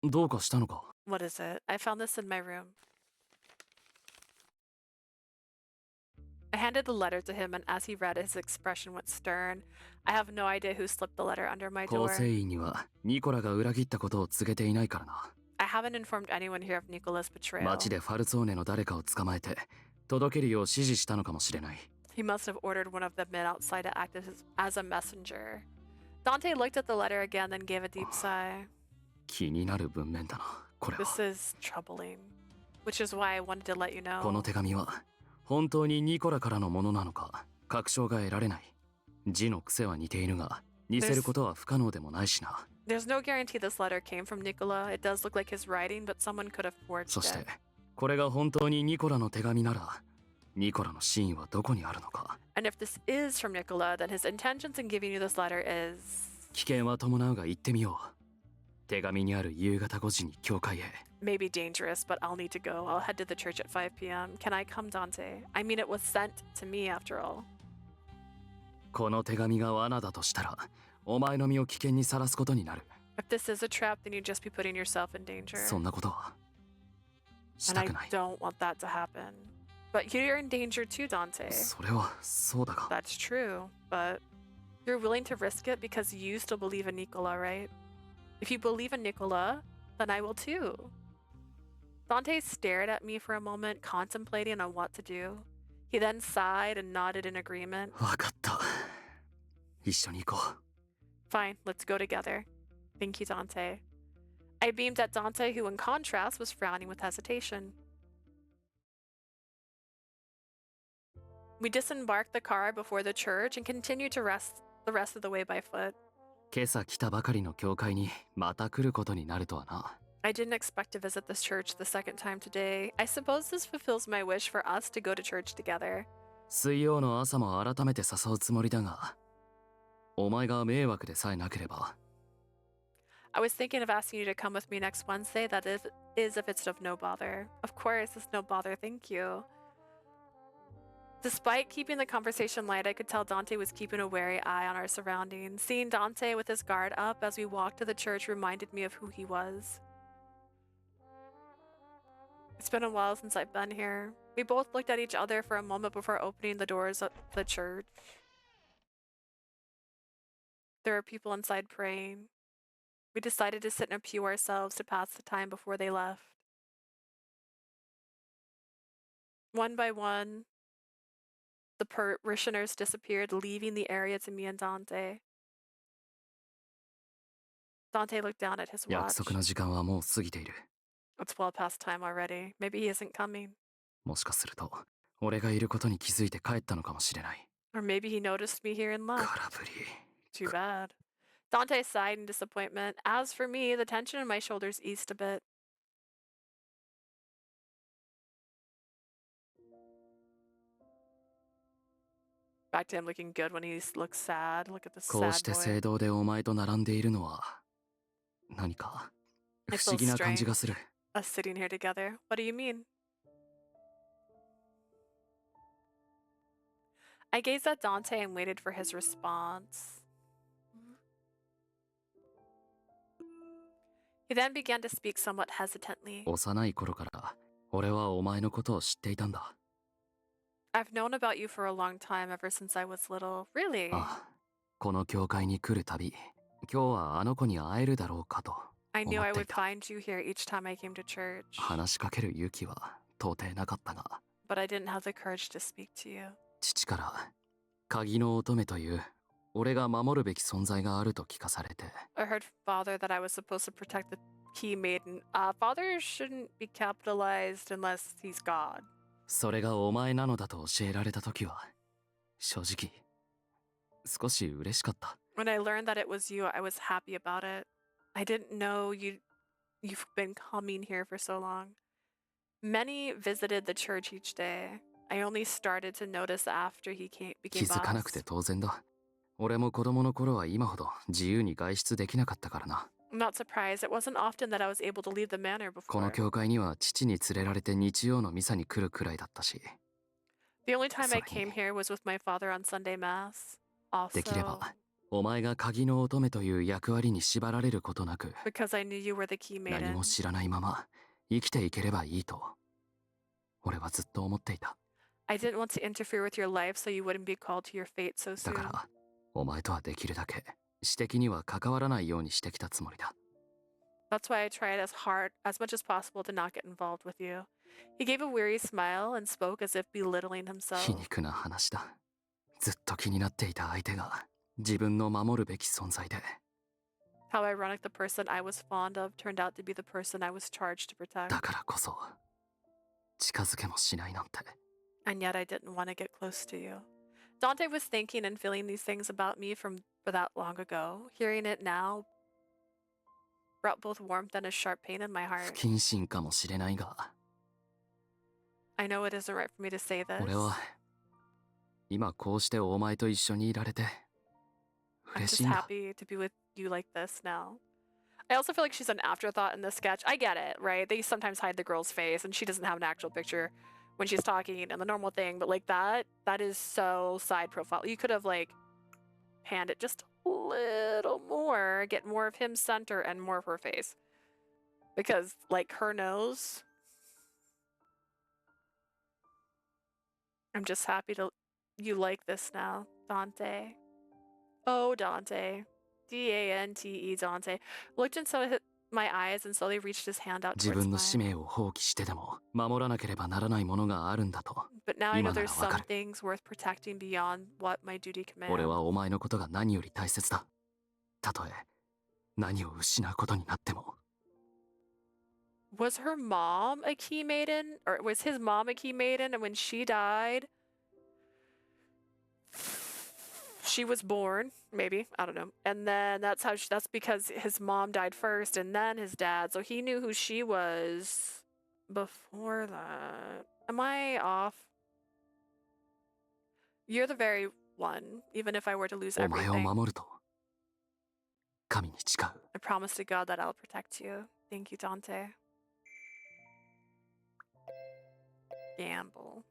どうかしたのか? What is it? I found this in my room. I handed the letter to him, and as he read it, his expression went stern. I have no idea who slipped the letter under my 構 door. 成員にはニコラが裏切ったことを告げていないからな。 I haven't informed anyone here of Nicola's betrayal. 街でファルツォーネの誰かを捕まえて届けるよう指示したのかもしれない。 He must have ordered one of the men outside to act as a messenger. Dante looked at the letter again, then gave a deep sigh. 気になる文面だな、これは。 This is troubling, which is why I wanted to let you know. この手紙は本当にニコラからのものなのか確証が得られない。字の癖は似ているが似せることは不可能でもないしな。 There's no guarantee this letter came from Nicola. It does look like his writing, but someone could have forged そして it. これが本当にニコラの手紙ならニコラの真意はどこにあるのか。 And if this is from Nicola, then his intentions in giving you this letter is... 危険は伴うが行ってみよう。手紙にある夕方5時に教会へ。 Maybe dangerous, but I'll need to go. I'll head to the church at 5 p.m. Can I come, Dante? I mean, it was sent to me after all. この手紙が罠だとしたらお前の身を危険にさらすことになる。 If this is a trap, then you'd just be putting yourself in danger. そんなことはし And た I くない。 don't want that to happen. But you're in danger too, Dante. それはそうだが。 That's true, but you're willing to risk it because you still believe in Nicola, right? If you believe in Nicola, then I will too. Dante stared at me for a moment, contemplating on what to do. He then sighed and nodded in agreement. わかった。一緒に行こう。 Fine, let's go together. Thank you, Dante. I beamed at Dante, who in contrast was frowning with hesitation. We disembarked the car before the church and continued to rest the rest of the way by foot. 今朝来たばかりの教会にまた来ることになるとはな。 I didn't expect to visit this church the second time today. I suppose this fulfills my wish for us to go to church together. 水曜の朝も改めて誘うつもりだが、お前が迷惑でさえなければ。 I was thinking of asking you to come with me next Wednesday. That is if it's of no bother. Of course, it's no bother, thank you. Despite keeping the conversation light, I could tell Dante was keeping a wary eye on our surroundings. Seeing Dante with his guard up as we walked to the church reminded me of who he was. It's been a while since I've been here. We both looked at each other for a moment before opening the doors of the church. There are people inside praying. We decided to sit and pew ourselves to pass the time before they left. One by one, the parishioners disappeared, leaving the area to me and Dante. Dante looked down at his 約 watch. 束の時間はもう過ぎている。 It's well past time already. Maybe he isn't coming. もしかすると、俺がいることに気づいて帰ったのかもしれない。 Or maybe he noticed me here and left. 空振り。 Too bad. Dante sighed in disappointment. As for me, the tension in my shoulders eased a bit. Back to him looking good when he looks sad. Look at the こうし sad て boy. 聖堂でお前と並んでいるのは何か I 不思 feel 議な感じが strange する。 us sitting here together. What do you mean? I gazed at Dante and waited for his response. He then began to speak somewhat hesitantly. 幼い頃から俺はお前のことを知っていたんだ。 I've known about you for a long time, ever since I was little. Really? ああ、この教会に来るたび、今日はあの子に会えるだろうかと I 思 knew っ I てい would た。 find you here each time I came to church, 話しかける勇気は到底なかったが、 but I didn't have the courage to speak to you. 父から鍵の乙女という俺が守るべき存在があると聞かされて、 I heard father that I was supposed to protect the key maiden. Father shouldn't be capitalized unless he's God. それがお前なのだと教えられた時は、正直少し嬉しかった。 When I learned that it was you, I was happy about it. I didn't know you've been coming here for so long. Many visited the church each day. I only started to notice after he 気 became づかなくて boss. 当然だ。俺も子供の頃は今ほど自由に外出できなかったからな。 I'm not surprised. It wasn't often that I was able to leave the manor この before. 教会には父に連れられて日曜のミサに来るくらいだったし、 The only time I それに came here was with my father on Sunday Mass. できれば Also, お前が鍵の乙女という役割に縛られることなく、 because I knew you were the key 何 maiden. も知らないまま生きていければいいと俺はずっと思っていた。 I didn't want to interfere with your life so you wouldn't be called to your fate so だ soon. からお前とはできるだけ私的には関わらないようにしてきたつもりだ。 That's why I tried as much as possible to not get involved with you. He gave a weary smile and spoke as if belittling 皮 himself. 肉な話だ。ずっと気になっていた相手が自分の守るべき存在で、 How ironic the person I was fond of turned out to be the person I was charged to protect. だからこそ近づけもしないなんて。 And yet I didn't want to get close to you. Dante was thinking and feeling these things about me for that long ago. Hearing it now brought both warmth and a sharp pain in my 不 heart. 謹慎かもしれないが、 I know it isn't right for me to say this. 俺は今こうしてお前と一緒にいられて I'm 嬉し just いんだ。 happy to be with you like this now. I also feel like she's an afterthought in this sketch. I get it, right? They sometimes hide the girl's face and she doesn't have an actual picture when she's talking and the normal thing, but like that is so side profile. You could have like panned it just a little more, get more of him center and more of her face. Because like her nose, I'm just happy to you like this now, Dante. Oh, Dante. Dante. Dante. Looked into my eyes and slowly reached his hand out 自 towards 分の使 mine. 命を放棄してでも守らなければならないものがあるんだと But now I know 今な there's らわか some る。 things worth protecting beyond what my duty 俺 commands. はお前のことが何より大切だ。たとえ何を失うことになっても。 Was her mom a key maiden? Or was his mom a key maiden? And when she died, she was born, maybe, I don't know. And then that's because his mom died first and then his dad. So he knew who she was before that. Am I off? You're the very one, even if I were to lose お前を everything. 守ると神に誓う。 I promise to God that I'll protect you. Thank you, Dante. Gamble.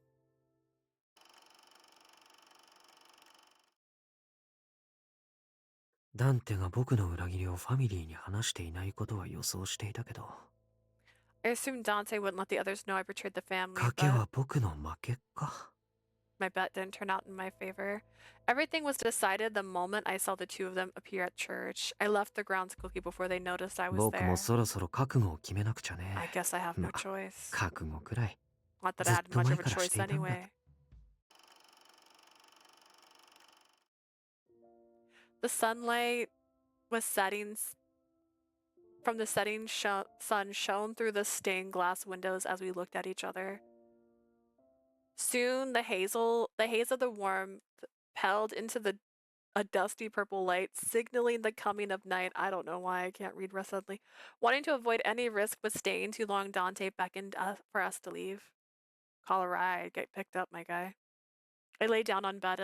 ダンテが僕の裏切りをファミリーに話していないことは予想していたけど、 I assumed Dante wouldn't let the others know I betrayed the family, 賭け but は僕の負けか。My bet didn't turn out in my favor. Everything was decided the moment I saw the two of them appear at church. I left the grounds quickly before they noticed I was 僕 there. もそろそろ覚悟を決めなくちゃ I ね。 guess I have ま no choice. 覚悟くらい Not that ず I っ had と much 前 of a からし choice ていたんだ。 anyway. The sunlight was setting from the setting sun shone through the stained glass windows as we looked at each other. Soon the haze of the warmth pelled into a dusty purple light, signaling the coming of night. I don't know why I can't read suddenly. Wanting to avoid any risk but staying too long, Dante beckoned for us to leave. Call a ride. Get picked up, my guy. I laid down on bed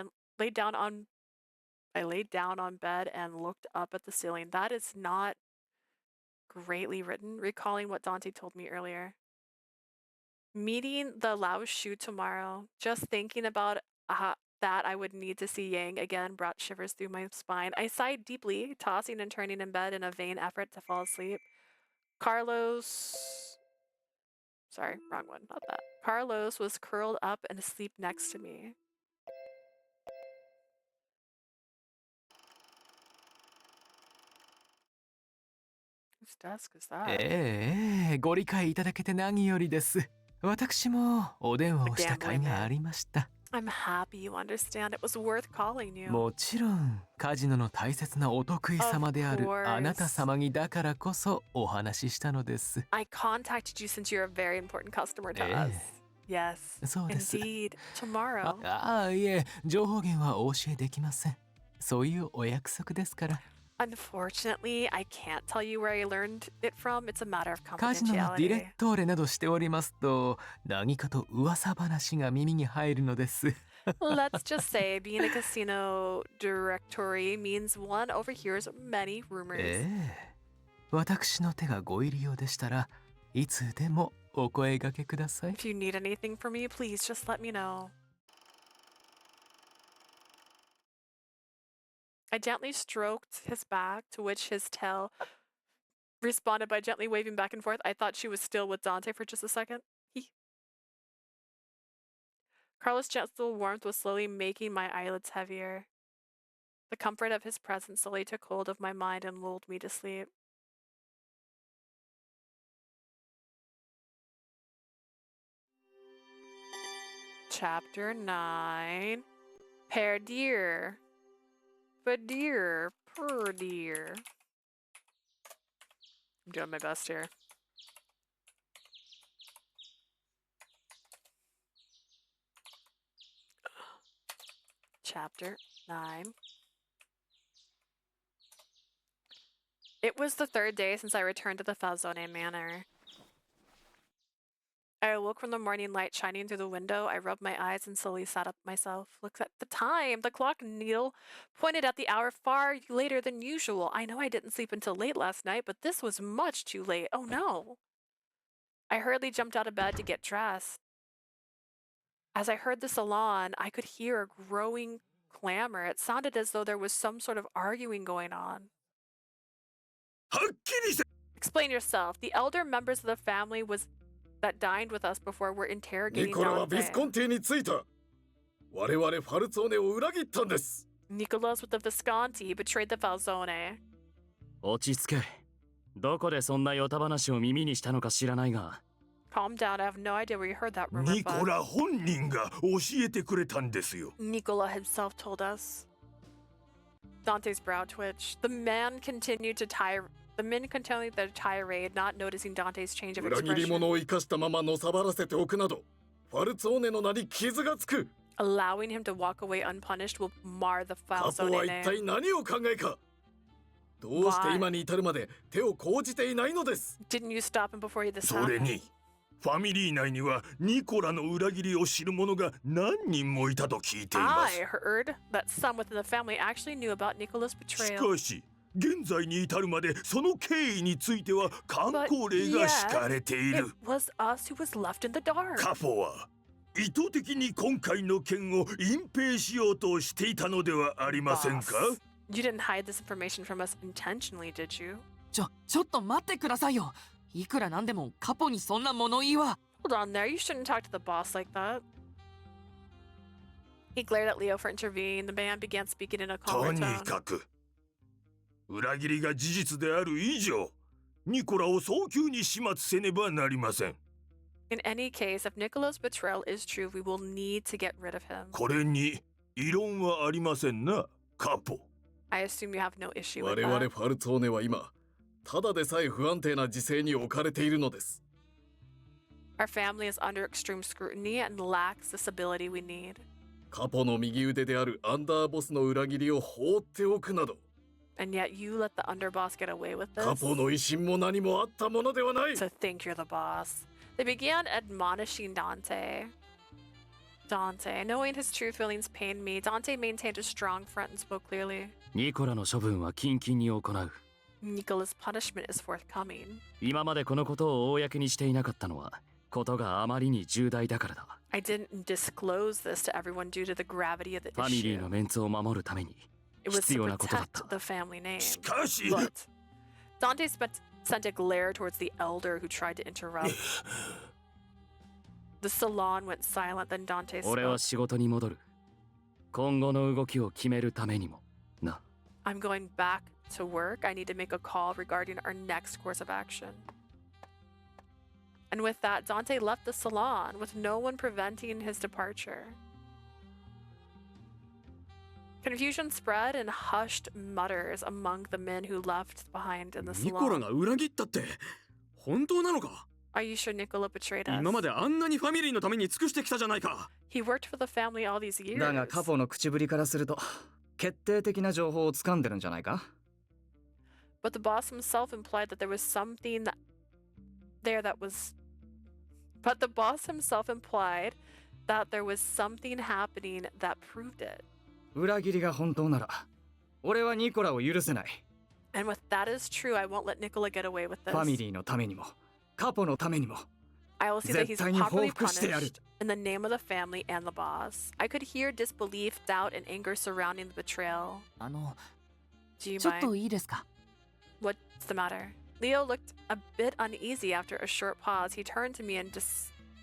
and looked up at the ceiling. That is not greatly written, recalling what Dante told me earlier. Meeting the Lao Shu tomorrow. Just thinking about that I would need to see Yang again brought shivers through my spine. I sighed deeply, tossing and turning in bed in a vain effort to fall asleep. Sorry, wrong one, not that. Carlos was curled up and asleep next to me. Whose desk is that? ご理解いただけて何よりです。私もお電話をした甲斐がありました。 I'm happy you understand. It was worth calling you. もちろん、カジノの大切なお得意様であるあなた様にだからこそお話ししたのです。I contacted you since you're a very important customer to us. Yes, そうです。 indeed. Tomorrow. いえ、情報源はお教えできません。そういうお約束ですから。 Unfortunately, I can't tell you where I learned it from. It's a matter of カジノのディレ confidentiality. ットーレなどしておりますと、何かと噂話が耳に入るのです。 Let's just say being a casino directory means one overhears many rumors. 私の手がご入り用でしたらいつでもお声掛けください。 If you need anything from me, please just let me know. I gently stroked his back, to which his tail responded by gently waving back and forth. I thought she was still with Dante for just a second. Carlos' gentle warmth was slowly making my eyelids heavier. The comfort of his presence slowly took hold of my mind and lulled me to sleep. Chapter 9. Perdere. Perdere. Perdere. I'm doing my best here. Chapter 9. It was the third day since I returned to the Falzone Manor. I awoke from the morning light shining through the window. I rubbed my eyes and slowly sat up myself. Looked at the time. The clock needle pointed at the hour far later than usual. I know I didn't sleep until late last night, but this was much too late. Oh no. I hurriedly jumped out of bed to get dressed. As I heard the salon, I could hear a growing clamor. It sounded as though there was some sort of arguing going on. Explain yourself. The elder members of the family that dined with us before were interrogating ニコラは Dante. ビスコンティに着いた。我々ファルツォーネを裏切ったんです。 Nicholas with the Visconti betrayed the Falzone. 落ち着け。どこでそんなヨタ話を耳にしたのか知らないが。 Calm down. I have no idea where you heard that rumor ニコラ本人が教えてくれたんですよ。 Nicola himself told us. Dante's brow twitched. The men continued their tirade, not noticing Dante's change of 裏切り expression. 者を生かしたままのさばらせておくなど、ファルツォーネの名に傷がつく。 Allowing him to walk away unpunished will mar the カポ Falzone は一体 name. 何を考えか。どうして今に至るまで手を講じていないのです。 Didn't you stop him before this それ happened? にファミリー内にはニコラの裏切りを知る者が何人もいたと聞いています。 I heard that some within the family actually knew about Nicola's し betrayal. かし現在に至るまでその経緯については観光令が敷かれている。 It was us who was left in the dark. カポは意図的に今回の件を隠蔽しようとしていたのではありませんか？ You didn't hide this information from us intentionally, did you? ちょっと待ってくださいよ。いくらなんでもカポにそんな物言いは。Hold on there. You shouldn't talk to the boss like that. He glared at Leo for intervening. The man began speaking in a と calmer に tone. かく裏切りが事実である以上ニコラを早急に始末せねばなりません。 In any case, if Nicola's betrayal is true, we will need to get rid of him. これに異論はありませんな、カポ。 I assume you have no issue 我 with 々 that. ファルツォーネは今ただでさえ不安定な時勢に置かれているのです。 Our family is under extreme scrutiny and lacks the stability we need. カポの右腕であるアンダーボスの裏切りを放っておくなど And yet you let the underboss get away with カ this? ポの威信も何もあったものではない。 To think you're the boss. They began admonishing Dante. Dante, knowing his true feelings pained me, Dante maintained a strong front and spoke clearly. ニコラの処分は近々に行う。 Nicola's punishment is forthcoming. 今までこのことを公にしていなかったのはことがあまりに重大だからだ。 I didn't disclose this to everyone due to the gravity of the ファミリー issue. のメンツを守るために It was 必 to 要なことだった。 protect the family name. しかし But Dante sent a glare towards the elder who tried to interrupt. The salon went silent, then Dante 俺は spoke. 仕事に戻る。今後の動きを決めるためにもな。 I'm going back to work. I need to make a call regarding our next course of action. And with that, Dante left the salon with no one preventing his departure. Confusion spread and hushed mutters among the men who left behind in the ニコラ salon. が裏切ったって本当なのか？ Are you sure Nicola betrayed 今 us? まであんなにファミリーのために尽くしてきたじゃないか。 He worked for the family all these years. だがカポの口ぶりからすると決定的な情報を掴んでるんじゃないか？ But the boss himself implied that there was something that was. But the boss himself implied that there was something happening that proved it. 裏切りが本当なら俺はニコラを許せない。 And if that is true, I won't let Nicola get away with ファミ this. リーのためにもカポのためにも I will see that he's 絶対に報 properly 復してやる。 punished in the name of the family and the boss. I could hear disbelief, doubt, and anger surrounding the betrayal. Do you ちょっ mind? といいですか？ What's the matter? Leo looked a bit uneasy after a short pause. He turned to me in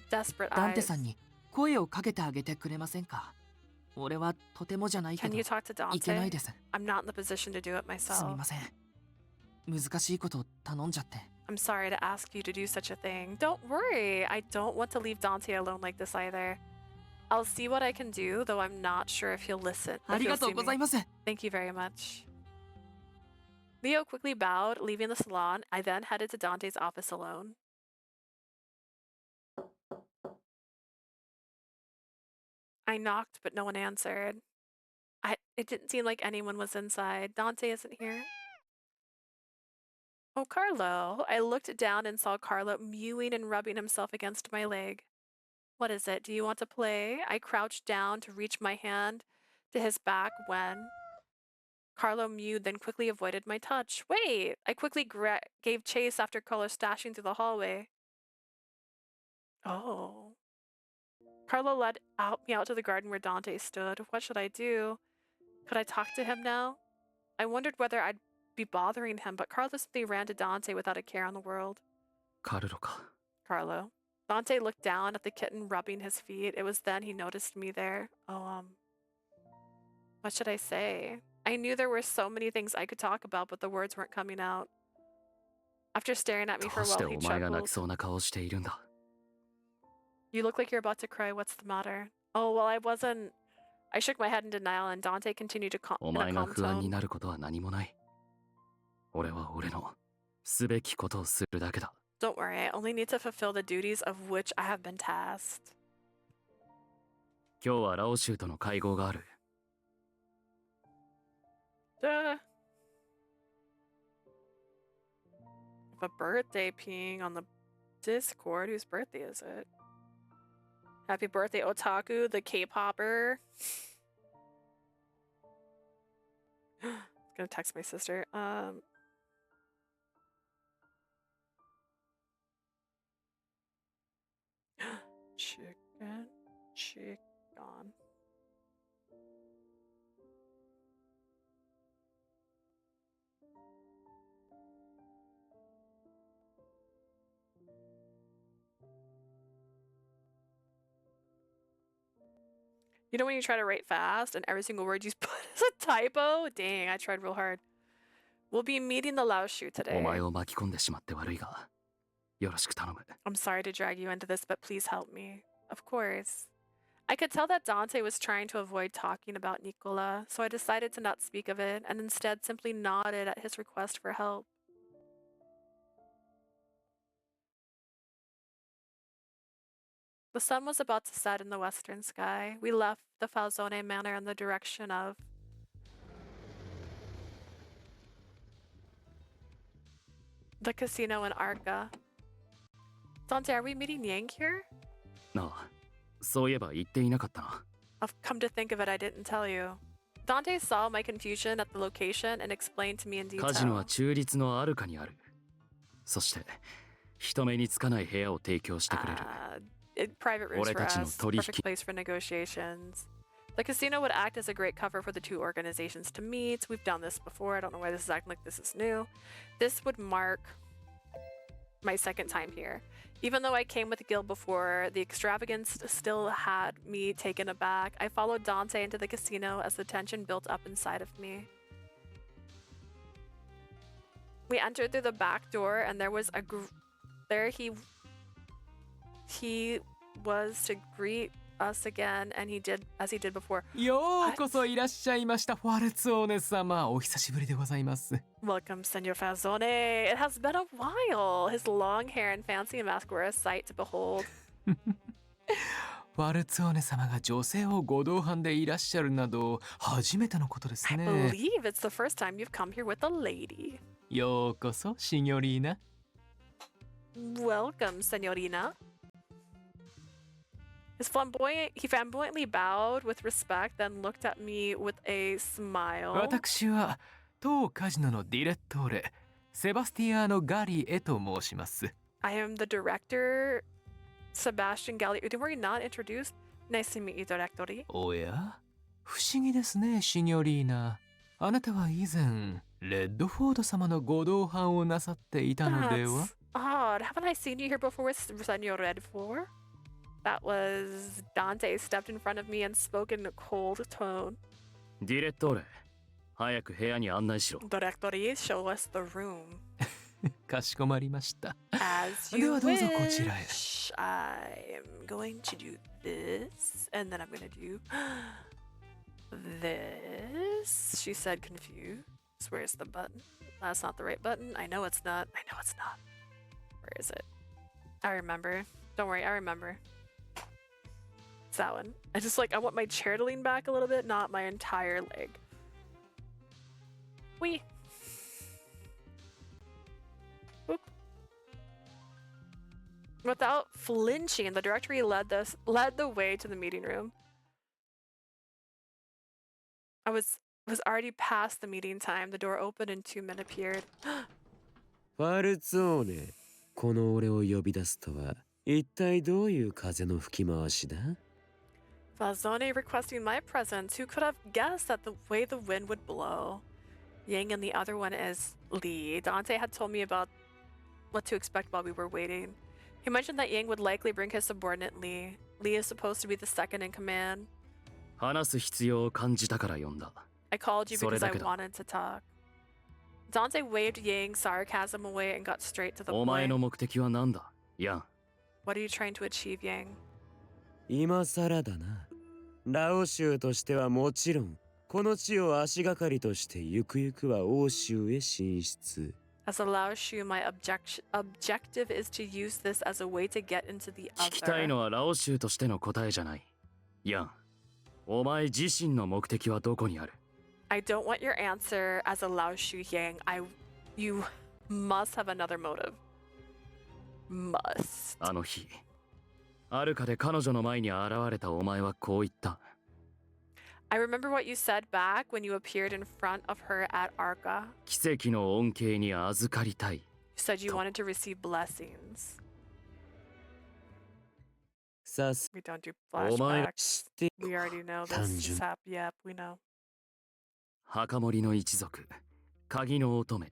desperate ダンテ eyes. さんに声をかけてあげてくれませんか？俺はとてもじゃないけ Can ど you talk to いけない Dante? です。 I'm not in the position to do it すみ myself. ません。難しいこと頼んじゃって。 I'm sorry to ask you to do such a thing. Don't worry. I don't want to leave Dante alone like this either. I'll see what I can do, though I'm not sure if he'll listen. あ If り he'll がと see うご me. ざいます。 Thank you very much. Leo quickly bowed, leaving the salon. I then headed to Dante's office alone. I knocked, but no one answered. It didn't seem like anyone was inside. Dante isn't here. Oh, Carlo. I looked down and saw Carlo mewing and rubbing himself against my leg. What is it? Do you want to play? I crouched down to reach my hand to his back when Carlo mewed, then quickly avoided my touch. Wait! I quickly gave chase after Carlo stashing through the hallway. Oh. Carlo led me out to the garden where Dante stood. What should I do? Could I talk to him now? I wondered whether I'd be bothering him, but Carlo simply ran to Dante without a care in the world. カルロか。 Carlo. Dante looked down at the kitten rubbing his feet. It was then he noticed me there. Oh, what should I say? I knew there were so many things I could talk about, but the words weren't coming out. After staring at me ど for う a して while, he お前が泣き chuckled. そうな顔をしているんだ。 You look like you're about to cry. What's the matter? Oh, well, I wasn't. I shook my head in denial, and Dante continued to お in a 前が calm 不安に tone. なることは何もない。俺は俺のすべきことをするだけだ。 Don't worry, I only need to fulfill the duties of which I have been tasked. 今日はラオシューとの会合がある。 Duh. A birthday peeing on the Discord. Whose birthday is it? Happy birthday, Otaku, the K-popper. Gonna text my sister. Chicken. You know when you try to write fast and every single word you put is a typo? Dang, I tried real hard. We'll be meeting the Lao Shu お today. 前を巻き込んでしまって悪いが、よろしく頼む。 I'm sorry to drag you into this, but please help me. Of course. I could tell that Dante was trying to avoid talking about Nicola, so I decided to not speak of it and instead simply nodded at his request for help. The sun was about to set in the western sky. We left the Falzone manor in the direction of the casino in Arca. Dante, are we meeting Yang here? なあ、そういえば言っていなかったな。 I've come to think of it, I didn't tell you. Dante saw my confusion at the location and explained to me in カジノは detail. 中立のアルカにある。そして、人目につかない部屋を提供してくれる。Private rooms for 俺たちの us, 取引。 perfect place for negotiations. The casino would act as a great cover for the two organizations to meet. We've done this before. I don't know why this is acting like this is new. This would mark my second time here. Even though I came with the guild before, the extravagance still had me taken aback. I followed Dante into the casino as the tension built up inside of me. We entered through the back door and there was a he was to greet us again, and he did as he did before. ようこそいらっしゃいました、ファルツォーネ様。お久しぶりでございます。 Welcome, Senor Falzone. It has been a while. His long hair and fancy mask were a sight to behold. ファルツォーネ様が女性をご同伴でいらっしゃるなど初めてのことですね。 I believe it's the first time you've come here with a lady. ようこそ、シニョリーナ。 Welcome, Senorina. He flamboyantly bowed with respect, then looked at me with a smile. 私は当カジノのディレットーレ、セバスティアーノ・ガリエと申します。 I am the director, Sebastian Galli. Were we not introduced? Nice to meet you, Directori. おや、不思議ですね、シニョリーナ。あなたは以前、レッドフォード様のご同伴をなさっていたのでは？ Odd. Haven't I seen you here before with Senor Redfor? That was Dante stepped in front of me and spoke in a cold tone. ディレットーレ、早く部屋に案内しろ。 Directori, show us the room. かしこまりました。 As で you はどうぞこちらへ。 wish. I am going to do this, and then I'm going to do this. She said confused. Where's the button? That's not the right button. I know it's not. I know it's not. Where is it? I remember. Don't worry, I remember. It's that one. I want my chair to lean back a little bit, not my entire leg. Wee. Whoop. Without flinching, the directory led the way to the meeting room. I was already past the meeting time. The door opened and two men appeared. ファルツォーネ、この俺を呼び出すとは一体どういう風の吹き回しだ？ Falzone requesting my presence. Who could have guessed that the way the wind would blow? Yang and the other one is Lee. Dante had told me about what to expect while we were waiting. He mentioned that Yang would likely bring his subordinate Lee. Lee is supposed to be the second in command. 話す必要を感じたから呼んだ。 I called you because I それだけだ。 wanted to talk. Dante waved Yang's sarcasm away and got straight to the お前 point. の目的は何だ、ヤン。 What are you trying to achieve, Yang? 今更だな。ラオ州としてはもちろん、この地を足がかりとしてゆくゆくは欧州へ進出。 As a Lao Shu, my objective is to use this as a way to get into the 聞きたい other. のはラオ州としての答えじゃない。ヤン、お前自身の目的はどこにある？ I don't want your answer as a Lao Shu, Yang. You must have another motive. Must. あの日、アルカで彼女の前に現れたお前はこう言った。 I remember what you said back when you appeared in front of her at Arca. 奇跡の恩恵に預かりたい。 You said you wanted to receive blessings. さす。 We don't do お前は flashbacks. 知って We already know 単 this 純 is happening. Yep, we know. 墓守の一族、鍵の乙女。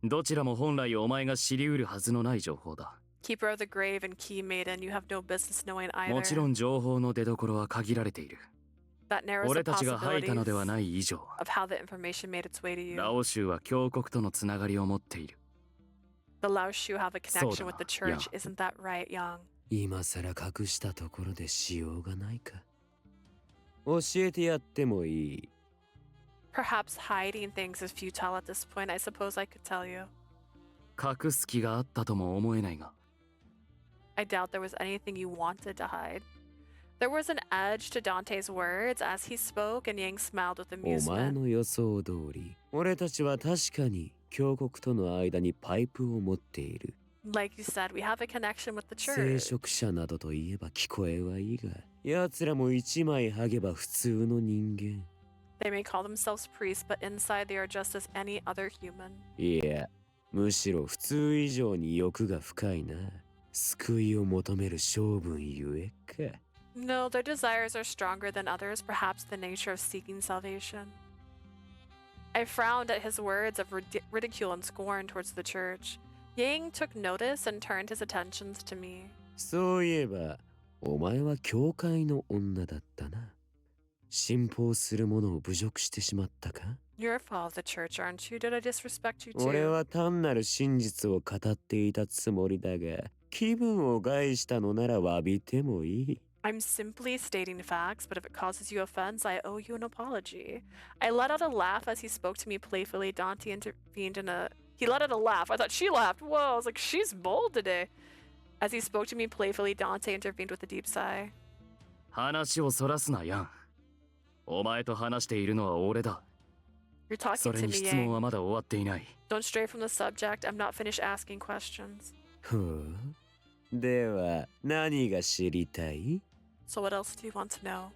どちらも本来お前が知り得るはずのない情報だ。 Keeper of the grave and key maiden, you have no business knowing もちろ either. ん情報の出所は限られている。That narrows the 俺たちが吐いたのでは possibilities ない以上、 of how the information made its way to you. ラオ州は教国とのつながりを持っている。 The Laoshu have a connection with the Yeah. church, isn't that right, Young? 今さら隠したところでしようがないか。教えてやってもいい。 Perhaps hiding things is futile at this point. I suppose I could tell you. 隠す気があったとも思えないが、 I doubt there was anything you wanted to hide. There was an edge to Dante's words as he spoke, and Yang smiled with お前 amusement. の予想通り、俺たちは確かに教国との間にパイプを持っている。 Like you said, we have a connection with the 聖 church. 職者などといえば聞こえはいいが、奴らも一枚剥げば普通の人間。 They may call themselves priests, but inside they are just as any other human. いや、むしろ普通以上に欲が深いな。救いを求める性分ゆえか。 No, their desires are stronger than others, perhaps the nature of seeking salvation. I frowned at his words of ridicule and scorn towards the church. Yang took notice and turned his attentions to me. そういえば、お前は教会の女だったな。信奉する者を侮辱してしまったか？ You're a follower of the church, aren't you? Did I disrespect you 俺 too? は単なる真実を語っていたつもりだが、気分を害したのなら詫びてもいい。 I'm simply stating facts, but if it causes you offense, I owe you an apology. I let out a laugh as he spoke to me playfully. Dante intervened in a... He let out a laugh. I thought she laughed. Whoa, I was like, she's bold today. As he spoke to me playfully, Dante intervened with a deep sigh. 話をそらすな、ヤン。お前と話しているのは俺だ。 You're talking それ to に me, 質問 Yang. はまだ終わっていない。 Don't stray from the subject. I'm not finished asking questions. ほう。では、何が知りたい？ So what else do you want to know?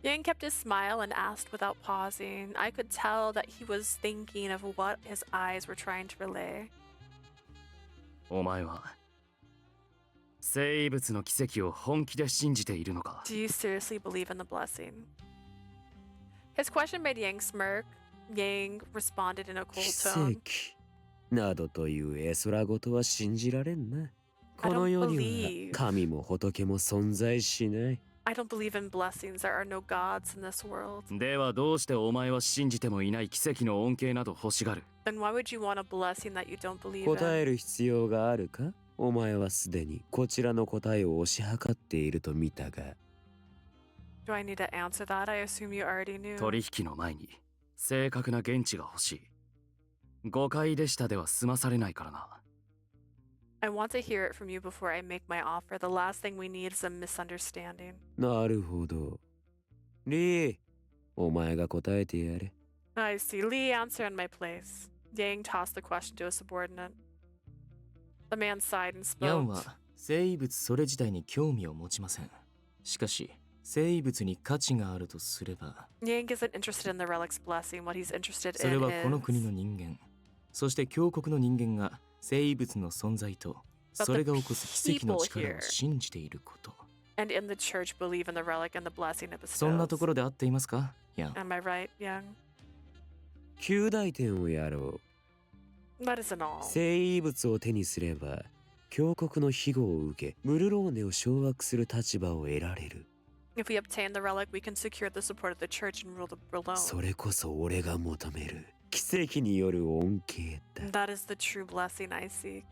Yang kept his smile and asked without pausing. I could tell that he was thinking of what his eyes were trying to relay. お前は生物の奇跡を本気で信じているのか？ Do you seriously believe in the blessing? His question made Yang smirk. Yang responded in a cold 奇 tone. 跡などという絵空事は信じられんな。 I この don't 世に believe. は神も仏も存在しない。 I don't believe in blessings. There are no gods in this world. ではどうしてお前は信じてもいない奇跡の恩恵など欲しがる？ Then why would you want a blessing that you don't believe 答 in? える必要があるか？お前はすでにこちらの答えを推し量っていると見たが。 Do I need to answer that? I assume you already knew. 取引の前に正確な言質が欲しい。誤解でしたでは済まされないからな。 I want to hear it from you before I make my offer. The last thing we need is a misunderstanding. なるほど。リー、お前が答えてやれ。 I see. Lee, answer in my place. Yang tossed the question to a subordinate. The man sighed and ヤン spoke. は生物それ自体に興味を持ちません。しかし生物に価値があるとすれば、 Yang isn't interested in the relic's blessing. What he's interested それ in はこの is 国の人間、そして教国の人間が生物の存在とそれが起こす奇跡の力を信じていること。 and in the church believe in the relic and the blessing it そんなと bestows. ころで合っていますか、ヤン？ Am I right, Yang? 旧大点をやろ That isn't all. う。生物を手にすれば、教国の庇護を受け、ブルローネを掌握する立場を得られる。 If we obtain the relic, we can secure the support of the church and rule the realm. それこそ俺が求める奇跡による恩恵だ。 That is the true blessing I seek.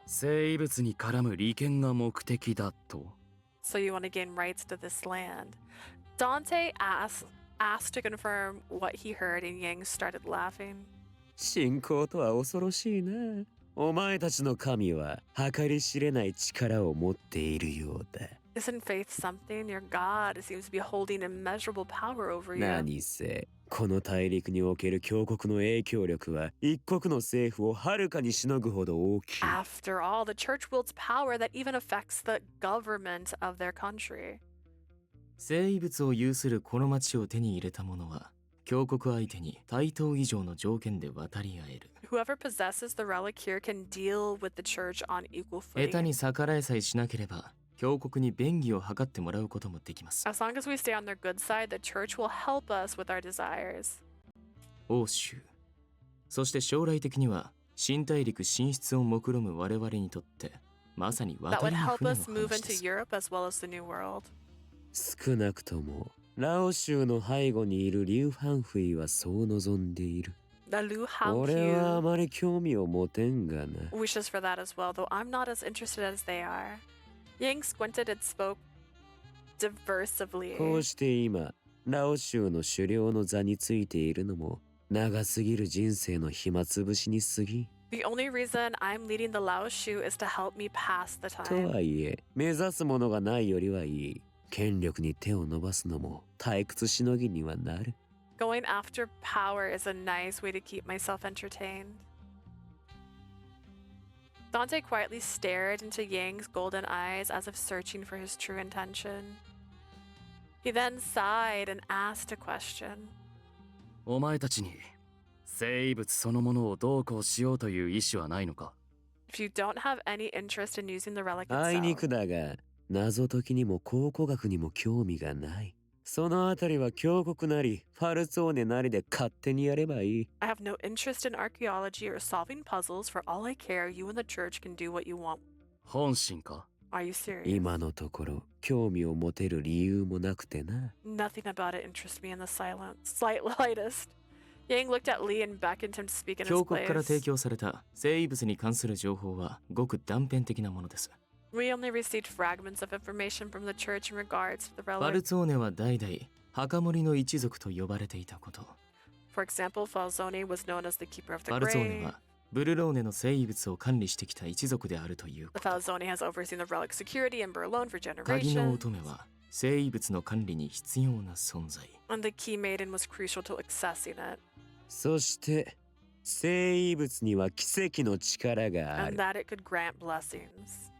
生物に絡む利権が目的だと。 So you want to gain rights to this land? Dante asked to confirm what he heard, and Yang started laughing. 信仰とは恐ろしいな。お前たちの神は計り知れない力を持っているようだ。 Isn't faith something? Your God seems to be holding immeasurable power over you. 何せこの大陸における教国の影響力は一国の政府をはるかにしのぐほど大きい。 After all, the church wields power that even affects the government of their country. 生物を有するこの町を手に入れた者は教国相手に対等以上の条件で渡り合える。 Whoever possesses the relic here can deal with the church on equal 下手 footing. に逆らえさえしなければ教国に便宜を図ってもらうこともできます。 As long as we stay on their good side, the church will help us with our desires. 欧州、そして将来的には新大陸進出を目論む我々にとってまさに That 渡 would りの help 船の us move 話で into す。 Europe as well as the New World. 少なくともラオ州の背後にいるリュウ・ファンフイはそう望んでいる。 The Liu Hao 俺はあまり興味を持てんがな。 wishes for that as well, though I'm not as interested as they are. Yang squinted and spoke diversively. こうして今、ラオ州の首領の座についているのも長すぎる人生の暇つぶしに過ぎ。 The only reason I'm leading the Lao Shu is to help me pass the と time. はいえ、目指すものがないよりはいい。権力に手を伸ばすのも退屈しのぎにはなる。 Going after power is a nice way to keep myself entertained. Dante quietly stared into Yang's golden eyes as if searching for his true intention. He then sighed and asked a question. お前たちに生物そのものをどうこうしようという意思はないのか？ If you don't have any interest in using the relic あいに itself, くだが、謎解きにも考古学にも興味がない。そのあたりは峡谷なり、ファルツォーネなりで勝手にやればいい。 I have no interest in archaeology or solving puzzles. For all I care, you and the church can do what you want. 本心か？ Are you serious? 今のところ、興味を持てる理由もなくてな。 Nothing about it interests me in the slightest. Yang looked at Lee and beckoned him to speak in his 峡谷から提 place. 供された生物に関する情報はごく断片的なものです。 We only received fragments of information from the church in regards to the ファ relic. ルツォーネは代々墓守の一族と呼ばれていたこと。 For example, Falzone was known as the keeper of フ the ァルツォーネ grave. はブルローネの生物を管理してきた一族であるという The Falzone has overseen the relic security in Berlone for 鍵の generations. 乙女は生物の管理に必要な存在。 And the key maiden was crucial to accessing it. そして、生物には奇跡の力があ And る。 that it could grant blessings.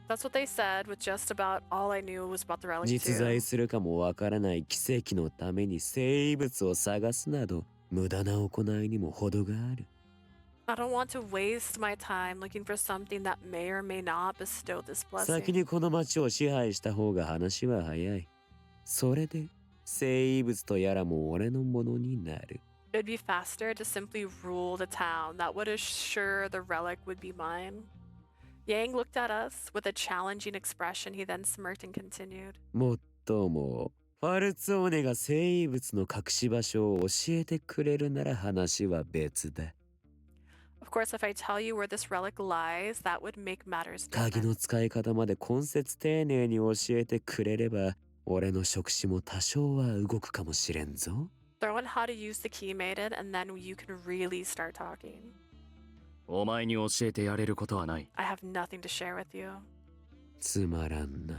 That's what they said, with just about all I knew was about the relic 実在 too. するかもわからない奇跡のために生物を探すなど、無駄な行いにも程がある。 I don't want to waste my time looking for something that may or may not bestow this 先 blessing. にこの町を支配した方が話は早い。それで、生物とやらも俺のものになる。 It'd be faster to simply rule the town. That would assure the relic would be mine. Yang looked at us with a challenging expression. He then smirked and continued. もっとも、ファルツォーネが生物の隠し場所を教えてくれるなら話は別だ。 Of course, if I tell you where this relic lies, that would make matters 鍵 different. の使い方まで根節丁寧に教えてくれれば、俺の触手も多少は動くかもしれんぞ。 Throw in how to use the key maiden, and then you can really start talking. お前に教えてやれることはない。 I have nothing to share with you. つまらんな。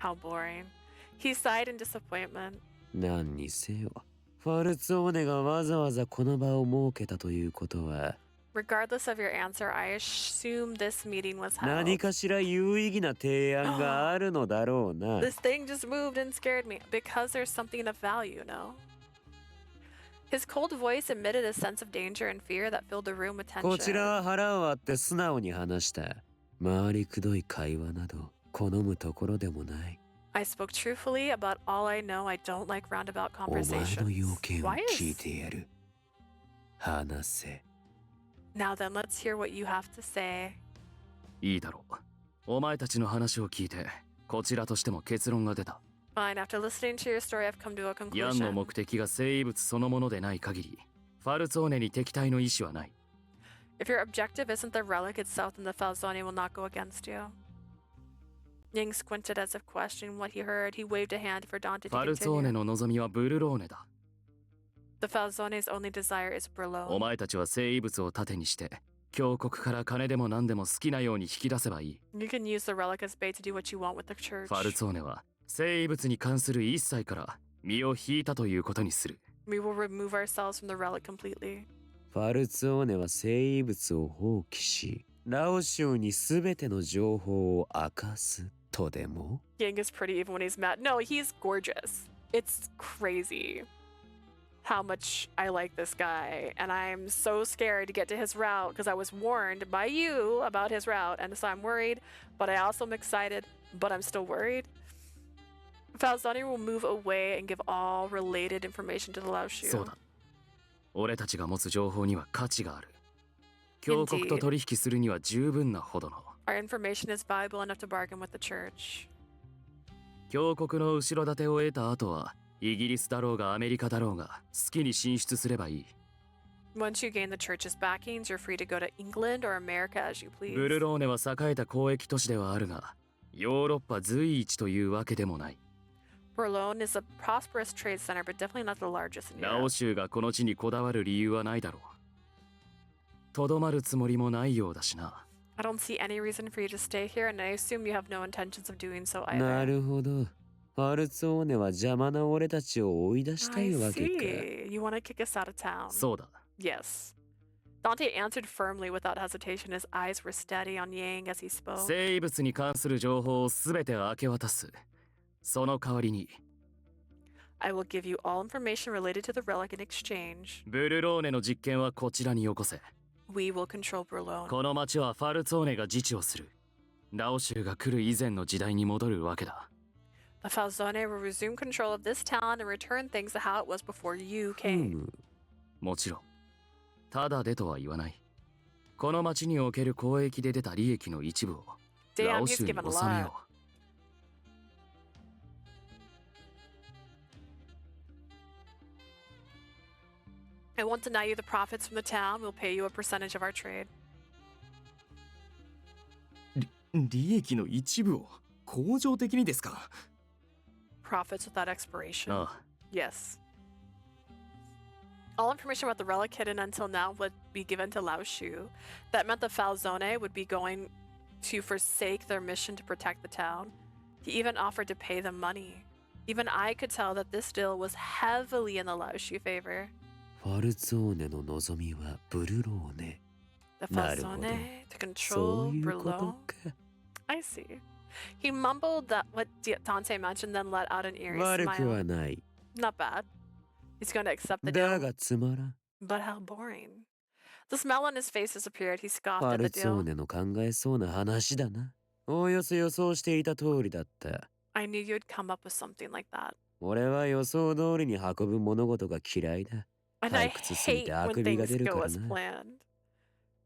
How boring. He sighed in disappointment. 何にせよ、ファルツォーネがわざわざこの場を設けたということは、 Regardless of your answer, I assume this meeting was 何 held. かしら有意義な提案があるのだろうな。 This thing just moved and scared me because there's something of value, no? His cold voice emitted a sense of danger and fear that filled the room with こちら tension. は腹を割って素直に話した。回りくどい会話など好むところでもない。 I spoke truthfully about all I know. I don't like roundabout お前の conversations. 要件を Why 聞い is... てやる。話せ。 Now then, let's hear what you have to say. いいだろう。お前たちの話を聞いて、こちらとしても結論が出た。 Fine, after listening to your story, I've come to a ヤンの conclusion. 目的が生物そのものでない限り、ファルツォーネに敵対の意思はない。 If your objective isn't the relic itself, then the Falzone will not go against you. Ying squinted as if questioning what he heard. He waved a hand for Dante フ to ァルツォーネ continue. の望みはブルローネだ。 The Falzone's only desire is お Berlone. 前たちは生物を盾にして、峡谷から金でも何でも好きなように引き出せばいい。 You can use the relic as bait to do what you want with the church. ファルツォーネは生物に関する一切から身を引いたということにする。 We will remove ourselves from the relic completely. ファルツォーネは生物を放棄し、ラオ州にすべての情報を明かすとでも？ Ying is pretty even when he's mad. No, he's gorgeous. It's crazy how much I like this guy. And I'm so scared to get to his route because I was warned by you about his route. And so I'm worried, but I also am excited, but I'm still worried. Falzani will move away and give all related information to the Lao Shu. そうだ。俺たちが持つ情報には価値がある。峡谷と取引するには十分なほどの。Our information is valuable enough to bargain with the church. 強国の後ろ盾を得た後はイギリスだろうがアメリカだろうが好きに進出すればいい。 Once you gain the church's backings, you're free to go to England or America as you please. ブルローネは栄えた交易都市ではあるが、ヨーロッパ随一というわけでもない。 Boulogne is a prosperous trade center, but definitely not the largest in ラオ Europe. 州がこの地にこだわる理由はないだろう。とどまるつもりもないようだしな。 I don't see any reason for you to stay here, and I assume you have no intentions of doing so な either. るほど。ファルツォーネは邪魔な俺たちを追い出した I いわけか。 see. You want to kick us out of town. そうだ。 Yes. Dante answered firmly without hesitation. His eyes were steady on Yang as he spoke. 生物に関する情報をすべて明け渡す。その代わりに、 I will give you all information related to the relic in exchange. ブルローネの実験はこちらによこせ。 We will control Boulogne. この町はファルツォーネが自治をする。ラオ州が来る以前の時代に戻るわけだ。 The Falzone will resume control of this town and return things to how it was before you came. もちろん。ただでとは言わない。この町における交易で出た利益の一部を Damn, ラオ he's 州に given a 納め lot. よう。 I won't deny you the profits from the town. We'll pay you a percentage of our trade. 利益の一部を恒常的にですか？ Profits without expiration. ああ。 Yes. All information about the relic hidden until now would be given to Lao Shu. That meant the Falzone would be going to forsake their mission to protect the town. He even offered to pay them money. Even I could tell that this deal was heavily in the Lao Shu favor. ファルツォーネの望みはブルローネ。 The なるほど。 Falzone to そ control ういうこと Boulogne. か。 I see. He mumbled that what Dante mentioned, then let out an eerie 悪く smile. はない。 Not bad. He's going to accept the だ deal. がつまらん。 But how boring. The smile on his face disappeared. He フ scoffed ァ at the ルツォー deal. ネの考えそうな話だな。おおよそ予想していた通りだった。 I knew you'd come up with something like that. 俺は予想通りに運ぶ物事が嫌いだ。 And I 退屈すぎ hate てあ when くびが things 出るか go ら as な。 planned.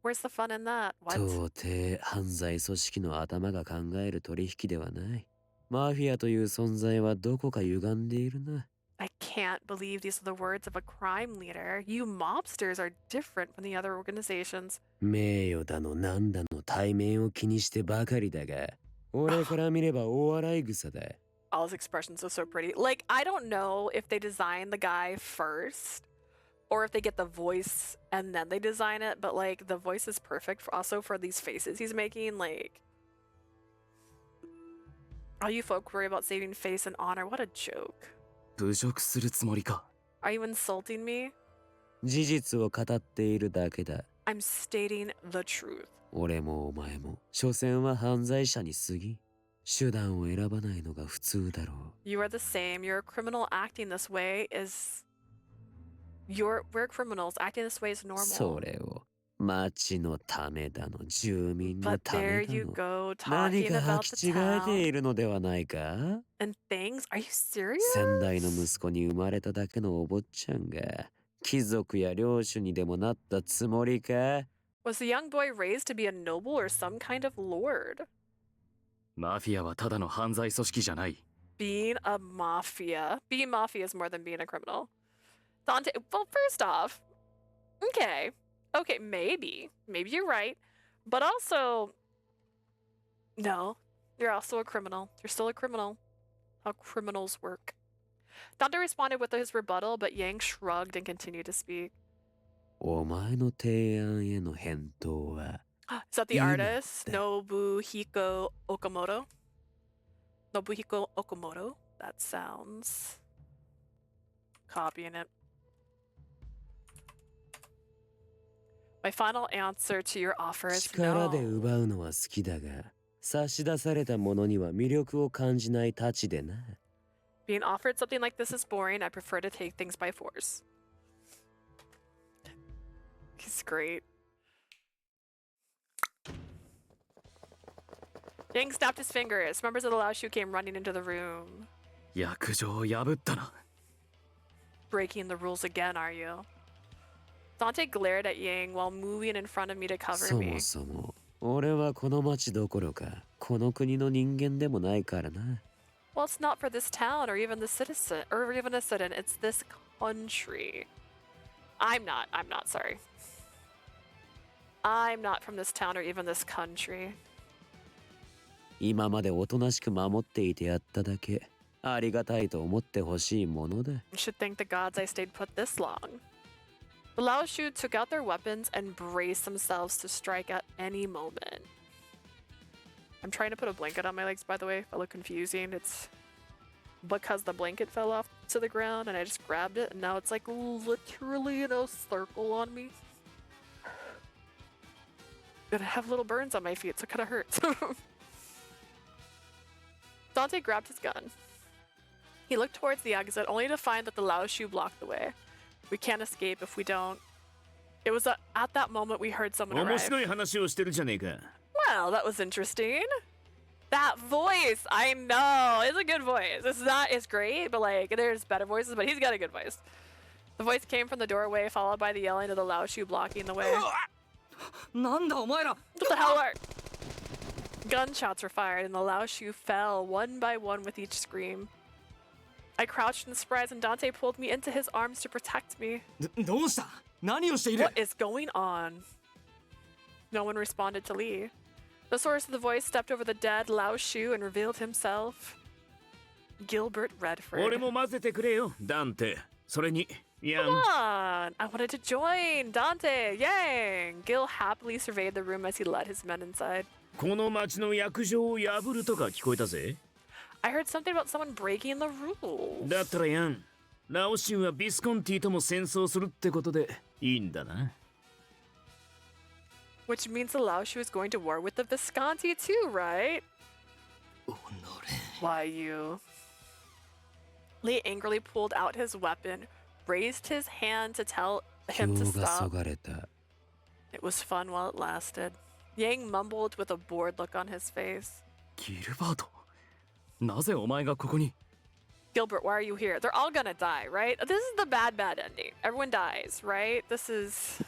Where's the fun in that? What? 到底犯罪組織の頭が考える取引ではない。マフィアという存在はどこか歪んでいるな。 I can't believe these are the words of a crime leader. You mobsters are different from the other organizations. 名誉だのなんだの対面を気にしてばかりだが、俺から見れば大笑い草だ。 All his expressions are so pretty. Like, I don't know if they design the guy first or if they get the voice and then they design it, but like the voice is perfect for also for these faces he's making. Like, all you folk worry about saving face and honor. What a joke. 侮辱するつもりか。 Are you insulting me? 事実を語っているだけだ。 I'm stating the truth. 俺もお前も、所詮は犯罪者に過ぎ。手段を選ばないのが普通だろう。You are the same. You're a criminal acting this way is... We're criminals. Acting this way is normal. それを、町のためだの、住民の But た there めだ you の。 go 何 talking か about 履 the き違えて town いるのではないか？ and things. Are you serious? 先代の息子に生まれただけのお坊ちゃんが貴族や領主にでもなったつもりか？ Was the young boy raised to be a noble or some kind of lord? マフィアはただの犯罪組織じゃない。 Being a mafia. Being mafia is more than being a criminal. Dante, well, first off, okay. Okay, maybe. Maybe you're right. But also, no. You're also a criminal. You're still a criminal. How criminals work. Dante responded with his rebuttal, but Yang shrugged and continued to speak. お前の提案への返答は Is that the artist? Nobuhiko Okamoto? Nobuhiko Okamoto? That sounds... Copying it. My final answer to your offer is 力 no. で奪うのは好きだが、差し出されたものには魅力を感じないたちでな。Being offered something like this is boring. I prefer to take things by force. He's great. Yang snapped his fingers. Members of the Lao Shu came running into the room. 約定を破ったな。 Breaking the rules again, are you? Dante glared at Yang while moving in front of me to cover そ me. もそも、俺はこの町どころか、この国の人間でもないからな。Well, it's not for this town or even the citizen, or even a citizen. It's this country. I'm not, sorry. I'm not from this town or even this country. 今までおとなしく守っていてやっただけありがたいと思ってほしいものだ。 You should thank the gods I stayed put this long. The Laoshu took out their weapons and braced themselves to strike at any moment. I'm trying to put a blanket on my legs, by the way, if I look confusing. It's because the blanket fell off to the ground and I just grabbed it and now it's like literally in a circle on me. And I have little burns on my feet, so it kind of hurts. Dante grabbed his gun. He looked towards the exit, only to find that the Laoshu blocked the way. We can't escape if we don't. It was at that moment we heard someone arrive. 面白い話をしてるじゃねえか。 Well, that was interesting. That voice, I know, it's a good voice. It's not as great, but like there's better voices, but he's got a good voice. The voice came from the doorway, followed by the yelling of the Laoshu blocking the way. What the hell are? Gunshots were fired, and the Laoshu fell one by one with each scream. I crouched in surprise, and Dante pulled me into his arms to protect me. What is going on? No one responded to Lee. The source of the voice stepped over the dead Laoshu and revealed himself. Gilbert Redford. 俺も混ぜてくれよ、ダンテ。それに、ヤン。 Come on! I wanted to join! Dante! Yang! Gil happily surveyed the room as he led his men inside. この町の約定を破るとか聞こえたぜ。 I heard something about someone breaking the rules. だったらヤン、ラオシュンはビスコンティとも戦争するってことでいいんだな。 Which means the Laoshu is going to war with the Visconti too, right? Why you? Lee angrily pulled out his weapon, raised his hand to tell him to 票が stop. そがれた。 It was fun while it lasted. Yang mumbled with a bored look on his face. ギルバート、なぜお前がここに？ Gilbert, why are you here? They're all gonna die, right? This is the bad ending. Everyone dies, right? This is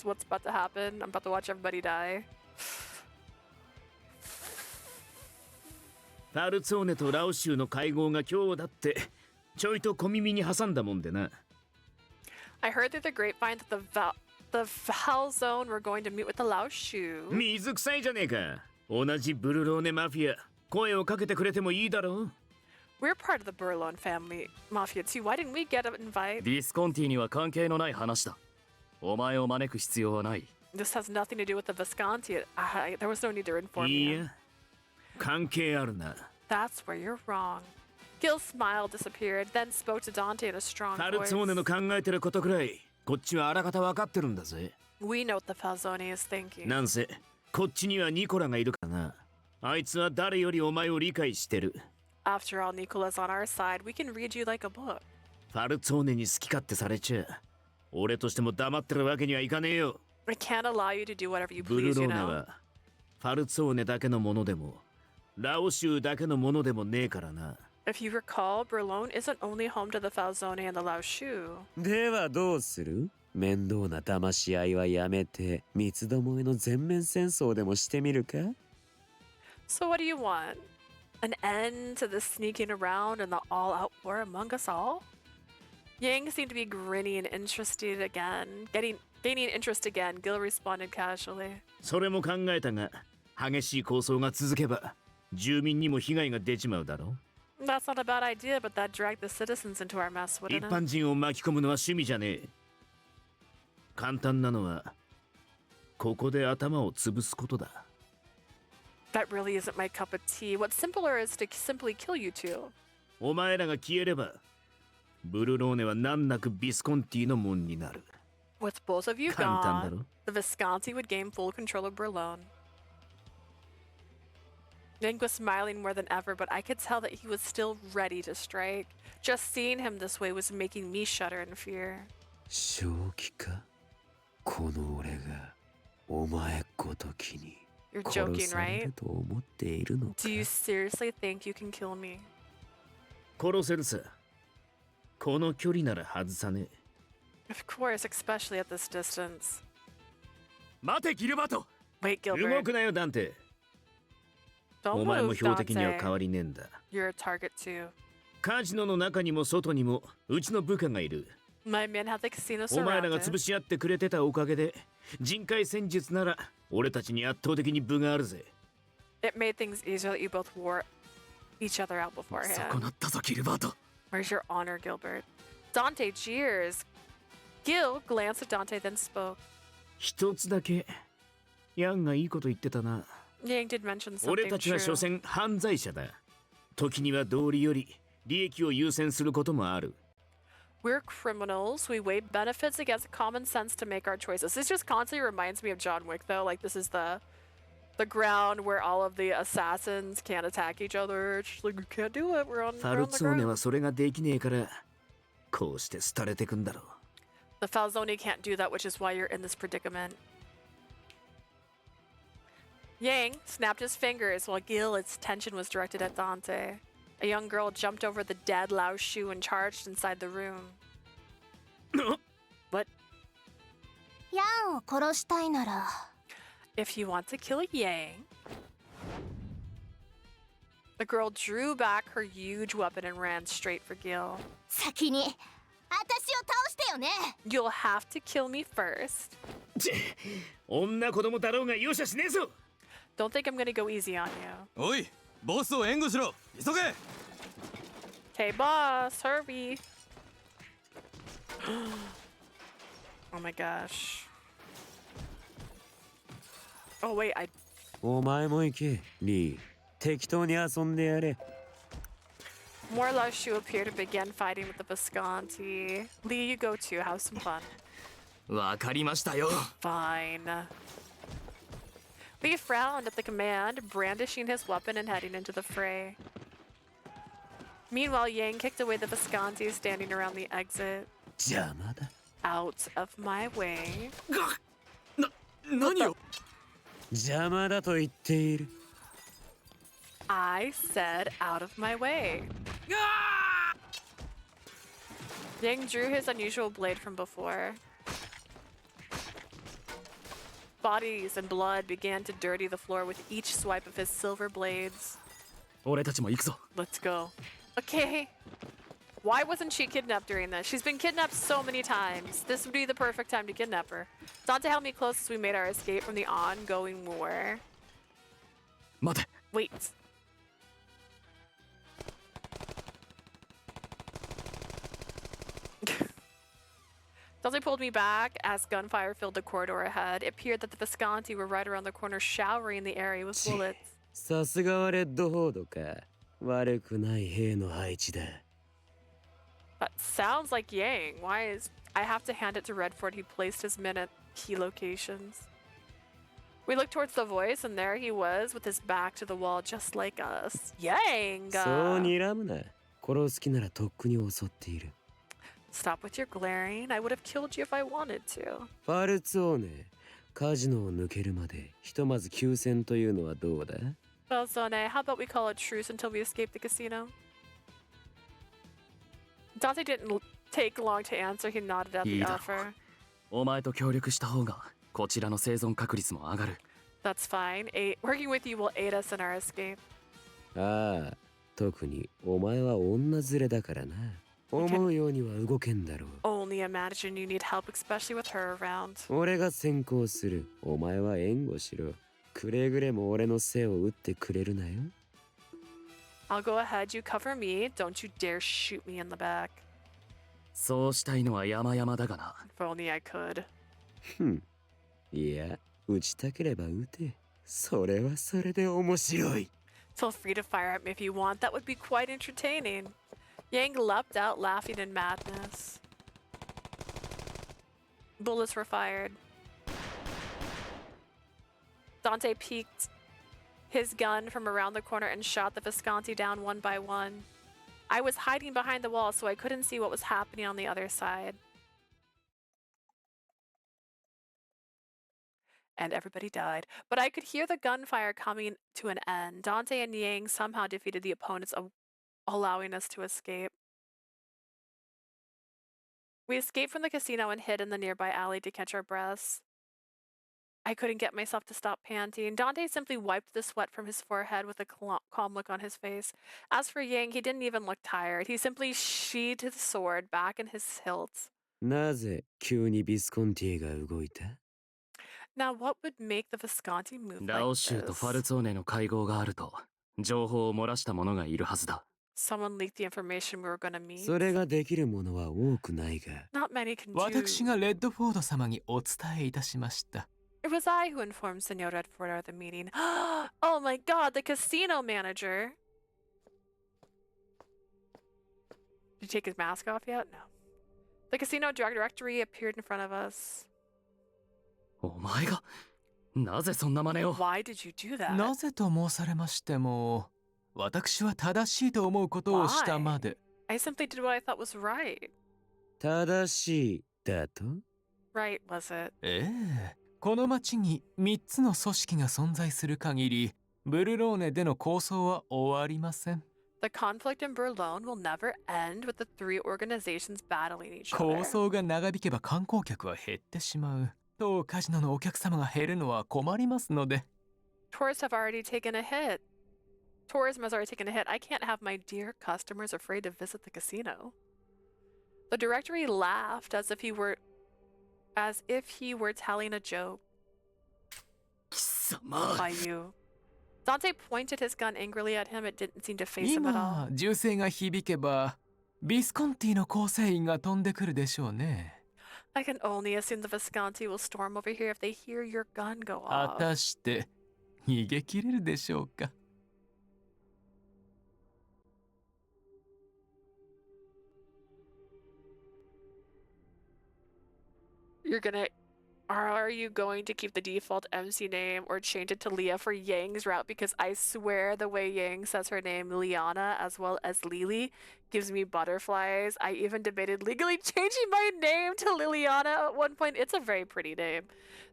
what's about to happen. I'm about to watch everybody die. パルツォーネとラオシュの会合が今日だってちょいと小耳に挟んだもんでな。 I heard through the grapevine that the Val Zone were going to meet with the Laoshu. 水臭いじゃねえか。同じブルローネマフィア、声をかけてくれてもいいだろう。 We're part of the Burlone family mafia too. Why didn't we get an invite? ビスコンティには関係のない話だ。お前を招く必要はない。 This has nothing to do with the Visconti. There was no need to inform い you. や、関係あるな。 That's where you're wrong. Gil's smile disappeared, then spoke to Dante in a strong パル voice. ツォーネの考えてることくらいこっちはあらかた分かってるんだぜ。 We know what the Falzone is thinking. なんせこっちにはニコラがいるからな。あいつは誰よりお前を理解してる。 After all, Nicola's on our side. We can read you like a book. パルツォーネに好き勝手されちゃ俺としても黙ってるわけにはいかねえよ。 I can't allow you to do whatever you ブル please, ロ you ーネ know. はパルツォーネだけのものでもラオ州だけのものでもねえからな。 If you recall, Burlone isn't only home to the Falzone and the Laoshu. ではどうする？面倒な騙し合いはやめて三つどもえの全面戦争でもしてみるか？ So what do you want? An end to the sneaking around and the all-out war among us all? Yang seemed to be grinning and interested again. Gaining interest again, Gil responded casually. それも考えたが激しい抗争が続けば住民にも被害が出ちまうだろ。 That's not a bad idea, but that dragged the citizens into our mess, 一 wouldn't 般 it? 人を巻き込むのは趣味じゃねえ。簡単なのはここで頭を潰すことだ。 That really isn't my cup of tea. What's simpler is to simply kill you two. お前らが消えればブルローネは難なくビスコンティの門になる。 With both of you 簡単だ gone, ろ。 the Visconti would gain full control of Burlone. Yang was smiling more than ever, but I could tell that he was still ready to strike. Just seeing him this way was making me shudder in fear. 正気か？この俺がお前ごときに You're 殺 joking, され right? ると思っているのか？ Do you seriously think you can kill me? 殺せるさ。この距離なら外さねえ。 Of course, especially at this distance. 待てギルバート。 Wait, 動 Gilbert. くなよダンテ。Don't お前も move, 標的には Dante. 変わりねえんだ。 You're a target too. カジノの中にも外にもうちの部下がいる。 My men have the casino お前らが surrounded. 潰し合ってくれてたおかげで人海戦術なら俺たちに圧倒的に分があるぜ。 It made things easier that you both wore each other out 損 beforehand. なったぞギルバート。 Where's your honor, Gilbert? Dante jeers. Gil glanced at Dante, then spoke. 一つだけヤンがいいこと言ってたな。 Yang did mention something 俺たちは true. 所詮犯罪者だ。時には道理より利益を優先することもある。 We're criminals. We weigh benefits against common sense to make our choices. This just constantly reminds me of John Wick, though. Like, this is the ground where all of the assassins can't attack each other. It's just like, we can't do it. We're on フ the ァルツォーネ ground. はそれができねえからこうして廃れてくんだろう。 The Falzoni can't do that, which is why you're in this predicament. Yang snapped his fingers while Gil's attention was directed at Dante. A young girl jumped over the dead Lao Shu and charged inside the room. What? ヤンを殺したいなら If you want to kill Yang... The girl drew back her huge weapon and ran straight for Gil. 先に私を倒してよね。 You'll have to kill me first. 女子供だろうが容赦しねえぞ。 Don't think I'm gonna go easy on you. おいボスを援護しろ急げ。 Hey boss, hurry. Oh my gosh. Oh wait, I... お前も行けリー。適当に遊んでやれ。 More Lao Shu appear to begin fighting with the Visconti. Lee, you go too. Have some fun. わかりましたよ。 Fine. Lee frowned at the command, brandishing his weapon and heading into the fray. Meanwhile, Yang kicked away the Visconti standing around the exit. 邪魔だ。 Out of my way. 何を。邪魔だと言っている。 I said out of my way. Yang drew his unusual blade from before. Bodies and blood began to dirty the floor with each swipe of his silver blades. 俺たちも行くぞ。 Let's go. Okay. Why wasn't she kidnapped during this? She's been kidnapped so many times. This would be the perfect time to kidnap her. Dante held me close as we made our escape from the ongoing war. 待て。 Wait. Dante pulled me back as gunfire filled the corridor ahead. It appeared that the Visconti were right around the corner, showering the area with bullets. さすがはレッドフォードか。悪くない兵の配置だ。 That sounds like Yang. Why is... I have to hand it to Redford. He placed his men at key locations. We looked towards the voice, and there he was with his back to the wall, just like us. Yang! そう睨むな。殺す気ならとっくに襲っている。 Stop with your glaring. I would have killed you if I wanted to. ファルツォーネ、カジノを抜けるまでひとまず休戦というのはどうだ？ Well, Zone, how about we call a truce until we escape the casino? Dante didn't take long to answer. He nodded at いい the だろう。 offer. お前と協力した方がこちらの生存確率も上がる。 That's fine. Working with you will aid us in our escape. ああ、特にお前は女連れだからな。思うようには動けんだろう。 Only imagine you need help, especially with her around. 俺が先行する。お前は援護しろ。くれぐれも俺の背を打ってくれるなよ。 I'll go ahead. You cover me. Don't you dare shoot me in the back. そうしたいのは山々だがな。 If only I could. ふん。いや、撃ちたければ撃て。それはそれで面白い。 Feel free to fire at me if you want. That would be quite entertaining. Yang leapt out, laughing in madness. Bullets were fired. Dante peeked his gun from around the corner and shot the Visconti down one by one. I was hiding behind the wall, so I couldn't see what was happening on the other side. And everybody died. But I could hear the gunfire coming to an end. Dante and Yang somehow defeated the opponents, allowing us to escape. We escaped from the casino and hid in the nearby alley to catch our breaths. I couldn't get myself to stop panting. Dante simply wiped the sweat from his forehead with a calm look on his face. As for Yang, he didn't even look tired. He simply sheathed his sword back in his hilt. なぜ急にビスコンティが動いた？ Now, what would make the Visconti move ラ like オ州とファ this? ルツォーネの会合があると情報を漏らした者がいるはずだ。 Someone leaked the information we were gonna meet. それができるものは多くないが。 Not many can do. 私がレッドフォード様にお伝えいたしました。 It was I who informed Senor Redford of the meeting. Oh my god, the casino manager! Did he take his mask off yet? No. The casino directory appeared in front of us. お前がなぜそんな真似を？ Why did you do that? なぜと申されましても、私は正しいと思うことをしたまで。 I simply did what I thought was right. 正しいだと？ Right, was it? ええ、この町に3つの組織が存在する限り、ブルローネでの抗争は終わりません。 The conflict in Berlin will never end with the three organizations battling each 抗 other. 争が長引けば観光客は減ってしまう。当カジノのお客様が減るのは困りますので。 Tourists have already taken a hit. Tourism has already taken a hit. I can't have my dear customers afraid to visit the casino. The directory laughed as if he were telling a joke. 貴様。 By you. Dante pointed his gun angrily at him. It didn't seem to phase him at all. 今、銃声が響けば、ビスコンティの構成員が飛んでくるでしょうね。I can only assume the Visconti will storm over here if they hear your gun go 果 off. たして逃げ切れるでしょうか。 Are you going to keep the default MC name or change it to Leah for Yang's route? Because I swear the way Yang says her name, Liana, as well as Lily, gives me butterflies. I even debated legally changing my name to Liliana at one point. It's a very pretty name.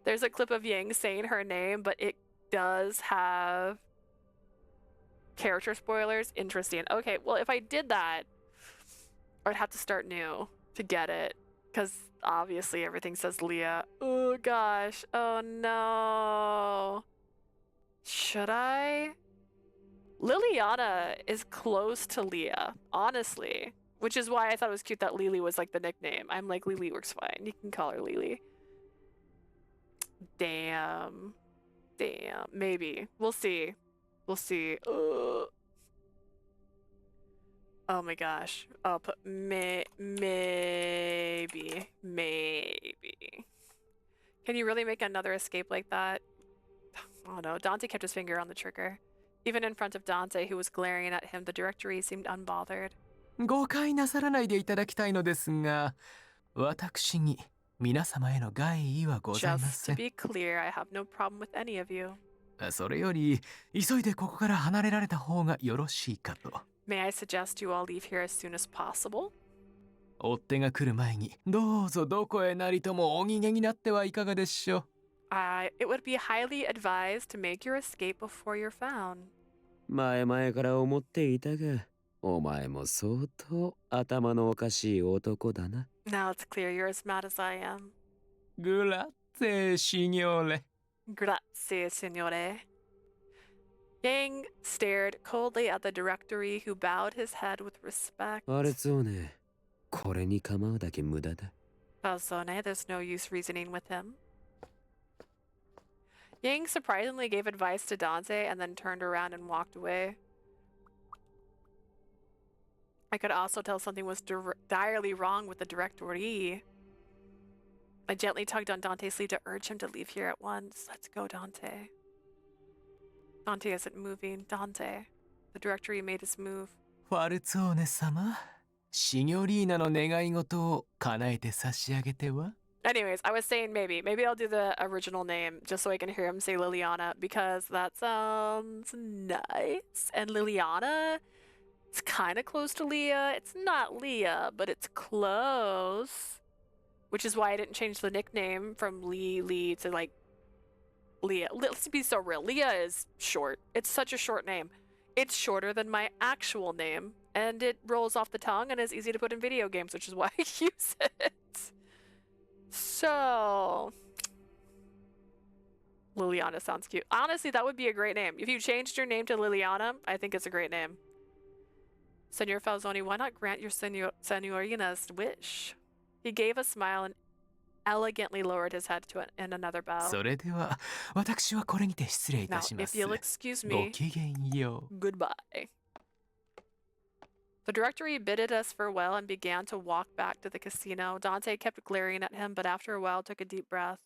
There's a clip of Yang saying her name, but it does have character spoilers. Interesting. Okay, well, if I did that, I'd have to start new to get it. Because obviously everything says Leah. Oh gosh. Oh no. Should I? Liliana is close to Leah, honestly. Which is why I thought it was cute that Lily was like the nickname. I'm like, Lily works fine. You can call her Lily. Damn. Damn. Maybe. We'll see. We'll see. Oh my gosh. I'll put maybe. Can you really make another escape like that? Oh no. Dante kept his finger on the trigger. Even in front of Dante, who was glaring at him, the directory seemed unbothered. 誤解なさらないでいただきたいのですが、私に皆様への害意はございま Just せ to ん。 be clear, I have no problem with any of you. それより、急いでここから離れられた方がよろしいかと。 May I suggest you all leave here as soon as possible? 追っ手が来る前に、どうぞどこへなりともお逃げになってはいかがでしょう。It would be highly advised to make your escape before you're found. 前々から思っていたが、お前も相当頭のおかしい男だな。 Now it's clear you're as mad as I am. グラッツェシニョーレ。 Grazie, signore. Yang stared coldly at the directory, who bowed his head with respect. あれそうね、これに構うだけ無駄だ。 Balzone, there's no use reasoning with him. Yang surprisingly gave advice to Dante and then turned around and walked away. I could also tell something was direly wrong with the directory. I gently tugged on Dante's sleeve to urge him to leave here at once. Let's go, Dante. Dante isn't moving. Dante. The directory made his move. ファルツォーネ様、シニョリーナの願い事を叶えて差し上げては？ Anyways, I was saying maybe I'll do the original name just so I can hear him say Liliana, because that sounds nice. And Liliana, it's kind of close to Leah. It's not Leah, but it's close. Which is why I didn't change the nickname from Lee to like Leah. Let's be so real. Leah is short. It's such a short name. It's shorter than my actual name, and it rolls off the tongue and is easy to put in video games, which is why I use it. So, Liliana sounds cute. Honestly, that would be a great name. If you changed your name to Liliana, I think it's a great name. Senor Falzoni, why not grant your Senorina's wish? He gave a smile and elegantly lowered his head to in another bow. それでは私はこれにて失礼い Now, たしま if す you'll excuse ご me, きげんよう goodbye. The directory bidded us farewell and began to walk back to the casino. Dante kept glaring at him, but after a while took a deep breath.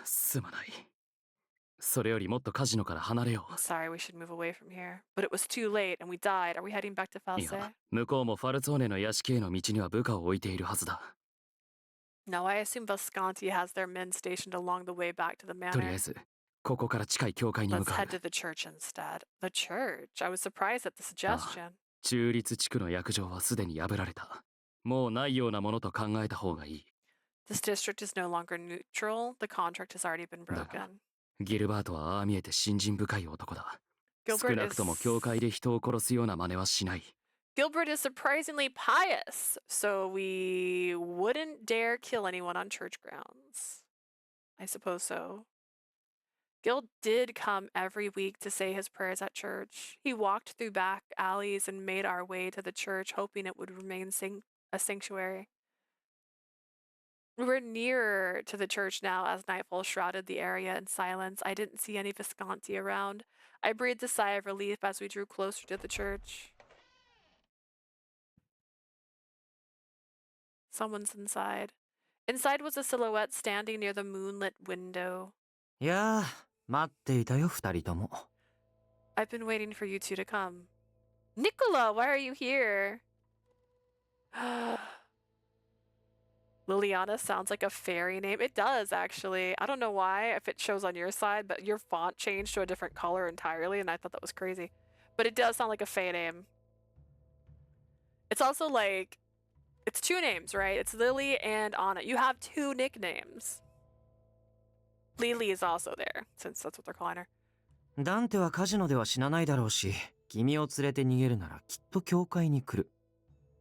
すまない。それよりもっとカジノから離れよ I'm sorry, we should move away from here. But it was too late and we died. Are we heading back to う。い False? や、向こうもファルツォーネの屋敷への道には部下を置いているはずだ。 No, I assume Visconti has their men stationed along the way back to the とりあ manor. えず、ここから近い教会に向 Let's か head う。 to the church instead. The church? I was surprised at the suggestion. 中立地区の約定はすでに破られた。もうないようなものと考えた方がいい。 This district is no longer neutral. The contract has already been だが broken. ギルバートはああ見えて信心深い男だ。 Gilbert 少なくとも教会で人を殺すような真似はしない。 Gilbert is surprisingly pious, so we wouldn't dare kill anyone on church grounds. I suppose so. Gil did come every week to say his prayers at church. He walked through back alleys and made our way to the church, hoping it would remain a sanctuary. We were nearer to the church now as nightfall shrouded the area in silence. I didn't see any Visconti around. I breathed a sigh of relief as we drew closer to the church. Someone's inside. Inside was a silhouette standing near the moonlit window. いやー、待っていたよ、二人とも。 I've been waiting for you two to come. Nicola, why are you here? Liliana sounds like a fairy name. It does, actually. I don't know why, if it shows on your side, but your font changed to a different color entirely, and I thought that was crazy. But it does sound like a fae name. It's also like, it's two names, right? It's Lily and Anna. You have two nicknames. Lily is also there, since that's what they're calling her. ダンテはカジノでは死なないだろうし、君を連れて逃げるならきっと教会に来る。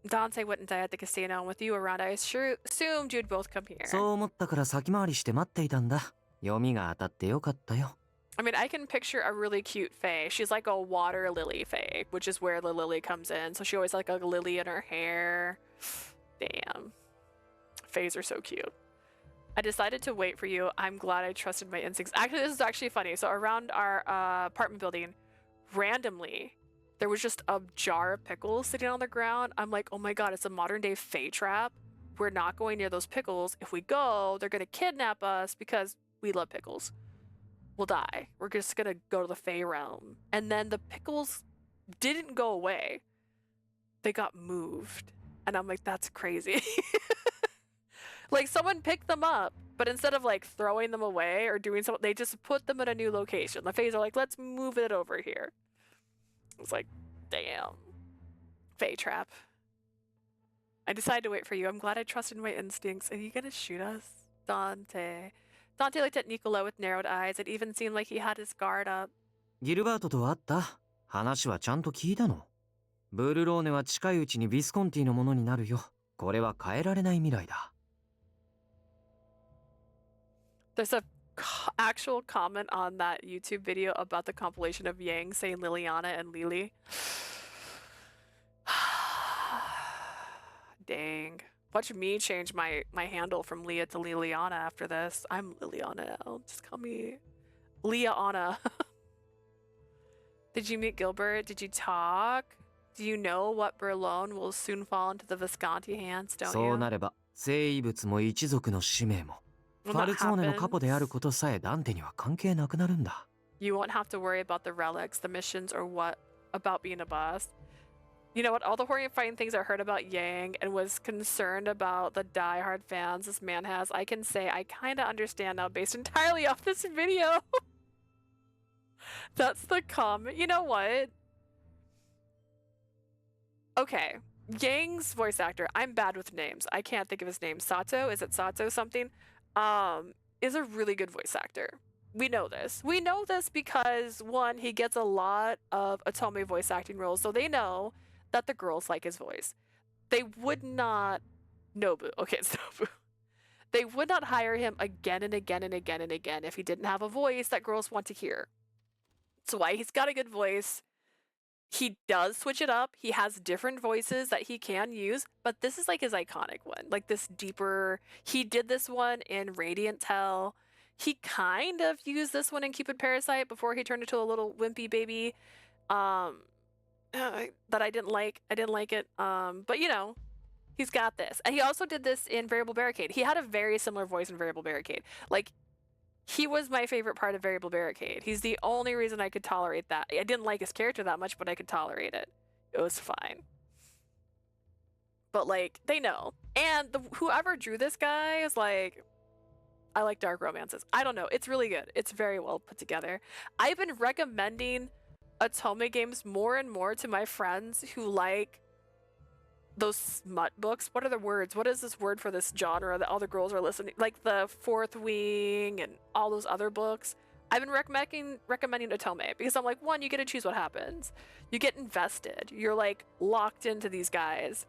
Dante wouldn't die at the casino, and with you around, I assumed you'd both come here. そう思ったから先回りして待っていたんだ。読みが当たってよかったよ。 I mean, I can picture a really cute fae. She's like a water lily fae, which is where the lily comes in. So she always has like a lily in her hair. Damn. Faes are so cute. I decided to wait for you. I'm glad I trusted my instincts. Actually, this is actually funny. So around our apartment building, randomly, there was just a jar of pickles sitting on the ground. I'm like, oh my god, it's a modern day fae trap. We're not going near those pickles. If we go, they're gonna kidnap us because we love pickles. We'll die. We're just gonna go to the fae realm. And then the pickles didn't go away. They got moved. And I'm like, that's crazy. Like someone picked them up, but instead of like throwing them away or doing something, they just put them in a new location. The faes are like, let's move it over here. It's like, damn. Fae trap. I decided to wait for you. I'm glad I trusted my instincts. Are you gonna shoot us? Dante. Dante looked at Nicola with narrowed eyes. It even seemed like he had his guard up. ギルバートと会った？話はちゃんと聞いたの？ブルローネは近いうちにビスコンティのものになるよ。これは変えられない未来だ。 There's a actual comment on that YouTube video about the compilation of Yang saying Liliana and Lily. Dang. Watch me change my handle from Leah to Liliana after this. I'm Liliana now. Just call me Leah Anna. Did you meet Gilbert? Did you talk? Do you know what Berlone will soon fall into the Visconti hands, don't そう you? なれば、聖遺物も一族の使命も、ファルツォーネのカポであることさえダンテには関係なくなるんだ。You won't have to worry about the relics, the missions, or what about being a boss. You know what? All the horrifying things I heard about Yang and was concerned about the die-hard fans this man has, I can say I kind of understand now based entirely off this video. That's the comment. You know what? Okay. Yang's voice actor, I'm bad with names. I can't think of his name. Sato? Is it Sato something? Is a really good voice actor. We know this. We know this because, one, he gets a lot of Otome voice acting roles, so they know that the girls like his voice. They would not... Nobu. Okay, it's Nobu. They would not hire him again and again and again and again if he didn't have a voice that girls want to hear. That's why he's got a good voice. He does switch it up. He has different voices that he can use, but this is like his iconic one, like this deeper. He did this one in Radiant Hell. He kind of used this one in Cupid Parasite before he turned into a little wimpy baby. That I didn't like. I didn't like it. But you know, he's got this. And he also did this in Variable Barricade. He had a very similar voice in Variable Barricade. Like, he was my favorite part of Variable Barricade. He's the only reason I could tolerate that. I didn't like his character that much, but I could tolerate it. It was fine. But, like, they know. And whoever drew this guy is like, I like dark romances. I don't know. It's really good. It's very well put together. I've been recommending Otome games more and more to my friends who like those smut books. What are the words? What is this word for this genre that all the girls are listening? Like the Fourth Wing and all those other books. I've been recommending Otome because I'm like, one, you get to choose what happens. You get invested. You're like locked into these guys.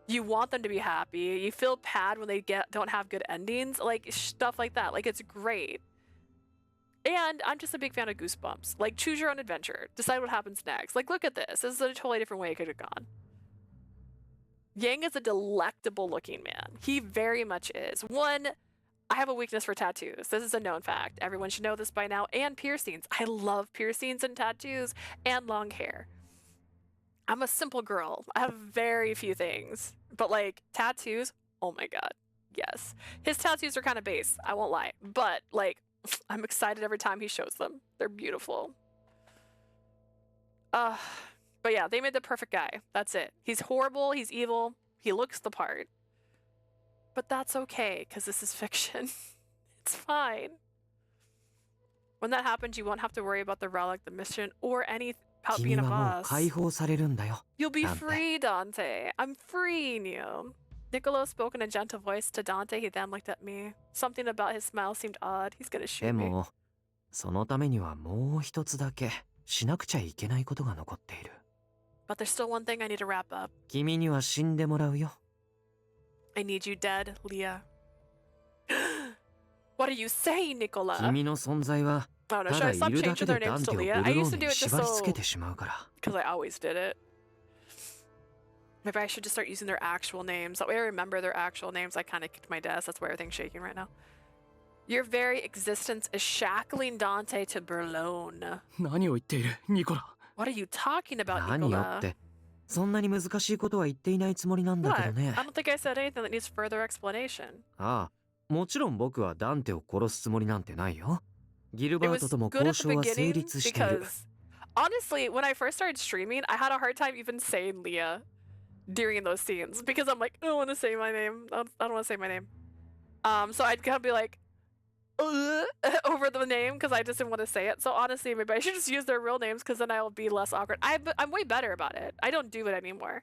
You want them to be happy. You feel bad when they don't have good endings. Like stuff like that. Like it's great. And I'm just a big fan of Goosebumps. Like choose your own adventure. Decide what happens next. Like look at this. This is a totally different way it could have gone. Yang is a delectable looking man. He very much is. One, I have a weakness for tattoos. This is a known fact. Everyone should know this by now. And piercings. I love piercings and tattoos and long hair. I'm a simple girl. I have very few things. But like tattoos, oh my god. Yes. His tattoos are kind of base. I won't lie. But like, I'm excited every time he shows them. They're beautiful. But yeah, they made the perfect guy. That's it. He's horrible. He's evil. He looks the part. But that's okay, because this is fiction. It's fine. When that happens, you won't have to worry about the relic, the mission, or any about being a boss. You'll be free, Dante. I'm freeing you. Niccolo spoke in a gentle voice to Dante. He then looked at me. Something about his smile seemed odd. He's gonna shoot me. そのためにはもう一つだけしなくちゃいけないことが残っている。 But there's still one thing I need to wrap up. 君には死んでもらうよ。 I need you dead, Leah. What are you saying, Nicola? 君の存在はただいるだけでダンテをブルローに縛り付けてしまうから。 Because I always did it. Maybe I should just start using their actual names. That way I remember their actual names. I kind of kicked my desk. That's why everything's shaking right now. Your very existence is shackling Dante to Burlone. 何を言っている、ニコラ。 What are you talking about, 何よって。そんなに難しいことは言っていないつもりなんだけどね。 I don't think I said anything that needs further explanation. ああ、もちろん僕はダンテを殺すつもりなんてないよ。ギルバートとも交渉は成立している。 Honestly, when I first started streaming, I had a hard time even saying Leah during those scenes because I'm like, I don't want to say my name. I don't want to say my name. So I'd kind of be like, over the name because I just didn't want to say it. So honestly, maybe I should just use their real names because then I'll be less awkward. I'm way better about it. I don't do it anymore.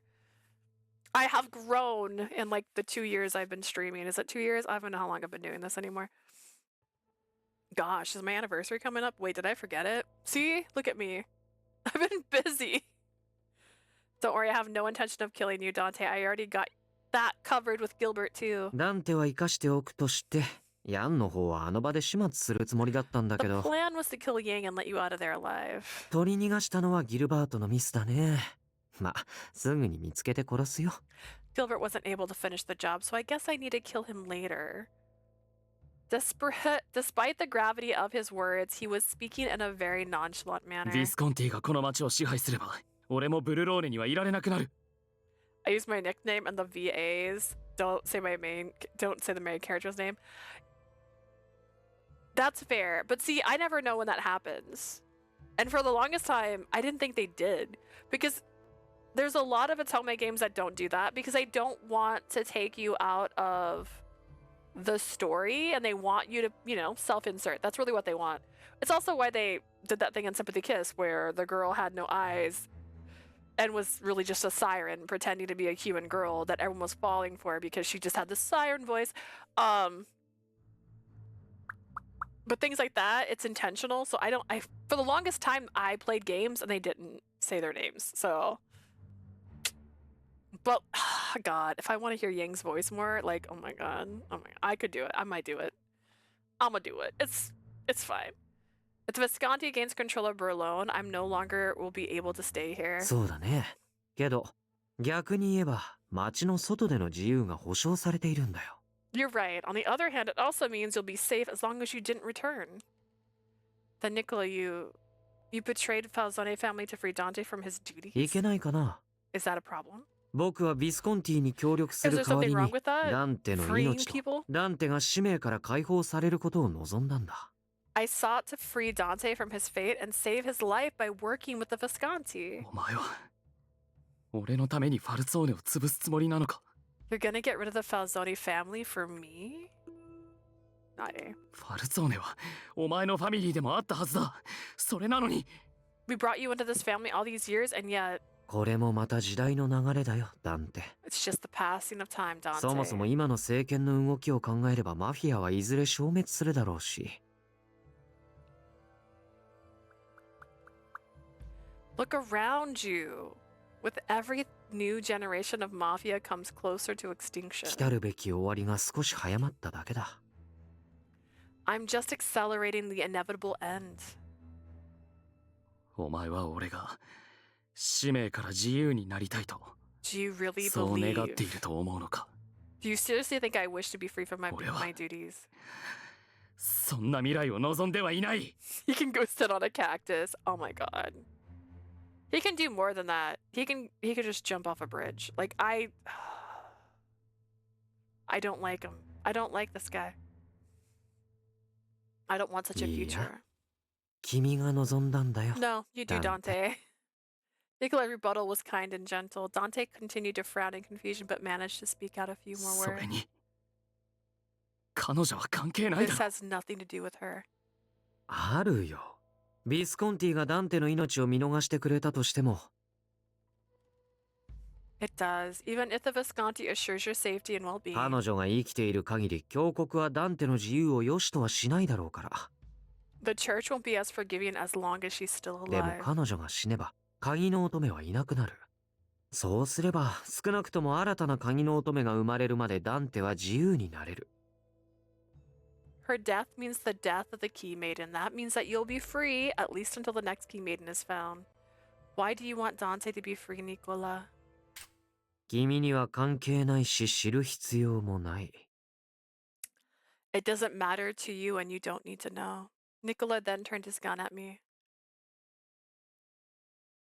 I have grown in like the 2 years I've been streaming. Is it 2 years? I don't know how long I've been doing this anymore. Gosh, is my anniversary coming up? Wait, did I forget it? See? Look at me. I've been busy. Don't worry, I have no intention of killing you, Dante. I already got that covered with Gilbert too. ダンテは生かしておくとして。 ヤンの方はあの場で始末するつもりだったんだけど。 The plan was to kill Yang and let you out of there alive. 取り逃がしたのはギルバートのミスだね。ま、すぐに見つけて殺すよ。 Gilbert wasn't able to finish the job, so I guess I need to kill him later. Despite the gravity of his words, he was speaking in a very nonchalant manner. ディスコンティがこの街を支配すれば、俺もブルローネにはいられなくなる。 I use my nickname and the VAs. Don't say the main character's name. That's fair, but see, I never know when that happens. And for the longest time, I didn't think they did. Because there's a lot of Otome games that don't do that because they don't want to take you out of the story and they want you to, you know, self-insert. That's really what they want. It's also why they did that thing in Sympathy Kiss where the girl had no eyes and was really just a siren pretending to be a human girl that everyone was falling for because she just had this siren voice. But things like that, it's intentional. So for the longest time, I played games and they didn't say their names. So But God, if I want to hear Yang's voice more, like, oh my God, I could do it. I might do it. I'm gonna do it. It's fine. If the Visconti gains control of Berlone, I'm no longer will be able to stay here. そうだね。けど、逆に言えば、街の外での自由が保障されているんだよ。You're right. On the other hand, it also means you'll be safe as long as you didn't return. Then, Nicola, you betrayed Falzone family to free Dante from his duties? いけないかな。 Is that a problem? 僕はビスコンティに協力する代わり Is there something wrong に with that? ダンテの Freeing 命と people? ダンテが使命から解放されることを望んだんだ。I sought to free Dante from his fate and save his life by working with the Visconti. お前は俺のためにファルツォーネを潰すつもりなのか？ You're gonna get rid of the Falzone family for me? Aye. ファルツォーネはお前のファミリーでもあったはずだ。それなのに。We brought you into this family all these years, and yet これもまた時代の流れだよ、ダンテ。 it's just the passing of time, Dante. そもそも今の政権の動きを考えればマフィアはいずれ消滅するだろうし。Look around you. With every new generation of mafia comes closer to extinction. 来たるべき終わりが少し早まっただけだ。I'm just accelerating the inevitable end. お前は俺が使命から自由になりたいと Do you really そう願 believe? っていると思うのか？ Do you seriously think I wish to be free from my duties? そんな未来を望んではいない。 He can go sit on a cactus. Oh my God. He can do more than that. He could just jump off a bridge. Like I don't like him. I don't like this guy. I don't want such a いい future. や、君が望んだんだよ。 No, you do, Dante. Dante. Nicola's rebuttal was kind and gentle. Dante continued to frown in confusion, but managed to speak out a few more それ words. に彼女は関係ないだ This ろ。 has nothing to do with her. あるよ。ビスコンティがダンテの命を見逃してくれたとしても、 It does. Even if the Visconti assures your safety and well-being. 彼女が生きている限り教国はダンテの自由を良しとはしないだろうから。 The church won't be as forgiving as long as she's still でも alive. 彼女が死ねば鍵の乙女はいなくなる。そうすれば少なくとも新たな鍵の乙女が生まれるまでダンテは自由になれる。 Her death means the death of the Key Maiden. That means that you'll be free, at least until the next Key Maiden is found. Why do you want Dante to be free, Nicola? 君には関係ないし知る必要もない。 It doesn't matter to you and you don't need to know. Nicola then turned his gun at me.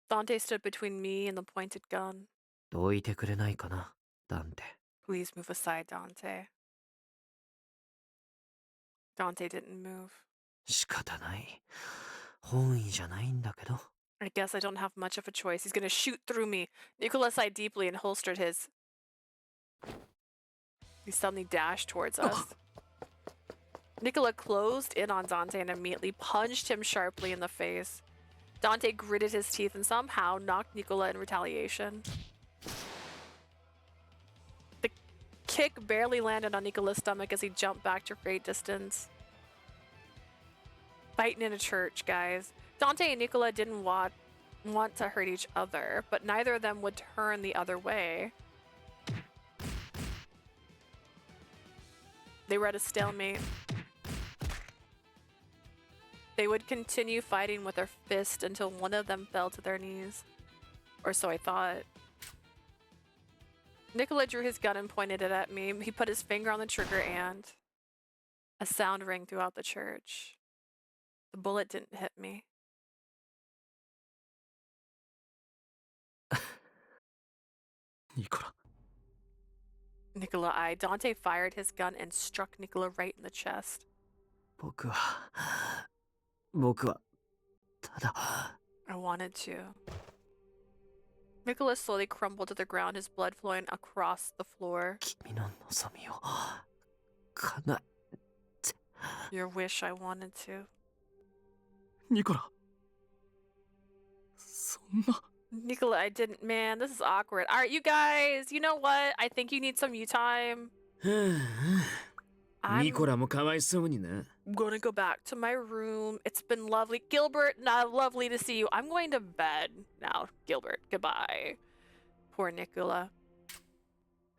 Dante stood between me and the pointed gun. どいてくれないかな、ダンテ。 Please move aside, Dante. Dante didn't move. 仕方ない。本意じゃないんだけど。 I guess I don't have much of a choice. He's gonna shoot through me. Nicola sighed deeply and holstered his. He suddenly dashed towards us. Nicola closed in on Dante and immediately punched him sharply in the face. Dante gritted his teeth and somehow knocked Nicola in retaliation. The kick barely landed on Nicola's stomach as he jumped back to great distance. Fighting in a church, guys. Dante and Nicola didn't want to hurt each other, but neither of them would turn the other way. They were at a stalemate. They would continue fighting with their fist until one of them fell to their knees. Or so I thought. Nicola drew his gun and pointed it at me. He put his finger on the trigger and a sound rang throughout the church. The bullet didn't hit me. Nicola eyed. Dante fired his gun and struck Nicola right in the chest. 僕はただ I wanted to. Nicola slowly crumbled to the ground, his blood flowing across the floor. 君の望みを叶え Your wish, I wanted to. ニコラ。そんな。 Nicola, I didn't. Man, this is awkward. All right, you guys. You know what? I think you need some you time. ニコラもかわいそうにな。 I'm gonna go back to my room. It's been lovely. Gilbert, lovely to see you. I'm going to bed now. Gilbert, goodbye. Poor Nicola.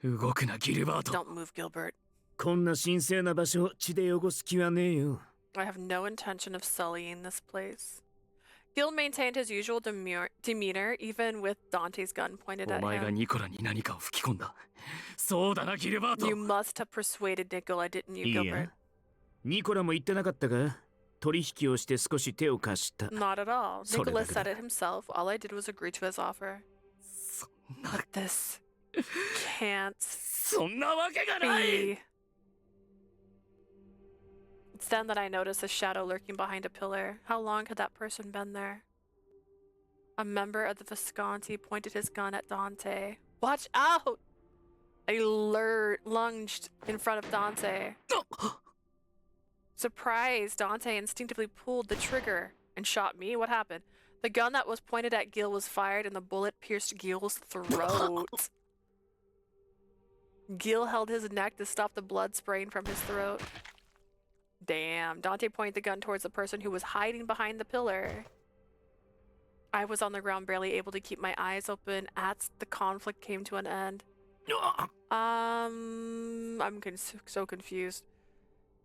動くな、ギルバート。 Don't move, Gilbert. こんな神聖な場所を血で汚す気はねえよ。 I have no intention of sullying this place. Gil maintained his usual demeanor, even with Dante's gun pointed お at 前が him. ニコラに何かを吹き込んだ。そうだな、ギルバート。 You must have persuaded Nicola, didn't you, いい Gilbert? や。ニコラも言ってなかったか？取引をして少し手を貸した。 Not at all. それだ Nicola けだ。 said it himself. All I did was agree to his offer. But this can't そんなわけがない。 be. It's then that I noticed a shadow lurking behind a pillar. How long had that person been there? A member of the Visconti pointed his gun at Dante. Watch out! I lunged in front of Dante. Surprised, Dante instinctively pulled the trigger and shot me. What happened? The gun that was pointed at Gil was fired and the bullet pierced Gil's throat. Gil held his neck to stop the blood spraying from his throat. Damn. Dante pointed the gun towards the person who was hiding behind the pillar. I was on the ground, barely able to keep my eyes open as the conflict came to an end. I'm so confused.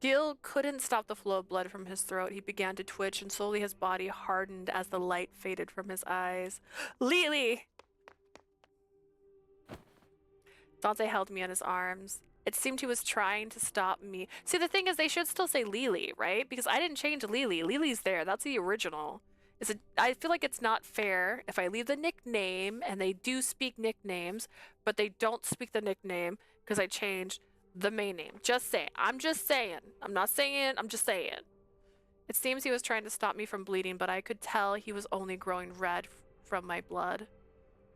Gil couldn't stop the flow of blood from his throat. He began to twitch, and slowly his body hardened as the light faded from his eyes. Lily! Dante held me in his arms. It seemed he was trying to stop me. See, the thing is, they should still say Lily, right? Because I didn't change Lily. Lily's there. That's the original. I feel like it's not fair if I leave the nickname, and they do speak nicknames, but they don't speak the nickname because I changed the main name. Just saying. I'm just saying. I'm not saying. I'm just saying. It seems he was trying to stop me from bleeding, but I could tell he was only growing red from my blood.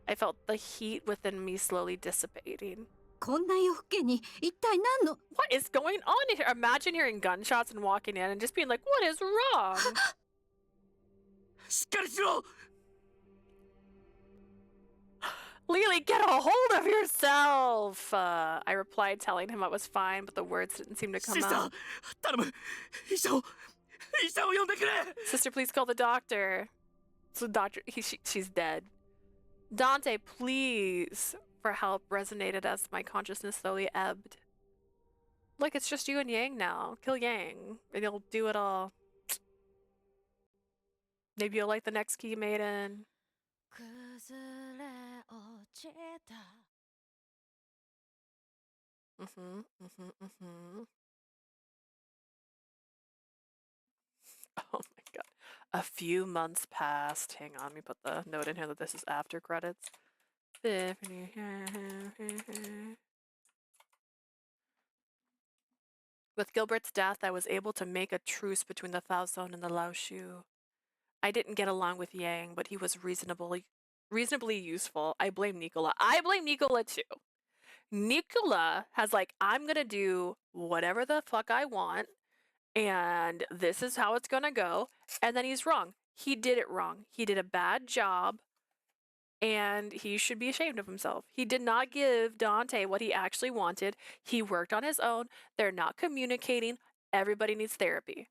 I felt the heat within me slowly dissipating. こんな夜更けに一体何の What is going on here? Imagine hearing gunshots and walking in and just being like, what is wrong? しっかりしろ。 Lily, get a hold of yourself! I replied, telling him I was fine, but the words didn't seem to come out. 頼む。医者を呼んでくれ。 Sister, please call the doctor. So doctor, she's dead. Dante, please, for help, resonated as my consciousness slowly ebbed. Look, it's just you and Yang now. Kill Yang, and you'll do it all. Maybe you'll like the next key maiden. Oh my god. A few months passed. Hang on, let me put the note in here that this is after credits. With Gilbert's death, I was able to make a truce between the Falzone and the Laoshu. I didn't get along with Yang, but he was reasonably useful. I blame Nicola. I blame Nicola too. Nicola has like, I'm gonna do whatever the fuck I want, and this is how it's gonna go. And then he's wrong. He did it wrong. He did a bad job, and he should be ashamed of himself. He did not give Dante what he actually wanted. He worked on his own. They're not communicating. Everybody needs therapy.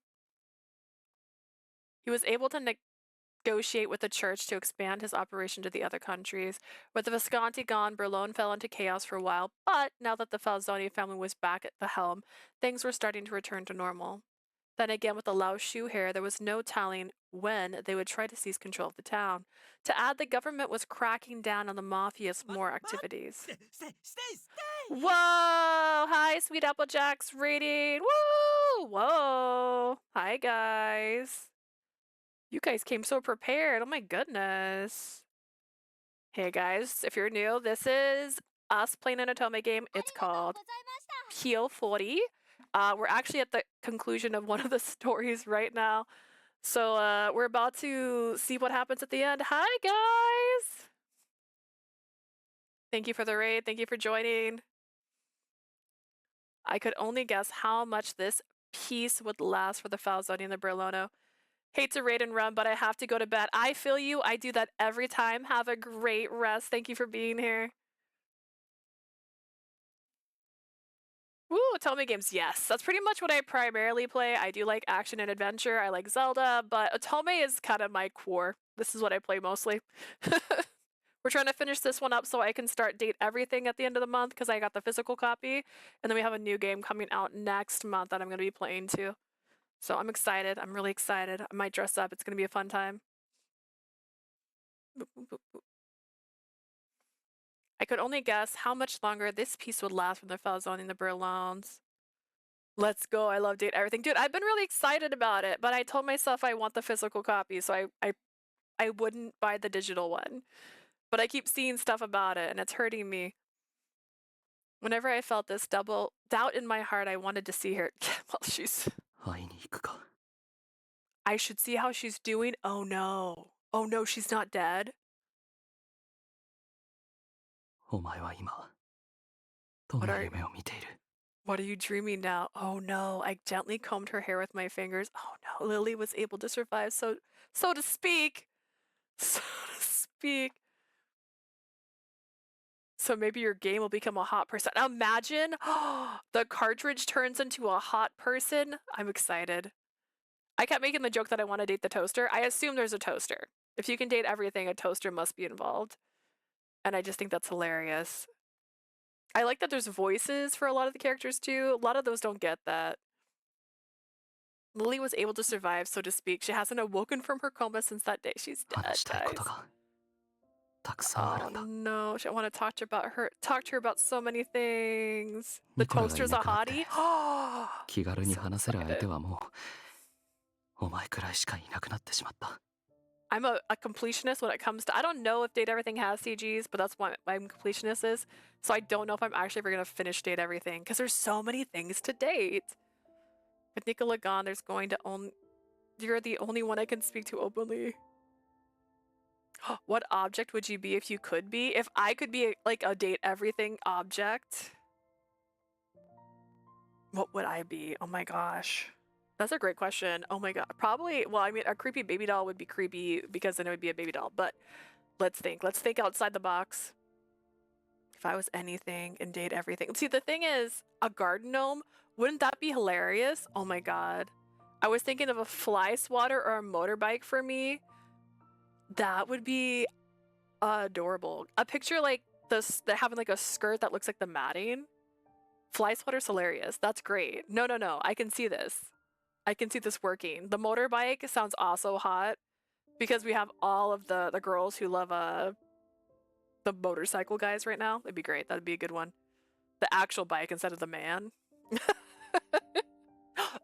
He was able to negotiate with the church to expand his operation to the other countries. With the Visconti gone, Berlone fell into chaos for a while, but now that the Falzoni family was back at the helm, things were starting to return to normal. Then again, with the Laoshu heir, there was no telling when they would try to seize control of the town. To add, the government was cracking down on the mafia's more activities. Whoa! Hi, Sweet Applejack's rating. Woo! Whoa! Hi, guys. You guys came so prepared. Oh my goodness. Hey guys, if you're new, this is us playing an Otome game. It's called Piofiore. We're actually at the conclusion of one of the stories right now. So we're about to see what happens at the end. Hi guys! Thank you for the raid. Thank you for joining. I could only guess how much this piece would last for the Falzoni and the Berlono. Hate to raid and run, but I have to go to bed. I feel you. I do that every time. Have a great rest. Thank you for being here. Woo, Otome games. Yes, that's pretty much what I primarily play. I do like action and adventure. I like Zelda, but Otome is kind of my core. This is what I play mostly. We're trying to finish this one up so I can start Date Everything at the end of the month because I got the physical copy. And then we have a new game coming out next month that I'm going to be playing too. So I'm excited. I'm really excited. I might dress up. It's going to be a fun time. Boop, boop, boop, boop. I could only guess how much longer this piece would last from the Falzone and the Berlons. Let's go. I love Date Everything. Dude, I've been really excited about it, but I told myself I want the physical copy, so I wouldn't buy the digital one. But I keep seeing stuff about it, and it's hurting me. Whenever I felt this double doubt in my heart, I wanted to see her. Well, she's... I should see how she's doing. Oh no. Oh no, she's not dead. お前は今どんな夢を見ている What are you dreaming now? Oh no, I gently combed her hair with my fingers. Oh no, Lily was able to survive, so to speak. So to speak. So maybe your game will become a hot person. Imagine the cartridge turns into a hot person. I'm excited. I kept making the joke that I want to date the toaster. I assume there's a toaster. If you can date everything, a toaster must be involved. And I just think that's hilarious. I like that there's voices for a lot of the characters too. A lot of those don't get that. Lily was able to survive, so to speak. She hasn't awoken from her coma since that day. She's dead, guys. Oh no, I want to talk to her about so many things. The toaster's a hottie? 気軽に話せる相手はもうお前くらいしかいなくなってしまった I'm a completionist when it comes to... I don't know if Date Everything has CGs, but that's what my completionist is. So I don't know if I'm actually ever going to finish Date Everything, because there's so many things to date. With Nicola gone, there's going to only... You're the only one I can speak to openly. What object would you be if you could be? If I could be like a Date Everything object, what would I be? Oh my gosh. That's a great question. Oh my god. Probably, well, I mean, a creepy baby doll would be creepy because then it would be a baby doll. But let's think. Let's think outside the box. If I was anything and Date Everything. See, the thing is, a garden gnome, wouldn't that be hilarious? Oh my god. I was thinking of a fly swatter or a motorbike for me. That would be adorable. A picture like this, that having like a skirt that looks like the matting. Fly swatter's hilarious. That's great. No. I can see this. I can see this working. The motorbike sounds also hot because we have all of the girls who love the motorcycle guys right now. It'd be great. That'd be a good one. The actual bike instead of the man.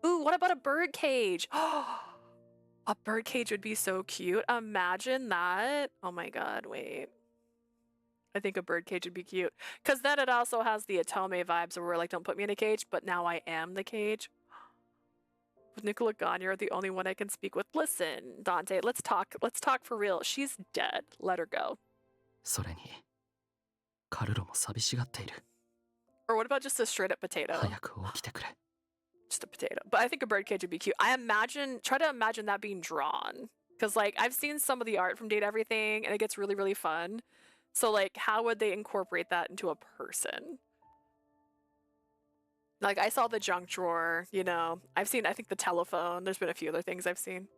Ooh, what about a bird cage? A bird cage would be so cute. Imagine that. Oh my god, wait. I think a bird cage would be cute. Because then it also has the Atome vibes where we're like, don't put me in a cage, but now I am the cage. With Nicola gone, you're the only one I can speak with. Listen, Dante, let's talk for real. She's dead. Let her go. それにカルロも寂しがっている Or what about just a straight up potato? 早く起きてくれ Just a potato. But I think a bird cage would be cute. Try to imagine that being drawn. Because like I've seen some of the art from Date Everything and it gets really, really fun. So like how would they incorporate that into a person? Like I saw the junk drawer, you know. I think the telephone. There's been a few other things I've seen.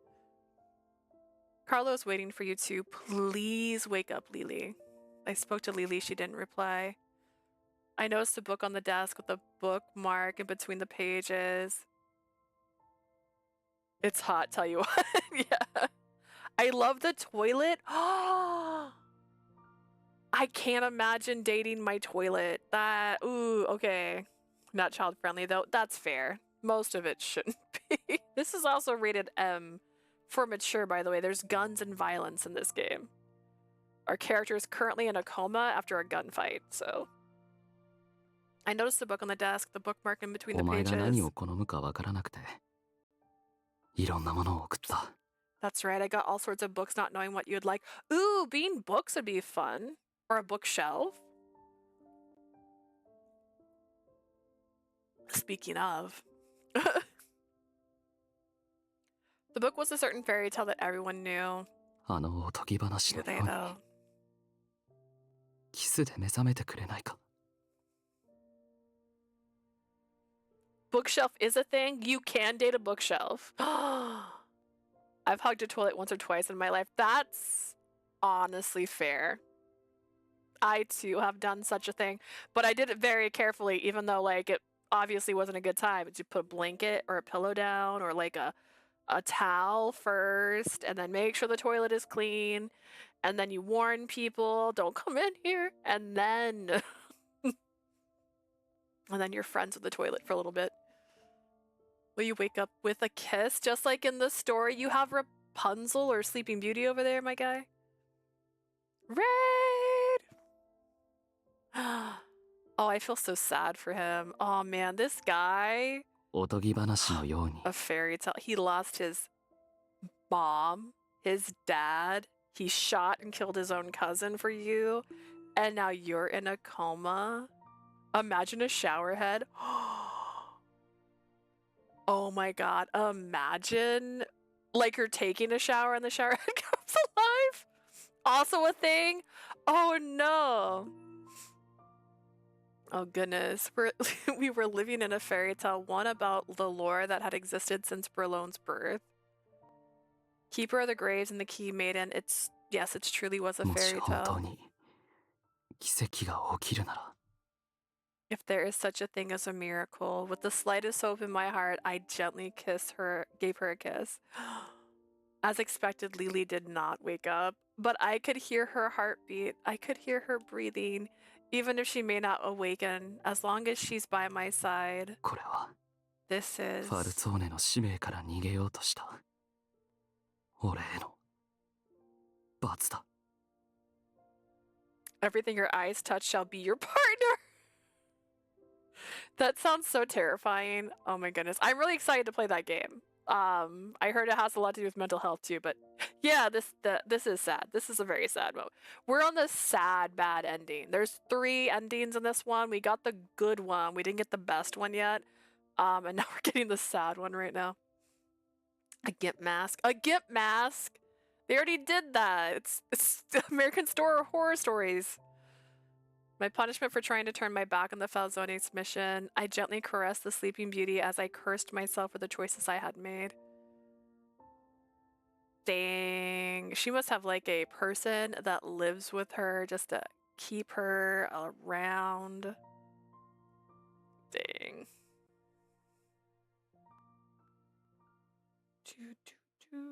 Carlo's waiting for you to please wake up, Lily. I spoke to Lily, she didn't reply. I noticed a book on the desk with a bookmark in between the pages. It's hot, tell you what. Yeah. I love the toilet. I can't imagine dating my toilet. Ooh, okay. Not child friendly though. That's fair. Most of it shouldn't be. This is also rated M for mature, by the way. There's guns and violence in this game. Our character is currently in a coma after a gunfight, so. I noticed the book on the desk, the bookmark in between the お前が何 pages. を好むかわからなくていろんなものを送った That's right, I got all sorts of books not knowing what you'd like. Ooh, being books would be fun. Or a bookshelf. Speaking of. The book was a certain fairy tale that everyone knew. あのおとぎ話の They ように though. キスで目覚めてくれないか Bookshelf is a thing. You can date a bookshelf. I've hugged a toilet once or twice in my life. That's honestly fair. I too have done such a thing, but I did it very carefully, even though like it obviously wasn't a good time. You put a blanket or a pillow down or like a towel first, and then make sure the toilet is clean, and then you warn people, don't come in here, and then and then you're friends with the toilet for a little bit. Will you wake up with a kiss, just like in the story? You have Rapunzel or Sleeping Beauty over there, my guy. Raid! Oh, I feel so sad for him. Oh man, this guy. おとぎ話のように A fairy tale. He lost his mom, his dad. He shot and killed his own cousin for you. And now you're in a coma. Imagine a shower head. Oh my god. Imagine like you're taking a shower and the shower head comes alive. Also a thing. Oh no. Oh goodness, we were living in a fairy tale, one about the lore that had existed since Berlone's birth. Keeper of the Graves and the Key Maiden, yes, it truly was a もし fairy 本当 tale. に奇跡が起きるなら If there is such a thing as a miracle, with the slightest hope in my heart, I gently gave her a kiss. As expected, Lily did not wake up, but I could hear her heartbeat. I could hear her breathing. Even if she may not awaken, as long as she's by my side. これは This is ファルツォーネの使命から逃げようとした俺への罰だ everything your eyes touch shall be your partner. That sounds so terrifying. Oh my goodness. I'm really excited to play that game. I heard it has a lot to do with mental health too, but yeah, this is sad. This is a very sad moment. We're on the sad bad ending. There's 3 endings in this one. We got the good one. We didn't get the best one yet. And now we're getting the sad one right now. A gimp mask. A gimp mask. They already did that. It's American Horror Stories. My punishment for trying to turn my back on the Falzone's mission, I gently caressed the Sleeping Beauty as I cursed myself for the choices I had made. Dang. She must have like a person that lives with her just to keep her around. Dang.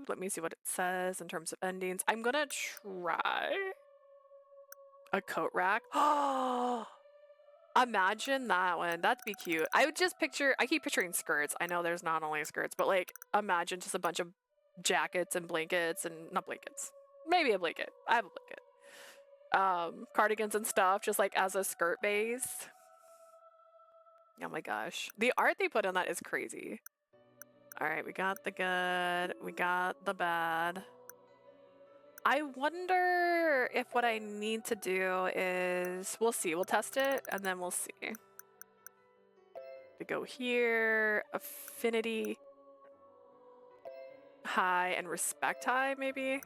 Let me see what it says in terms of endings. I'm gonna try a coat rack. Oh, imagine that one. That'd be cute. I keep picturing skirts. I know there's not only skirts, but like imagine just a bunch of jackets and blankets and not blankets. Maybe a blanket. I have a blanket. Cardigans and stuff just like as a skirt base. Oh my gosh. The art they put on that is crazy. All right, we got the good. We got the bad. I wonder if what I need to do is, we'll see, we'll test it and then we'll see. To go here, affinity high and respect high, maybe.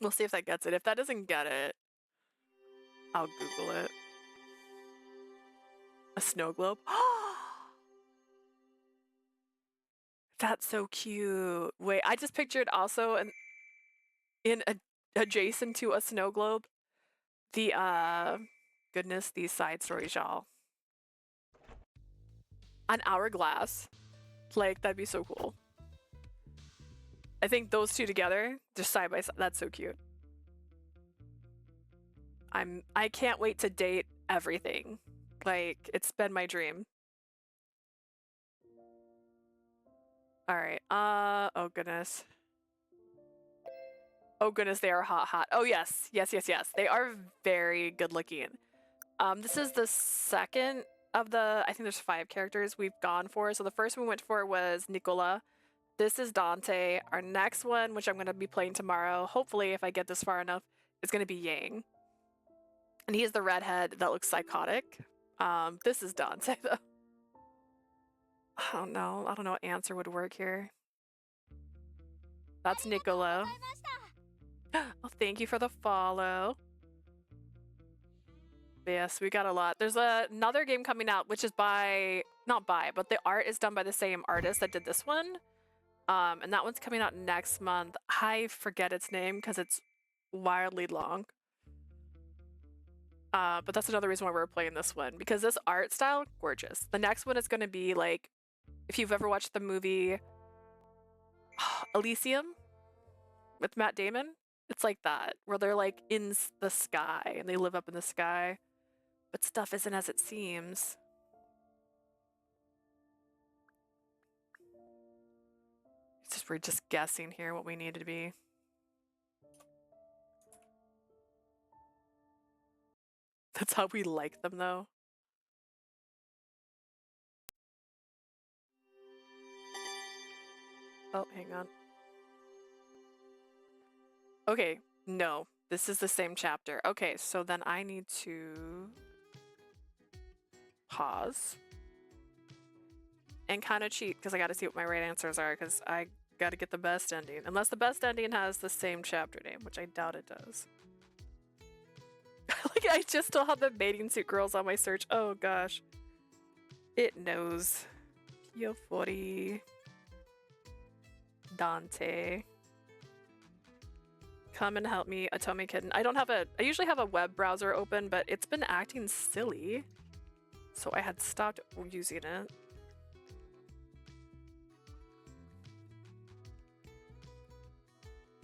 We'll see if that gets it. If that doesn't get it, I'll Google it. A snow globe. That's so cute. Wait, I just pictured also adjacent to a snow globe, the goodness, these side stories, y'all. An hourglass. Like, that'd be so cool. I think those two together, just side by side, that's so cute. I can't wait to date everything. Like, it's been my dream. All right. Oh goodness. Oh goodness, they are hot. Oh yes. They are very good looking. This is the second of the, I think there's 5 characters we've gone for. So the first one we went for was Nicola. This is Dante. Our next one, which I'm going to be playing tomorrow, hopefully if I get this far enough, is going to be Yang. And he is the redhead that looks psychotic. This is Dante though. I don't know what answer would work here. That's Nicola. Oh, thank you for the follow. But yes, we got a lot. There's another game coming out, which is but the art is done by the same artist that did this one. And that one's coming out next month. I forget its name because it's wildly long. But that's another reason why we're playing this one, because this art style, gorgeous. The next one is going to be like, if you've ever watched the movie Elysium with Matt Damon, it's like that, where they're like in the sky and they live up in the sky, but stuff isn't as it seems. We're just guessing here what we need to be. That's how we like them, though. Oh, hang on. Okay, no. This is the same chapter. Okay, so then I need to pause and kind of cheat, because I got to see what my right answers are, because I got to get the best ending. Unless the best ending has the same chapter name, which I doubt it does. Like, I just still have the bathing suit girls on my search. Oh gosh. It knows. Piofiore. Dante. Come and help me, Atome Kitten. I usually have a web browser open, but it's been acting silly. So I had stopped using it.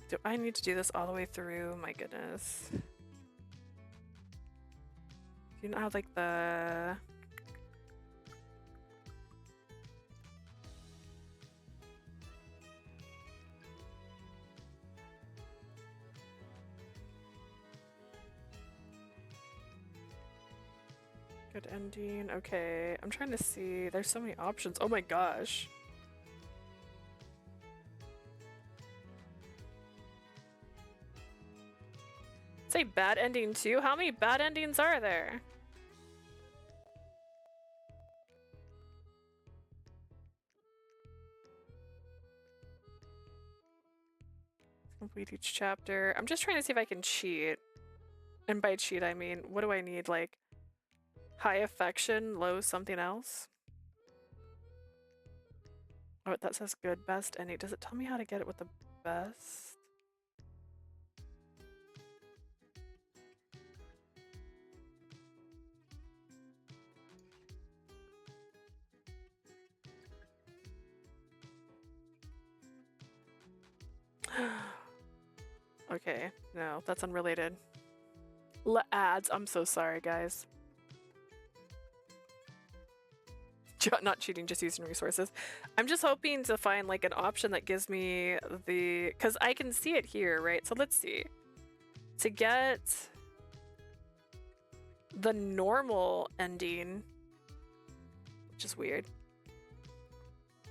Do I need to do this all the way through? My goodness. You know how like the... Good ending. Okay, I'm trying to see. There's so many options. Oh my gosh. Say bad ending too? How many bad endings are there? Complete each chapter. I'm just trying to see if I can cheat. And by cheat, I mean, what do I need? Like, high affection, low something else? Oh, that says good, best ending. Does it tell me how to get it with the best? Okay, no, that's unrelated. Ads, I'm so sorry, guys. Not cheating, just using resources. I'm just hoping to find like an option that gives me the... Because I can see it here, right? So let's see. To get the normal ending, which is weird.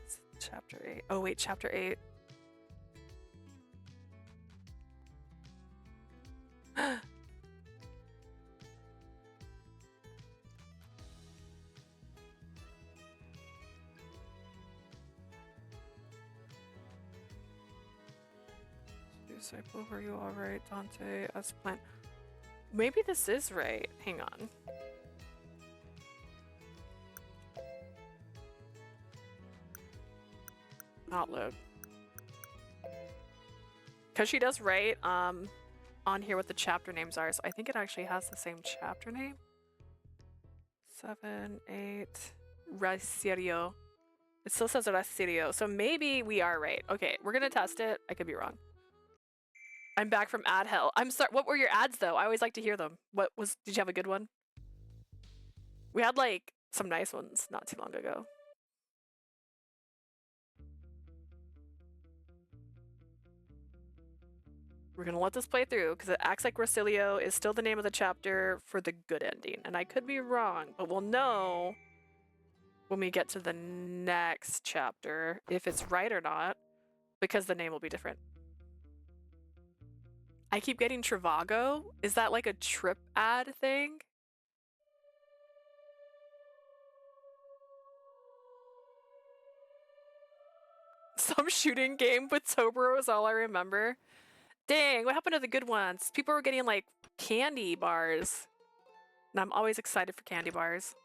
It's chapter 8. Oh wait, chapter 8. Disciple, were you alright, Dante? As planned. Maybe this is right. Hang on. Not load. Because she does write on here what the chapter names are, so I think it actually has the same chapter name. 7, 8, Ricerca. It still says Ricerca, so maybe we are right. Okay, we're gonna test it. I could be wrong. I'm back from ad hell. I'm sorry. What were your ads though? I always like to hear them. Did you have a good one? We had like some nice ones not too long ago. We're gonna let this play through because it acts like Rosilio is still the name of the chapter for the good ending. And I could be wrong, but we'll know when we get to the next chapter if it's right or not, because the name will be different. I keep getting Trivago. Is that like a trip ad thing? Some shooting game with Toboro is all I remember. Dang, what happened to the good ones? People were getting like candy bars. And I'm always excited for candy bars.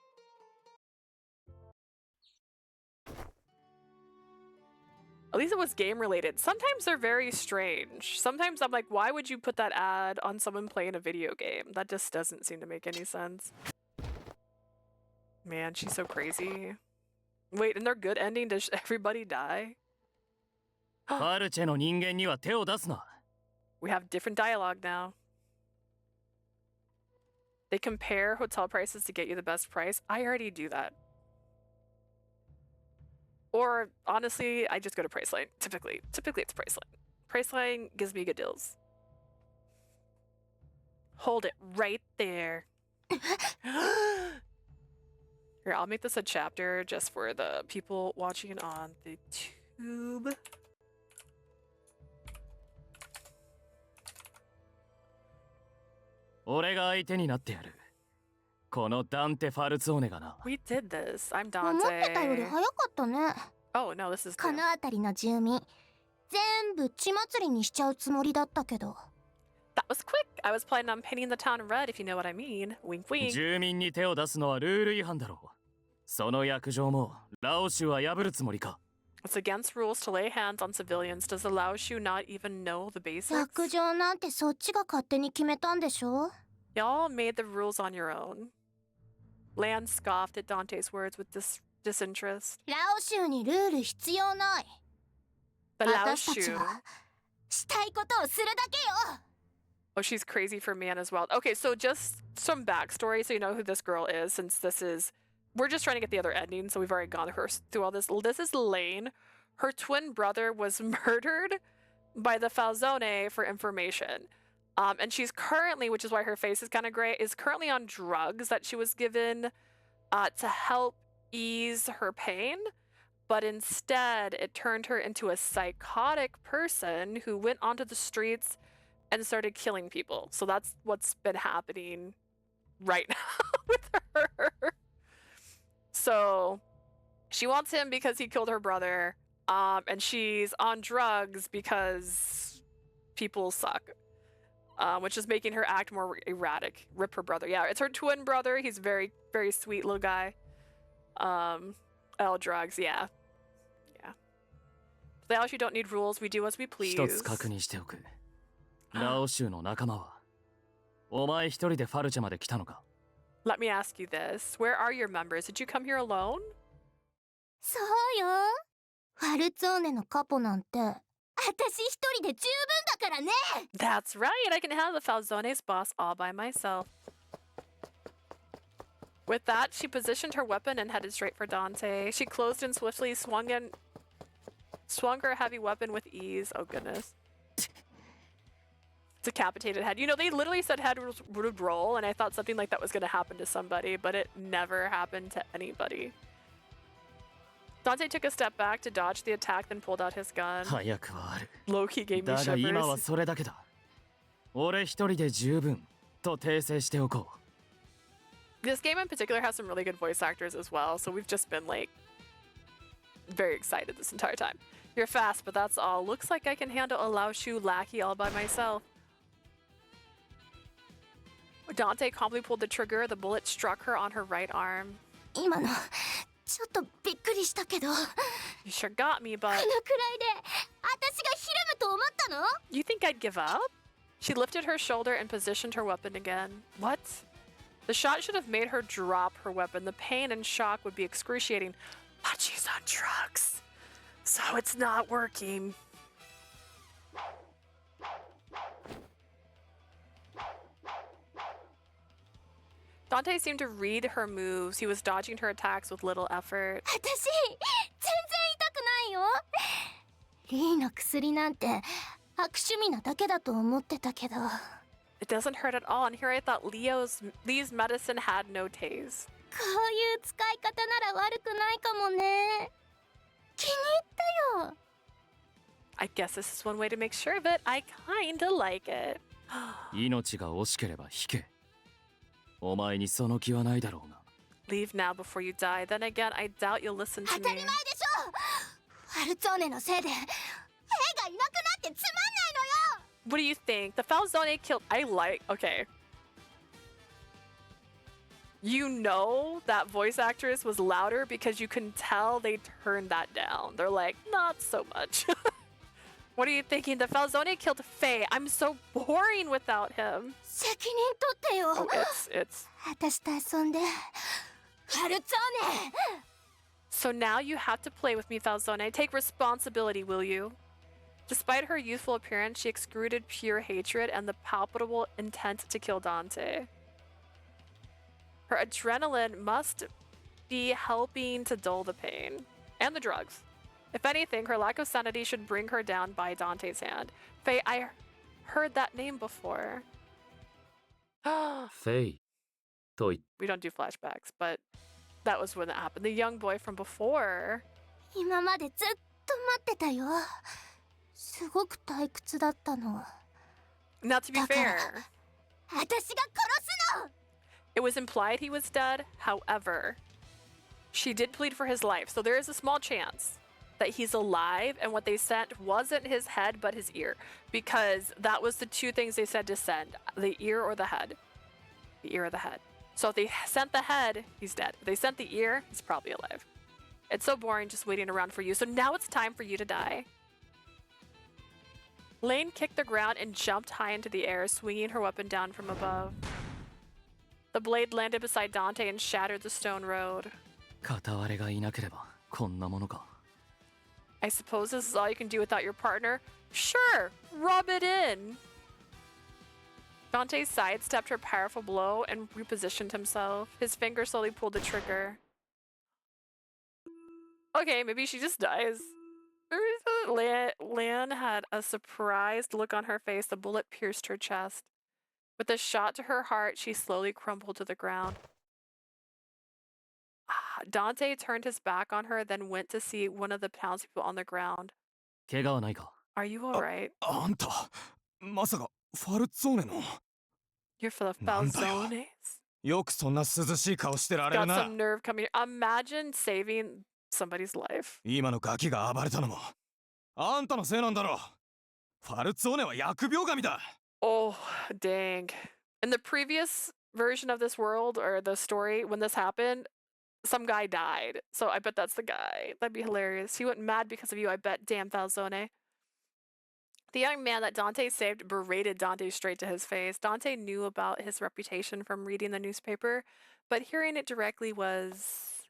At least it was game related. Sometimes they're very strange. Sometimes I'm like, why would you put that ad on someone playing a video game? That just doesn't seem to make any sense. Man, she's so crazy. Wait, in their good ending, does everybody die? We have different dialogue now. They compare hotel prices to get you the best price. I already do that. Or honestly, I just go to Priceline. Typically it's Priceline. Priceline gives me good deals. Hold it right there. Here, I'll make this a chapter just for the people watching on the tube. We did this. I'm Dante. Oh no, this is この辺りの住民全部血祭りにしちゃうつもりだったけど。 That was quick. I was planning on painting the town red, if you know what I mean. Wink, wink. 住民に手を出すのはルール違反だろう。その約定もラオシュは破るつもりか。 It's against rules to lay hands on civilians. Does the Laoshu not even know the basics? 約定なんてそっちが勝手に決めたんでしょ? Y'all made the rules on your own. Lan scoffed at Dante's words with disinterest. ラオシュにルール必要ない。 The 私たち Laoshu. はしたいことをするだけよ。 Oh, she's crazy for man as well. Okay, so just some backstory so you know who this girl is, since this is... We're just trying to get the other ending, so we've already gone through all this. This is Lane. Her twin brother was murdered by the Falzone for information. And she's currently, which is why her face is kind of gray, is currently on drugs that she was given to help ease her pain. But instead, it turned her into a psychotic person who went onto the streets and started killing people. So that's what's been happening right now with her. So she wants him because he killed her brother. And she's on drugs because people suck. Which is making her act more erratic. Rip her brother. Yeah, it's her twin brother. He's very, very sweet little guy. Drugs, yeah. Yeah. They also don't need rules. We do as we please. 一つ確認しておく。ラオシュの仲間はお前一人でファルチャまで来たのか? Let me ask you this. Where are your members? Did you come here alone? そうよ。ファルツォーネのカポなんて私一人で十分だからね。 That's right. I can handle the Falzone's boss all by myself. With that, she positioned her weapon and headed straight for Dante. She closed in swiftly, swung her heavy weapon with ease. Oh goodness. Decapitated head. You know, they literally said head would roll, and I thought something like that was going to happen to somebody, but it never happened to anybody. Dante took a step back to dodge the attack, then pulled out his gun. Low-key gave me だが今は shivers. それだけだ。俺一人で十分と訂正しておこう。 This game in particular has some really good voice actors as well, so we've just been like very excited this entire time. You're fast, but that's all. Looks like I can handle a Laoshu lackey all by myself. Dante calmly pulled the trigger. The bullet struck her on her right arm. 今のちょっとびっくりしたけど。 You sure got me, この but くらいで私がひるむと思ったの? you think I'd give up? She lifted her shoulder and positioned her weapon again. What? The shot should have made her drop her weapon. The pain and shock would be excruciating, but she's on drugs, so it's not working. Dante seemed to read her moves. He was dodging her attacks with little effort. 私全然痛くないよ。リーの薬なんて悪趣味なだけだと思ってたけど。 It doesn't hurt at all, and here I thought Lee's medicine had no taste. こういう使い方なら悪くないかもね。気に入ったよ。 I guess this is one way to make sure of it. I kinda like it. 命が惜しければ引け。お前にその気はないだろうな。 Leave now before you die. Then again, I doubt you'll listen to 当たり me. 前でしょ。ファルツォーネのせいで兵がいなくなってつまんないのよ。 What do you think? The Falzone killed... I like... Okay. You know that voice actress was louder because you can tell they turned that down. They're like, not so much. What are you thinking? The Falzone killed Faye. I'm so boring without him. 責任取ってよ。 Oh, it's. 私と遊んで。ファルツォーネ。 So now you have to play with me, Falzone. Take responsibility, will you? Despite her youthful appearance, she exuded pure hatred and the palpable intent to kill Dante. Her adrenaline must be helping to dull the pain. And the drugs. If anything, her lack of sanity should bring her down by Dante's hand. Faye, I heard that name before. Faye. We don't do flashbacks, but that was when it happened. The young boy from before. 今までずっと待ってたよ。すごく退屈だったの。 Now, to be fair, 私が殺すの。 it was implied he was dead. However, she did plead for his life, so there is a small chance that he's alive, and what they sent wasn't his head but his ear, because that was the two things they said to send: the ear or the head. The ear or the head. So if they sent the head, he's dead. If they sent the ear, he's probably alive. It's so boring just waiting around for you, so now it's time for you to die. Lane kicked the ground and jumped high into the air, swinging her weapon down from above. The blade landed beside Dante and shattered the stone road. 片割れがいなければこんなものか。 I suppose this is all you can do without your partner? Sure, rub it in. Dante sidestepped her powerful blow and repositioned himself. His finger slowly pulled the trigger. Okay, maybe she just dies. Lan had a surprised look on her face. The bullet pierced her chest. With a shot to her heart, she slowly crumpled to the ground. Dante turned his back on her, then went to see one of the townspeople on the ground. 怪我はないか? Are you alright? あんた、まさかファルツォーネの You're full of なんだよ。 falzones. よくそんな涼しい顔してられる Got な。 some nerve coming. Imagine saving somebody's life. 今のガキが暴れたのもあんたのせいなんだろ。ファルツォーネは疫病神だ。 Oh, dang. In the previous version of this world, or the story, when this happened, some guy died. So I bet that's the guy. That'd be hilarious. He went mad because of you, I bet. Damn, Falzone. The young man that Dante saved berated Dante straight to his face. Dante knew about his reputation from reading the newspaper, but hearing it directly was...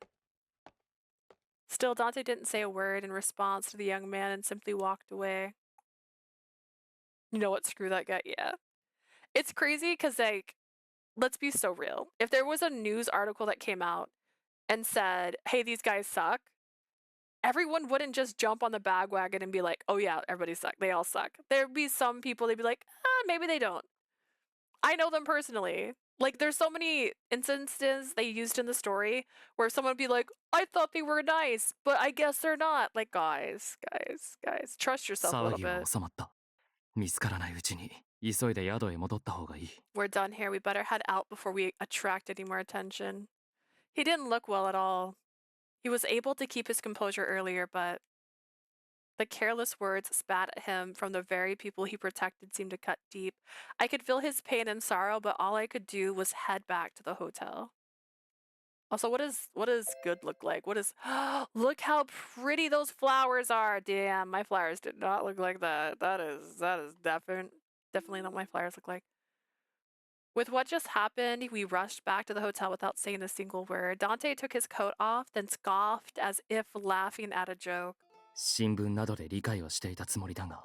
Still, Dante didn't say a word in response to the young man and simply walked away. You know what? Screw that guy. Yeah. It's crazy because, like, let's be so real. If there was a news article that came out and said, hey, these guys suck, everyone wouldn't just jump on the bagwagon and be like, oh yeah, everybody suck. They all suck. There'd be some people, they'd be like, maybe they don't. I know them personally. Like, there's so many instances they used in the story where someone would be like, I thought they were nice, but I guess they're not. Like, guys, trust yourself a little 騒ぎは bit. 収まった。見つからないうちに急いで宿へ戻った方がいい。 We're done here. We better head out before we attract any more attention. He didn't look well at all. He was able to keep his composure earlier, but the careless words spat at him from the very people he protected seemed to cut deep. I could feel his pain and sorrow, but all I could do was head back to the hotel. Also, what does good look like? What is... Look how pretty those flowers are. Damn, my flowers did not look like that. That is definitely not what my flowers look like. With what just happened, we rushed back to the hotel without saying a single word. Dante took his coat off, then scoffed as if laughing at a joke. 新聞などで理解はしていたつもりだが、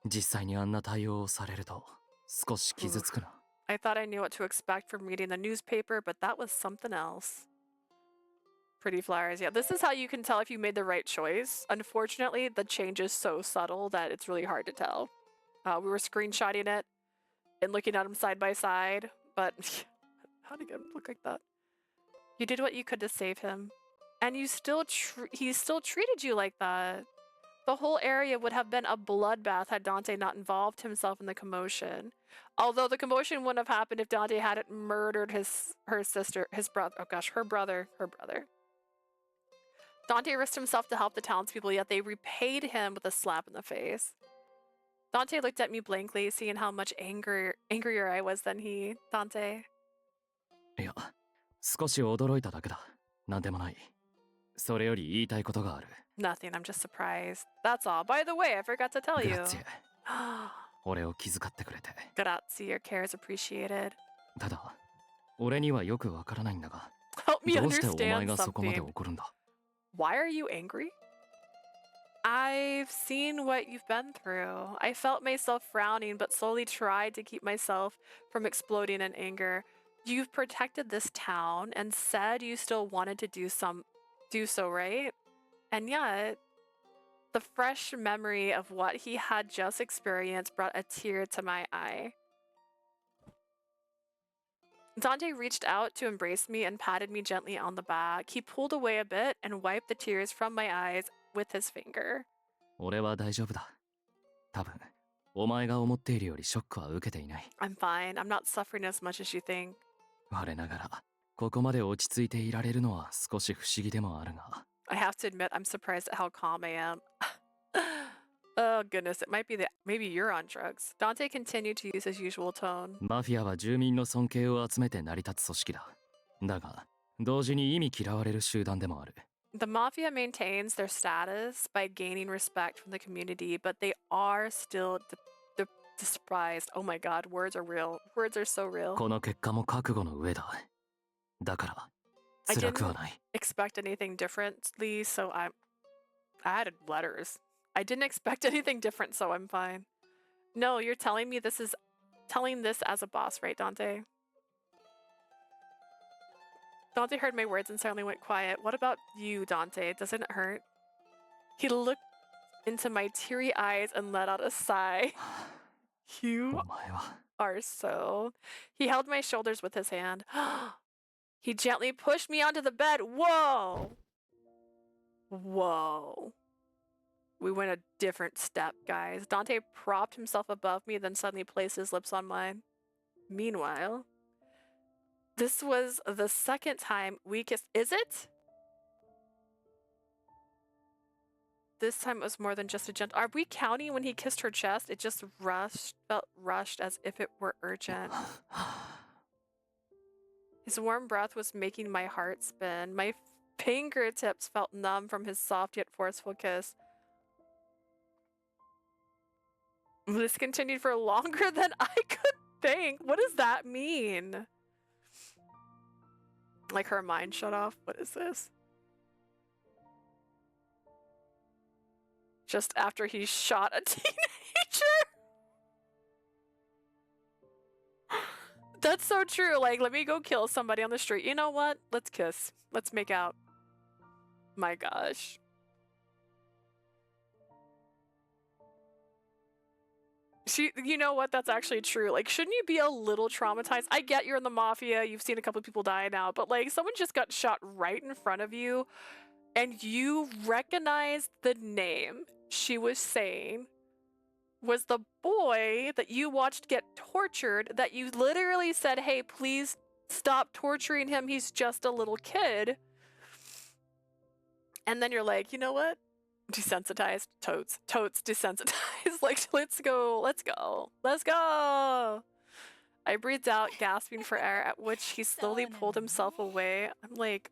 実際にあんな対応をされると少し傷つくな。 I thought I knew what to expect from reading the newspaper, but that was something else. Pretty flowers. Yeah, this is how you can tell if you made the right choice. Unfortunately, the change is so subtle that it's really hard to tell. We were screenshotting it and looking at them side by side, but how did it look like that? You did what you could to save him, and you still he still treated you like that. The whole area would have been a bloodbath had Dante not involved himself in the commotion. Although the commotion wouldn't have happened if Dante hadn't murdered her brother. Dante risked himself to help the townspeople, yet they repaid him with a slap in the face. Dante looked at me blankly, seeing how much angrier I was than he. Dante. いや、少し驚いただけだ。なんでもない。それより言いたいことがある。Nothing, I'm just surprised. That's all. By the way, I forgot to tell you. グラッツィエ。俺を気遣ってくれて。Grazie, your care is appreciated. ただ、俺にはよくわからないんだが、 Help me どうしてお前 understand がそこまで something. 怒るんだ？ Why are you angry? I've seen what you've been through. I felt myself frowning, but slowly tried to keep myself from exploding in anger. You've protected this town and said you still wanted to do so, right? And yet, the fresh memory of what he had just experienced brought a tear to my eye. Dante reached out to embrace me and patted me gently on the back. He pulled away a bit and wiped the tears from my eyes with his finger. 俺は大丈夫だ。多分、お前が思っているよりショックは受けていない。I'm fine. I'm not suffering as much as you think. 我ながら、ここまで落ち着いていられるのは少し不思議でもあるが。I have to admit, I'm surprised at how calm I am. Oh goodness, maybe you're on drugs. Dante continued to use his usual tone. マフィアは住民の尊敬を集めて成り立つ組織だ。だが、同時に意味嫌われる集団でもある。The mafia maintains their status by gaining respect from the community, but they are still despised. Oh my god, words are real. Words are so real. この結果も覚悟の上だ。だから、辛くはない。I didn't expect anything differently, so I added letters. I didn't expect anything different, so I'm fine. No, you're telling me telling this as a boss, right, Dante? Dante heard my words and suddenly went quiet. What about you, Dante? Doesn't it hurt? He looked into my teary eyes and let out a sigh. You are so... He held my shoulders with his hand. He gently pushed me onto the bed. Whoa! Whoa. We went a different step, guys. Dante propped himself above me, then suddenly placed his lips on mine. Meanwhile, this was the second time we kissed. Is it? This time it was more than just a gentle... Are we counting when he kissed her chest? It just felt rushed as if it were urgent. His warm breath was making my heart spin. My fingertips felt numb from his soft yet forceful kiss. This continued for longer than I could think. What does that mean? Like her mind shut off? What is this? Just after he shot a teenager? That's so true. Like, let me go kill somebody on the street. You know what? Let's kiss. Let's make out. My gosh. You know what? That's actually true. Like, shouldn't you be a little traumatized? I get you're in the mafia. You've seen a couple of people die now. But, like, someone just got shot right in front of you. And you recognized the name she was saying was the boy that you watched get tortured, that you literally said, hey, please stop torturing him. He's just a little kid. And then you're like, you know what? Desensitized. Totes desensitized. Like, let's go. I breathed out, gasping for air, at which he slowly pulled himself away. I'm like,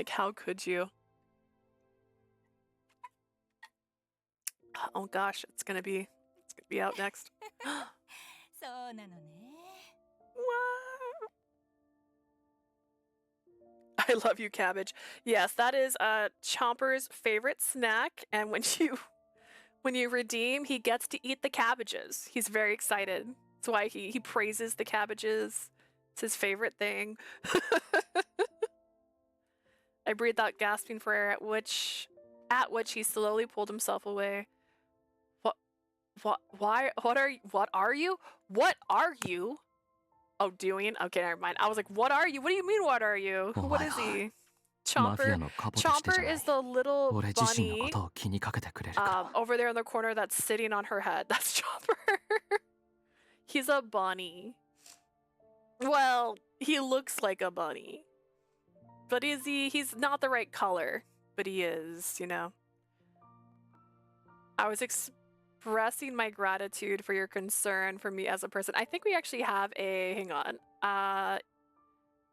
how could you? Oh gosh, it's gonna be out next. I love you, cabbage. Yes, that is Chomper's favorite snack, and when you redeem, he gets to eat the cabbages. He's very excited. That's why he praises the cabbages. It's his favorite thing. I breathed out, gasping for air, at which he slowly pulled himself away. What are you? Oh, doing? Okay, never mind. I was like, what are you? What do you mean, what are you? What is he? Chomper is the little bunny over there in the corner that's sitting on her head. That's Chomper. He's a bunny. Well, he looks like a bunny. But is he? He's not the right color, but he is, you know. I was expressing my gratitude for your concern for me as a person. I think we actually have a, hang on.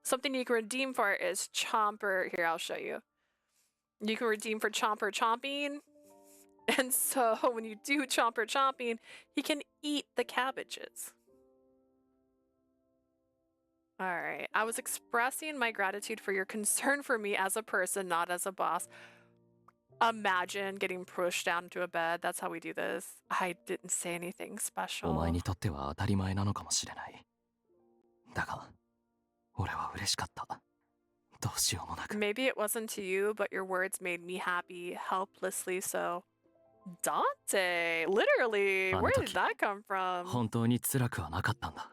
Something you can redeem for is Chomper. Here, I'll show you. You can redeem for Chomper chomping. And so when you do Chomper chomping, he can eat the cabbages. All right. I was expressing my gratitude for your concern for me as a person, not as a boss. Imagine getting pushed down into a bed. That's how we do this. I didn't say anything お special. 前にとっては当たり前なのかもしれない。だが、俺は嬉しかった。どうしようもなく。 Maybe it wasn't to you, but your words made me happy, helplessly so. Dante! Literally! Where did that come from? 本当に辛くはなかったんだ。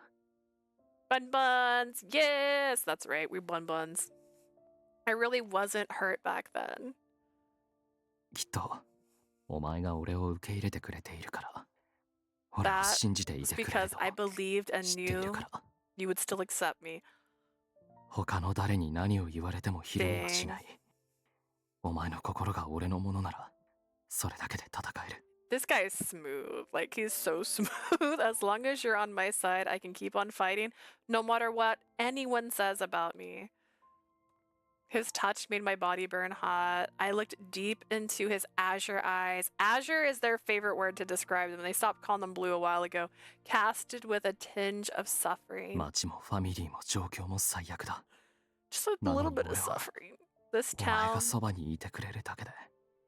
Bun buns! Yes! That's right, we bun buns. I really wasn't hurt back then. きっと、お前が俺を受け入れてくれているから。俺は信じてい That's てくれる because I believed and knew you would still accept me. 他の誰に何を言われてもひるみはしない。お前の心が俺のものなら、それだけで戦える。 This guy is smooth. Like, he's so smooth. As long as you're on my side, I can keep on fighting, no matter what anyone says about me. His touch made my body burn hot. I looked deep into his azure eyes. Azure is their favorite word to describe them. They stopped calling them blue a while ago. Casted with a tinge of suffering. 町もファミリーも状況も最悪だ。 Just a little bit of suffering. This お前 town がそばにいてくれるだけで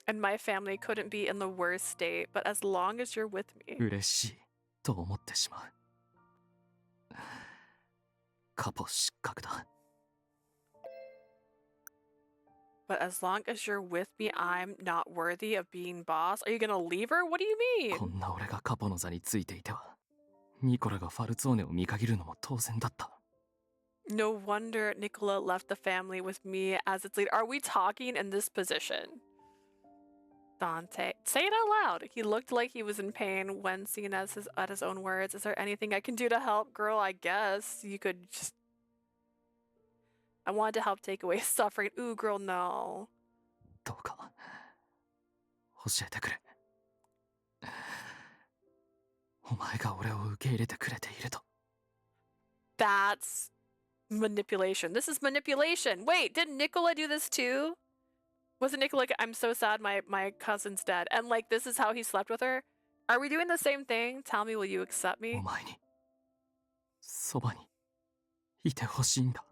and my family couldn't be in the worst state, but as long as you're with me. 嬉しいと思ってしまう。カポ失格だ。 But as long as you're with me, I'm not worthy of being boss. Are you gonna leave her? What do you mean? こんな俺がカポの座についていては、ニコラがファルツォーネを見限るのも当然だった。 No wonder Nicola left the family with me as its leader. Are we talking in this position? Dante. Say it out loud. He looked like he was in pain when seen as at his own words. Is there anything I can do to help? Girl, I guess you could just... I wanted to help take away suffering. Ooh, girl, no. どうか教えてくれ。お前が俺を受け入れてくれていると。 That's manipulation. This is manipulation. Wait, didn't Nicola do this too? Wasn't Nicola like, I'm so sad my cousin's dead, and like this is how he slept with her? Are we doing the same thing? Tell me, will you accept me? お前にそばにいてほしいんだ。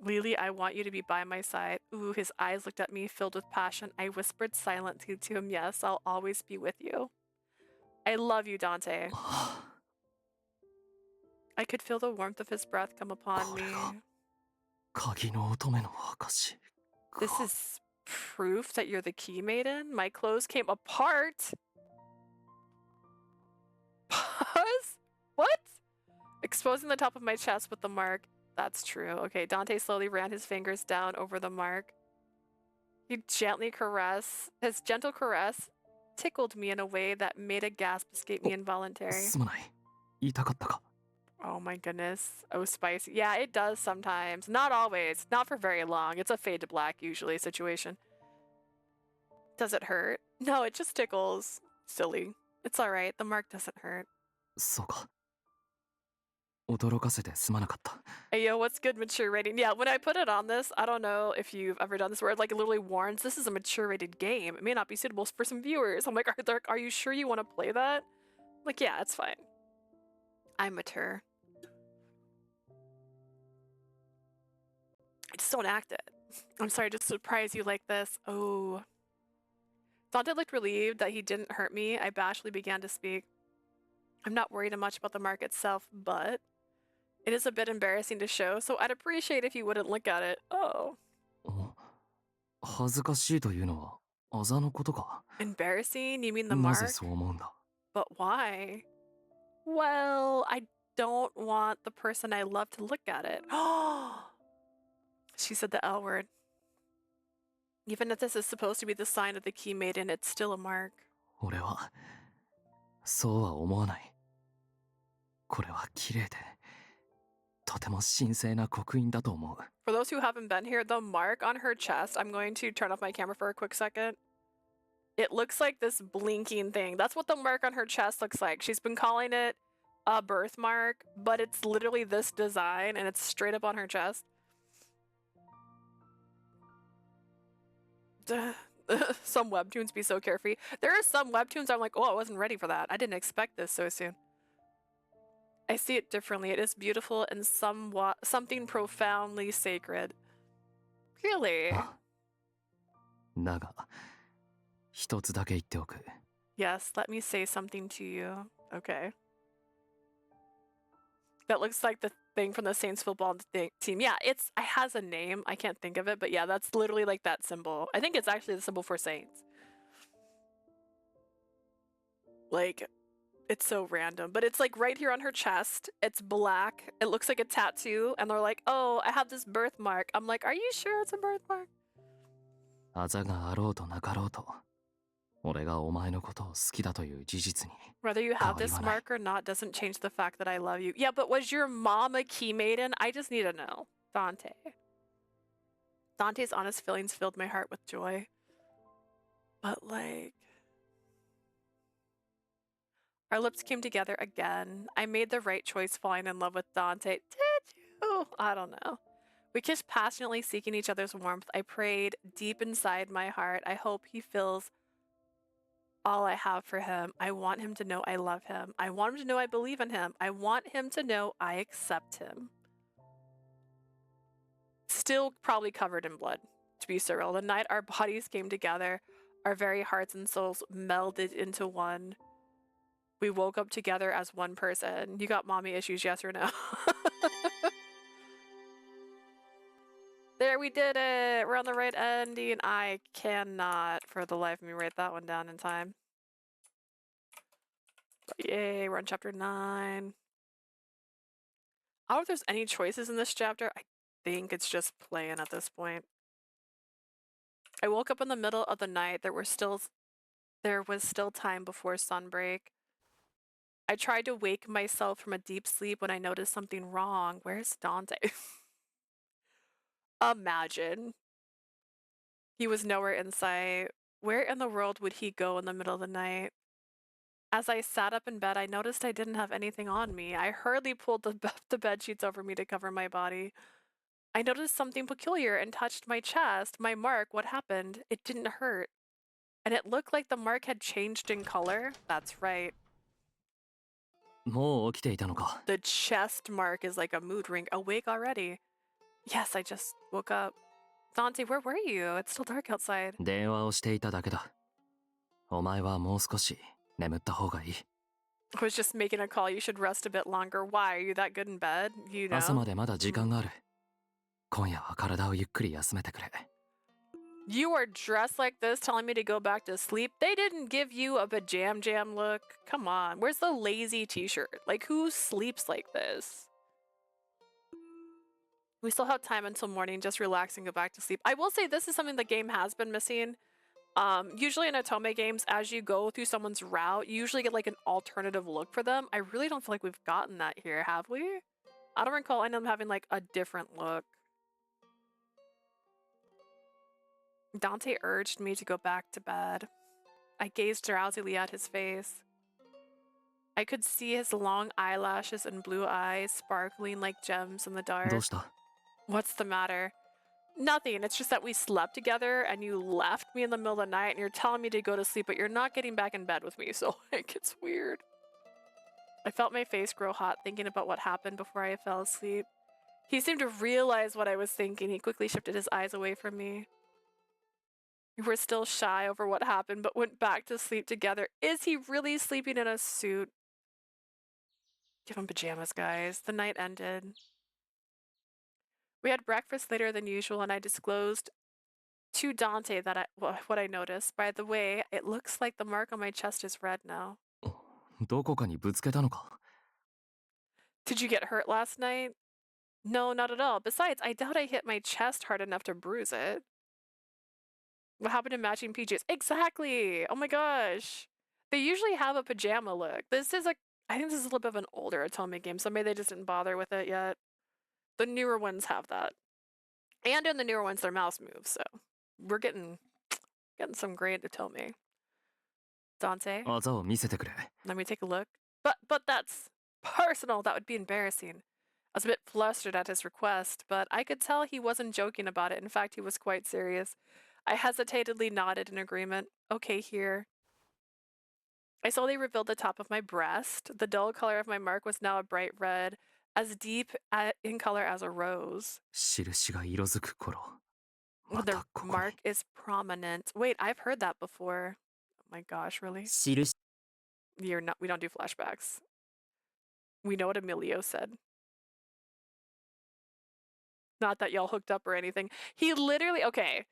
Lily, I want you to be by my side. Ooh, his eyes looked at me filled with passion. I whispered silently to him, yes, I'll always be with you. I love you, Dante. I could feel the warmth of his breath come upon me. 鍵の乙女の証。 This is proof that you're the key maiden? My clothes came apart? Pause? What? Exposing the top of my chest with the mark. That's true. Okay, Dante slowly ran his fingers down over the mark. He gently caressed. His gentle caress tickled me in a way that made a gasp escape me involuntarily. すまない。痛かったか。 Oh my goodness. Oh, spicy. Yeah, it does sometimes. Not always. Not for very long. It's a fade to black, usually, situation. Does it hurt? No, it just tickles. Silly. It's alright. The mark doesn't hurt. そうか。驚かせてすまなかった。 Hey, yo, what's good mature rating? Yeah, when I put it on this, I don't know if you've ever done this where it like literally warns this is a mature rated game. It may not be suitable for some viewers. I'm like, are you sure you want to play that? Like, yeah, it's fine. I'm mature. I just don't act it. I'm sorry to surprise you like this. Oh. Dante looked relieved that he didn't hurt me. I bashfully began to speak. I'm not worried much about the mark itself, but it is a bit embarrassing to show, so I'd appreciate if you wouldn't look at it. Oh. 恥ずかしいというのはあざのことか。 Embarrassing? You mean the な mark? ぜそう思うんだ。 But why? Well, I don't want the person I love to look at it. She said the L word. Even if this is supposed to be the sign of the key maiden, it's still a mark. 俺はそうは思わない。これは綺麗でとても神聖な刻印だと思う。 For those who haven't been here, the mark on her chest, I'm going to turn off my camera for a quick second. It looks like this blinking thing. That's what the mark on her chest looks like. She's been calling it a birthmark, but it's literally this design and it's straight up on her chest. Some webtoons be so carefree. There are some webtoons I'm like, oh, I wasn't ready for that. I didn't expect this so soon. I see it differently. It is beautiful and something profoundly sacred. Really? だが、一つだけ言っておく。 Yes, let me say something to you. Okay. That looks like the thing from the Saints football team. Yeah, it has a name. I can't think of it, but yeah, that's literally like that symbol. I think it's actually the symbol for Saints. Like, it's so random, but it's like right here on her chest. It's black. It looks like a tattoo, and they're like, "Oh, I have this birthmark." I'm like, "Are you sure it's a birthmark?" あざがあろうとなかろうと、俺がお前のことを好きだという事実に。 Whether you have this mark or not doesn't change the fact that I love you. Yeah, but was your mom a key maiden? I just need to know. Dante. Dante's honest feelings filled my heart with joy. But like... Our lips came together again. I made the right choice falling in love with Dante. Did you? I don't know. We kissed passionately, seeking each other's warmth. I prayed deep inside my heart. I hope he feels all I have for him. I want him to know I love him. I want him to know I believe in him. I want him to know I accept him. Still probably covered in blood, to be surreal. The night our bodies came together, our very hearts and souls melded into one. We woke up together as one person. You got mommy issues, yes or no? There, we did it! We're on the right ending. I cannot, for the life of me, write that one down in time. But yay, we're on chapter 9. I don't know if there's any choices in this chapter. I think it's just playing at this point. I woke up in the middle of the night. There was still time before sunbreak. I tried to wake myself from a deep sleep when I noticed something wrong. Where's Dante? Imagine. He was nowhere in sight. Where in the world would he go in the middle of the night? As I sat up in bed, I noticed I didn't have anything on me. I hurriedly pulled the bed sheets over me to cover my body. I noticed something peculiar and touched my chest. My mark, what happened? It didn't hurt. And it looked like the mark had changed in color. That's right. もう起きていたのか。 The chest mark is like a mood ring. Awake already? Yes, I just woke up. Dante, where were you? It's still dark outside. 電話をしていただけだ。お前はもう少し眠った方がいい。 I was just making a call. You should rest a bit longer. Why? Are you that good in bed? You know? 朝までまだ時間がある。今夜は体をゆっくり休めてくれ。 You are dressed like this, telling me to go back to sleep? They didn't give you a pajam look. Come on. Where's the lazy t-shirt? Like, who sleeps like this? We still have time until morning. Just relax and go back to sleep. I will say this is something the game has been missing. Usually in Otome games, as you go through someone's route, you usually get like an alternative look for them. I really don't feel like we've gotten that here, have we? I don't recall any of them having like a different look. Dante urged me to go back to bed. I gazed drowsily at his face. I could see his long eyelashes and blue eyes sparkling like gems in the dark. どうした? What's the matter? Nothing. It's just that we slept together and you left me in the middle of the night and you're telling me to go to sleep, but you're not getting back in bed with me, so like it's weird. I felt my face grow hot thinking about what happened before I fell asleep. He seemed to realize what I was thinking. He quickly shifted his eyes away from me. We were still shy over what happened, but went back to sleep together. Is he really sleeping in a suit? Give him pajamas, guys. The night ended. We had breakfast later than usual, and I disclosed to Dante that what I noticed. By the way, it looks like the mark on my chest is red now. どこかにぶつけたのか? Did you get hurt last night? No, not at all. Besides, I doubt I hit my chest hard enough to bruise it. What happened to matching PJs? Exactly! Oh my gosh! They usually have a pajama look. This is I think this is a little bit of an older Otome game, so maybe they just didn't bother with it yet. The newer ones have that. And in the newer ones, their mouse moves, so we're getting some great Otome. Dante? あざを見せてくれ。 Let me take a look. But that's personal. That would be embarrassing. I was a bit flustered at his request, but I could tell he wasn't joking about it. In fact, he was quite serious. I hesitatedly nodded in agreement. Okay, here. I slowly revealed the top of my breast. The dull color of my mark was now a bright red, as deep in color as a rose. 印が色づく頃。 The mark is prominent. Wait, I've heard that before. Oh my gosh, really? We don't do flashbacks. We know what Emilio said. Not that y'all hooked up or anything. He literally, okay.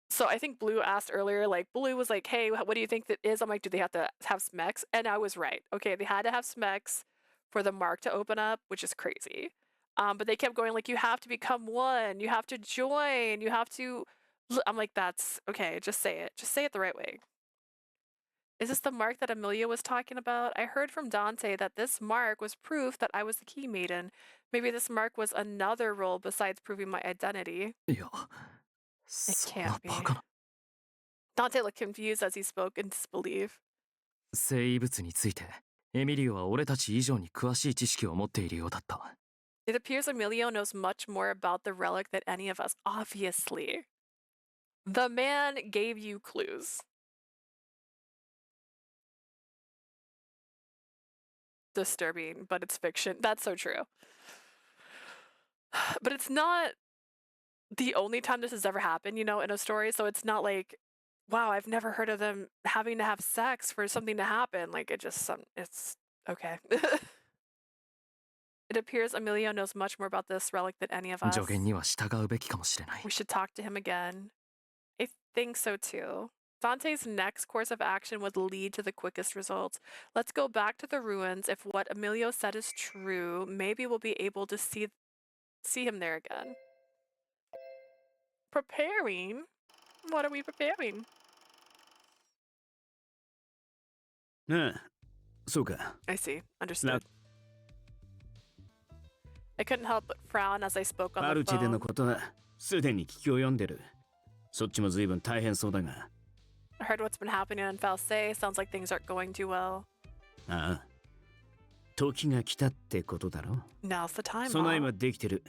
So I think Blue asked earlier, like, Blue was like, hey, what do you think that is? I'm like, do they have to have SMEX? And I was right. Okay, they had to have SMEX for the mark to open up, which is crazy. But they kept going, like, you have to become one. You have to join. You have to... I'm like, that's... Okay, just say it. Just say it the right way. Is this the mark that Amelia was talking about? I heard from Dante that this mark was proof that I was the key maiden. Maybe this mark was another role besides proving my identity. It can't be. Dante looked confused as he spoke in disbelief. 生異物についてエミリオは俺たち以上に詳しい知識を持っているようだった。 It appears Emilio knows much more about the relic than any of us, obviously. The man gave you clues. Disturbing, but it's fiction. That's so true. But it's not the only time this has ever happened, you know, in a story. So it's not like, wow, I've never heard of them having to have sex for something to happen. Like, it's okay. It appears Emilio knows much more about this relic than any of us. 助言には従うべきかもしれない。 We should talk to him again. I think so too. Dante's next course of action would lead to the quickest results. Let's go back to the ruins. If what Emilio said is true, maybe we'll be able to see him there again. Preparing? What are we preparing? そうか。 I see. Understood. I couldn't help but frown as I spoke on ア the ルチェでの phone. ことはすでに聞き及んでる。そっちも随分大変そうだが。 I heard what's been happening in Falsay. Sounds like things aren't going too well. ああ。時が来たってことだろ。 Now's the time, 備え Mom. はできてる。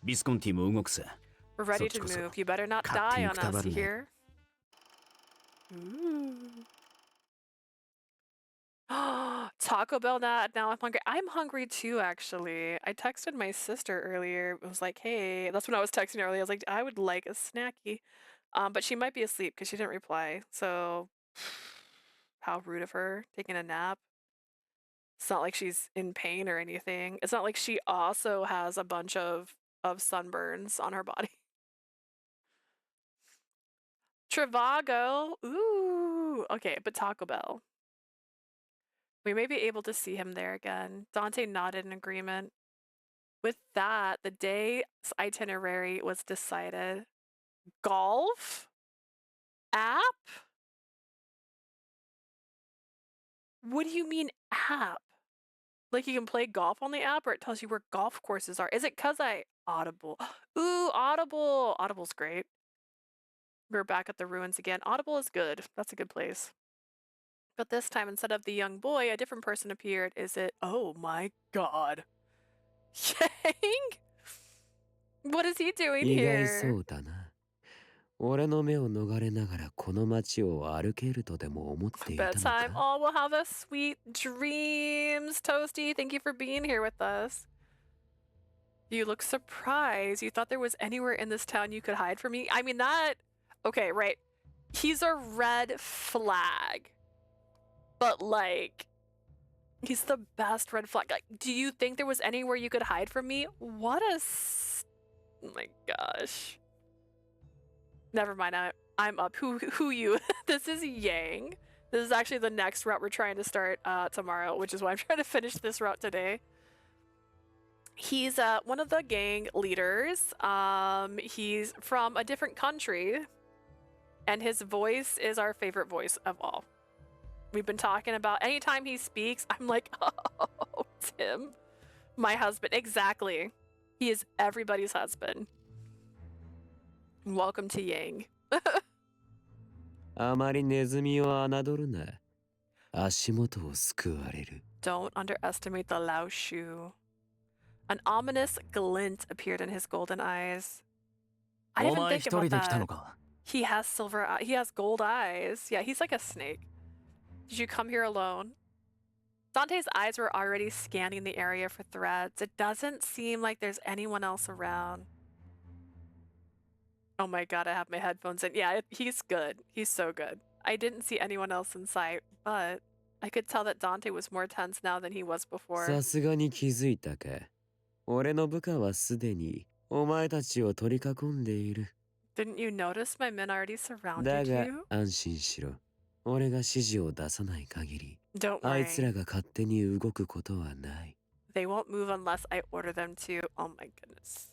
ビスコンティも動くさ。 We're ready そっち to こそ move. You better not 勝手 die に on くたば us, る you ね。 hear? Taco Bell now I'm hungry. I'm hungry too, actually. I texted my sister earlier. It was like, hey, that's when I was texting earlier. I was like, I would like a snacky. But she might be asleep because she didn't reply. So how rude of her, taking a nap. It's not like she's in pain or anything. It's not like she also has a bunch of sunburns on her body. Trivago. Ooh. Okay, but Taco Bell. We may be able to see him there again. Dante nodded in agreement. With that, the day's itinerary was decided. Golf? App? What do you mean app? Like you can play golf on the app or it tells you where golf courses are. Is it because Audible? Ooh, Audible! Audible's great. We're back at the ruins again. Audible is good. That's a good place. But this time, instead of the young boy, a different person appeared. Is it? Oh my god. Yang? What is he doing 意外 here? そうだな。俺の目を逃れながらこの街を歩けるとでも思っていたの Bedtime. か。 Oh, we'll have a sweet dreams. Toasty, thank you for being here with us. You look surprised. You thought there was anywhere in this town you could hide from me? I mean, that... Okay, right. He's a red flag. But, like... He's the best red flag. Like, do you think there was anywhere you could hide from me? What a... Oh my gosh. Never mind, I'm up. Who you? This is Yang. This is actually the next route we're trying to start tomorrow, which is why I'm trying to finish this route today. He's one of the gang leaders. He's from a different country, and his voice is our favorite voice of all. We've been talking about anytime he speaks, I'm like, oh, Tim, my husband. Exactly. He is everybody's husband. Welcome to Yang. あまりネズミを侮るな。足元をすくわれる。Don't underestimate the Lao Shu. An ominous glint appeared in his golden eyes. I didn't even think about that. He has he has gold eyes. Yeah, he's like a snake. Did you come here alone? Dante's eyes were already scanning the area for threats. It doesn't seem like there's anyone else around. Oh my god, I have my headphones in. Yeah, he's good. He's so good. I didn't see anyone else in sight, but I could tell that Dante was more tense now than he was before. さすがに気づいたか。俺の部下はすでにお前たちを取り囲んでいる。Didn't you notice my men already surrounded だが you? 安心しろ。俺が指示を出さない限り、 Don't あいつ worry. らが勝手に動くことはない。 They won't move unless I order them to. Oh my goodness.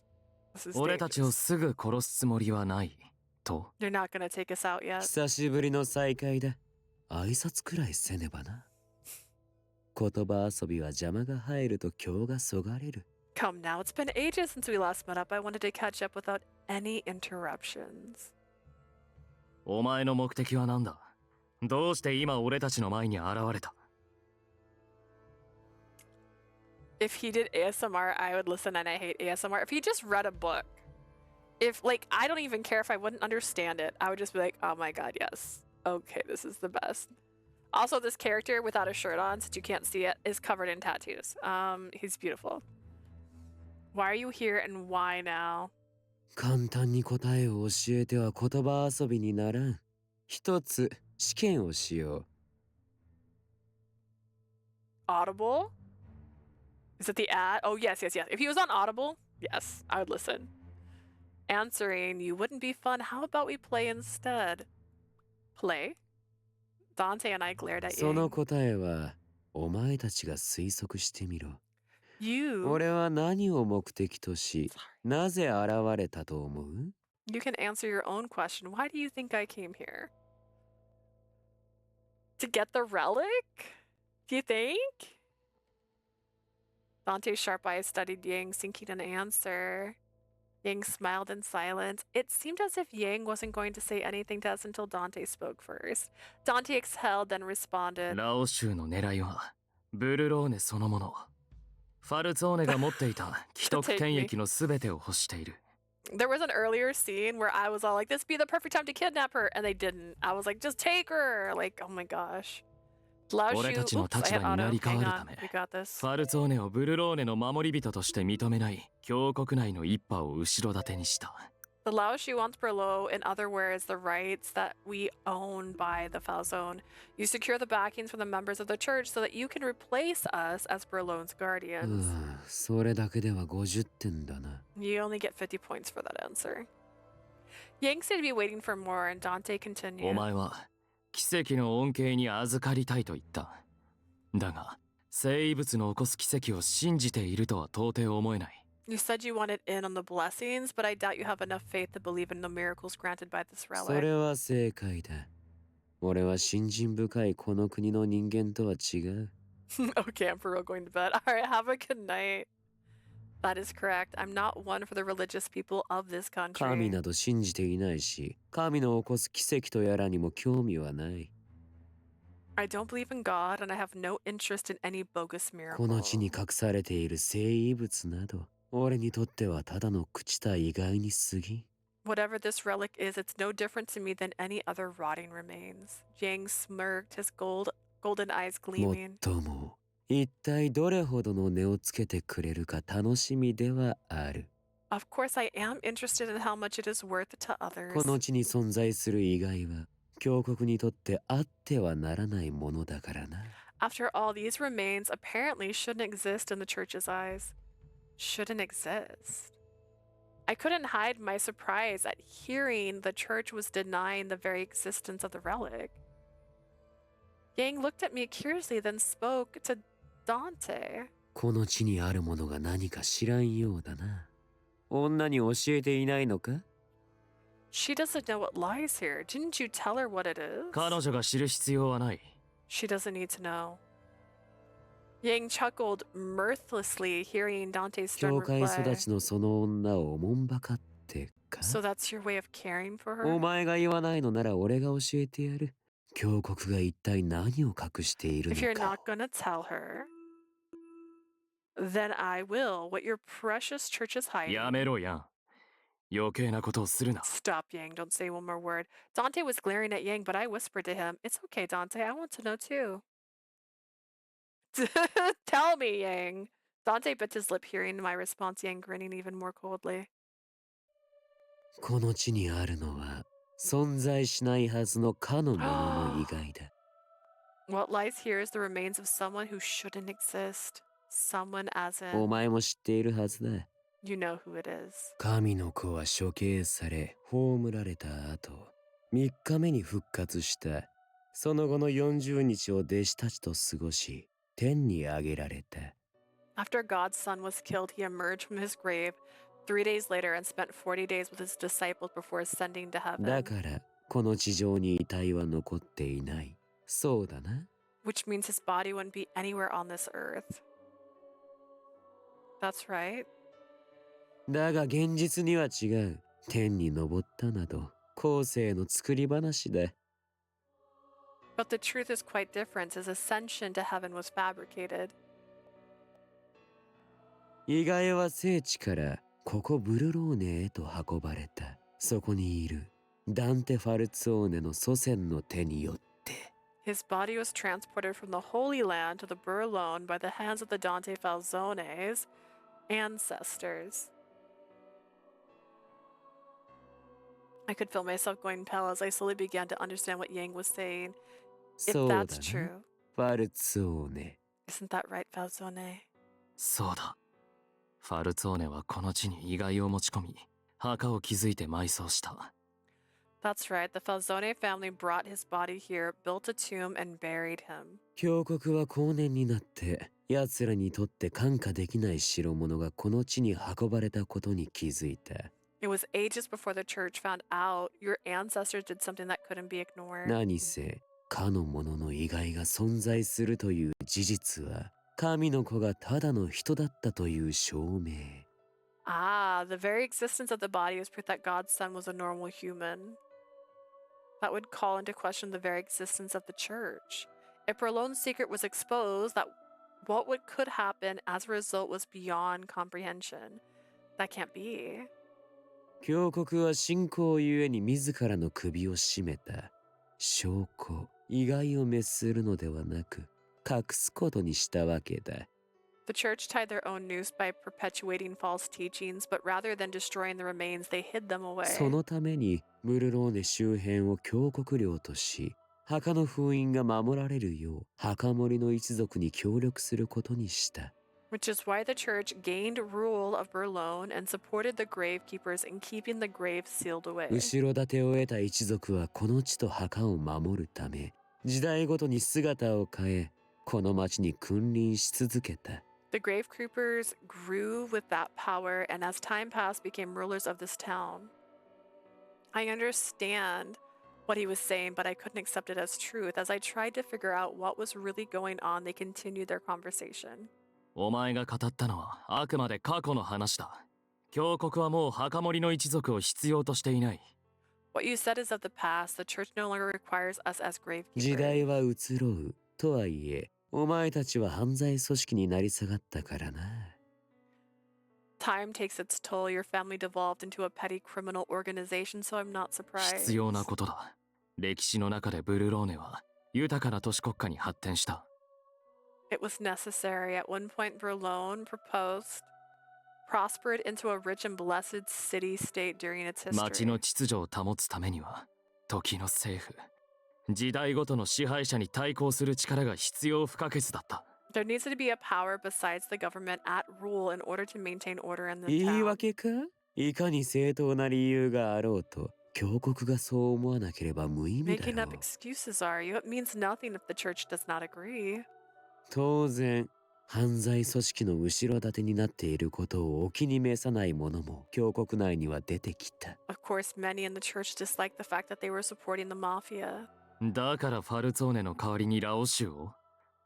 This is 俺たちを dangerous. すぐ殺すつもりはないと。 You're not gonna take us out yet. 久しぶりの再会だ。挨拶くらいせねばな。言葉遊びは邪魔が入ると今日がそがれる。 Come now, it's been ages since we last met up. I wanted to catch up without any interruptions. お前の目的は何だ？どうして今俺たちの前に現れた？ If he did ASMR, I would listen, and I hate ASMR. If he just read a book, if, like, I don't even care if I wouldn't understand it. I would just be like, oh my god, yes. Okay, this is the best. Also, this character without a shirt on, since you can't see it, is covered in tattoos. He's beautiful. Why are you here and why now? 簡単に答えを教えては言葉遊びにならん。一つ試験をしよう。Audible? Is it the ad? Oh, yes, yes, yes. If he was on Audible, yes, I would listen. Answering, you wouldn't be fun. How about we play instead? Play? Dante and I glared at その you. 答えはお前たちが推測してみろ。 You? 俺は何を目的とし、なぜ現れたと思う？ You can answer your own question. Why do you think I came here? To get the relic? Do you think? Dante's sharp eyes studied Yang, seeking an answer. Yang smiled in silence. It seemed as if Yang wasn't going to say anything to us until Dante spoke first. Dante exhaled, then responded. ラオ州の狙いはブルローネそのもの。ファルツォーネが持っていた既得権益のすべてを欲している。There was an earlier scene where I was all like, this be the perfect time to kidnap her, and they didn't. I was like, just take her! Like, oh my gosh. 俺たちの立場になり変わるため、 We got this. ファルツォーネをブルローネの守り人として認めない教国内の一派を後ろ盾にした。The Laoshi wants Berlo, in other words, the rights that we own by the Falzone. You secure the backings from the members of the church so that you can replace us as Berlone's guardians. それだけでは50点だな。 You only get 50 points for that answer. Yang seemed to be waiting for more, and Dante continued. お前は奇跡の恩恵に預かりたいと言った。だが、生異物の起こす奇跡を信じているとは到底思えない。You said you wanted in on the blessings, but I doubt you have enough faith to believe in the miracles granted by this それ relic. は正解だ。俺は信心深いこの国の人間とは違う。Okay, I'm for real going to bed. Alright, have a good night. That is correct. I'm not one for the religious people of this 神 country. など信じていないし、神の起こす奇跡とやらにも興味はない。 I don't believe in God, and I have no interest in any bogus この miracle. 地に隠されている聖異物など、俺にとってはただの朽ちた意外に過ぎ。 Whatever this relic is, it's no different to me than any other rotting remains. Yang smirked, his golden eyes もっ gleaming. とも、一体どれほどの値をつけてくれるか楽しみではある。 Of course, I am interested in how much it is worth to こ others. の地に存在する意外は、教国にとってあってはならないものだからな。 After all, these remains apparently shouldn't exist in the church's eyes. Shouldn't exist. I couldn't hide my surprise at hearing the church was denying the very existence of the relic. Yang looked at me curiously, then spoke to Dante. この地にあるものが何か知らんようだな。女に教えていないのか？ She doesn't know what lies here. Didn't you tell her what it is? 彼女が知る必要はない。 She doesn't need to know. Yang chuckled mirthlessly, hearing Dante's stern 教会 reply. 育ちのその女をおもんばかってか？ So that's your way of caring for her? お前が言わないのなら俺が教えてやる。教国が一体何を隠している If you're のか。 not gonna tell her, Then I will. What your precious church is hiding. やめろやん。余計なことをするな。 Stop, Yang. Don't say one more word. Dante was glaring at Yang, but I whispered to him, It's okay, Dante. I want to know too. Tell me, Yang. Dante bit his lip, hearing my response, Yang grinning even more coldly. この地にあるのは存在しないはずのかのものの意外だ。What lies here is the remains of someone who shouldn't exist. Someone as in... お前も知っているはずだ。You know who it is. 神の子は処刑され葬られた後、3日目に復活した。その後の40日を弟子たちと過ごし、天に上げられた。After God's son was killed, he emerged from his grave 3 days later and spent 40 days with his disciples before ascending to heaven. だからこの地上に遺体は残っていない。そうだな。Which means his body wouldn't be anywhere on this earth. That's right. だが現実には違う。天に昇ったなど後世の作り話だ。But the truth is quite different. His ascension to heaven was fabricated. 意外は聖地からここブルローネへと運ばれた。そこにいるダンテ・ファルツォーネの祖先の手によって。His body was transported from the Holy Land to the Burlone by the hands of the Dante Falzone's ancestors. I could feel myself going pale as I slowly began to understand what Yang was saying. If that's true. ファルツォーネ。Isn't that right, Falzone? そうだ。ファルツォーネはこの地に遺骸を持ち込み、墓を築いて埋葬した。That's right. The Falzone family brought his body here, built a tomb, and buried him. 教国は後年になって奴らにとって看過できない代物がこの地に運ばれたことに気づいた。It was ages before the church found out your ancestors did something that couldn't be ignored. 何せかの者の遺骸が存在するという事実は神の子がただの人だったという証明。Ah, the very existence of the body is proof that God's son was a normal human. That would call into question the very existence of the church. If Berlone's secret was exposed, that what could happen as a result was beyond comprehension. That can't be. 教国は信仰ゆえに自らの首を絞めた。証拠、遺骸を滅するのではなく、隠すことにしたわけだ。The church tied their own noose by perpetuating false teachings, but rather than destroying the remains, they hid them away. そのためにブルローネ周辺を教国領とし、墓の封印が守られるよう墓守の一族に協力することにした。Which is why the church gained rule of Burlone and supported the gravekeepers in keeping the graves sealed away. 後ろ盾を得た一族はこの地と墓を守るため、時代ごとに姿を変え、この町に君臨し続けた。The gravekeepers grew with that power and as time passed became rulers of this town. I understand what he was saying, but I couldn't accept it as truth. As I tried to figure out what was really going on, they continued their conversation. お前が語ったのはあくまで過去の話だ。教国はもう墓守の一族を必要としていない。What you said is of the past. The church no longer requires us as gravekeepers. 時代は移ろう。とはいえ、お前たちは犯罪組織になり下がったからな。Time takes its toll. Your family devolved into a petty criminal organization, so I'm not surprised. 必要なことだ。歴史の中でブルローネは豊かな都市国家に発展した。It was necessary. At one point, Burlone prospered into a rich and blessed city-state during its history. 町の秩序を保つためには、時の政府、時代ごとの支配者に対抗する力が必要不可欠だった。There needs to be a power besides the government at rule in order to maintain order in the town. 言い訳か？いかに正当な理由があろうと、教国がそう思わなければ無意味だ Making ろ up う。 excuses, are you? It means nothing if the church does not agree. 当然、犯罪組織の後ろ盾になっていることをお気に召さない者も教国内には出てきた。Of course, many in the church disliked the fact that they were supporting the mafia. だからファルツォーネの代わりにラオシュを、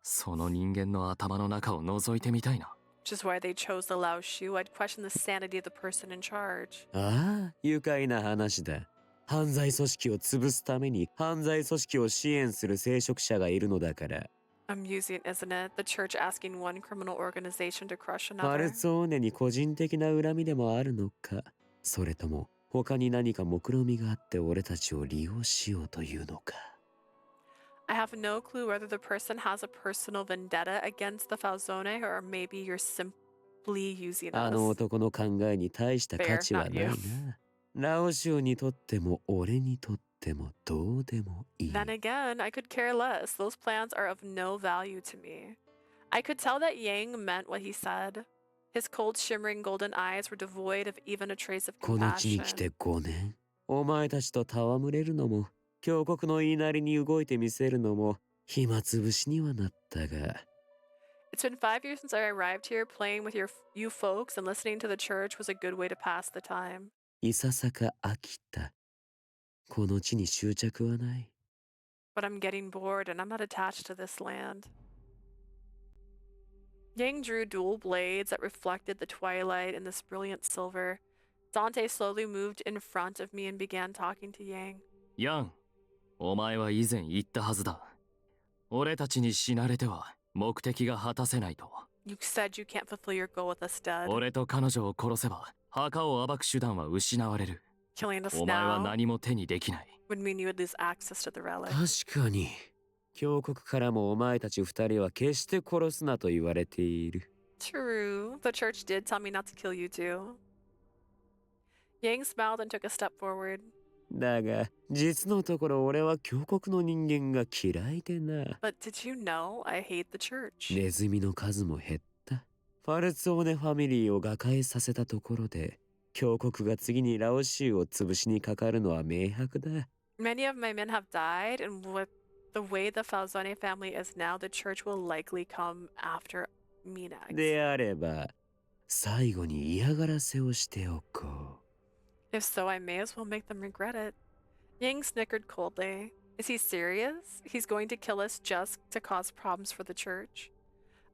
その人間の頭の中を覗いてみたいな。Which is why they chose the Lao Shu. I'd question the sanity of the person in charge. ああ、愉快な話だ。犯罪組織を潰すために犯罪組織を支援する聖職者がいるのだから。Amusing, isn't it? The church asking one criminal organization to crush ファル another. ツォーネに個人的な恨みでもあるのか、それとも他に何か目論みがあって俺たちを利用しようというのか。I have no clue whether the person has a personal vendetta against the Falzone or maybe you're simply using あの us. 男の考えに大した価値はないな。ラオシオにとっても俺にとってもどうでもいい。 Then again, I could care less. Those plans are of no value to me. I could tell that Yang meant what he said. His cold, shimmering golden eyes were devoid of even a trace of この地に来 compassion. て5年。お前たちと戯れるのも、峡谷の言いなりに動いてみせるのも、暇つぶしにはなったが。It's been 5 years since I arrived here. Playing with you folks and listening to the church was a good way to pass the time. いささか飽きた。この地に執着はない。But I'm getting bored and I'm not attached to this land. Yang drew dual blades that reflected the twilight in this brilliant silver. Dante slowly moved in front of me and began talking to Yang. ヤン、お前は以前言ったはずだ。俺たちに死なれては目的が果たせないと。You said you can't fulfill your goal with us dead. 俺と彼女を殺せば墓を暴く手段は失われる。 Killing us お前は now 何も手にできない。 would mean you would lose access to the relic. 確かに。峡谷からもお前たち2人は決して殺すなと言われている。 True. The church did tell me not to kill you too. Yang smiled and took a step forward. だが、実のところ俺は峡谷の人間が嫌いでな。But did you know I hate the church? ネズミの数も減った。ファルツォーネファミリーを瓦解させたところで、峡谷が次にラオシュウを潰しにかかるのは明白だ。Many of my men have died, and with the way the Falzone family is now, the church will likely come after me next. であれば、最後に嫌がらせをしておこう。 If so, I may as well make them regret it. Yang snickered coldly. Is he serious? He's going to kill us just to cause problems for the church?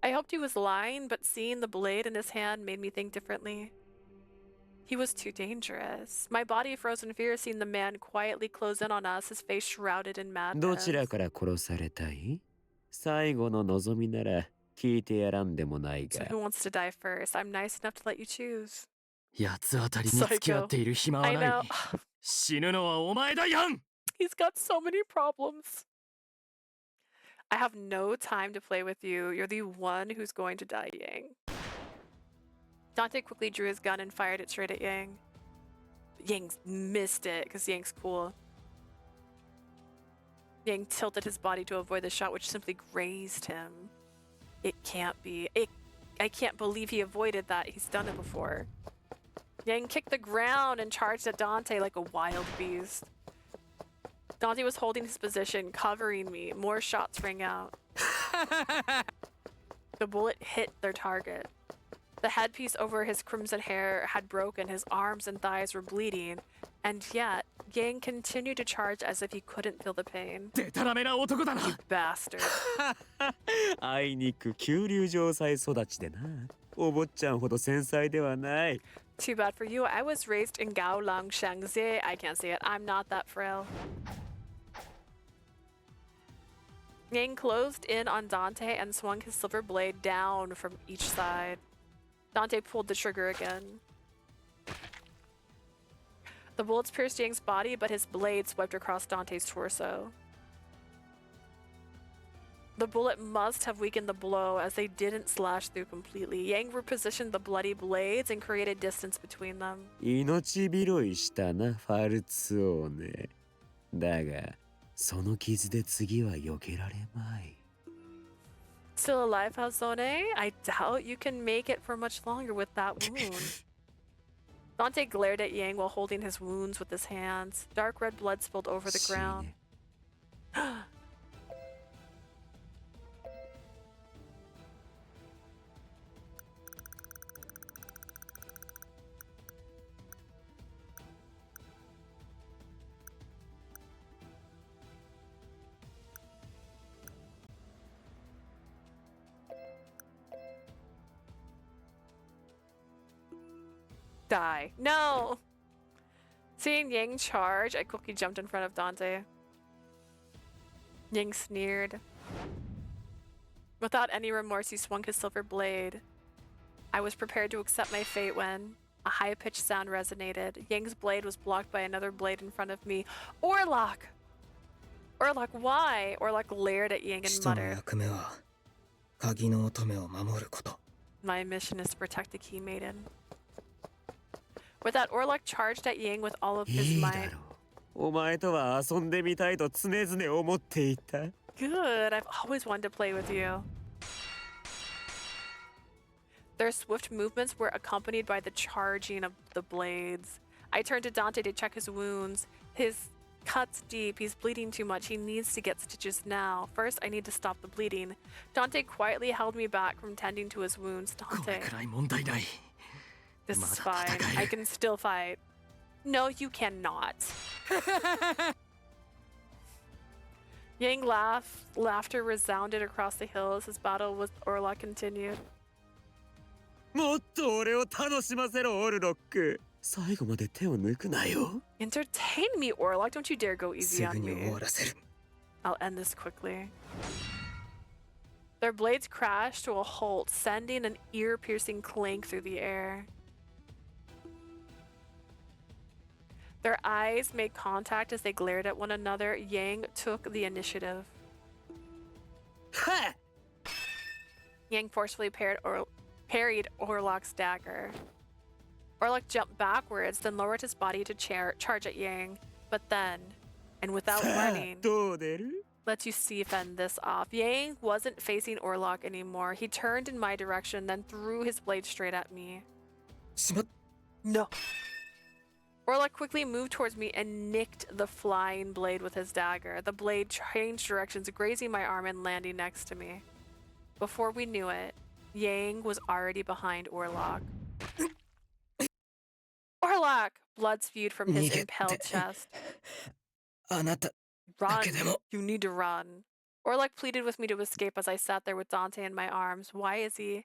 I hoped he was lying, but seeing the blade in his hand made me think differently. He was too dangerous. My body froze in fear seeing the man quietly close in on us, his face shrouded in ど madness. ちらから殺されたい？最後の望みなら聞いてやらんでもないが。 So who wants to die first? I'm nice enough to let you choose. 八つ当たりに付き合っている暇は I ない know. 死ぬのはお前だヤン He's got so many problems. I have no time to play with you. You're the one who's going to die, Yang. Dante quickly drew his gun and fired it straight at Yang. Yang missed it because Yang's cool. Yang tilted his body to avoid the shot, which simply grazed him. It can't be. I can't believe he avoided that. He's done it before. Yang kicked the ground and charged at Dante like a wild beast. Dante was holding his position, covering me. More shots rang out. The bullet hit their target. The headpiece over his crimson hair had broken, his arms and thighs were bleeding, and yet Yang continued to charge as if he couldn't feel the pain. デタラメな男だな You bastard. あいにく急流城塞育ちでな。お坊ちゃんほど繊細ではない。 Too bad for you. I was raised in Gaolang Shangzi. I can't say it. I'm not that frail. Yang closed in on Dante and swung his silver blade down from each side. Dante pulled the trigger again. The bullets pierced Yang's body, but his blade swept across Dante's torso. The bullet must have weakened the blow as they didn't slash through completely. Yang repositioned the bloody blades and created distance between them. 命拾いしたな、ファルツォーネ。だが、その傷で次は避けられまい。 Still alive, Falzone? I doubt you can make it for much longer with that wound. Dante glared at Yang while holding his wounds with his hands. Dark red blood spilled over the ground. Die. No! Seeing Yang charge, I quickly jumped in front of Dante. Yang sneered. Without any remorse, he swung his silver blade. I was prepared to accept my fate when a high-pitched sound resonated. Yang's blade was blocked by another blade in front of me. Orlok! Orlok, why? Orlok glared at Yang and 使徒の muttered, 役目は鍵の乙女を守ること。 My mission is to protect the key maiden. With that, Orlok charged at Yang with all of his いいだ might. ろう。お前とは遊んでみたいと常々思っていた。 Good, I've always wanted to play with you. Their swift movements were accompanied by the charging of the blades. I turned to Dante to check his wounds. His cut's deep, he's bleeding too much, he needs to get stitches now. First, I need to stop the bleeding. Dante quietly held me back from tending to his wounds. Dante, this is fine, I can still fight. No, you cannot. Yang laughed. Laughter resounded across the hills as battle with Orlok continued. もっと俺を楽しませろ、オルロック。最後まで手を抜くなよ。 Entertain me, Orlok. Don't you dare go easy す on ぐに me. 終わらせる。 I'll end this quickly. Their blades crashed to a halt, sending an ear-piercing clank through the air. Their eyes made contact as they glared at one another. Yang took the initiative. Yang forcefully parried Orlok's dagger. Orlok jumped backwards, then lowered his body to charge at Yang. But then, and without running, どう出る？ lets you see fend this off. Yang wasn't facing Orlok anymore. He turned in my direction, then threw his blade straight at me. No. Orlok quickly moved towards me and nicked the flying blade with his dagger. The blade changed directions, grazing my arm and landing next to me. Before we knew it, Yang was already behind Orlok. Orlok! Blood spewed from his impaled chest. あなた Run! You need to run. Orlok pleaded with me to escape as I sat there with Dante in my arms. Why is he?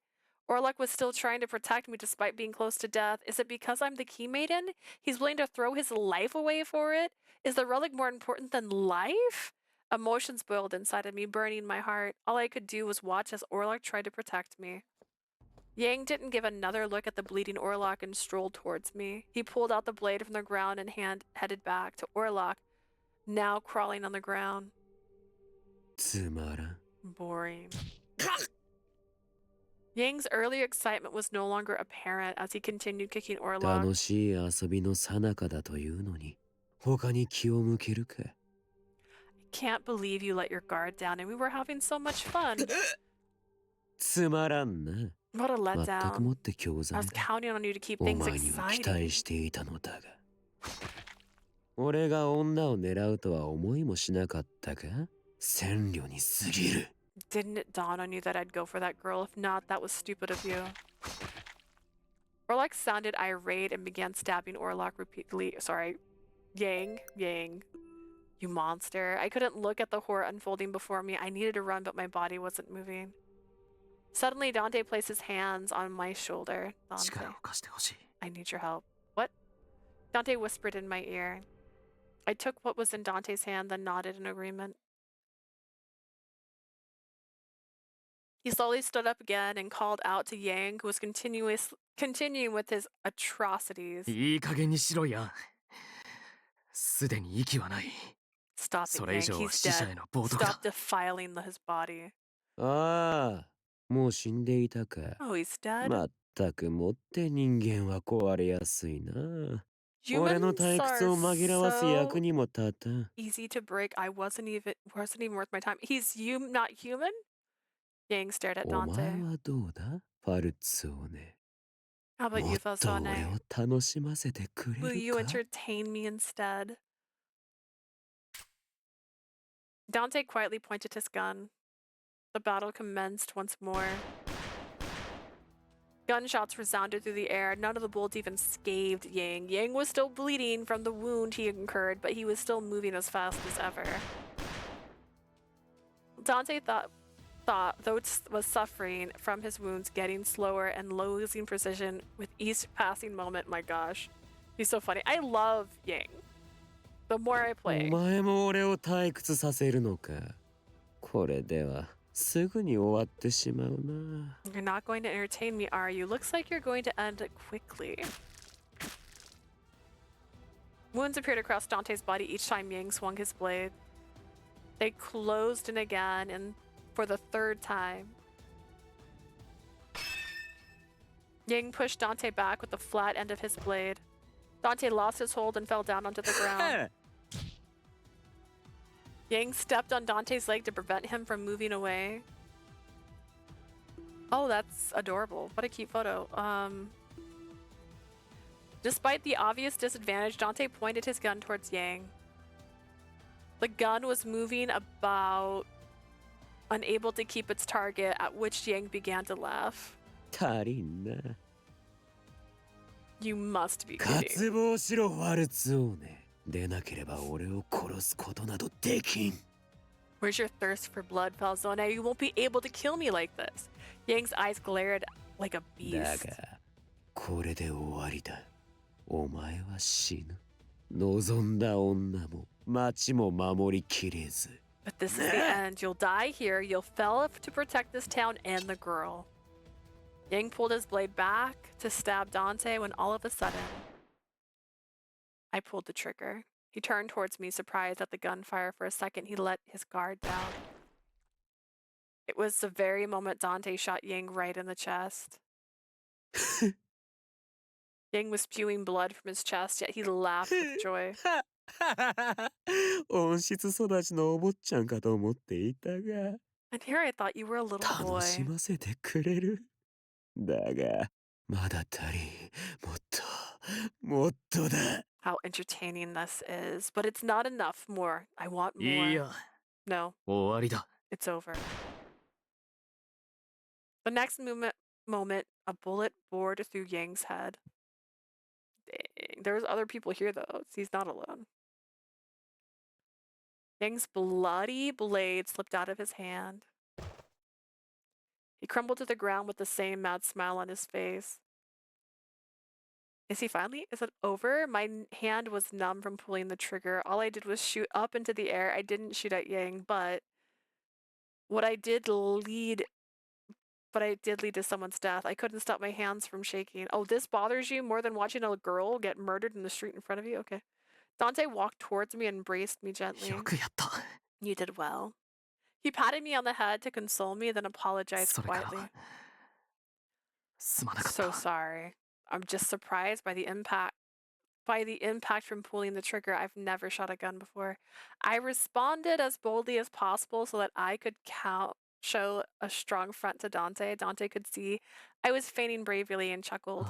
Orlok was still trying to protect me despite being close to death. Is it because I'm the key maiden? He's willing to throw his life away for it? Is the relic more important than life? Emotions boiled inside of me, burning my heart. All I could do was watch as Orlok tried to protect me. Yang didn't give another look at the bleeding Orlok and strolled towards me. He pulled out the blade from the ground and headed back to Orlok, now crawling on the ground. つまらん。 Boring. Yang's early excitement was no longer apparent as he continued kicking Orlok. 楽しい遊びの最中だというのに、他に気を向けるか。 I can't believe you let your guard down and we were having so much fun. つまらんな。 What a 全く letdown. もって興 I ざめ was だ。 counting on you to keep お things 前には期 exciting. 待していたのだが。俺が女を狙うとは思いもしなかったか？戦慮に過ぎる。 Didn't it dawn on you that I'd go for that girl? If not, that was stupid of you. Orlok sounded irate and began stabbing Orlok repeatedly. Sorry. Yang. You monster. I couldn't look at the horror unfolding before me. I needed to run, but my body wasn't moving. Suddenly, Dante placed his hands on my shoulder. Dante, I need your help. What? Dante whispered in my ear. I took what was in Dante's hand, then nodded in agreement. He slowly stood up again and called out to Yang, who was continuing with his atrocities. いい加減にしろや。すでに息はない。 Stop it, それ以 Yang. 上 He's 死者 dead. への冒涜だ。 Stop defiling his body. ああ、もう死んでいたか。 Oh, he's dead? まったくもって人間は壊れやすいな。俺の Humans 退屈を are 紛らわす so 役にも立たん。 easy to break. I wasn't even worth my time. He's not human? Yang stared at お前 Dante. はどうだファルツォーネ。 How about も you, っと俺 Falsone? を楽しませてくれ Will you るか entertain me instead? Dante quietly pointed his gun. The battle commenced once more. Gunshots resounded through the air. None of the bullets even scathed Yang. Yang was still bleeding from the wound he incurred, but he was still moving as fast as ever. Dante thought though was suffering from his wounds getting slower and losing precision with each passing moment. My gosh. He's so funny. I love Yang. The more I お play. 前も俺を退屈させるのか。これではすぐに終わってしまうな。 You're not going to entertain me, are you? Looks like you're going to end it quickly. Wounds appeared across Dante's body each time Yang swung his blade. They closed in again, and for the third time. Yang pushed Dante back with the flat end of his blade. Dante lost his hold and fell down onto the ground. Yang stepped on Dante's leg to prevent him from moving away. Oh, that's adorable. What a cute photo. Despite the obvious disadvantage, Dante pointed his gun towards Yang. The gun was moving about, unable to keep its target, at which Yang began to laugh. 足りんな。 You must be 渇望しろ、ワルツオーネ。でなければ俺を殺すことなどできん。 Where's your thirst for blood, Falzone? You won't be able to kill me like this. Yang's eyes glared like a だ beast. が、これで終わりだ。お前は死ぬ。望んだ女も町も守りきれず。 But this is the end. You'll die here. You'll fail to protect this town and the girl. Yang pulled his blade back to stab Dante when all of a sudden, I pulled the trigger. He turned towards me, surprised at the gunfire. For a second, he let his guard down. It was the very moment Dante shot Yang right in the chest. Yang was spewing blood from his chest, yet he laughed with joy. 温室育ちのお坊ちゃんかと思っていたが。 And here I thought you were a little 楽し boy. ませてくれる。だが、まだ足りん。もっとだ。 How entertaining this is. But it's not enough. More. I want い more. や、 No, 終わりだ。 it's over. The next moment, a bullet bored through Yang's head. Dang. There's other people here, though. He's not alone. Yang's bloody blade slipped out of his hand. He crumbled to the ground with the same mad smile on his face. Is he finally? Is it over? My hand was numb from pulling the trigger. All I did was shoot up into the air. I didn't shoot at Yang, but I did lead to someone's death. I couldn't stop my hands from shaking. Oh, this bothers you more than watching a girl get murdered in the street in front of you? Okay. Dante walked towards me and embraced me gently. よくやった。 You did well. He patted me on the head to console me, then apologized それから quietly. すまなかった。 So sorry. I'm just surprised by the impact from pulling the trigger. I've never shot a gun before. I responded as boldly as possible so that I could show a strong front to Dante. Dante could see I was feigning bravely and chuckled.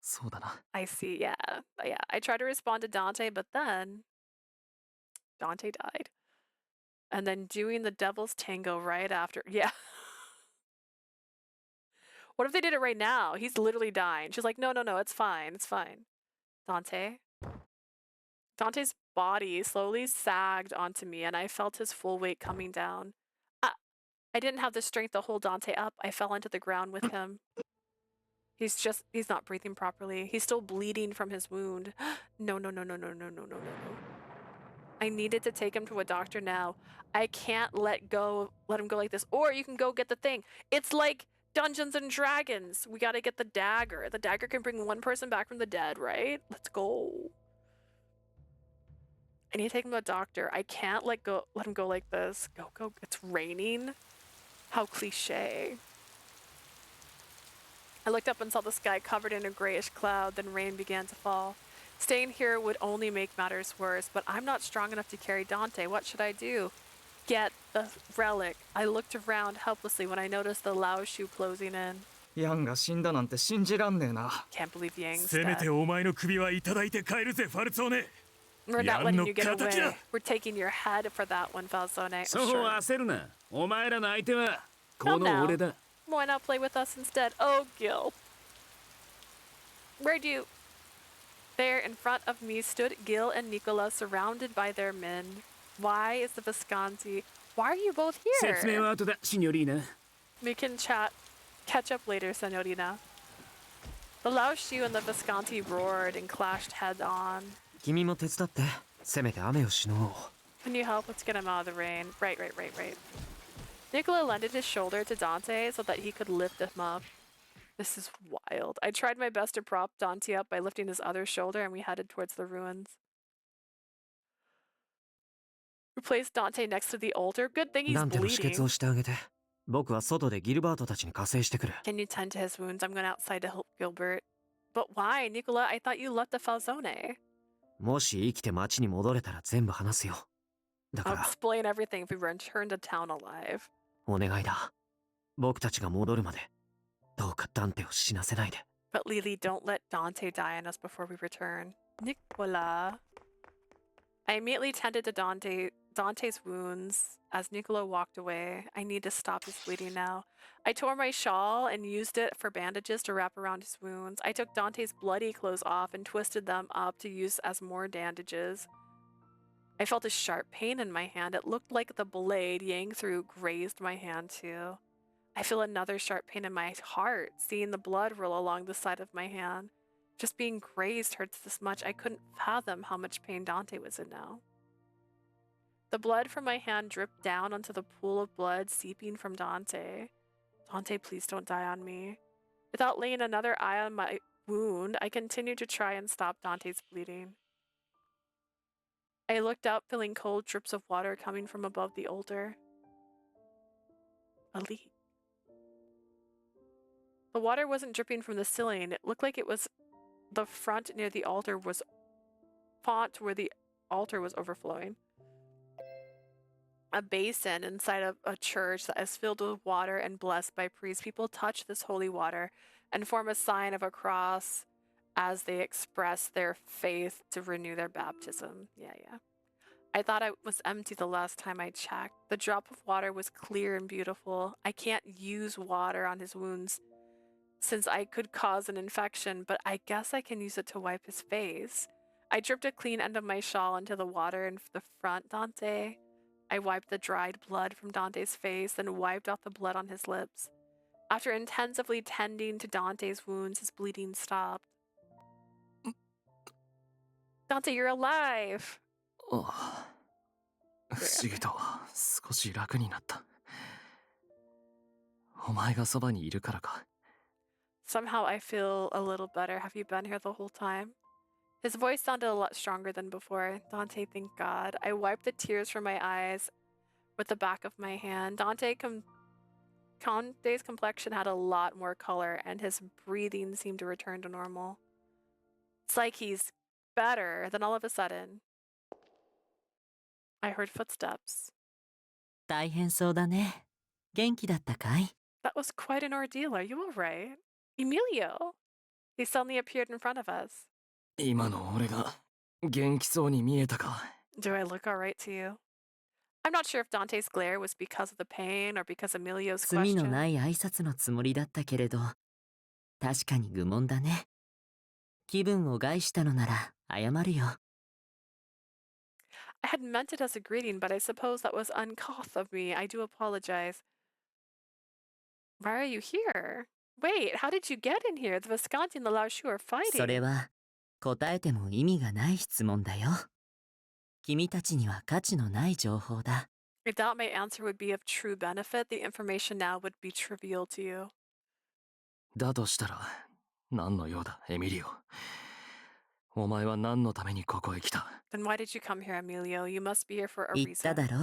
そうだな。 I see, yeah. I tried to respond to Dante, but then Dante died. And then doing the devil's tango right after. Yeah. What if they did it right now? He's literally dying. She's like, no, it's fine. It's fine. Dante's body slowly sagged onto me, and I felt his full weight coming down. I didn't have the strength to hold Dante up. I fell into the ground with him. He's not breathing properly. He's still bleeding from his wound. No. I needed to take him to a doctor now. I can't let him go like this. Or you can go get the thing. It's like Dungeons and Dragons. We gotta get the dagger. The dagger can bring one person back from the dead, right? Let's go. I need to take him to a doctor. I can't let him go like this. Go. It's raining. How cliche. I looked up and saw the sky covered in a grayish cloud, then rain began to fall. Staying here would only make matters worse, but I'm not strong enough to carry Dante. What should I do? Get the relic. I looked around helplessly when I noticed the Lao shoe closing in. ヤンが死んだなんて信じらんねえな。 Can't believe Yang's せめて dead. お前の首はいただいて帰るぜ、ファルツォーネ。 We're not letting you get away. We're taking your head for that one, Falzone. そう焦るな。お前らの相手はこ Calm の俺 down. だ。 Why not play with us instead? Oh, Gil. Where'd you... There in front of me stood Gil and Nicola, surrounded by their men. Why is the Visconti... Why are you both 説明 here? は後だ、シニョリーナ。 We can catch up later, Senorina. The Lao Shu and the Visconti roared and clashed head on. 君も手伝って。せめて雨をしのう。 Can you help? Let's get him out of the rain. Right. Nicola lended his shoulder to Dante so that he could lift him up. This is wild. I tried my best to prop Dante up by lifting his other shoulder, and we headed towards the ruins. We placed Dante next to the altar. Good thing he's ダンテの止血 bleeding. をしてあげて。僕は外でギルバートたちに加勢してくる。 Can you tend to his wounds? I'm going outside to help Gilbert. But why, Nicola? I thought you left the Falzone. もし生きて町に戻れたら全部話すよ。だか I'll ら explain everything if we return to town alive. お願いだ。僕たちが戻るまでどうかダンテを死なせないで。 But Lily, don't let Dante die on us before we return. Nicola. I immediately tended to Dante's wounds as Nicola walked away. I need to stop his bleeding now. I tore my shawl and used it for bandages to wrap around his wounds. I took Dante's bloody clothes off and twisted them up to use as more bandages. I felt a sharp pain in my hand. It looked like the blade Yang through grazed my hand too. I feel another sharp pain in my heart, seeing the blood roll along the side of my hand. Just being grazed hurts this much. I couldn't fathom how much pain Dante was in now. The blood from my hand dripped down onto the pool of blood seeping from Dante. Dante, please don't die on me. Without laying another eye on my wound, I continued to try and stop Dante's bleeding. I looked up, feeling cold drips of water coming from above the altar. A leak. The water wasn't dripping from the ceiling. It looked like it was the front near the altar was font where the altar was overflowing. A basin inside of a church that is filled with water and blessed by priests. People touch this holy water and form a sign of a cross as they express their faith to renew their baptism. Yeah. I thought it was empty the last time I checked. The drop of water was clear and beautiful. I can't use water on his wounds since I could cause an infection, but I guess I can use it to wipe his face. I dripped a clean end of my shawl into the water in the front, Dante. I wiped the dried blood from Dante's face, then wiped off the blood on his lips. After intensively tending to Dante's wounds, his bleeding stopped. Dante, you're alive! ああ、不思議と少し楽になった。お前がそばにいるからか。Somehow I feel a little better. Have you been here the whole time? His voice sounded a lot stronger than before. Dante, thank God. I wiped the tears from my eyes with the back of my hand. Dante's complexion had a lot more color, and his breathing seemed to return to normal. It's like he's better. Then all of a sudden, I heard footsteps. 大変そうだね。元気だったかい？ That was quite an ordeal. Are you alright? Emilio! He suddenly appeared in front of us. 今の俺が元気そうに見えたか？ Do I look alright to you? I'm not sure if Dante's glare was because of the pain or because Emilio's 罪の question. ない挨拶のつもりだったけれど、確かに愚問だね。気分を害したのなら謝るよ。I had meant it as a greeting, but I suppose that was uncouth of me. I do apologize. Why are you here? Wait, how did you get in here? The Visconti and the Lao Shu are それ fighting. は答えても意味がない質問だよ。君たちには価値のない情報だ。I doubt my answer would be of true benefit. The information now would be trivial to you. だとしたら何の用だ、エミリオ。お前は何のためにここへ来た？ Then why did you come here, Emilio? You must be here for a 言った reason. だろ。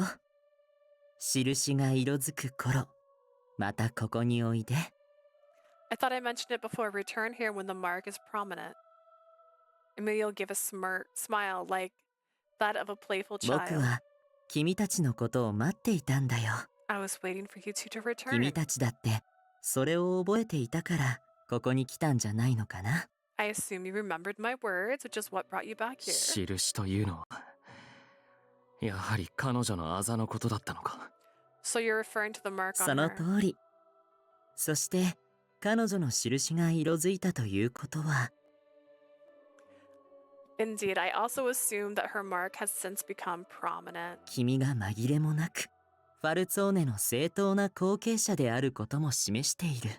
印が色づく頃、またここにおいで。I thought I mentioned it before. Return here when the mark is prominent. Emilio gave a smile like that of a playful 僕 child. は君たちのことを待っていたんだよ。I was waiting for you two to 君 return. たちだってそれを覚えていたからここに来たんじゃないのかな。I assume you remembered my words, which is what brought you back here. 印というのはやはり彼女のあざのことだったのか。 So you're referring to the mark そ on の her. 通り。そして彼女の印が色づいたということは、 Indeed, I also assume that her mark has since become prominent. 君が紛れもなくファルツォーネの正当な後継者であることも示している。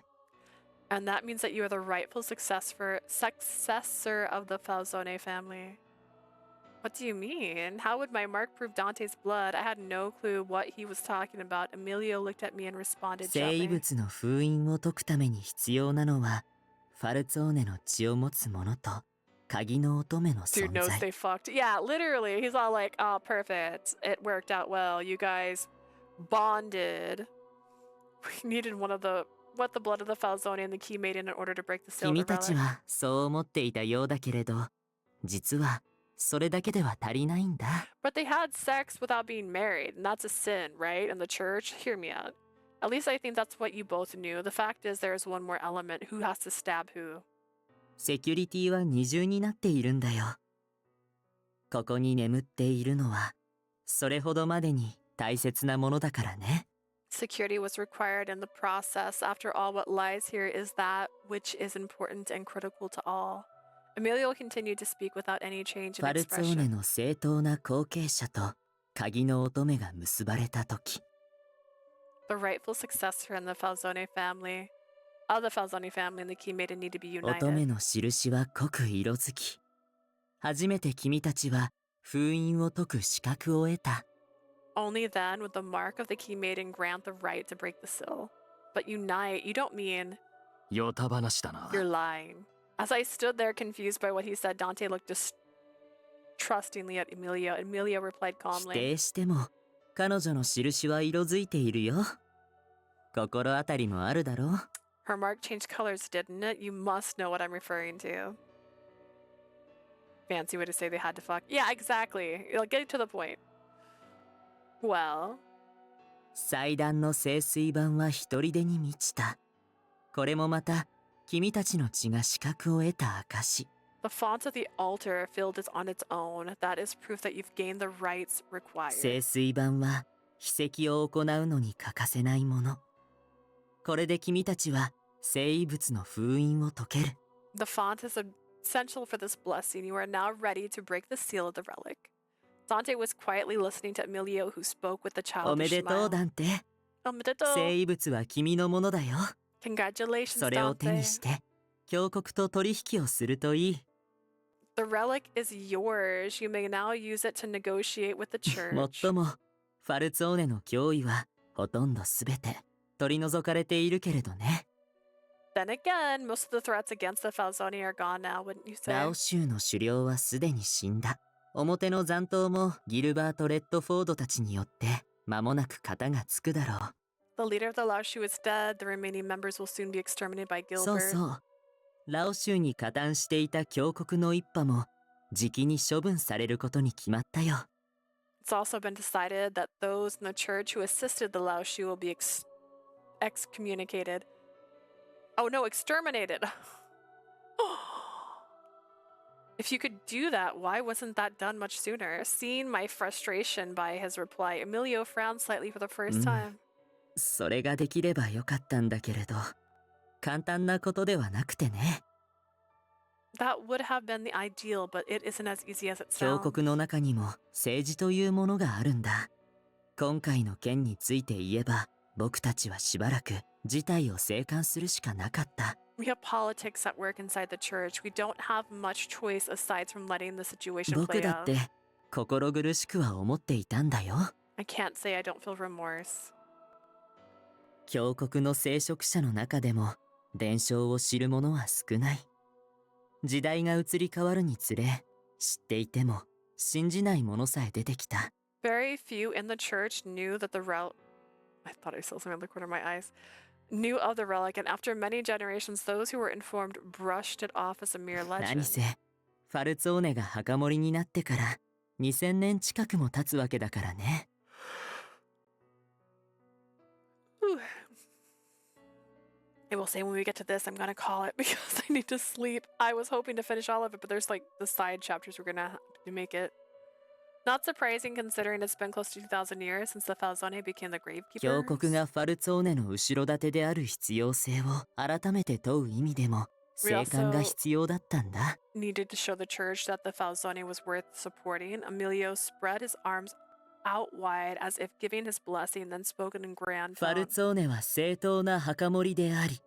And that means that you are the rightful successor of the Falzone family. What do you mean? How would my mark prove Dante's blood? I had no clue what he was talking about. Emilio looked at me and responded 生 gently. 物の封印を解くために必要なのはファルツォーネの血を持つ者と鍵の乙女の Dude 存 knows 在 they fucked. Yeah, literally. He's all like, oh, perfect. It worked out well. You guys bonded. We needed what the blood of the Falzone and the Key Maiden in order to break the seal of 君 the たち relic. はそう思っていたようだけれど実はそれだけでは足りないんだ But they had sex without being married, and that's a sin, right? In the church? Hear me out. At least I think that's what you both knew. The fact is there's one more element. Who has to stab who? セキュリティは二重になっているんだよここに眠っているのはそれほどまでに大切なものだからね Security was required in the process. After all, what lies here is that which is important and critical to all. Emilio continued to speak without any change フ in ァルツォーネ expression. の正当な後継者と鍵の乙女が結ばれた時 The rightful successor in the Falzone family, of the Falzone family and the Key Maiden need to be 乙女 united. の印は濃く色づき初めて君たちは封印を解く資格を得た Only then would the mark of the Key Maiden grant the right to break the seal. But unite, you don't mean ヨタ話だな you're lying. As I stood there confused by what he said, Dante looked distrustingly at Emilio. Emilio replied 否 calmly. 定しても彼女の印は色づいているよ心当たりもあるだろう Her mark changed colors, didn't it? You must know what I'm referring to. Fancy way to say they had to fuck. Yeah, exactly. Like, get to the point. Well, 祭壇の聖水板は一人でに満ちたこれもまた君たちの血が資格を得た証 the font of the altar filled is on its own. That is proof that you've gained the rights required. 聖水板は秘跡を行うのに欠かせないものこれで君たちは聖遺物の封印を解ける The font is essential for this blessing. You are now ready to break the seal of the relic. Dante was quietly listening to Emilio, who spoke with a おめ childish でとう smile. ダンテ Omedetou. 聖遺物は君のものだよ Congratulations, それを手 Dante. にして教国と取引をするといい The relic is yours. You may now use it to negotiate with the もっ church. ともファルツォーネの脅威はほとんどすべて取り除かれているけれどね Then again, most of the threats against the Falzoni are gone now, wouldn't you say? ラオ州の首領はすでに死んだ表の残党もギルバート・レッドフォードたちによって間もなく型がつくだろう The leader of the Lao Shu is dead. The remaining members will soon be exterminated by そう Gilbert. そうラオ州に加担していた教国の一派もじきに処分されることに決まったよ It's also been decided that those in the church who assisted the Lao Shu will be excommunicated. Oh no, exterminated! If you could do that, why wasn't that done much sooner? Seeing my frustration by his reply, Emilio frowned slightly for the first time. それができればよかったんだけれど簡単なことではなくてね That would have been the ideal, but it isn't as easy as it 教 sounds. 国の中にも政治というものがあるんだ今回の件について言えば僕たちはしばらく事態を静観するしかなかった We have politics at work inside the church. We don't have much choice aside from letting the situation 僕 play だっ out. て心苦しくは思っていたんだよ I can't say I don't feel remorse. 教国の聖職者の中でも伝承を知る者は少ない時代が移り変わるにつれ知っていても信じない者さえ出てきた Very few in the church knew that the I thought I saw something in the corner of my eyes. Knew of the relic, and after many generations, those who were informed brushed it off as a mere 何 legend. せファルツォーネが墓守になってから2000年近くも経つわけだからね Whew. I will say when we get to this, I'm gonna call it because I need to sleep. I was hoping to finish all of it, but there's like the side chapters we're gonna have to make it. Not surprising considering it's been close to 2,000 years since the Falzone became the 教 gravekeepers. 国がファルツォーネの後ろ盾である必要性を改めて問う意味でも静観が必要だったんだ Needed to show the church that the Falzone was worth supporting. Emilio spread his arms out wide as if giving his blessing, then spoken in grand ファル tone. ツォーネは正当な墓守であり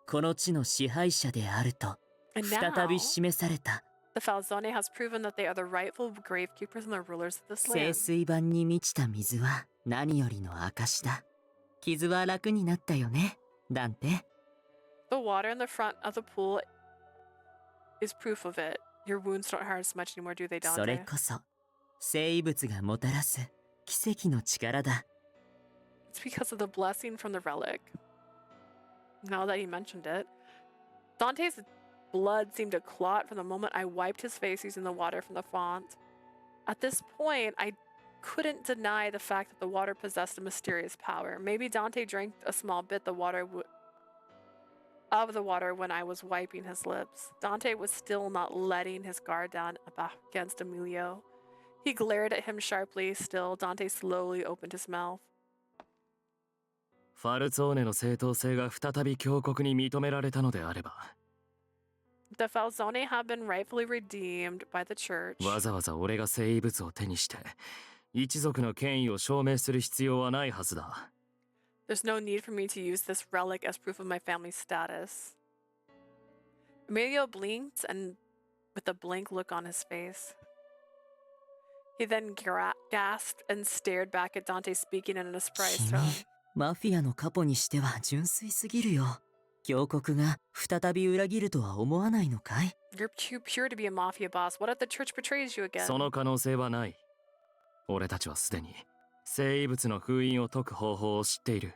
この地の支配者であると And 再 now, び示された the The Falzone has proven that they are the rightful gravekeepers and the rulers of this 聖 land. 水盤に満ちた水は何よりの証だ。傷は楽になったよね、ダンテ。The water in the front of the pool is proof of it. Your wounds don't hurt as much anymore, do they, それ Dante? こそ生物がもたらす奇跡の力だ。 It's because of the blessing from the relic. Now that you mentioned it, Dante's blood seemed to clot from the moment I wiped his face using the water from the font. At this point, I couldn't deny the fact that the water possessed a mysterious power. Maybe Dante drank a small bit of the water when I was wiping his lips. Dante was still not letting his guard down against Emilio. He glared at him sharply. Still, Dante slowly opened his mouth. ファルツォーネの正当性が再び教国に認められたのであれば、 The Falzone have been rightfully redeemed by the church. わざわざ俺が聖遺物を手にして一族の権威を証明する必要はないはずだ。 There's no need for me to use this relic as proof of my family's status. Emilio blinked, and with a blank look on his face. He then gasped and stared back at Dante speaking in a surprised tone. マフィアのカポにしては純粋すぎるよ。教国が再び裏切るとは思わないのかい？ You're too pure to be a mafia boss. What if the church betrays you again? その可能性はない。俺たちはすでに聖遺物の封印を解く方法を知っている。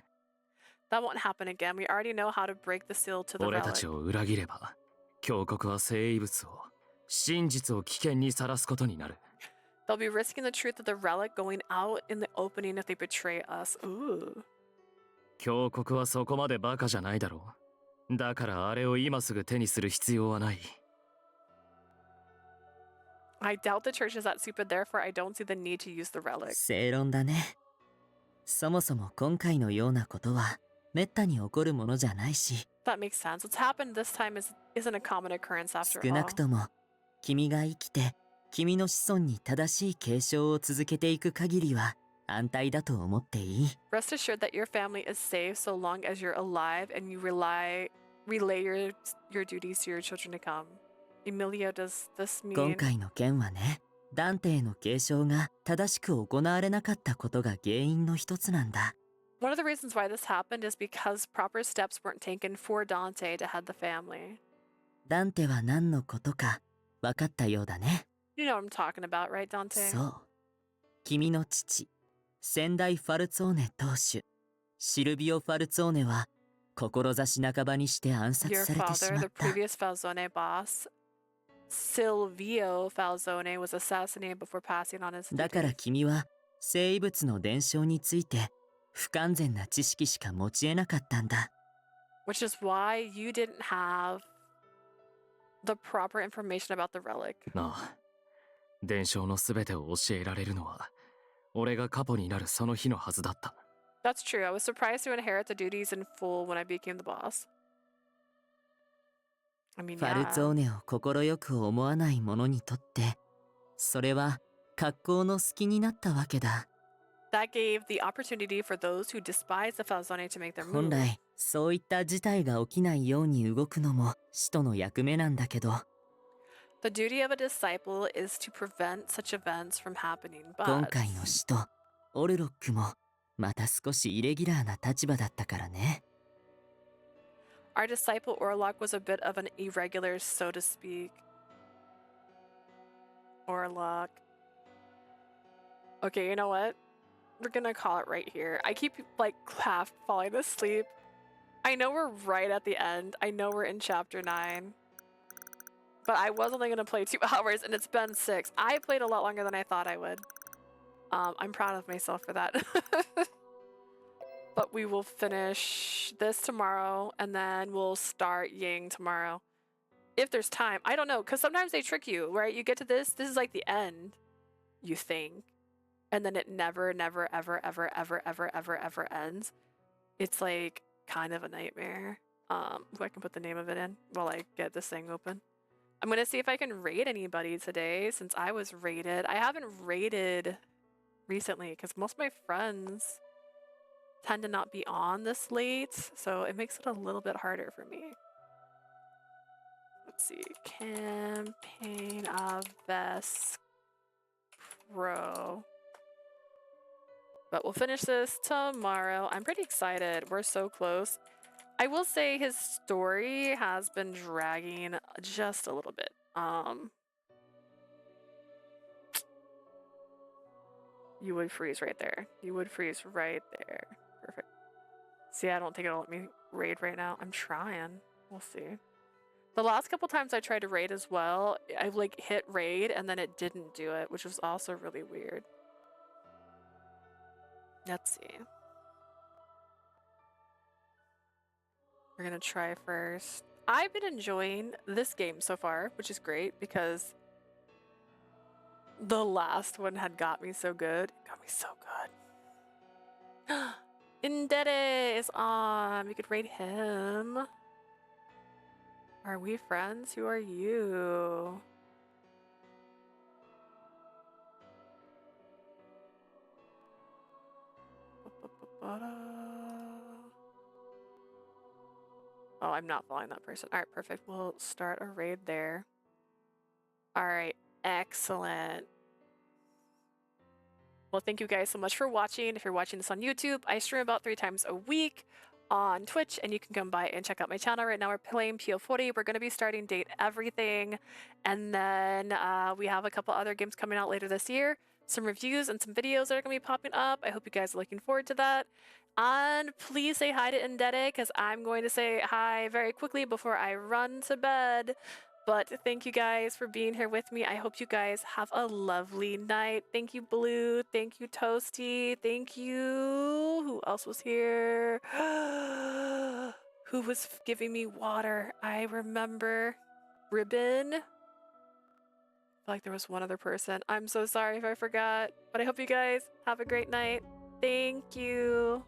That won't happen again. We already know how to break the seal to the 俺た relic. ちを裏切れば、教国は聖遺物を、真実を危険にさらすことになる。 They'll be risking the truth of the relic going out in the opening if they betray us. Ooh. 教国はそこまでバカじゃないだろう。だからあれを今すぐ手にする必要はない。 I doubt the church is that stupid, therefore I don't see the need to use the relic. 正論だね。そもそも今回のようなことはめったに起こるものじゃないし、 That makes sense. What's happened this time isn't a common occurrence after 少な all. くとも君が生きて君の子孫に正しい継承を続けていく限りは安泰だと思っていい。 Rest assured that your family is safe so long as you're alive and you relay your duties to your children to come. Emilio, does this mean... 今回の件はね、ダンテへの継承が正しく行われなかったことが原因の一つなんだ。 One of the reasons why this happened is because proper steps weren't taken for Dante to head the family. ダンテは何のことか分かったようだね。 You know what I'm talking about, right, Dante? そう。君の父、先代ファルツォーネ当主、シルビオ・ファルツォーネは、志半ばにして暗殺 Your されてし father, まっ the た。 previous Falzone boss, Silvio Falzone, was assassinated before passing on his だから duties. 君は、聖遺物の伝承について、不完全な知識しか持ち得なかったんだ。 Which is why you didn't have the proper information about the relic. なあ、伝承のすべてを教えられるのは、俺がカポになるその日のはずだった。 That's true. I was surprised to inherit the duties in full when I became the boss. I mean, ファルツォーネを快く思わない者にとって、それは格好の隙になったわけだ。 That gave the opportunity for those who despise the Falzone to make their 本 move. 来、そういった事態が起きないように動くのも使徒の役目なんだけど、 The duty of a disciple is to prevent such events from happening, 今 but 回の使徒、オルロックも、また少しイレギュラーな立場だったからね。 our disciple Orlok was a bit of an irregular, so to speak. Orlok. Okay, you know what? We're gonna call it right here. I keep like half falling asleep. I know we're right at the end. I know we're in chapter 9. But I was only gonna play 2 hours and it's been 6. I played a lot longer than I thought I would. I'm proud of myself for that. But we will finish this tomorrow and then we'll start Ying tomorrow. If there's time. I don't know, because sometimes they trick you, right? You get to this is like the end, you think. And then it never ever ends. It's like kind of a nightmare. Who I can put the name of it in while I get this thing open. I'm gonna see if I can raid anybody today since I was raided. I haven't raided recently because most of my friends tend to not be on this late, so it makes it a little bit harder for me. Let's Let's see. Campaign of Vespro. But we'll finish this tomorrow. I'm pretty excited. We're so close. I will say his story has been dragging just a little bit. You would freeze right there. You would freeze right there. Perfect. See, I don't think it'll let me raid right now. I'm trying. We'll see. The last couple times I tried to raid as well, I like hit raid and then it didn't do it, which was also really weird. Let's see. We're gonna try first. I've been enjoying this game so far, which is great because the last one had got me so good. It got me so good. Perdere is on. We could raid him. Are we friends? Who are you? Oh, I'm not following that person. All right, perfect. We'll start a raid there. All right, excellent. Well, thank you guys so much for watching. If you're watching this on YouTube, I stream about 3 times a week on Twitch, and you can come by and check out my channel. Right now we're playing Piofiore. We're going to be starting Date Everything, and then we have a couple other games coming out later this year. Some reviews and some videos that are going to be popping up. I hope you guys are looking forward to that. And please say hi to Indete, because I'm going to say hi very quickly before I run to bed. But thank you guys for being here with me. I hope you guys have a lovely night. Thank you, Blue. Thank you, Toasty. Thank you. Who else was here? Who was giving me water? I remember. Ribbon. I feel like there was one other person. I'm so sorry if I forgot. But I hope you guys have a great night. Thank you.